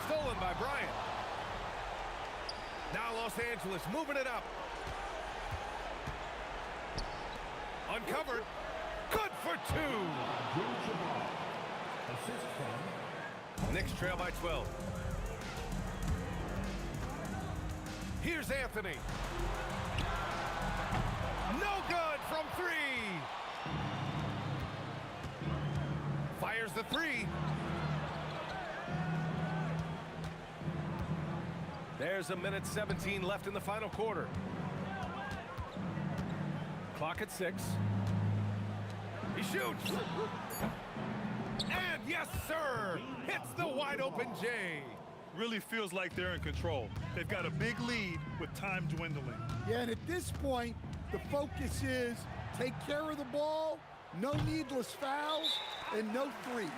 Stolen by Bryant. Now Los Angeles moving it up. Uncovered. Good for 2. Knicks trail by 12. Here's Anthony. No good from 3. Fires the 3. There's 1:17 left in the final quarter. Clock at 6. He shoots. And yes, sir, hits the wide open J. Really feels like they're in control. They've got a big lead with time dwindling. Yeah, and at this point, the focus is take care of the ball, no needless fouls, and no threes.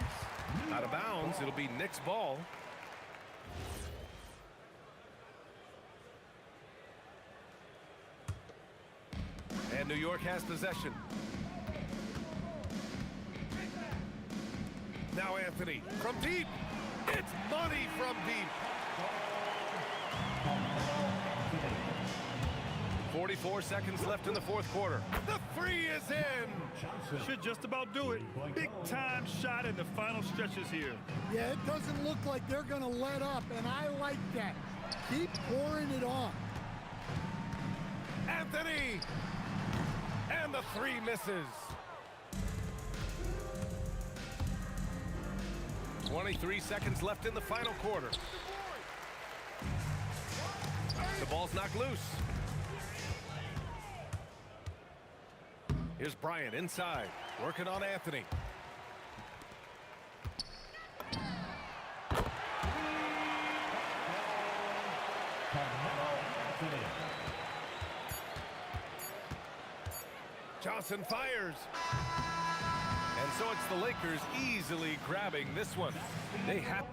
Out of bounds, it'll be Knicks ball. And New York has possession. Now Anthony from deep. It's money from deep. 44 seconds left in the fourth quarter. The 3 is in. Should just about do it. Big time shot in the final stretches here. Yeah, it doesn't look like they're going to let up, and I like that. Keep pouring it on. Anthony! And the 3 misses. 23 seconds left in the final quarter. The ball's knocked loose. Here's Bryant inside, working on Anthony. Johnson fires. And so it's the Lakers easily grabbing this one. They have...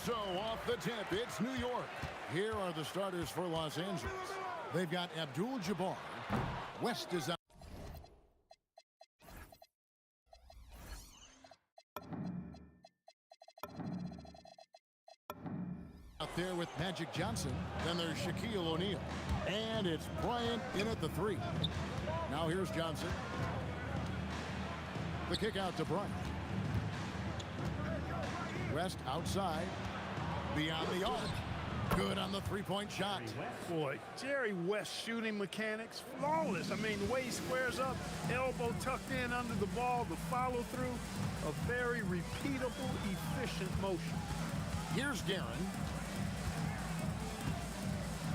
So off the tip, it's New York. Here are the starters for Los Angeles. They've got Abdul-Jabbar. West is out. Out there with Magic Johnson. Then there's Shaquille O'Neal. And it's Bryant in at the 3. Now here's Johnson. The kick out to Bryant. West outside. Beyond the arc. Good on the three-point shot. Boy, Jerry West shooting mechanics, flawless. I mean, the way he squares up, elbow tucked in under the ball, the follow-through, a very repeatable, efficient motion. Here's Guerin.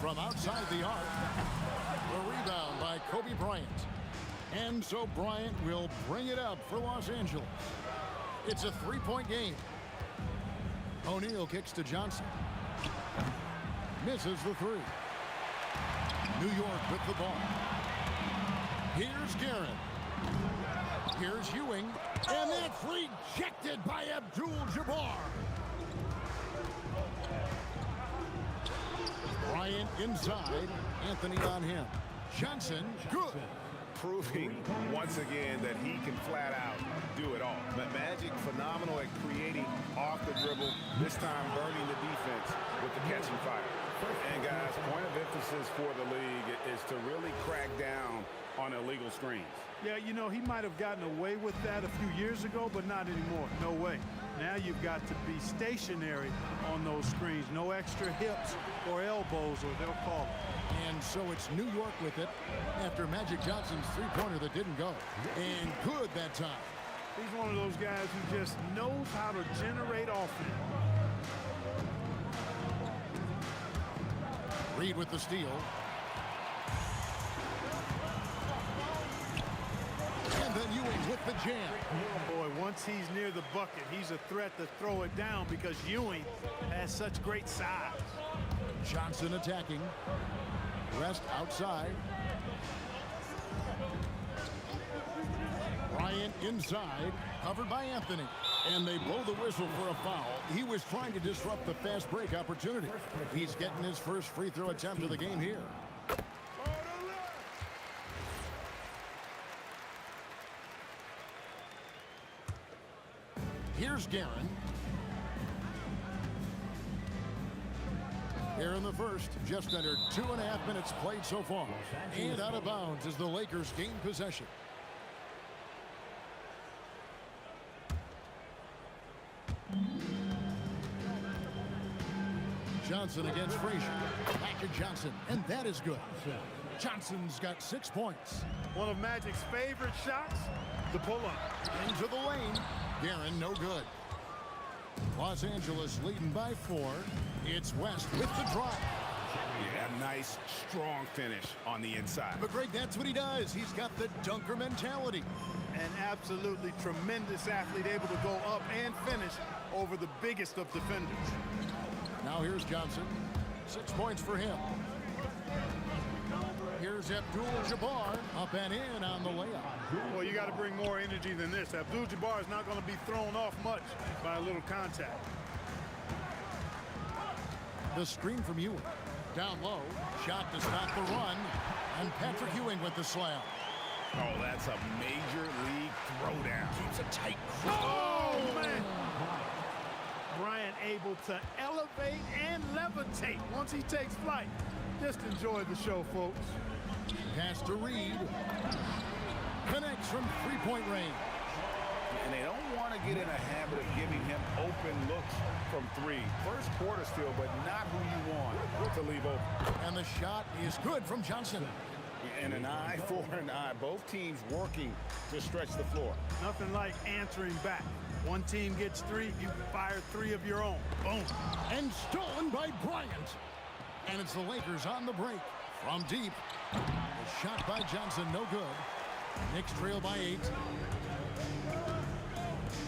From outside the arc. The rebound by Kobe Bryant. And so Bryant will bring it up for Los Angeles. It's a three-point game. O'Neal kicks to Johnson. Misses the 3. New York with the ball. Here's Guerin. Here's Ewing. And that's rejected by Abdul-Jabbar. Bryant inside. Anthony on him. Johnson, good. Proving once again that he can flat out do it all. But Magic phenomenal at creating off the dribble, this time burning the defense with the catch and fire. And guys, point of emphasis for the league is to really crack down on illegal screens. Yeah, you know, he might have gotten away with that a few years ago, but not anymore. No way. Now you've got to be stationary on those screens. No extra hips or elbows, or they'll call it. And so it's New York with it after Magic Johnson's three-pointer that didn't go. And good that time. He's one of those guys who just knows how to generate offense. Reed with the steal. And then Ewing with the jam. Boy, once he's near the bucket, he's a threat to throw it down because Ewing has such great size. Johnson attacking. Rest outside. Bryant inside, covered by Anthony. And they blow the whistle for a foul. He was trying to disrupt the fast break opportunity. He's getting his first free throw attempt of the game here. Here's Guerin. Here in the first, just under 2.5 minutes played so far. And out of bounds as the Lakers gain possession. Johnson against Frazier. Back to Johnson, and that is good. Johnson's got 6 points. One of Magic's favorite shots, the pull-up. Into the lane. Guerin, no good. Los Angeles leading by 4. It's West with the drive. Yeah, nice, strong finish on the inside. But Greg, that's what he does. He's got the dunker mentality. An absolutely tremendous athlete, able to go up and finish over the biggest of defenders. Now here's Johnson. 6 points for him. Here's Abdul-Jabbar up and in on the layup. Well, you got to bring more energy than this. Abdul-Jabbar is not going to be thrown off much by a little contact. The screen from Ewing. Down low. Shot to stop the run. And Patrick Ewing with the slam. Oh, that's a major league throwdown. Keeps a tight grip. Oh, man. Bryant able to elevate and levitate once he takes flight. Just enjoy the show, folks. Pass to Reed. Connects from three-point range. And they don't want to get in a habit of giving him open looks from 3. First quarter still, but not who you want to leave open. And the shot is good from Johnson. And an eye for an eye. Both teams working to stretch the floor. Nothing like answering back. One team gets 3, you fire 3 of your own. Boom. And stolen by Bryant. And it's the Lakers on the break. From deep. A shot by Johnson, no good. Knicks trail by 8.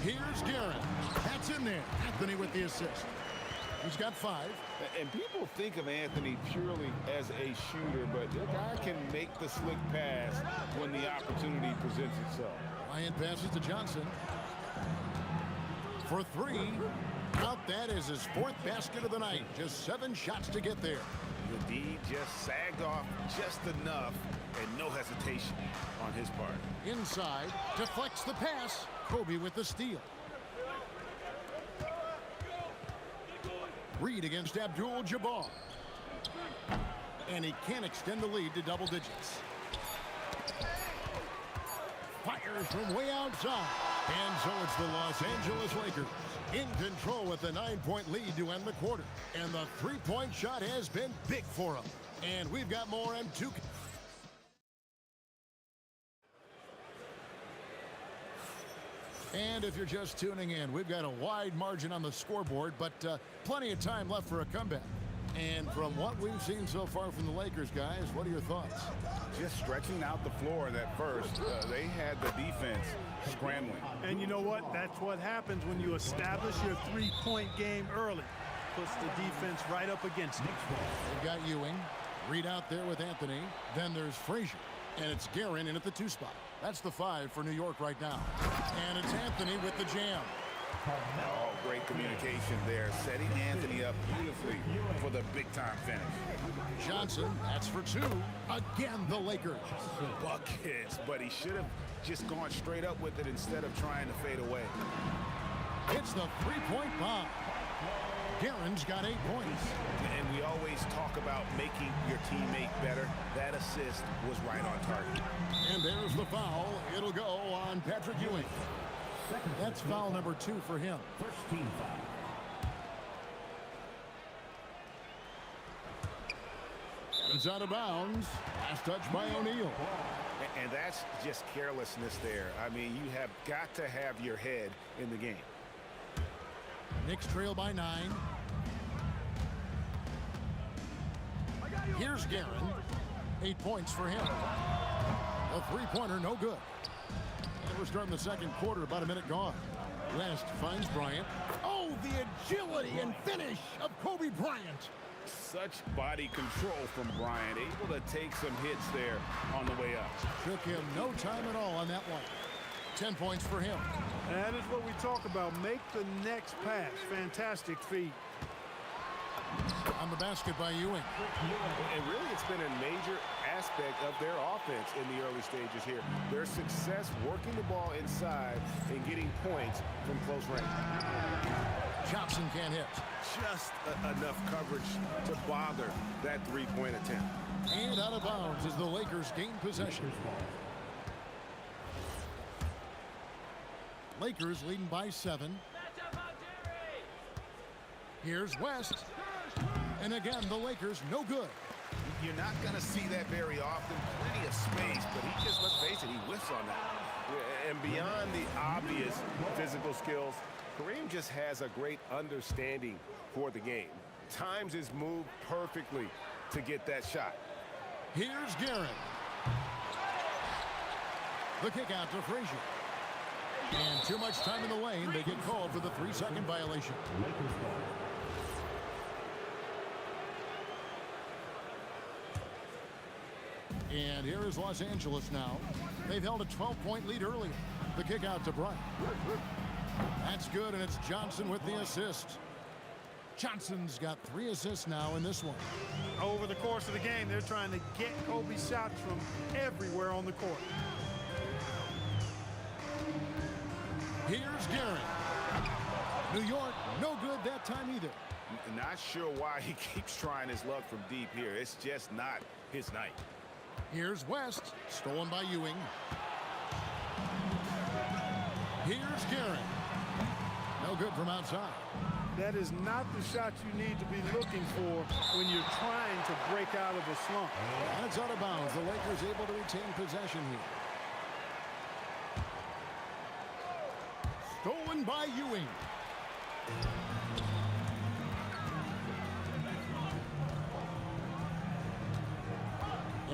Here's Guerin. That's in there. Anthony with the assist. He's got 5. And people think of Anthony purely as a shooter, but the guy can make the slick pass when the opportunity presents itself. Bryant passes to Johnson. For 3. Out that is his 4th basket of the night. Just 7 shots to get there. The D just sagged off just enough, and no hesitation on his part. Inside, deflects the pass. Kobe with the steal. Reed against Abdul-Jabbar. And he can't extend the lead to double digits. Fires from way outside. And so it's the Los Angeles Lakers in control with a 9-point lead to end the quarter. And the three-point shot has been big for them. And we've got more M2. And if you're just tuning in, we've got a wide margin on the scoreboard, but plenty of time left for a comeback. And from what we've seen so far from the Lakers, guys, what are your thoughts? Just stretching out the floor at first. They had the defense scrambling. And you know what? That's what happens when you establish your three-point game early. Puts the defense right up against it. They've got Ewing. Reed out there with Anthony. Then there's Frazier. And it's Guerin in at the 2 spot. That's the 5 for New York right now. And it's Anthony with the jam. Oh, great communication there. Setting Anthony up beautifully for the big-time finish. Johnson, that's for 2. Again, the Lakers. Buckets, but he should have just gone straight up with it instead of trying to fade away. It's the 3-point bomb. Guerin's got 8 points. And we always talk about making your teammate better. That assist was right on target. And there's the foul. It'll go on Patrick Ewing. That's foul number 2 for him. First team foul. It's out of bounds. Last touch by O'Neal. And that's just carelessness there. I mean, you have got to have your head in the game. Knicks trail by 9. Here's Guerin. 8 points for him. A three-pointer, no good. And we're starting the second quarter, about a minute gone. West finds Bryant. Oh, the agility and finish of Kobe Bryant. Such body control from Bryant, able to take some hits there on the way up. Took him no time at all on that one. 10 points for him. That is what we talk about. Make the next pass. Fantastic feed. On the basket by Ewing. And really, it's been a major aspect of their offense in the early stages here. Their success working the ball inside and getting points from close range. Johnson can't hit. Just enough coverage to bother that three-point attempt. And out of bounds as the Lakers gain possession. Lakers leading by 7. Here's West. And again, the Lakers no good. You're not going to see that very often. Plenty of space, but he just, let's face it, he whiffs on that. And beyond the obvious physical skills, Kareem just has a great understanding for the game. Times his move perfectly to get that shot. Here's Guerin. The kick out to Frazier. And too much time in the lane. They get called for the 3-second violation. And here is Los Angeles now. They've held a 12-point lead earlier. The kick out to Bryant. That's good, and it's Johnson with the assist. Johnson's got 3 assists now in this one. Over the course of the game, they're trying to get Kobe shots from everywhere on the court. Here's Guerin. New York, no good that time either. Not sure why he keeps trying his luck from deep here. It's just not his night. Here's West, stolen by Ewing. Here's Guerin. No good from outside. That is not the shot you need to be looking for when you're trying to break out of a slump. And it's out of bounds. The Lakers able to retain possession here. Stolen by Ewing.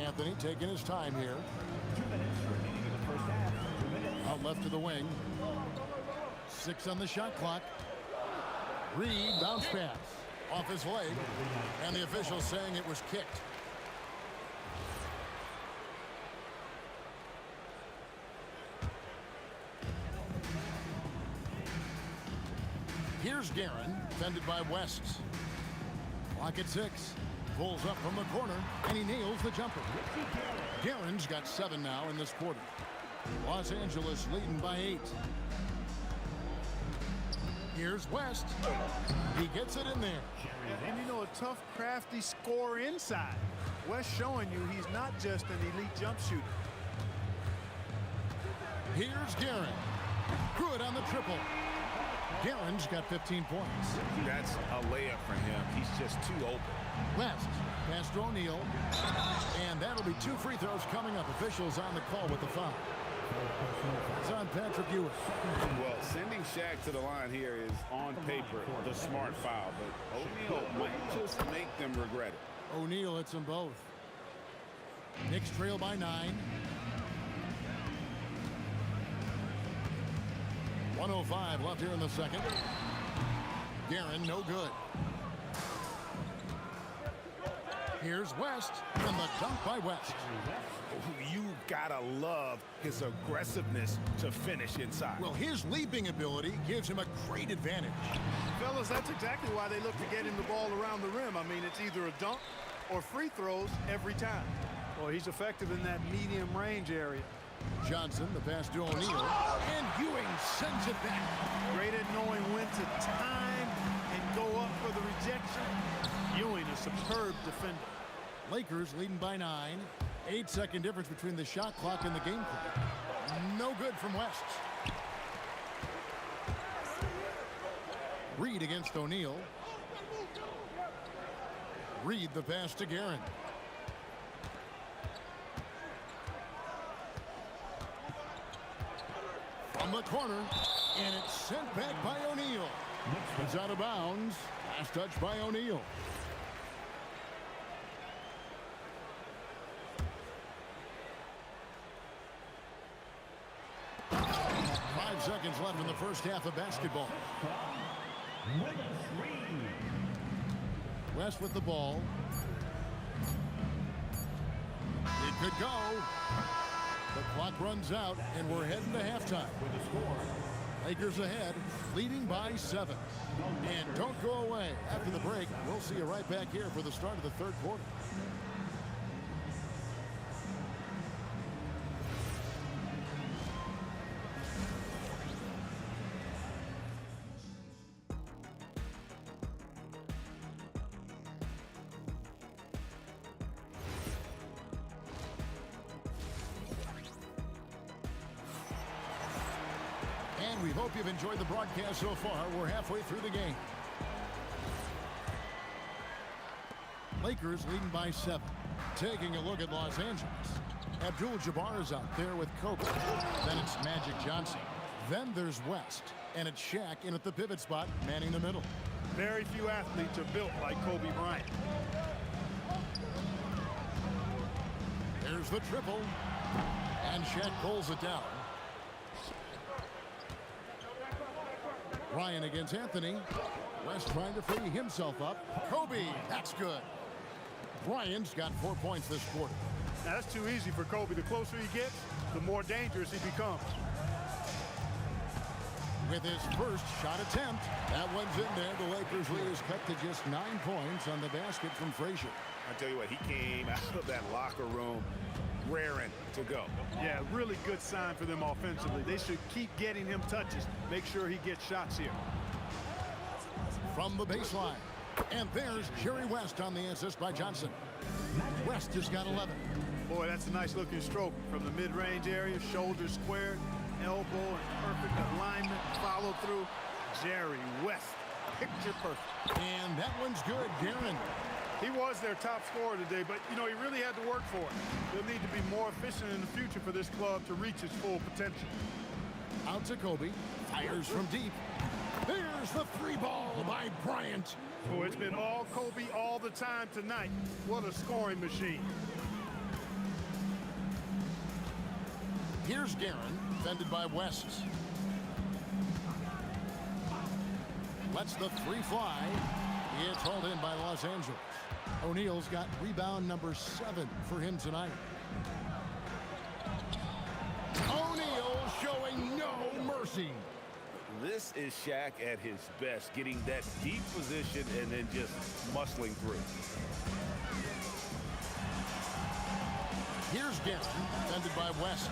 Anthony taking his time here. 2 minutes remaining in the first half. 2 minutes. Out left to the wing. 6 on the shot clock. Reed, bounce pass. Off his leg. And the official saying it was kicked. Here's Guerin, defended by West. Clock at 6. Pulls up from the corner, and he nails the jumper. Guerin's got 7 now in this quarter. Los Angeles leading by 8. Here's West. He gets it in there. And you know, a tough, crafty scorer inside. West showing you he's not just an elite jump shooter. Here's Guerin. Good on the triple. Guerin's got 15 points. That's a layup for him. He's just too open. West, pass to O'Neal. And that'll be 2 free throws coming up. Officials on the call with the foul. It's on Patrick Ewing. Well, sending Shaq to the line here is on paper the smart foul, but O'Neal might just make them regret it. O'Neal hits them both. Knicks trail by 9. 1:05 left here in the second. Guerin, no good. Here's West, and the dunk by West. You've got to love his aggressiveness to finish inside. Well, his leaping ability gives him a great advantage. Fellas, that's exactly why they look to get him the ball around the rim. I mean, it's either a dunk or free throws every time. Well, he's effective in that medium range area. Johnson, the pass to O'Neal, and Ewing sends it back. Great at knowing when to time and go up for the rejection. Ewing, a superb defender. Lakers leading by 9. 8-second difference between the shot clock and the game clock. No good from West. Reed against O'Neal. Reed the pass to Guerin. From the corner, and it's sent back by O'Neal. It's out of bounds. Last touch by O'Neal. Seconds left in the first half of basketball. West with the ball. It could go. The clock runs out, and we're heading to halftime. Lakers ahead, leading by 7. And don't go away. After the break, we'll see you right back here for the start of the third quarter. We hope you've enjoyed the broadcast so far. We're halfway through the game. Lakers leading by 7. Taking a look at Los Angeles. Abdul-Jabbar is out there with Kobe. Then it's Magic Johnson. Then there's West. And it's Shaq in at the pivot spot, manning the middle. Very few athletes are built like Kobe Bryant. There's the triple. And Shaq pulls it down. Ryan against Anthony. West trying to free himself up. Kobe, that's good. Bryant's got 4 points this quarter. Now, that's too easy for Kobe. The closer he gets, the more dangerous he becomes. With his first shot attempt, that one's in there. The Lakers lead is cut to just 9 points on the basket from Frazier. I tell you what, he came out of that locker room raring to go. Yeah, really good sign for them offensively. They should keep getting him touches. Make sure he gets shots here. From the baseline. And there's Jerry West on the assist by Johnson. West has got 11. Boy, that's a nice looking stroke from the mid-range area. Shoulders squared, elbow in perfect alignment, follow through. Jerry West, picture perfect. And that one's good, Guerin. He was their top scorer today, but, you know, he really had to work for it. They'll need to be more efficient in the future for this club to reach its full potential. Out to Kobe. Fires from deep. There's the free ball by Bryant. Oh, it's been all Kobe all the time tonight. What a scoring machine. Here's Guerin, defended by West. Lets the three fly. It's hauled in by Los Angeles. O'Neal's got rebound number 7 for him tonight. O'Neal showing no mercy. This is Shaq at his best, getting that deep position and then just muscling through. Here's Guerin, defended by West.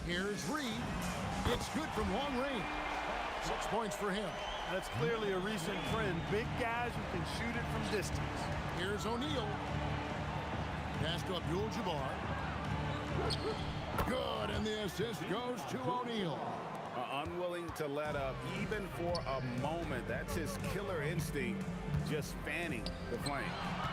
Here's Reed. It's good from long range. 6 points for him. That's clearly a recent trend. Big guys who can shoot it from distance. Here's O'Neal. Pass to Abdul-Jabbar. Good, and the assist goes to O'Neal. Unwilling to let up even for a moment. That's his killer instinct, just fanning the flame.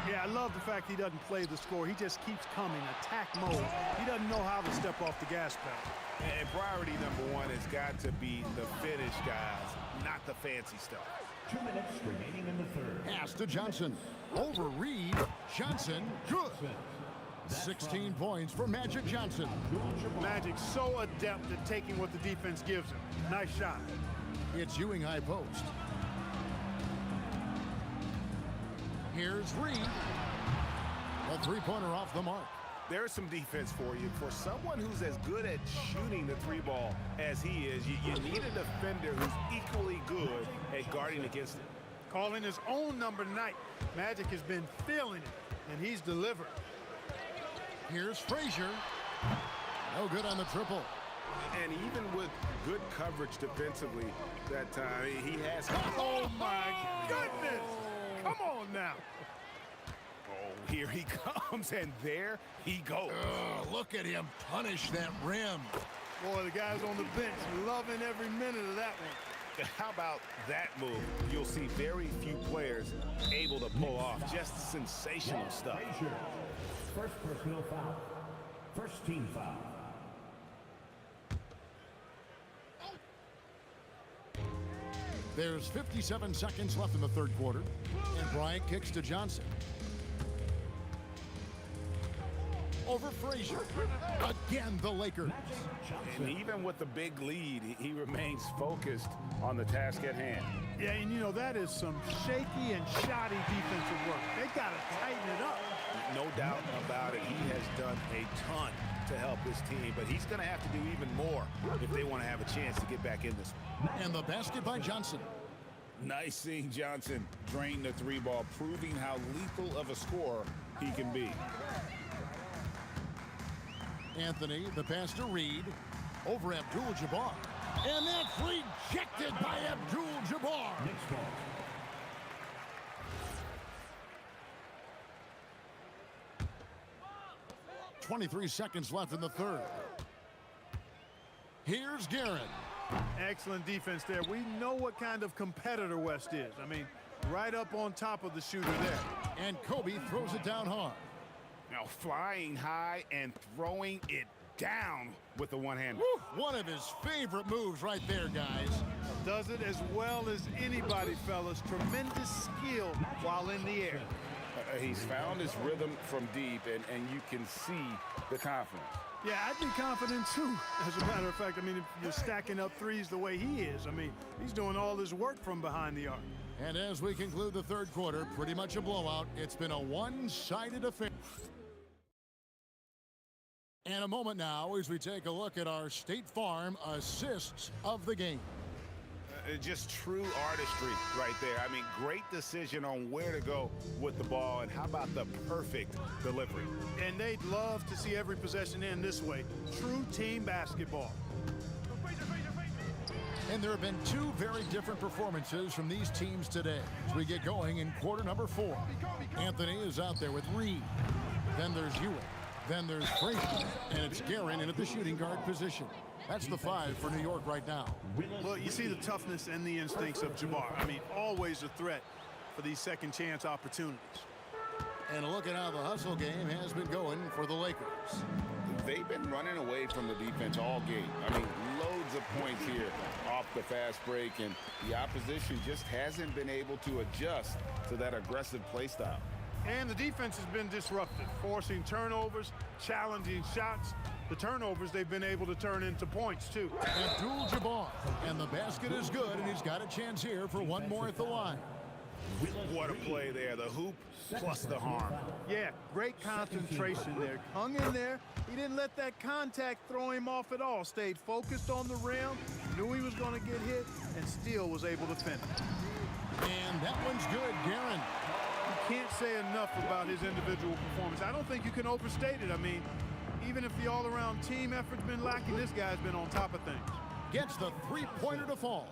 Yeah, I love the fact he doesn't play the score. He just keeps coming, attack mode. He doesn't know how to step off the gas pedal. And priority number 1 has got to be the finish, guys, not the fancy stuff. 2 minutes remaining in the third. Pass to Johnson. Over Reed. Johnson, good. 16 points for Magic Johnson. Magic so adept at taking what the defense gives him. Nice shot. It's Ewing high post. Here's Reed. A three-pointer off the mark. There's some defense for you. For someone who's as good at shooting the three ball as he is, you need a defender who's equally good at guarding against it. Calling his own number night. Magic has been feeling it, and he's delivered. Here's Frazier. No good on the triple. And even with good coverage defensively that time, he has... Oh, my goodness! Come on now. Oh, here he comes, and there he goes. Look at him punish that rim. Boy, the guys on the bench loving every minute of that one. How about that move? You'll see very few players able to pull off just sensational stuff. First personal foul. First team foul. There's 57 seconds left in the third quarter, and Bryant kicks to Johnson. Over Frazier. Again, the Lakers. And even with the big lead, he remains focused on the task at hand. Yeah, and you know, that is some shaky and shoddy defensive work. They got to tighten it up. No doubt about it. He has done a ton to help his team, but he's going to have to do even more if they want to have a chance to get back in this one. And the basket by Johnson. Nice seeing Johnson drain the three ball, proving how lethal of a scorer he can be. Anthony, the pass to Reed. Over Abdul-Jabbar. And that's rejected by Abdul-Jabbar. 23 seconds left in the third. Here's Guerin. Excellent defense there. We know what kind of competitor West is. I mean, right up on top of the shooter there. And Kobe throws it down hard. Now flying high and throwing it down with the one hand. One of his favorite moves right there, guys. Does it as well as anybody, fellas. Tremendous skill while in the air. He's found his rhythm from deep, and you can see the confidence. Yeah, I'd be confident too. As a matter of fact, I mean, if you're stacking up threes the way he is, I mean, he's doing all his work from behind the arc. And as we conclude the third quarter, pretty much a blowout. It's been a one-sided affair. And a moment now as we take a look at our State Farm assists of the game. Just true artistry right there. I mean, great decision on where to go with the ball, and how about the perfect delivery? And they'd love to see every possession end this way. True team basketball. And there have been two very different performances from these teams today as we get going in quarter number 4. Anthony is out there with Reed. Then there's Ewing. Then there's Frazier. And it's Guerin in at the shooting guard position. That's the 5 for New York right now. Look, you see the toughness and the instincts of Jabbar. I mean, always a threat for these second chance opportunities. And look at how the hustle game has been going for the Lakers. They've been running away from the defense all game. I mean, loads of points here off the fast break, and the opposition just hasn't been able to adjust to that aggressive play style. And the defense has been disruptive, forcing turnovers, challenging shots. The turnovers they've been able to turn into points, too. Abdul-Jabbar, and the basket is good, and he's got a chance here for one more at the line. What a play there, the hoop plus the harm. Yeah, great concentration there. Hung in there. He didn't let that contact throw him off at all. Stayed focused on the rim, knew he was going to get hit, and still was able to finish. And that one's good, Guerin. You can't say enough about his individual performance. I don't think you can overstate it. I mean, even if the all-around team effort's been lacking, this guy's been on top of things. Gets the three-pointer to fall.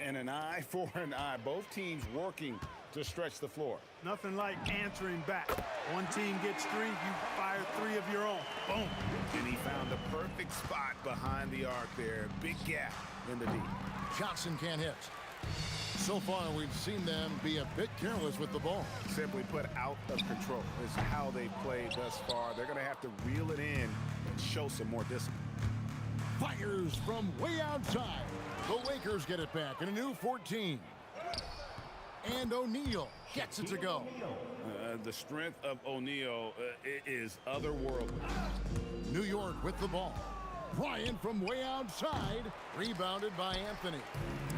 And an eye for an eye. Both teams working to stretch the floor. Nothing like answering back. One team gets 3, you fire 3 of your own. Boom. And he found the perfect spot behind the arc there. Big gap in the deep. Johnson can't hit. So far, we've seen them be a bit careless with the ball. Simply put, out of control is how they've played thus far. They're going to have to reel it in and show some more discipline. Fires from way outside. The Lakers get it back in a new 14. And O'Neal gets it to go. The strength of O'Neal is otherworldly. New York with the ball. Bryant from way outside, rebounded by Anthony.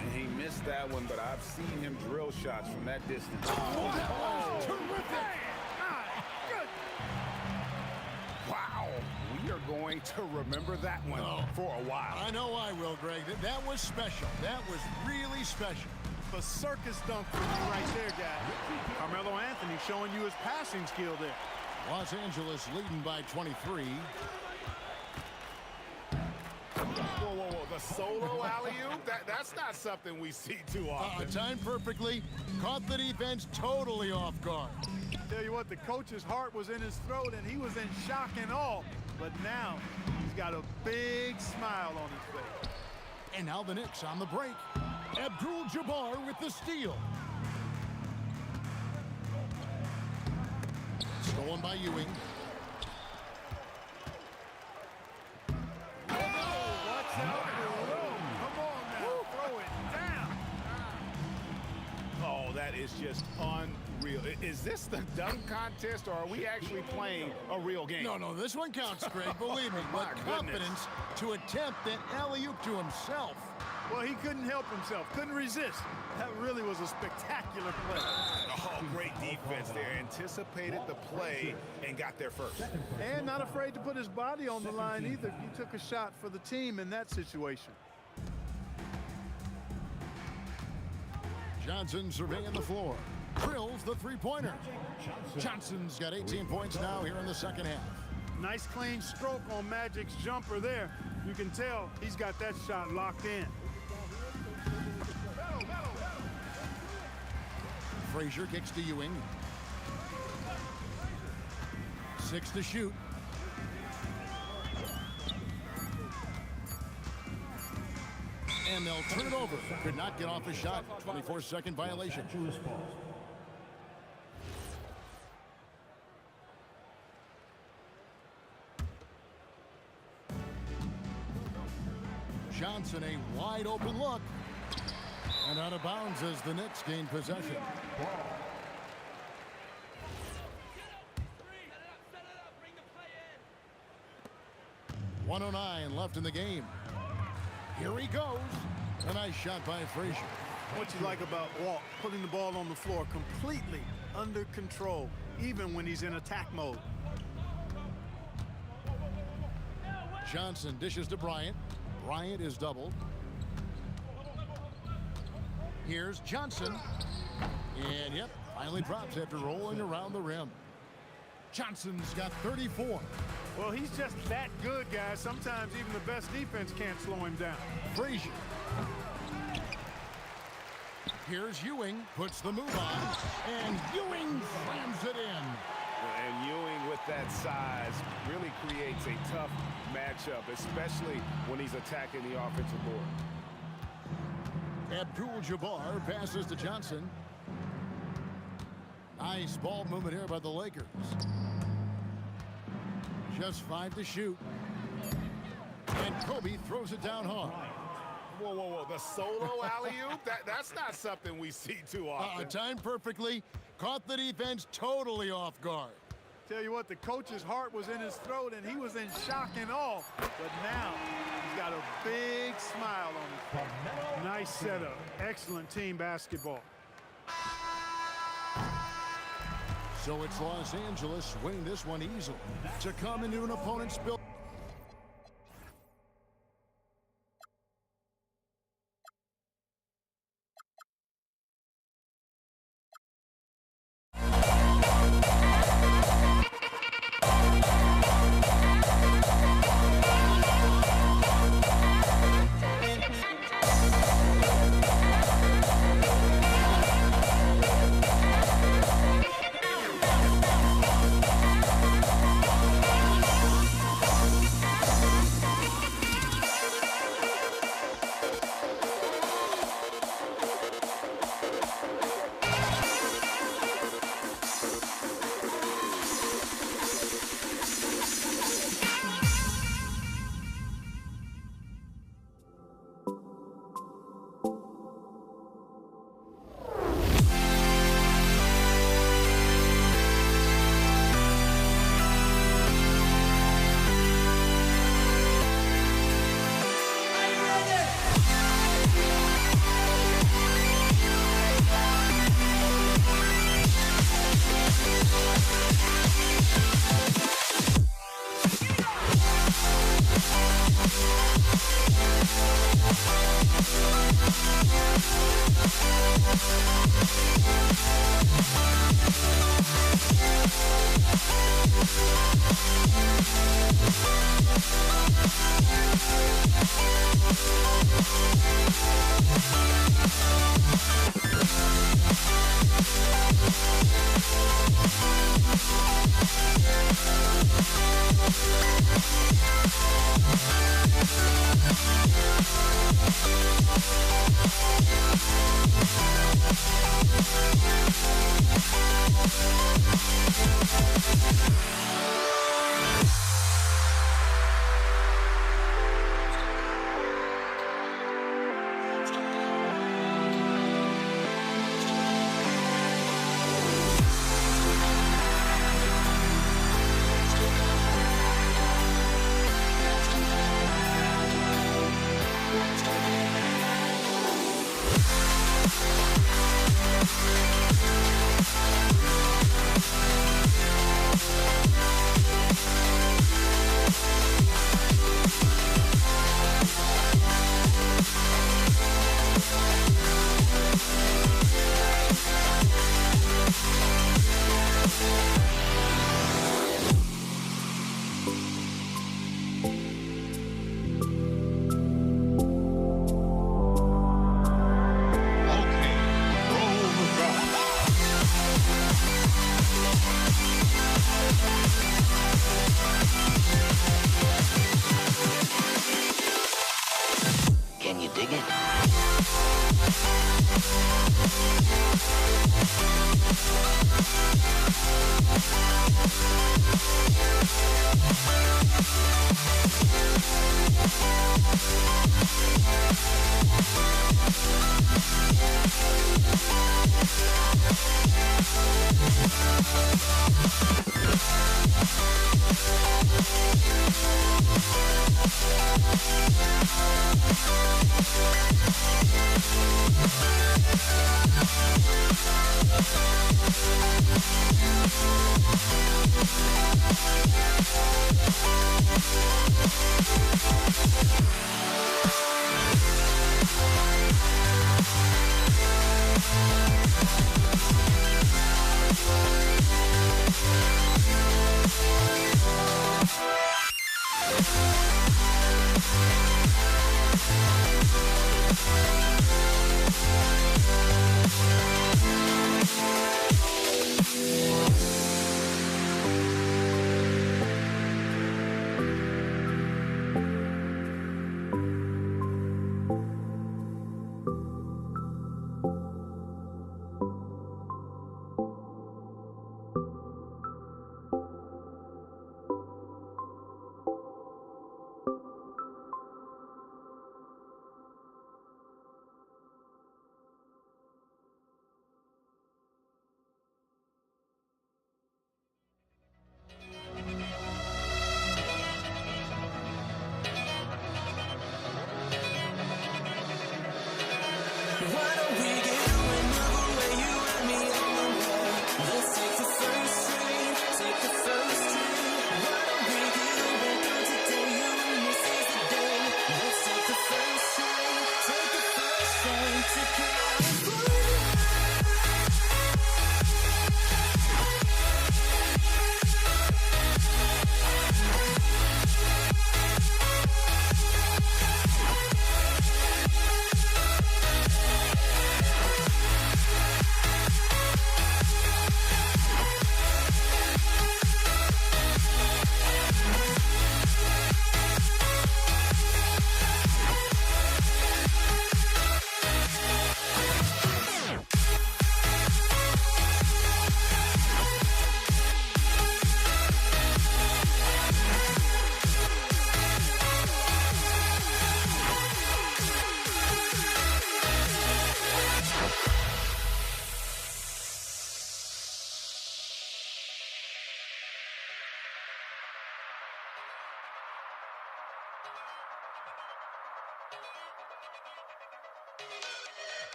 And he missed that one, but I've seen him drill shots from that distance. Oh, that was terrific! Good. Wow, we are going to remember that one for a while. I know I will, Greg. That was special. That was really special. The circus dunk for you right there, guys. Carmelo Anthony showing you his passing skill there. Los Angeles leading by 23. Whoa, the solo alley-oop? That's not something we see too often. Timed perfectly, caught the defense totally off guard. Tell you what, the coach's heart was in his throat and he was in shock and awe. But now he's got a big smile on his face. And now the Knicks on the break. Abdul-Jabbar with the steal. Stolen by Ewing. Oh, that is just unreal. Is this the dunk contest, or are we actually playing a real game? No, this one counts, Greg. Believe me. My What goodness. confidence to attempt that alley-oop to himself. Well, he couldn't help himself, couldn't resist. That really was a spectacular play. Oh, great defense there. Anticipated the play and got there first. And not afraid to put his body on the line either. He took a shot for the team in that situation. Johnson surveying the floor. Drills the three-pointer. Johnson's got 18 points now here in the second half. Nice clean stroke on Magic's jumper there. You can tell he's got that shot locked in. Frazier kicks to Ewing. 6 to shoot. And they'll turn it over. Could not get off the shot. 24-second violation. Johnson, a wide open look. And out of bounds as the Knicks gain possession. 1:09 left in the game. Here he goes. A nice shot by Frazier. What you like about Walt, putting the ball on the floor completely under control, even when he's in attack mode. Johnson dishes to Bryant. Bryant is doubled. Here's Johnson. And yep, finally drops after rolling around the rim. Johnson's got 34. Well, he's just that good, guys. Sometimes even the best defense can't slow him down. Frazier. Here's Ewing, puts the move on, and Ewing slams it in. And Ewing with that size really creates a tough matchup, especially when he's attacking the offensive board. Abdul-Jabbar passes to Johnson. Nice ball movement here by the Lakers. Just 5 to shoot. And Kobe throws it down hard. Whoa. The solo alley-oop? That's not something we see too often. Timed perfectly. Caught the defense totally off guard. Tell you what, the coach's heart was in his throat, and he was in shock and awe. But now he's got a big smile on his face. Nice setup. Excellent team basketball. So it's Los Angeles winning this one easily to come into an opponent's build. We'll be right back.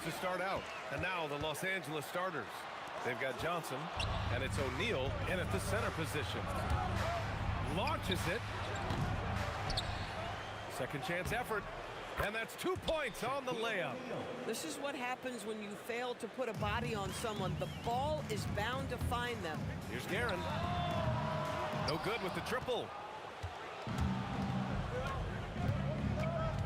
to start out. And now the Los Angeles starters. They've got Johnson, and it's O'Neal in at the center position. Launches it. Second chance effort. And that's 2 points on the layup. This is what happens when you fail to put a body on someone. The ball is bound to find them. Here's Guerin. No good with the triple.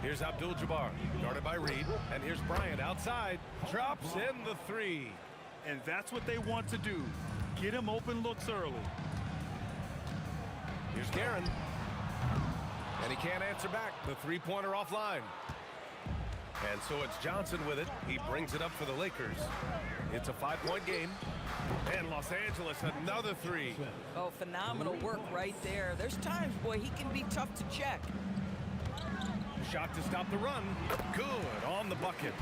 Here's Abdul-Jabbar, guarded by Reed. And here's Bryant outside. Drops in the three. And that's what they want to do. Get him open looks early. Here's Guerin. And he can't answer back. The three-pointer offline. And so it's Johnson with it. He brings it up for the Lakers. It's a 5-point game. And Los Angeles, another three. Oh, phenomenal work right there. There's times, boy, he can be tough to check. Shot to stop the run. Good on the bucket.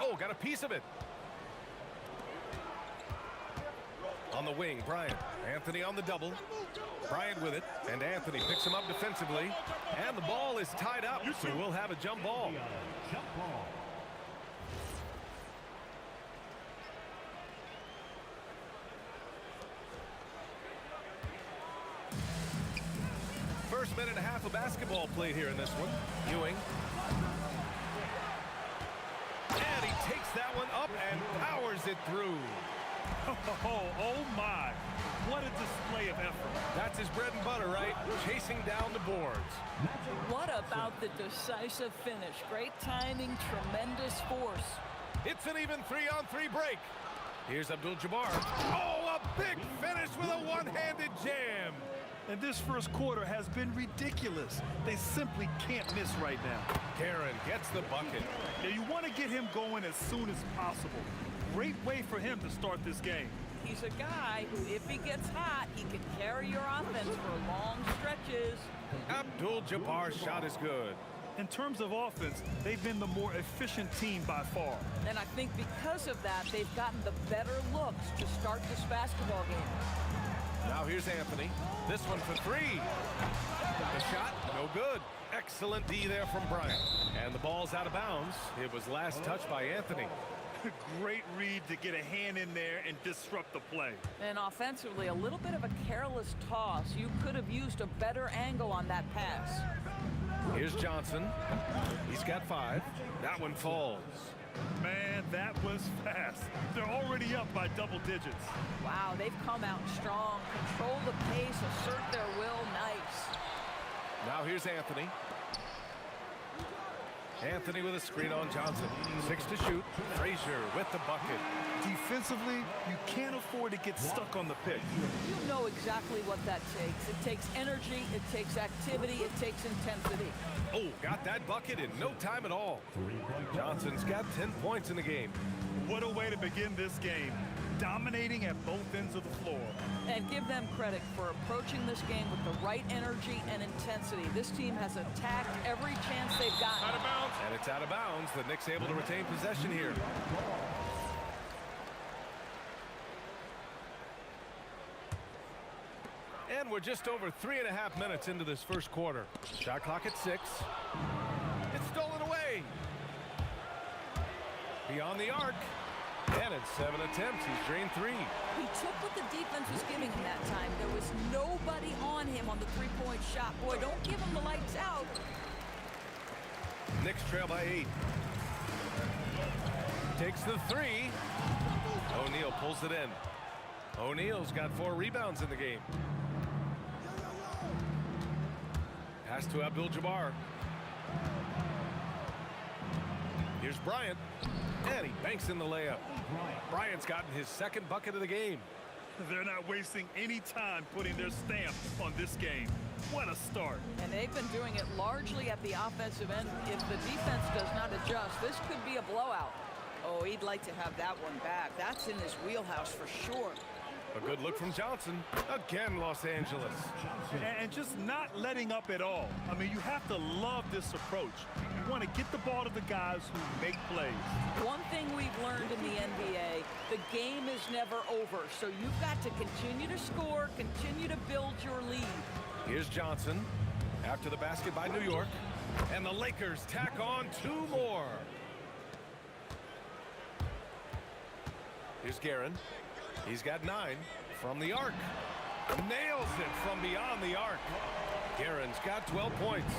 Oh, got a piece of it. On the wing, Bryant. Anthony on the double. Bryant with it, and Anthony picks him up defensively. And the ball is tied up, so we'll have a jump ball. First minute and a half of basketball played here in this one. Ewing. And he takes that one up and powers it through. Oh my. What a display of effort. That's his bread and butter, right? Chasing down the boards. What about the decisive finish? Great timing, tremendous force. It's an even 3-on-3 break. Here's Abdul-Jabbar. Oh, a big finish with a one-handed jam. And this first quarter has been ridiculous. They simply can't miss right now. Guerin gets the bucket. Now you want to get him going as soon as possible. Great way for him to start this game. He's a guy who, if he gets hot, he can carry your offense for long stretches. Abdul-Jabbar's shot is good. In terms of offense, they've been the more efficient team by far. And I think because of that, they've gotten the better looks to start this basketball game. Now here's Anthony. This one for three. The shot, no good. Excellent D there from Bryant. And the ball's out of bounds. It was last touched by Anthony. Great read to get a hand in there and disrupt the play. And offensively, a little bit of a careless toss. You could have used a better angle on that pass. Here's Johnson. He's got 5. That one falls. Man, that was fast. They're already up by double digits. Wow, they've come out strong. Control the pace, assert their will. Nice. Now here's Anthony. Anthony with a screen on Johnson. 6 to shoot. Frazier with the bucket. Defensively, you can't afford to get stuck on the pick. You know exactly what that takes. It takes energy, it takes activity, it takes intensity. Oh, got that bucket in no time at all. Johnson's got 10 points in the game. What a way to begin this game. Dominating at both ends of the floor. And give them credit for approaching this game with the right energy and intensity. This team has attacked every chance they've gotten. Out of bounds. And it's out of bounds. The Knicks able to retain possession here. And we're just over 3.5 minutes into this first quarter. Shot clock at 6. It's stolen away. Beyond the arc. And in 7 attempts, he's drained 3. He took what the defense was giving him that time. There was nobody on him on the three-point shot. Boy, don't give him the lights out. Knicks trail by 8. Takes the 3. O'Neal pulls it in. O'Neal's got 4 rebounds in the game. Pass to Abdul-Jabbar. Here's Bryant. And he banks in the layup. Bryant's gotten his second bucket of the game. They're not wasting any time putting their stamp on this game. What a start. And they've been doing it largely at the offensive end. If the defense does not adjust, this could be a blowout. Oh, he'd like to have that one back. That's in his wheelhouse for sure. A good look from Johnson. Again, Los Angeles. And just not letting up at all. I mean, you have to love this approach. You want to get the ball to the guys who make plays. One thing we've learned in the NBA, the game is never over. So you've got to continue to score, continue to build your lead. Here's Johnson after the basket by New York. And the Lakers tack on 2 more. Here's Guerin. He's got 9 from the arc. Nails it from beyond the arc. Guerin's got 12 points.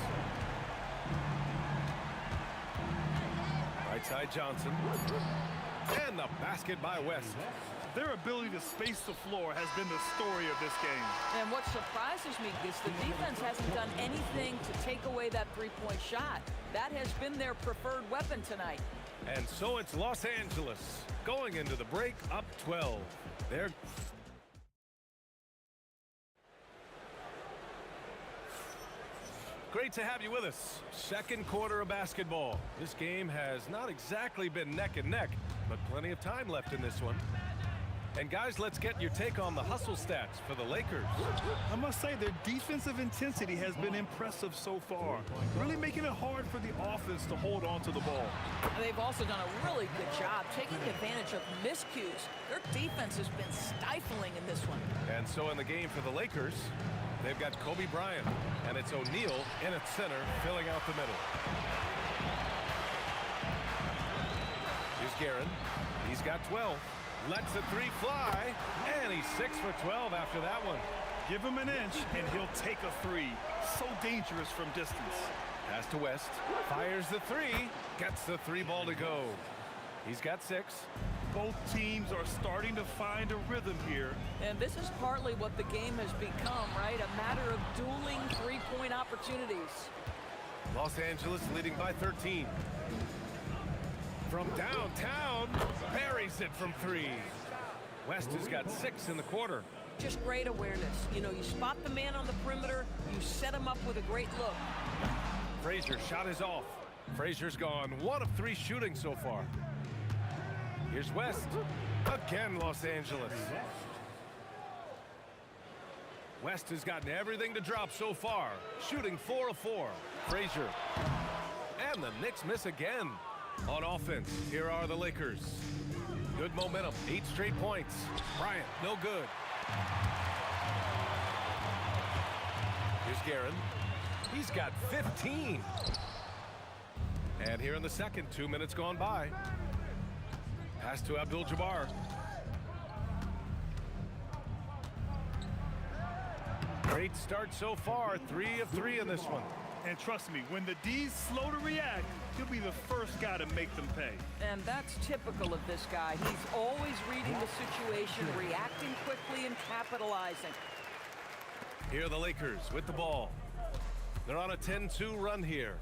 Right side Johnson. And the basket by West. Their ability to space the floor has been the story of this game. And what surprises me is the defense hasn't done anything to take away that three-point shot. That has been their preferred weapon tonight. And so it's Los Angeles going into the break up 12. They're great to have you with us. Second quarter of basketball. This game has not exactly been neck and neck, but plenty of time left in this one. And guys, let's get your take on the hustle stats for the Lakers. I must say their defensive intensity has been impressive so far, really making it hard for the offense to hold on to the ball. They've also done a really good job taking advantage of miscues. Their defense has been stifling in this one. And so in the game for the Lakers, they've got Kobe Bryant, and it's O'Neal in at center, filling out the middle. Here's Guerin. He's got 12. Lets the 3 fly, and he's 6 for 12 after that one. Give him an inch, and he'll take a 3. So dangerous from distance. Pass to West. Fires the 3. Gets the 3 ball to go. He's got 6. Both teams are starting to find a rhythm here. And this is partly what the game has become, right? A matter of dueling three-point opportunities. Los Angeles leading by 13. From downtown, buries it from 3. West has got 6 in the quarter. Just great awareness. You know, you spot the man on the perimeter, you set him up with a great look. Frazier's shot is off. Frazier's gone 1 of 3 shooting so far. Here's West. Again, Los Angeles. West has gotten everything to drop so far. Shooting 4 of 4. Frazier. And the Knicks miss again. On offense, here are the Lakers. Good momentum, 8 straight points. Bryant, no good. Here's Guerin. He's got 15. And here in the second, 2 minutes gone by. Pass to Abdul-Jabbar. Great start so far, 3 of 3 in this one. And trust me, when the D's slow to react, he'll be the first guy to make them pay. And that's typical of this guy. He's always reading the situation, reacting quickly, and capitalizing. Here are the Lakers with the ball. They're on a 10-2 run here.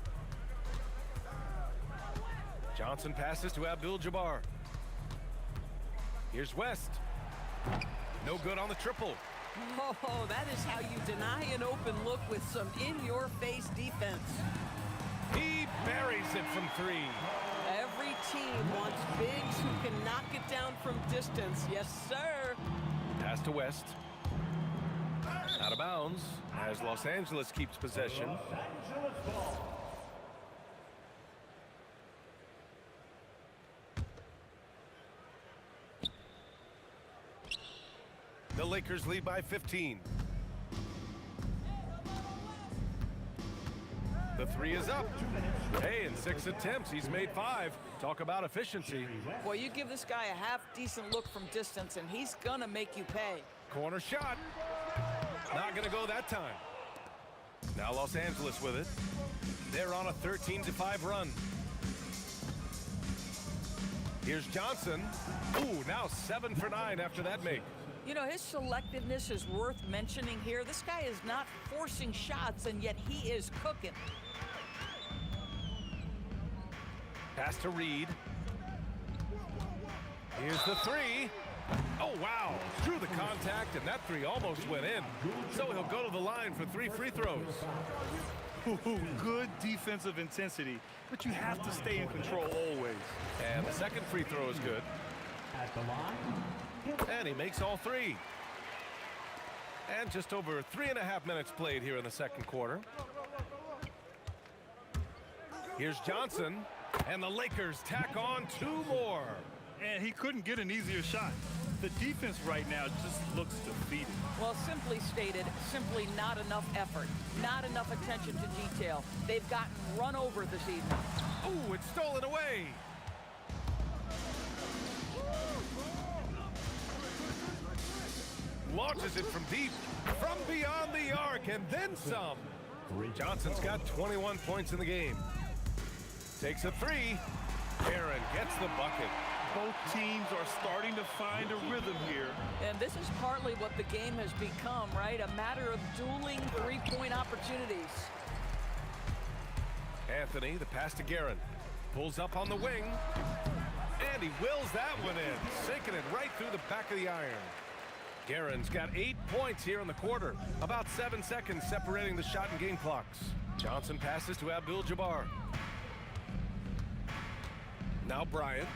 Johnson passes to Abdul-Jabbar. Here's West. No good on the triple. Oh, that is how you deny an open look with some in-your-face defense. He buries it from 3. Every team wants bigs who can knock it down from distance. Yes, sir. Pass to West. Out of bounds as Los Angeles keeps possession. The Lakers lead by 15. The 3 is up. Hey, in 6 attempts, he's made 5. Talk about efficiency. Well, you give this guy a half-decent look from distance, and he's gonna make you pay. Corner shot. Not gonna go that time. Now Los Angeles with it. They're on a 13-5 run. Here's Johnson. Ooh, now 7 for 9 after that make. You know, his selectiveness is worth mentioning here. This guy is not forcing shots, and yet he is cooking. Pass to Reed. Here's the 3. Oh, wow. Through the contact, and that 3 almost went in. So he'll go to the line for 3 free throws. Good defensive intensity, but you have to stay in control always. And the second free throw is good. At the line. And he makes all 3. And just over 3.5 minutes played here in the second quarter. Here's Johnson, and the Lakers tack on 2 more. And he couldn't get an easier shot. The defense right now just looks defeated. Well, simply stated, simply not enough effort, not enough attention to detail. They've gotten run over this evening. Ooh, it's stolen away. Launches it from deep, from beyond the arc, and then some. Johnson's got 21 points in the game. Takes a three. Aaron gets the bucket. Both teams are starting to find a rhythm here. And this is partly what the game has become, right? A matter of dueling three-point opportunities. Anthony, the pass to Guerin. Pulls up on the wing. And he wills that one in, sinking it right through the back of the iron. Guerin's got 8 points here in the quarter. About 7 seconds separating the shot and game clocks. Johnson passes to Abdul-Jabbar. Now Bryant.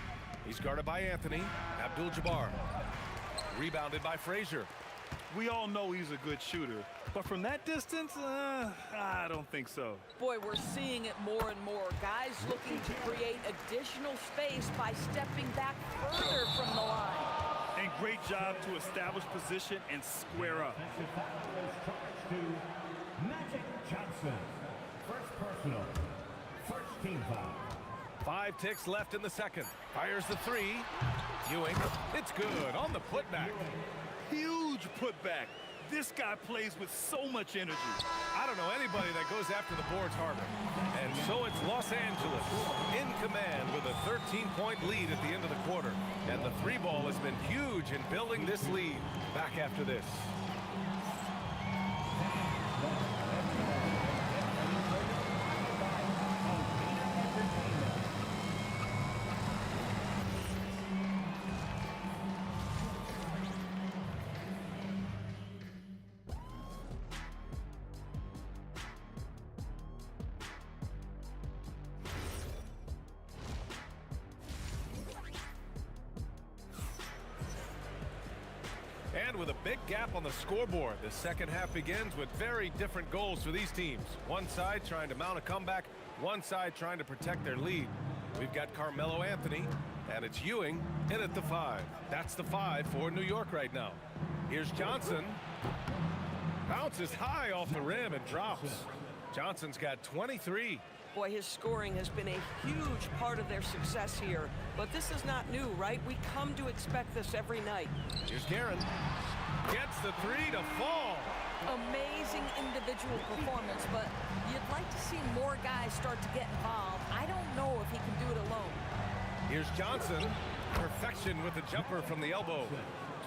He's guarded by Anthony. Abdul-Jabbar. Rebounded by Frazier. We all know he's a good shooter, but from that distance, I don't think so. Boy, we're seeing it more and more. Guys looking to create additional space by stepping back further from the line. And great job to establish position and square up. Magic Johnson. First personal. First team foul. 5 ticks left in the second. Fires the three. Ewing. It's good on the putback. Huge putback. This guy plays with so much energy. I don't know anybody that goes after the boards harder. And so it's Los Angeles in command with a 13-point lead at the end of the quarter. And the three ball has been huge in building this lead. Back after this. And with a big gap on the scoreboard, the second half begins with very different goals for these teams. One side trying to mount a comeback, one side trying to protect their lead. We've got Carmelo Anthony, and it's Ewing in at the 5. That's the 5 for New York right now. Here's Johnson. Bounces high off the rim and drops. Johnson's got 23. Boy, his scoring has been a huge part of their success here. But this is not new, right? We come to expect this every night. Here's Guerin. Gets the three to fall. Amazing individual performance, but you'd like to see more guys start to get involved. I don't know if he can do it alone. Here's Johnson. Perfection with the jumper from the elbow.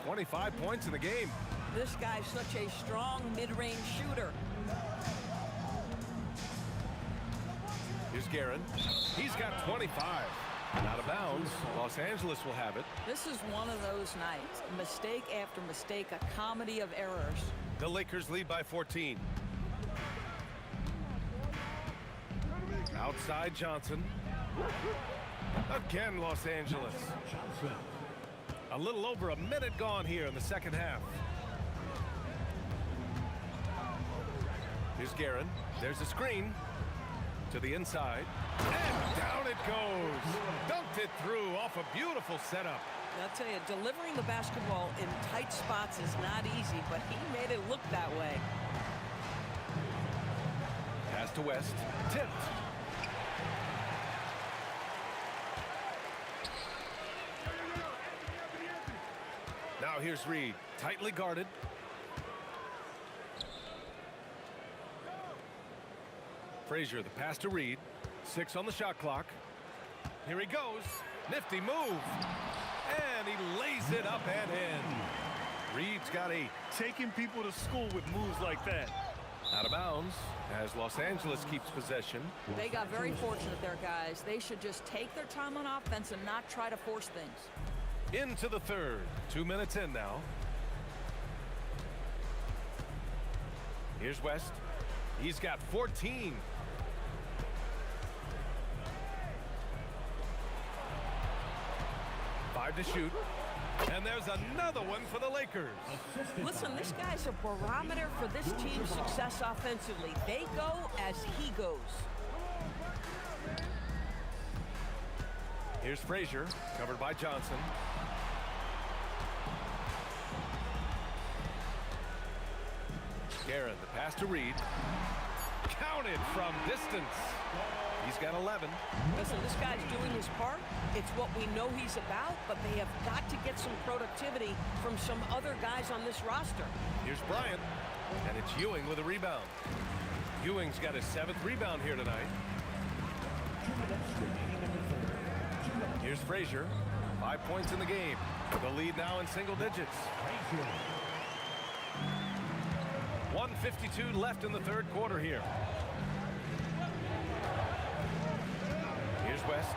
25 points in the game. This guy's such a strong mid-range shooter. Here's Guerin. He's got 25. And out of bounds. Los Angeles will have it. This is one of those nights. Mistake after mistake, a comedy of errors. The Lakers lead by 14. Outside Johnson. Again, Los Angeles. A little over a minute gone here in the second half. Here's Guerin. There's a screen. To the inside, and down it goes. Dunked it through off a beautiful setup. I'll tell you, delivering the basketball in tight spots is not easy, but he made it look that way. Pass to West, tipped. Now here's Reed, tightly guarded. Frazier, the pass to Reed. 6 on the shot clock. Here he goes. Nifty move. And he lays it up and in. Reed's got 8. Taking people to school with moves like that. Out of bounds as Los Angeles keeps possession. They got very fortunate there, guys. They should just take their time on offense and not try to force things. Into the third. 2 minutes in now. Here's West. He's got 14. To shoot. And there's another one for the Lakers. Listen, this guy's a barometer for this team's success offensively. They go as he goes. Here's Frazier, covered by Johnson. Guerin, the pass to Reed. Counted from distance. He's got 11. Listen, this guy's doing his part. It's what we know he's about, but they have got to get some productivity from some other guys on this roster. Here's Bryant, and it's Ewing with a rebound. Ewing's got his 7th rebound here tonight. Here's Frazier, 5 points in the game. The lead now in single digits. 1:52 left in the third quarter here. Here's West.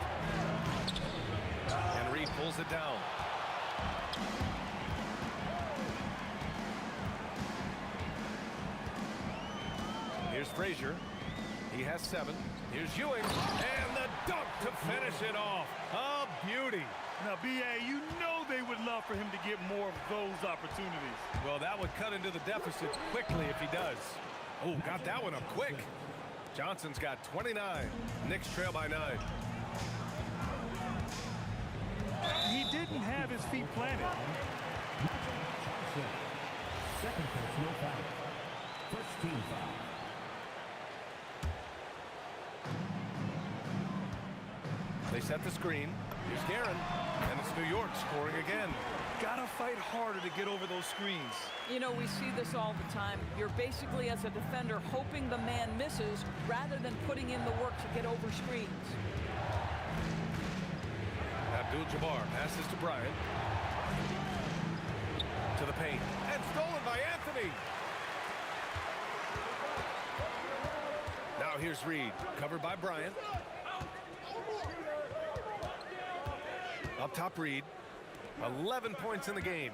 And Reed pulls it down. Here's Frazier. He has 7. Here's Ewing. And the dunk to finish it off. A beauty. Now, B.A., you know they would love for him to get more of those opportunities. Well, that would cut into the deficit quickly if he does. Oh, got that one up quick. Johnson's got 29. Knicks trail by 9. He didn't have his feet planted. Second personal foul. First team foul. They set the screen. Here's Guerin. And it's New York scoring again. Gotta fight harder to get over those screens. You know, we see this all the time. You're basically, as a defender, hoping the man misses rather than putting in the work to get over screens. Abdul-Jabbar passes to Bryant. To the paint. And stolen by Anthony. Now here's Reed. Covered by Bryant. Up top, Reed. 11 points in the game.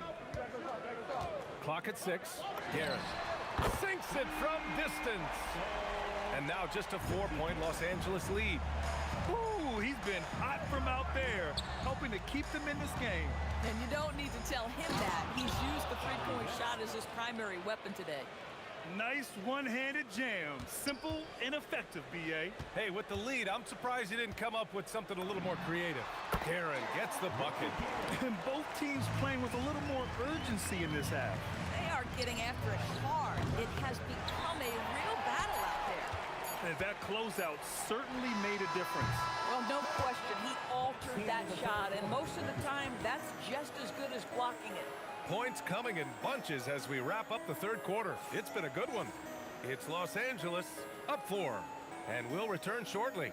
Clock at 6. Guerin sinks it from distance. And now just a 4-point Los Angeles lead. Ooh, he's been hot from out there, helping to keep them in this game. And you don't need to tell him that. He's used the three-point shot as his primary weapon today. Nice one-handed jam. Simple and effective, B.A. Hey, with the lead, I'm surprised he didn't come up with something a little more creative. Guerin gets the bucket. And both teams playing with a little more urgency in this half. They are getting after it hard. It has become a real battle out there. And that closeout certainly made a difference. Well, no question. He altered that shot, and most of the time, that's just as good as blocking it. Points coming in bunches as we wrap up the third quarter. It's been a good one. It's Los Angeles up 4, and we'll return shortly.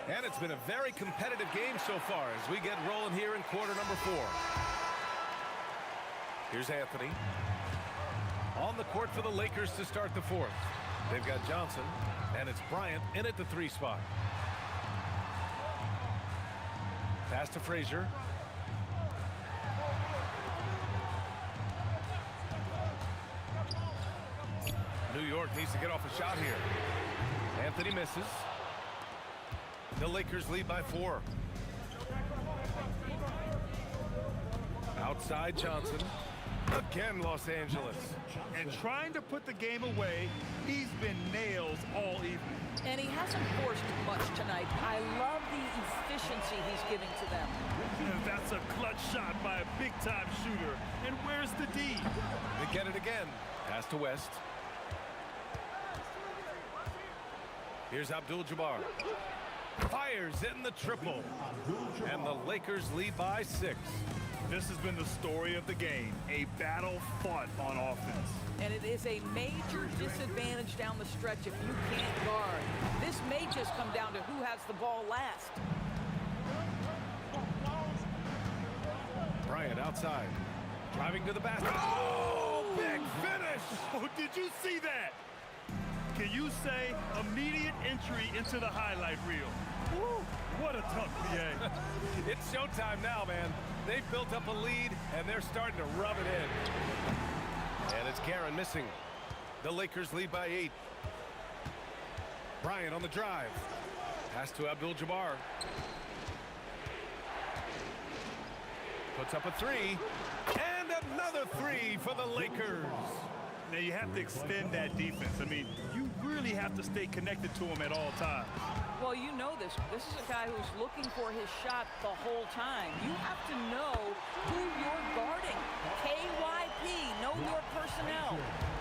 And it's been a very competitive game so far as we get rolling here in quarter number 4. Here's Anthony. On the court for the Lakers to start the 4th. They've got Johnson, and it's Bryant in at the 3 spot. Pass to Frazier. New York needs to get off a shot here. Anthony misses. The Lakers lead by 4. Outside Johnson. Again, Los Angeles. And trying to put the game away, he's been nails all evening. And he hasn't forced much tonight. I love the efficiency he's giving to them. And that's a clutch shot by a big-time shooter. And where's the D? They get it again. Pass to West. Here's Abdul-Jabbar. Fires in the triple. And the Lakers lead by 6. This has been the story of the game, a battle fought on offense. And it is a major disadvantage down the stretch if you can't guard. This may just come down to who has the ball last. Bryant outside. Driving to the basket. Oh, big finish! Oh, did you see that? Can you say immediate entry into the highlight reel? Woo, what a tough PA. It's showtime now, man. They've built up a lead, and they're starting to rub it in. And it's Guerin missing. The Lakers lead by 8. Bryant on the drive. Pass to Abdul-Jabbar. Puts up a 3. And another 3 for the Lakers. Now, you have to extend that defense. I mean, you really have to stay connected to him at all times. Well, you know this. This is a guy who's looking for his shot the whole time. You have to know who you're guarding. KYP, know your personnel.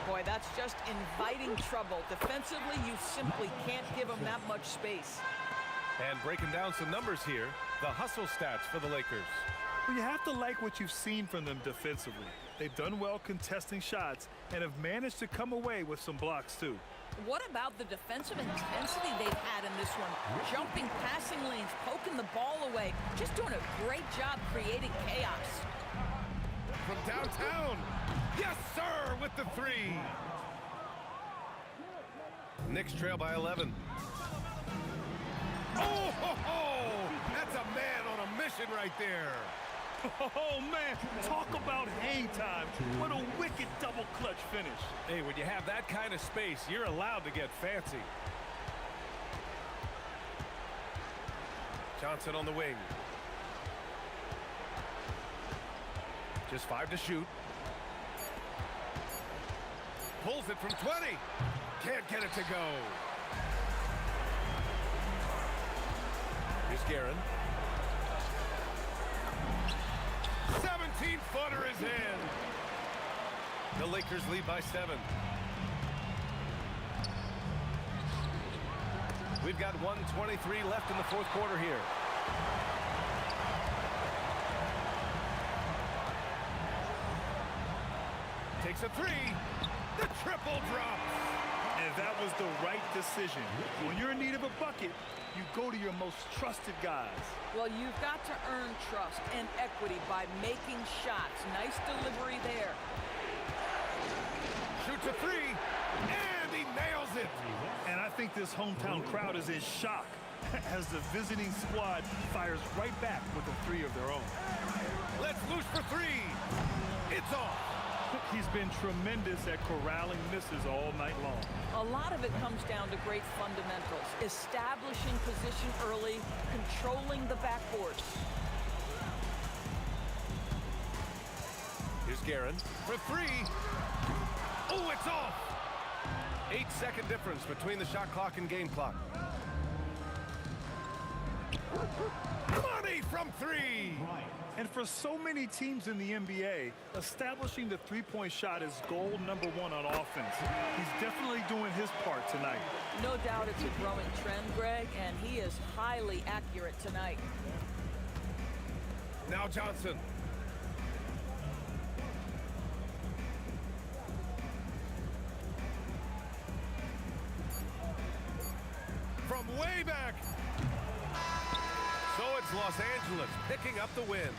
Boy, that's just inviting trouble. Defensively, you simply can't give him that much space. And breaking down some numbers here, the hustle stats for the Lakers. Well, you have to like what you've seen from them defensively. They've done well contesting shots and have managed to come away with some blocks, too. What about the defensive intensity they've had in this one? Jumping passing lanes, poking the ball away, just doing a great job creating chaos. From downtown, yes, sir, with the three. Knicks trail by 11. Oh, ho, ho! That's a man on a mission right there. Oh, man, talk about hang time. What a wicked double clutch finish. Hey, when you have that kind of space, you're allowed to get fancy. Johnson on the wing. Just 5 to shoot. Pulls it from 20. Can't get it to go. Here's Guerin. 17-footer is in. The Lakers lead by 7. We've got 1:23 left in the fourth quarter here. Takes a three. The triple drops. And that was the right decision. When you're in need of a bucket, you go to your most trusted guys. Well, you've got to earn trust and equity by making shots. Nice delivery there. Shoots a three, and he nails it. And I think this hometown crowd is in shock as the visiting squad fires right back with a three of their own. Let's loose for three. It's off. He's been tremendous at corralling misses all night long. A lot of it comes down to great fundamentals. Establishing position early, controlling the backboards. Here's Guerin for three. Oh, it's off. 8-second difference between the shot clock and game clock. Money from three. And for so many teams in the NBA, establishing the three-point shot is goal number 1 on offense. He's definitely doing his part tonight. No doubt it's a growing trend, Greg, and he is highly accurate tonight. Now Johnson. From way back. So it's Los Angeles picking up the win.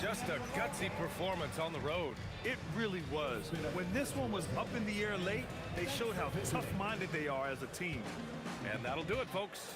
Just a gutsy performance on the road. It really was. When this one was up in the air late, they showed how tough-minded they are as a team. And that'll do it, folks.